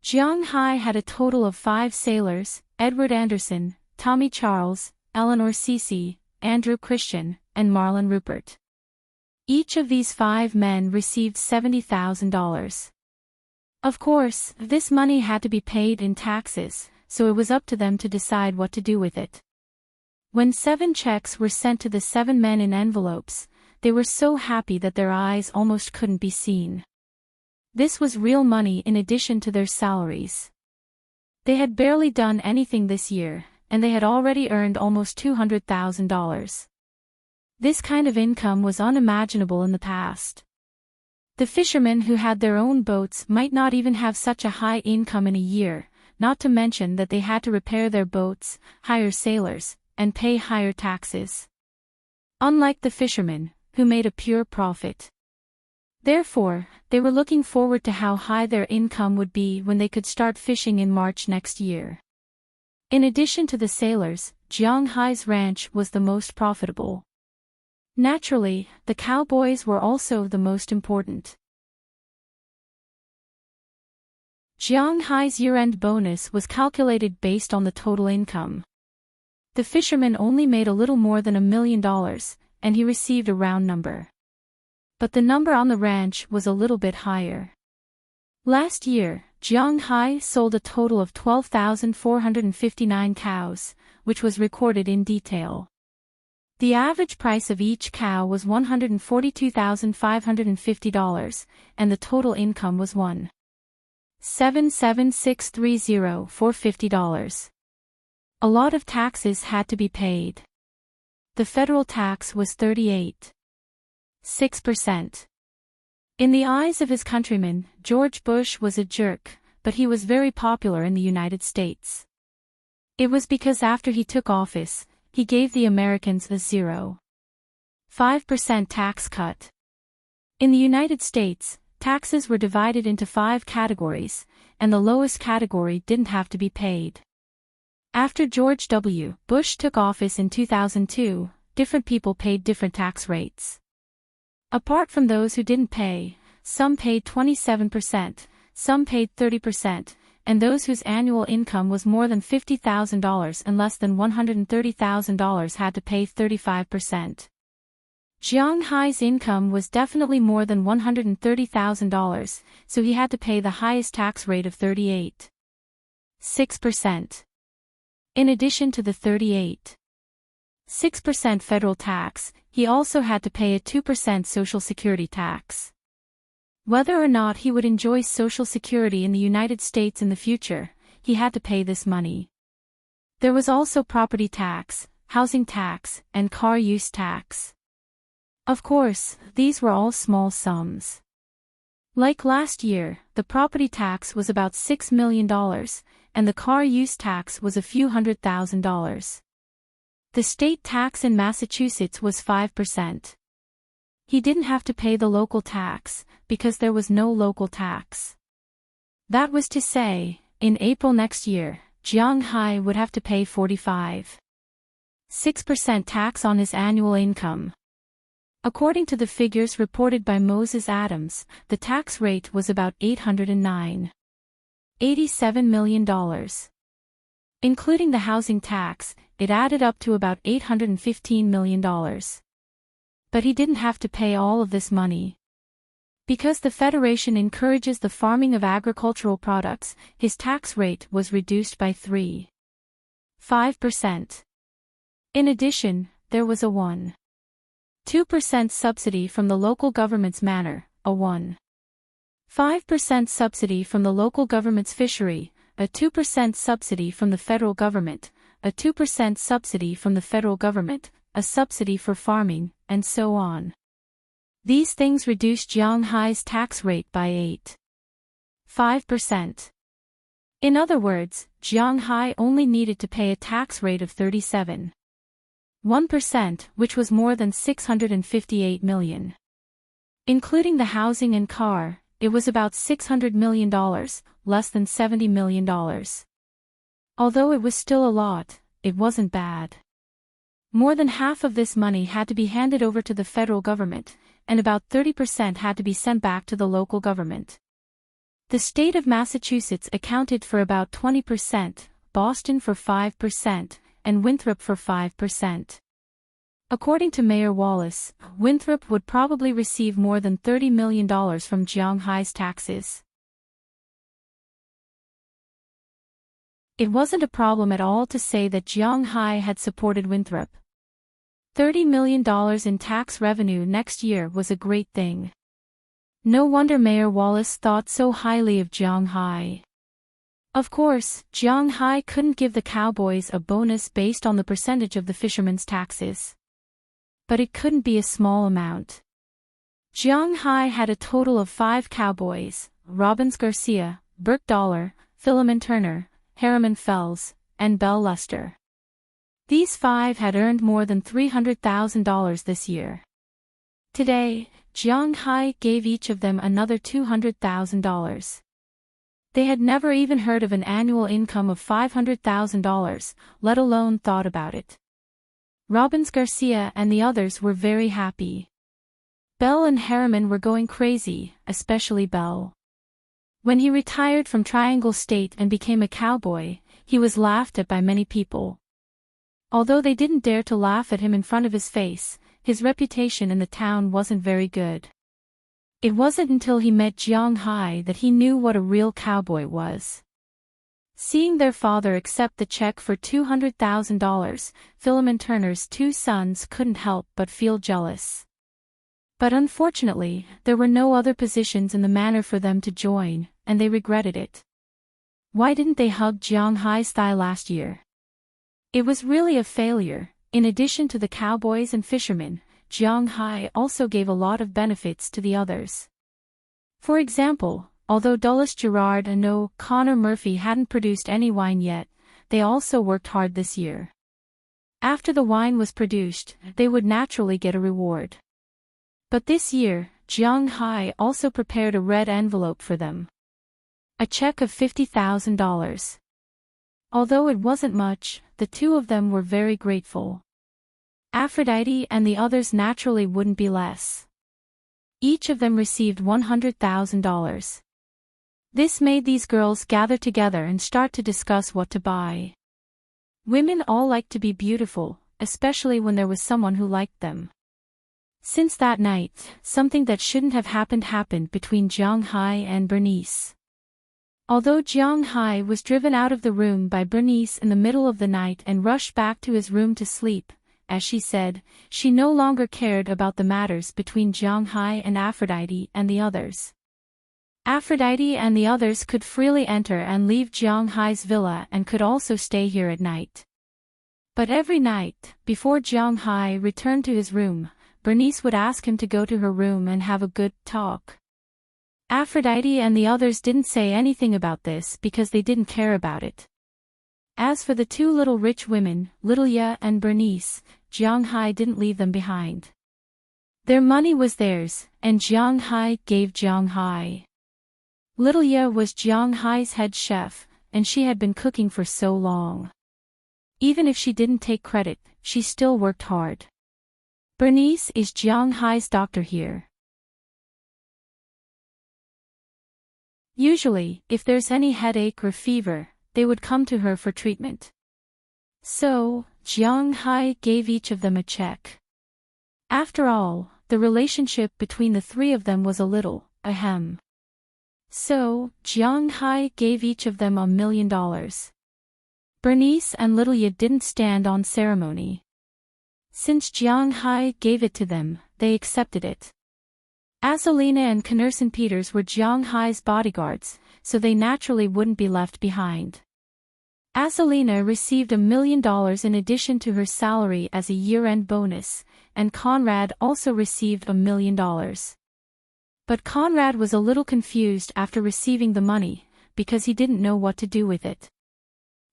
Jiang Hai had a total of 5 sailors: Edward Anderson, Tommy Charles, Eleanor Cece, Andrew Christian, and Marlon Rupert. Each of these 5 men received $70,000. Of course, this money had to be paid in taxes, so it was up to them to decide what to do with it. When 7 checks were sent to the 7 men in envelopes, they were so happy that their eyes almost couldn't be seen. This was real money in addition to their salaries. They had barely done anything this year, and they had already earned almost $200,000. This kind of income was unimaginable in the past. The fishermen who had their own boats might not even have such a high income in a year, not to mention that they had to repair their boats, hire sailors, and pay higher taxes. Unlike the fishermen, who made a pure profit. Therefore, they were looking forward to how high their income would be when they could start fishing in March next year. In addition to the sailors, Jiang Hai's ranch was the most profitable. Naturally, the cowboys were also the most important. Jiang Hai's year-end bonus was calculated based on the total income. The fisherman only made a little more than $1 million, and he received a round number. But the number on the ranch was a little bit higher. Last year, Jiang Hai sold a total of 12,459 cows, which was recorded in detail. The average price of each cow was $142,550, and the total income was $1,77630 for $50. A lot of taxes had to be paid. The federal tax was 38.6%. In the eyes of his countrymen, George Bush was a jerk, but he was very popular in the United States. It was because after he took office, he gave the Americans a 5% tax cut. In the United States, taxes were divided into 5 categories, and the lowest category didn't have to be paid. After George W. Bush took office in 2002, different people paid different tax rates. Apart from those who didn't pay, some paid 27%, some paid 30%, and those whose annual income was more than $50,000 and less than $130,000 had to pay 35%. Jiang Hai's income was definitely more than $130,000, so he had to pay the highest tax rate of 38.6%. In addition to the 38.6% federal tax, he also had to pay a 2% Social Security tax. Whether or not he would enjoy Social Security in the United States in the future, he had to pay this money. There was also property tax, housing tax, and car use tax. Of course, these were all small sums. Like last year, the property tax was about $6 million, and the car use tax was a few $100,000. The state tax in Massachusetts was 5%. He didn't have to pay the local tax, because there was no local tax. That was to say, in April next year, Jiang Hai would have to pay 45.6% tax on his annual income. According to the figures reported by Moses Adams, the tax rate was about $809.87 million. Including the housing tax, it added up to about $815 million. But he didn't have to pay all of this money. Because the Federation encourages the farming of agricultural products, his tax rate was reduced by 3.5%. In addition, there was a 1.2% subsidy from the local government's manor, a 1.5% subsidy from the local government's fishery, a 2% subsidy from the federal government, a 2% subsidy from the federal government, a subsidy for farming, and so on. These things reduced Jiang Hai's tax rate by 8.5%. In other words, Jiang Hai only needed to pay a tax rate of 37.1%, which was more than $658 million. Including the housing and car, it was about $600 million, less than $70 million. Although it was still a lot, it wasn't bad. More than half of this money had to be handed over to the federal government, and about 30% had to be sent back to the local government. The state of Massachusetts accounted for about 20%, Boston for 5%, and Winthrop for 5%. According to Mayor Wallace, Winthrop would probably receive more than $30 million from Jiang Hai's taxes. It wasn't a problem at all to say that Jiang Hai had supported Winthrop. $30 million in tax revenue next year was a great thing. No wonder Mayor Wallace thought so highly of Jiang Hai. Of course, Jiang Hai couldn't give the cowboys a bonus based on the percentage of the fishermen's taxes. But it couldn't be a small amount. Jiang Hai had a total of 5 cowboys: Robbins Garcia, Burke Dollar, Philemon Turner, Harriman Fells, and Bell Luster. These 5 had earned more than $300,000 this year. Today, Jiang Hai gave each of them another $200,000. They had never even heard of an annual income of $500,000, let alone thought about it. Robbins Garcia and the others were very happy. Bell and Harriman were going crazy, especially Bell. When he retired from Triangle State and became a cowboy, he was laughed at by many people. Although they didn't dare to laugh at him in front of his face, his reputation in the town wasn't very good. It wasn't until he met Jiang Hai that he knew what a real cowboy was. Seeing their father accept the check for $200,000, Philemon Turner's 2 sons couldn't help but feel jealous. But unfortunately, there were no other positions in the manor for them to join, and they regretted it. Why didn't they hug Jiang Hai's thigh last year? It was really a failure. In addition to the cowboys and fishermen, Jiang Hai also gave a lot of benefits to the others. For example, although Dulles Gerard and Connor Murphy hadn't produced any wine yet, they also worked hard this year. After the wine was produced, they would naturally get a reward. But this year, Jiang Hai also prepared a red envelope for them. A check of $50,000. Although it wasn't much, the two of them were very grateful. Aphrodite and the others naturally wouldn't be less. Each of them received $100,000. This made these girls gather together and start to discuss what to buy. Women all liked to be beautiful, especially when there was someone who liked them. Since that night, something that shouldn't have happened between Jiang Hai and Bernice. Although Jiang Hai was driven out of the room by Bernice in the middle of the night and rushed back to his room to sleep, as she said, she no longer cared about the matters between Jiang Hai and Aphrodite and the others. Aphrodite and the others could freely enter and leave Jiang Hai's villa and could also stay here at night. But every night, before Jiang Hai returned to his room, Bernice would ask him to go to her room and have a good talk. Aphrodite and the others didn't say anything about this because they didn't care about it. As for the two little rich women, Little Ye and Bernice, Jiang Hai didn't leave them behind. Their money was theirs, and Jiang Hai gave Jiang Hai. Little Ye was Jiang Hai's head chef, and she had been cooking for so long. Even if she didn't take credit, she still worked hard. Bernice is Jiang Hai's doctor here. Usually, if there's any headache or fever, they would come to her for treatment. So, Jiang Hai gave each of them a check. After all, the relationship between the three of them was a little, ahem. So, Jiang Hai gave each of them $1 million. Bernice and Little Ye didn't stand on ceremony. Since Jiang Hai gave it to them, they accepted it. Azalina and Knerson Peters were Jiang Hai's bodyguards, so they naturally wouldn't be left behind. Azalina received $1 million in addition to her salary as a year-end bonus, and Conrad also received $1 million. But Conrad was a little confused after receiving the money, because he didn't know what to do with it.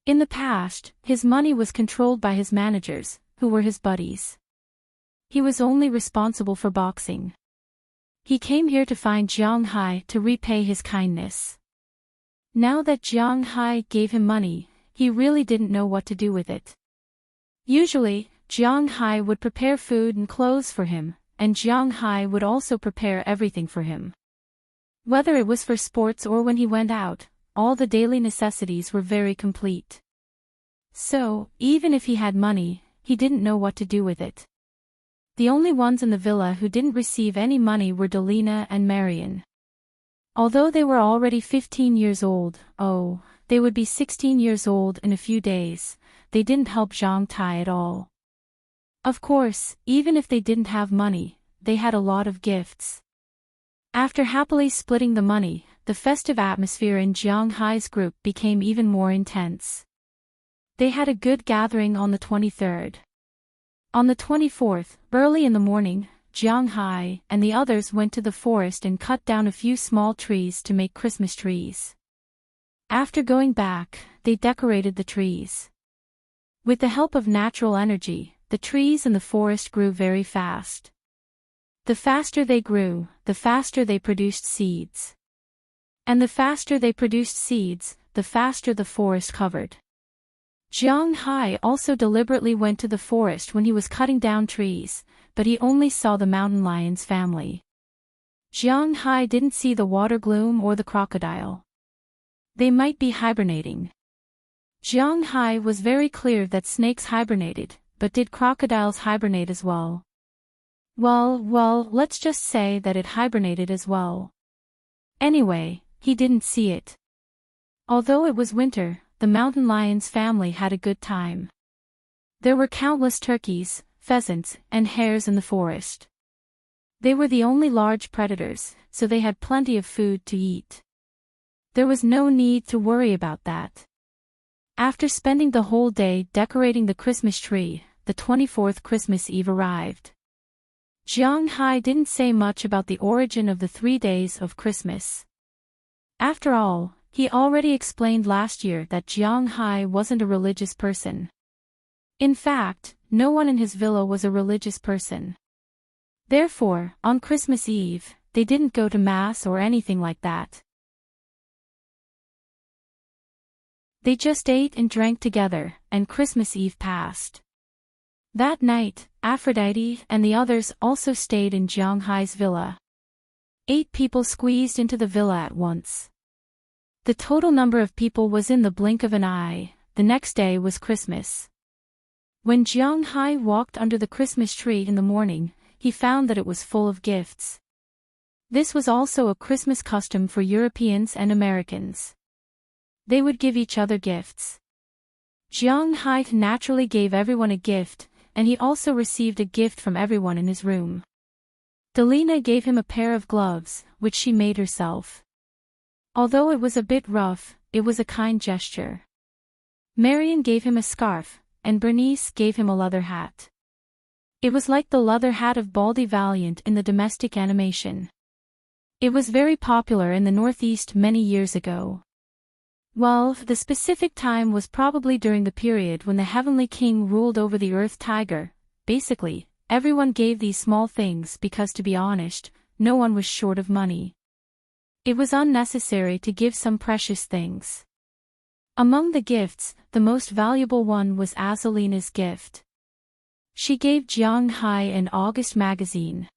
In the past, his money was controlled by his managers, who were his buddies. He was only responsible for boxing. He came here to find Jiang Hai to repay his kindness. Now that Jiang Hai gave him money, he really didn't know what to do with it. Usually, Jiang Hai would prepare food and clothes for him, and Jiang Hai would also prepare everything for him. Whether it was for sports or when he went out, all the daily necessities were very complete. So, even if he had money, he didn't know what to do with it. The only ones in the villa who didn't receive any money were Delina and Marion. Although they were already 15 years old, they would be 16 years old in a few days, they didn't help Zhang Tai at all. Of course, even if they didn't have money, they had a lot of gifts. After happily splitting the money, the festive atmosphere in Jiang Hai's group became even more intense. They had a good gathering on the 23rd. On the 24th, early in the morning, Jiang Hai and the others went to the forest and cut down a few small trees to make Christmas trees. After going back, they decorated the trees. With the help of natural energy, the trees in the forest grew very fast. The faster they grew, the faster they produced seeds. And the faster they produced seeds, the faster the forest covered. Jiang Hai also deliberately went to the forest when he was cutting down trees, but he only saw the mountain lion's family. Jiang Hai didn't see the water gloom or the crocodile. They might be hibernating. Jiang Hai was very clear that snakes hibernated, but did crocodiles hibernate as well? Well, let's just say that it hibernated as well. Anyway, he didn't see it. Although it was winter, the mountain lion's family had a good time. There were countless turkeys, pheasants, and hares in the forest. They were the only large predators, so they had plenty of food to eat. There was no need to worry about that. After spending the whole day decorating the Christmas tree, the 24th Christmas Eve arrived. Jiang Hai didn't say much about the origin of the 3 days of Christmas. After all, he already explained last year that Jiang Hai wasn't a religious person. In fact, no one in his villa was a religious person. Therefore, on Christmas Eve, they didn't go to Mass or anything like that. They just ate and drank together, and Christmas Eve passed. That night, Aphrodite and the others also stayed in Jiang Hai's villa. 8 people squeezed into the villa at once. The total number of people was in the blink of an eye. The next day was Christmas. When Jiang Hai walked under the Christmas tree in the morning, he found that it was full of gifts. This was also a Christmas custom for Europeans and Americans. They would give each other gifts. Jiang Hai naturally gave everyone a gift, and he also received a gift from everyone in his room. Delina gave him a pair of gloves, which she made herself. Although it was a bit rough, it was a kind gesture. Marion gave him a scarf, and Bernice gave him a leather hat. It was like the leather hat of Baldy Valiant in the domestic animation. It was very popular in the Northeast many years ago. Well, the specific time was probably during the period when the Heavenly King ruled over the Earth Tiger. Basically, everyone gave these small things because, to be honest, no one was short of money. It was unnecessary to give some precious things. Among the gifts, the most valuable one was Azalina's gift. She gave Jiang Hai an August magazine.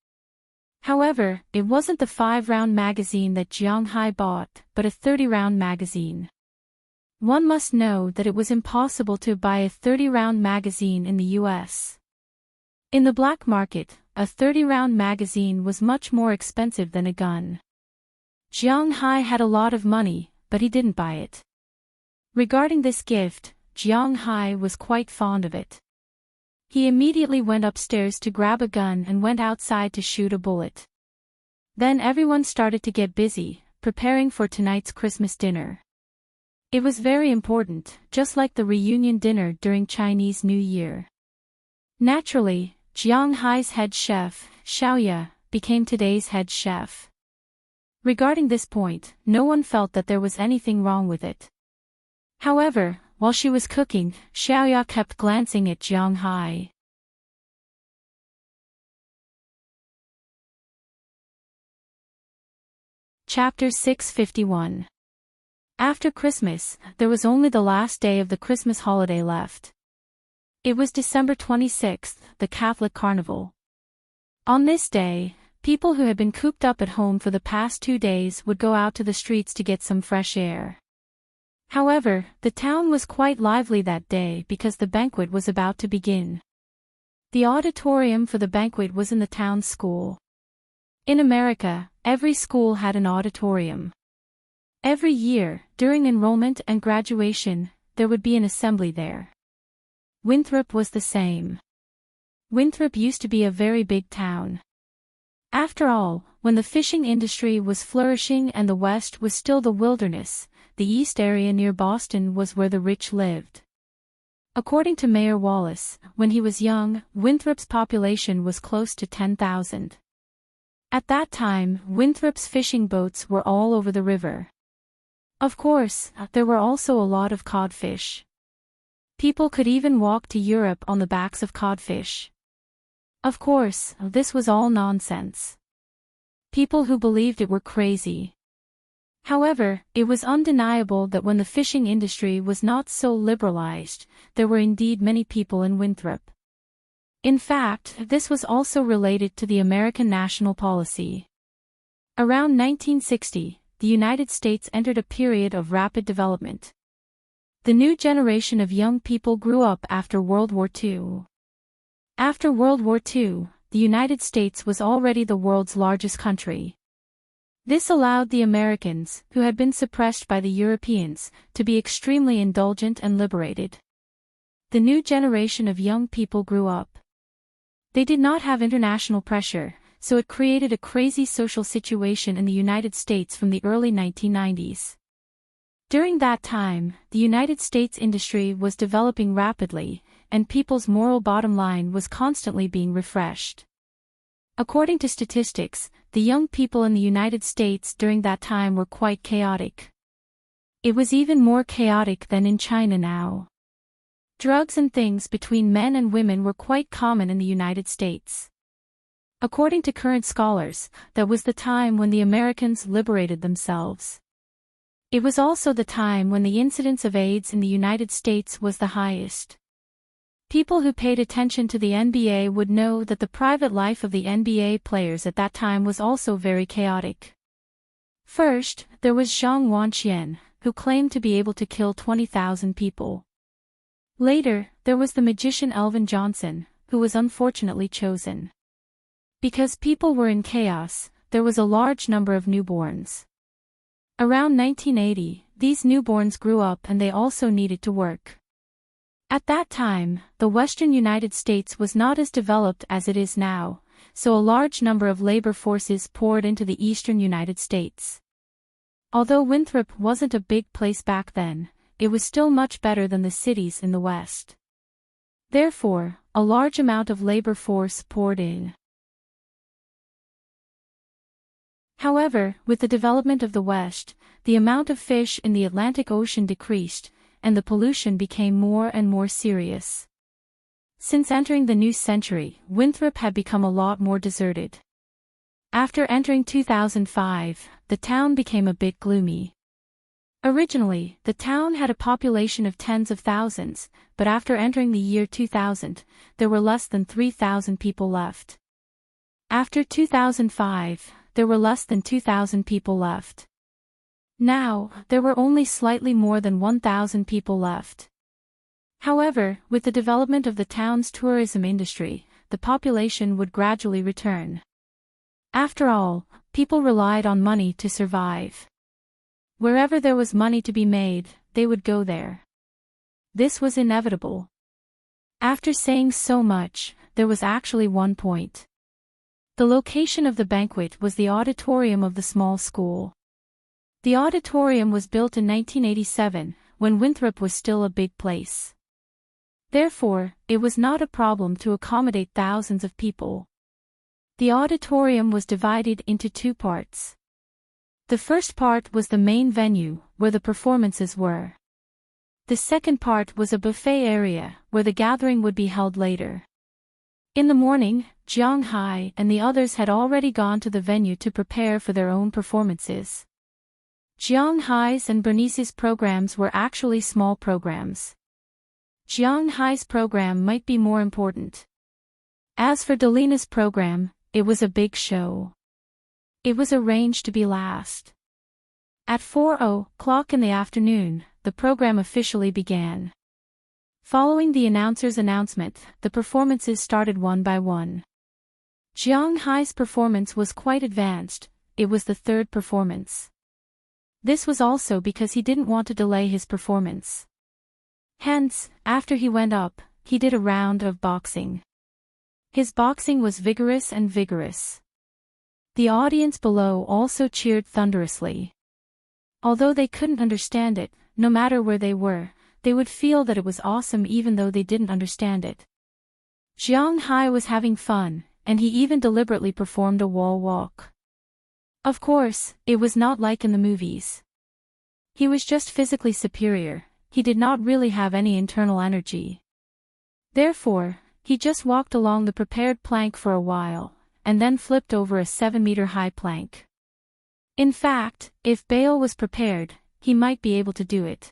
However, it wasn't the 5-round magazine that Jiang Hai bought, but a 30-round magazine. One must know that it was impossible to buy a 30-round magazine in the US. In the black market, a 30-round magazine was much more expensive than a gun. Jiang Hai had a lot of money, but he didn't buy it. Regarding this gift, Jiang Hai was quite fond of it. He immediately went upstairs to grab a gun and went outside to shoot a bullet. Then everyone started to get busy, preparing for tonight's Christmas dinner. It was very important, just like the reunion dinner during Chinese New Year. Naturally, Jiang Hai's head chef, Xiaoya, became today's head chef. Regarding this point, no one felt that there was anything wrong with it. However, while she was cooking, Xiaoya kept glancing at Jiang Hai. Chapter 651. After Christmas, there was only the last day of the Christmas holiday left. It was December 26th, the Catholic Carnival. On this day, people who had been cooped up at home for the past 2 days would go out to the streets to get some fresh air. However, the town was quite lively that day because the banquet was about to begin. The auditorium for the banquet was in the town's school. In America, every school had an auditorium. Every year, during enrollment and graduation, there would be an assembly there. Winthrop was the same. Winthrop used to be a very big town. After all, when the fishing industry was flourishing and the West was still the wilderness, the East area near Boston was where the rich lived. According to Mayor Wallace, when he was young, Winthrop's population was close to 10,000. At that time, Winthrop's fishing boats were all over the river. Of course, there were also a lot of codfish. People could even walk to Europe on the backs of codfish. Of course, this was all nonsense. People who believed it were crazy. However, it was undeniable that when the fishing industry was not so liberalized, there were indeed many people in Winthrop. In fact, this was also related to the American national policy. Around 1960, the United States entered a period of rapid development. The new generation of young people grew up after World War II. After World War II, the United States was already the world's largest country. This allowed the Americans, who had been suppressed by the Europeans, to be extremely indulgent and liberated. The new generation of young people grew up. They did not have international pressure, so it created a crazy social situation in the United States from the early 1990s. During that time, the United States industry was developing rapidly, and people's moral bottom line was constantly being refreshed. According to statistics, the young people in the United States during that time were quite chaotic. It was even more chaotic than in China now. Drugs and things between men and women were quite common in the United States. According to current scholars, that was the time when the Americans liberated themselves. It was also the time when the incidence of AIDS in the United States was the highest. People who paid attention to the NBA would know that the private life of the NBA players at that time was also very chaotic. First, there was Zhang Wanqian, who claimed to be able to kill 20,000 people. Later, there was the magician Elvin Johnson, who was unfortunately chosen. Because people were in chaos, there was a large number of newborns. Around 1980, these newborns grew up and they also needed to work. At that time, the western United States was not as developed as it is now, so a large number of labor forces poured into the eastern United States. Although Winthrop wasn't a big place back then, it was still much better than the cities in the West. Therefore, a large amount of labor force poured in. However, with the development of the West, the amount of fish in the Atlantic Ocean decreased, and the pollution became more and more serious. Since entering the new century, Winthrop had become a lot more deserted. After entering 2005, the town became a bit gloomy. Originally, the town had a population of tens of thousands, but after entering the year 2000, there were less than 3,000 people left. After 2005, there were less than 2,000 people left. Now, there were only slightly more than 1,000 people left. However, with the development of the town's tourism industry, the population would gradually return. After all, people relied on money to survive. Wherever there was money to be made, they would go there. This was inevitable. After saying so much, there was actually one point. The location of the banquet was the auditorium of the small school. The auditorium was built in 1987, when Winthrop was still a big place. Therefore, it was not a problem to accommodate thousands of people. The auditorium was divided into two parts. The first part was the main venue, where the performances were. The second part was a buffet area, where the gathering would be held later. In the morning, Jiang Hai and the others had already gone to the venue to prepare for their own performances. Jiang Hai's and Bernice's programs were actually small programs. Jiang Hai's program might be more important. As for Delina's program, it was a big show. It was arranged to be last. At 4:00 in the afternoon, the program officially began. Following the announcer's announcement, the performances started one by one. Jiang Hai's performance was quite advanced, it was the third performance. This was also because he didn't want to delay his performance. Hence, after he went up, he did a round of boxing. His boxing was vigorous and vigorous. The audience below also cheered thunderously. Although they couldn't understand it, no matter where they were, they would feel that it was awesome even though they didn't understand it. Jiang Hai was having fun, and he even deliberately performed a wall walk. Of course, it was not like in the movies. He was just physically superior, he did not really have any internal energy. Therefore, he just walked along the prepared plank for a while, and then flipped over a 7-meter-high plank. In fact, if Bale was prepared, he might be able to do it.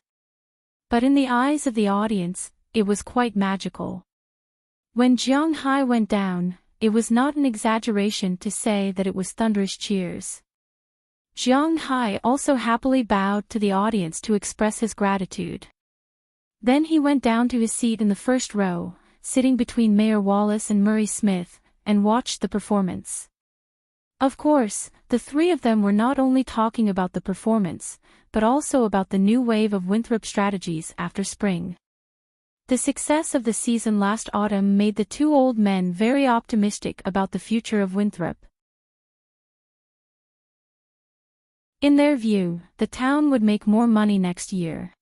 But in the eyes of the audience, it was quite magical. When Jiang Hai went down, it was not an exaggeration to say that it was thunderous cheers. Jiang Hai also happily bowed to the audience to express his gratitude. Then he went down to his seat in the first row, sitting between Mayor Wallace and Murray Smith, and watched the performance. Of course, the three of them were not only talking about the performance, but also about the new wave of Winthrop strategies after spring. The success of the season last autumn made the two old men very optimistic about the future of Winthrop. In their view, the town would make more money next year.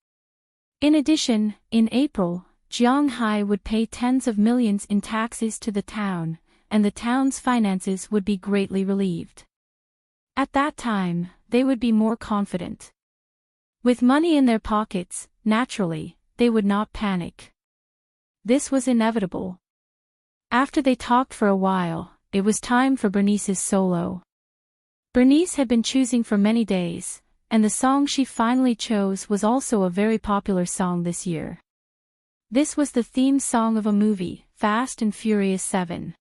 In addition, in April, Jiang Hai would pay tens of millions in taxes to the town, and the town's finances would be greatly relieved. At that time, they would be more confident. With money in their pockets, naturally, they would not panic. This was inevitable. After they talked for a while, it was time for Bernice's solo. Bernice had been choosing for many days, and the song she finally chose was also a very popular song this year. This was the theme song of a movie, Fast and Furious 7.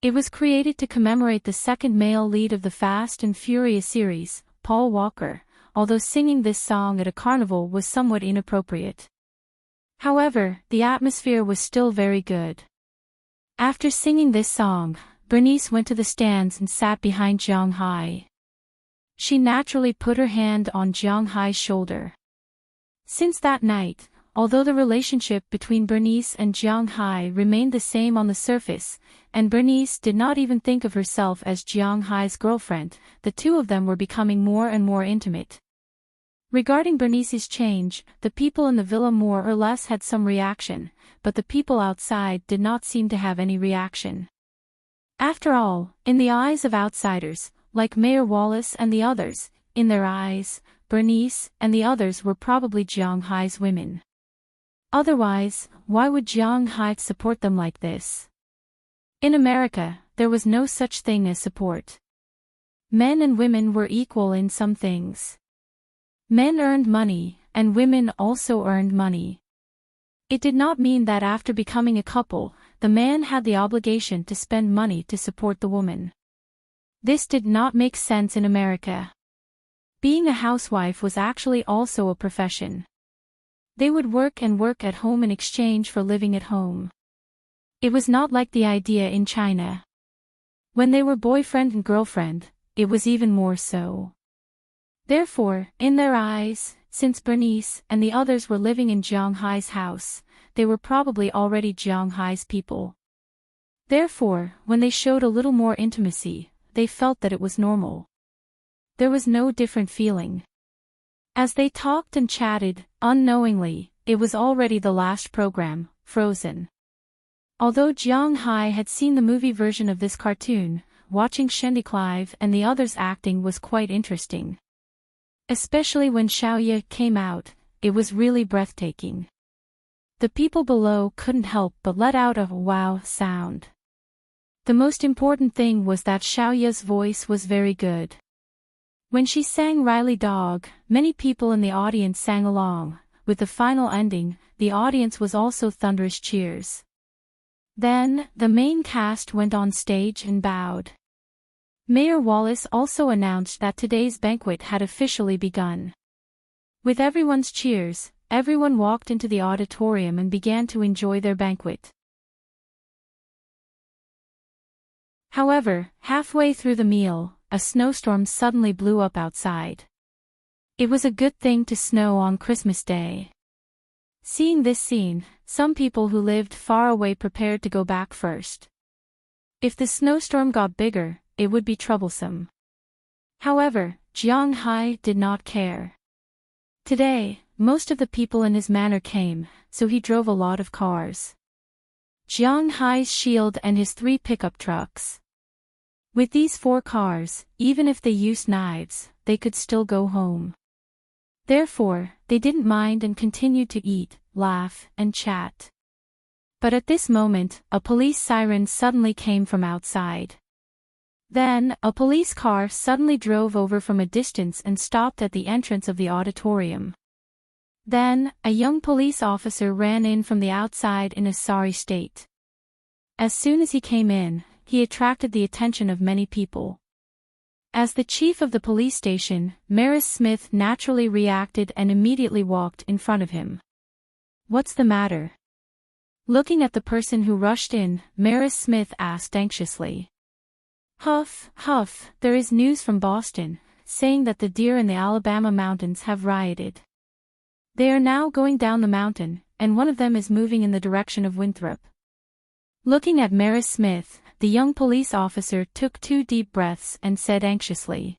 It was created to commemorate the second male lead of the Fast and Furious series, Paul Walker, although singing this song at a carnival was somewhat inappropriate. However, the atmosphere was still very good. After singing this song, Bernice went to the stands and sat behind Jiang Hai. She naturally put her hand on Jiang Hai's shoulder. Since that night, although the relationship between Bernice and Jiang Hai remained the same on the surface, and Bernice did not even think of herself as Jiang Hai's girlfriend, the two of them were becoming more and more intimate. Regarding Bernice's change, the people in the villa more or less had some reaction, but the people outside did not seem to have any reaction. After all, in the eyes of outsiders, like Mayor Wallace and the others, in their eyes, Bernice and the others were probably Jiang Hai's women. Otherwise, why would Jiang Hai support them like this? In America, there was no such thing as support. Men and women were equal in some things. Men earned money, and women also earned money. It did not mean that after becoming a couple, the man had the obligation to spend money to support the woman. This did not make sense in America. Being a housewife was actually also a profession. They would work at home in exchange for living at home. It was not like the idea in China. When they were boyfriend and girlfriend, it was even more so. Therefore, in their eyes, since Bernice and the others were living in Jiang Hai's house, they were probably already Jiang Hai's people. Therefore, when they showed a little more intimacy, they felt that it was normal. There was no different feeling. As they talked and chatted, unknowingly, it was already the last program, Frozen. Although Jiang Hai had seen the movie version of this cartoon, watching Shendy Clive and the others acting was quite interesting. Especially when Xiaoye came out, it was really breathtaking. The people below couldn't help but let out a wow sound. The most important thing was that Xiaoye's voice was very good. When she sang Riley Dog, many people in the audience sang along. With the final ending, the audience was also thunderous cheers. Then, the main cast went on stage and bowed. Mayor Wallace also announced that today's banquet had officially begun. With everyone's cheers, everyone walked into the auditorium and began to enjoy their banquet. However, halfway through the meal, a snowstorm suddenly blew up outside. It was a good thing to snow on Christmas Day. Seeing this scene, some people who lived far away prepared to go back first. If the snowstorm got bigger, it would be troublesome. However, Jiang Hai did not care. Today, most of the people in his manor came, so he drove a lot of cars. Jiang Hai's shield and his 3 pickup trucks. With these 4 cars, even if they used knives, they could still go home. Therefore, they didn't mind and continued to eat, laugh, and chat. But at this moment, a police siren suddenly came from outside. Then, a police car suddenly drove over from a distance and stopped at the entrance of the auditorium. Then, a young police officer ran in from the outside in a sorry state. As soon as he came in, he attracted the attention of many people. As the chief of the police station, Maris Smith naturally reacted and immediately walked in front of him. "What's the matter?" Looking at the person who rushed in, Maris Smith asked anxiously. "Huff, huff, there is news from Boston, saying that the deer in the Alabama mountains have rioted. They are now going down the mountain, and one of them is moving in the direction of Winthrop." Looking at Maris Smith, the young police officer took 2 deep breaths and said anxiously,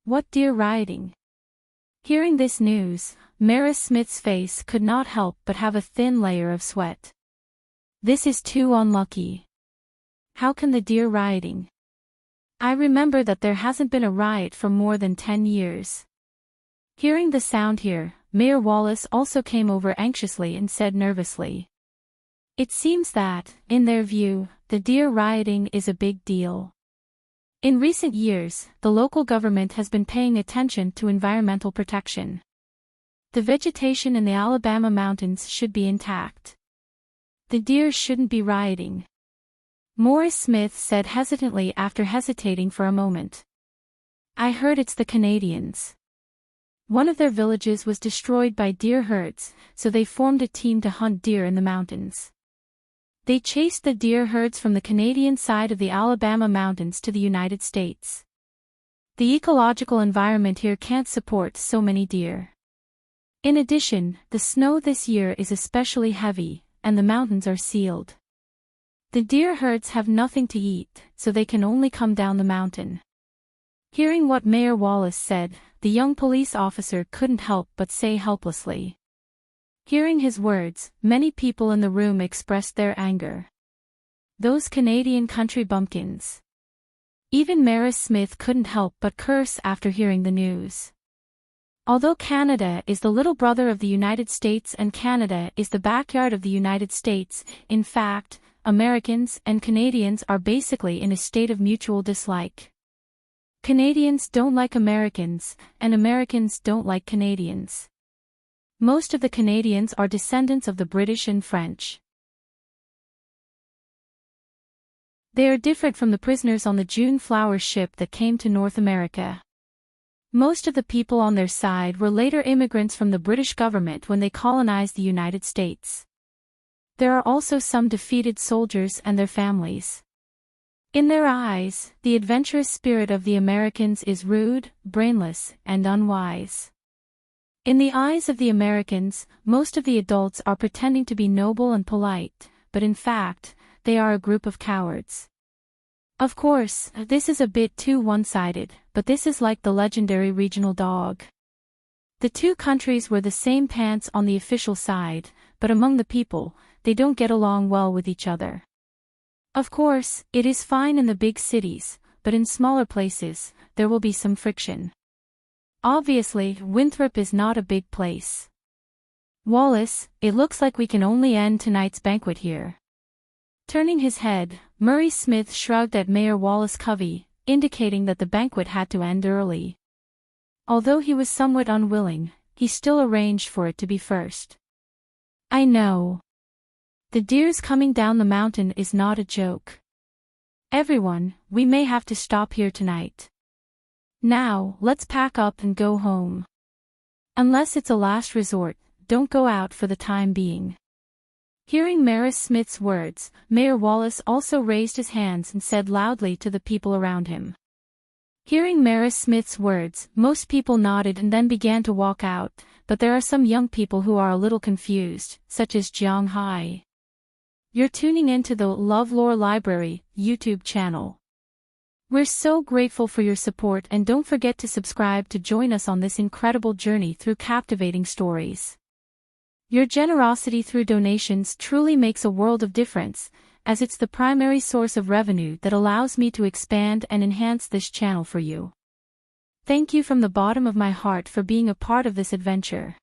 "What deer rioting?" Hearing this news, Maris Smith's face could not help but have a thin layer of sweat. This is too unlucky. How can the deer rioting? I remember that there hasn't been a riot for more than 10 years. Hearing the sound here, Mayor Wallace also came over anxiously and said nervously, It seems that, in their view, the deer rioting is a big deal. In recent years, the local government has been paying attention to environmental protection. The vegetation in the Alabama mountains should be intact. The deer shouldn't be rioting. Morris Smith said hesitantly after hesitating for a moment. I heard it's the Canadians. One of their villages was destroyed by deer herds, so they formed a team to hunt deer in the mountains. They chased the deer herds from the Canadian side of the Alabama mountains to the United States. The ecological environment here can't support so many deer. In addition, the snow this year is especially heavy, and the mountains are sealed. The deer herds have nothing to eat, so they can only come down the mountain. Hearing what Mayor Wallace said, the young police officer couldn't help but say helplessly. Hearing his words, many people in the room expressed their anger. Those Canadian country bumpkins. Even Morris Smith couldn't help but curse after hearing the news. Although Canada is the little brother of the United States and Canada is the backyard of the United States, in fact, Americans and Canadians are basically in a state of mutual dislike. Canadians don't like Americans, and Americans don't like Canadians. Most of the Canadians are descendants of the British and French. They are different from the prisoners on the June Flower ship that came to North America. Most of the people on their side were later immigrants from the British government when they colonized the United States. There are also some defeated soldiers and their families. In their eyes, the adventurous spirit of the Americans is rude, brainless, and unwise. In the eyes of the Americans, most of the adults are pretending to be noble and polite, but in fact, they are a group of cowards. Of course, this is a bit too one-sided, but this is like the legendary regional dog. The two countries wear the same pants on the official side, but among the people, they don't get along well with each other. Of course, it is fine in the big cities, but in smaller places, there will be some friction. Obviously, Winthrop is not a big place. Wallace, it looks like we can only end tonight's banquet here. Turning his head, Murray Smith shrugged at Mayor Wallace Covey, indicating that the banquet had to end early. Although he was somewhat unwilling, he still arranged for it to be first. I know. The deers coming down the mountain is not a joke. Everyone, we may have to stop here tonight. Now, let's pack up and go home. Unless it's a last resort, don't go out for the time being. Hearing Morris Smith's words, Mayor Wallace also raised his hands and said loudly to the people around him. Hearing Morris Smith's words, most people nodded and then began to walk out, but there are some young people who are a little confused, such as Jiang Hai. You're tuning into the LoveLore Library YouTube channel. We're so grateful for your support, and don't forget to subscribe to join us on this incredible journey through captivating stories. Your generosity through donations truly makes a world of difference, as it's the primary source of revenue that allows me to expand and enhance this channel for you. Thank you from the bottom of my heart for being a part of this adventure.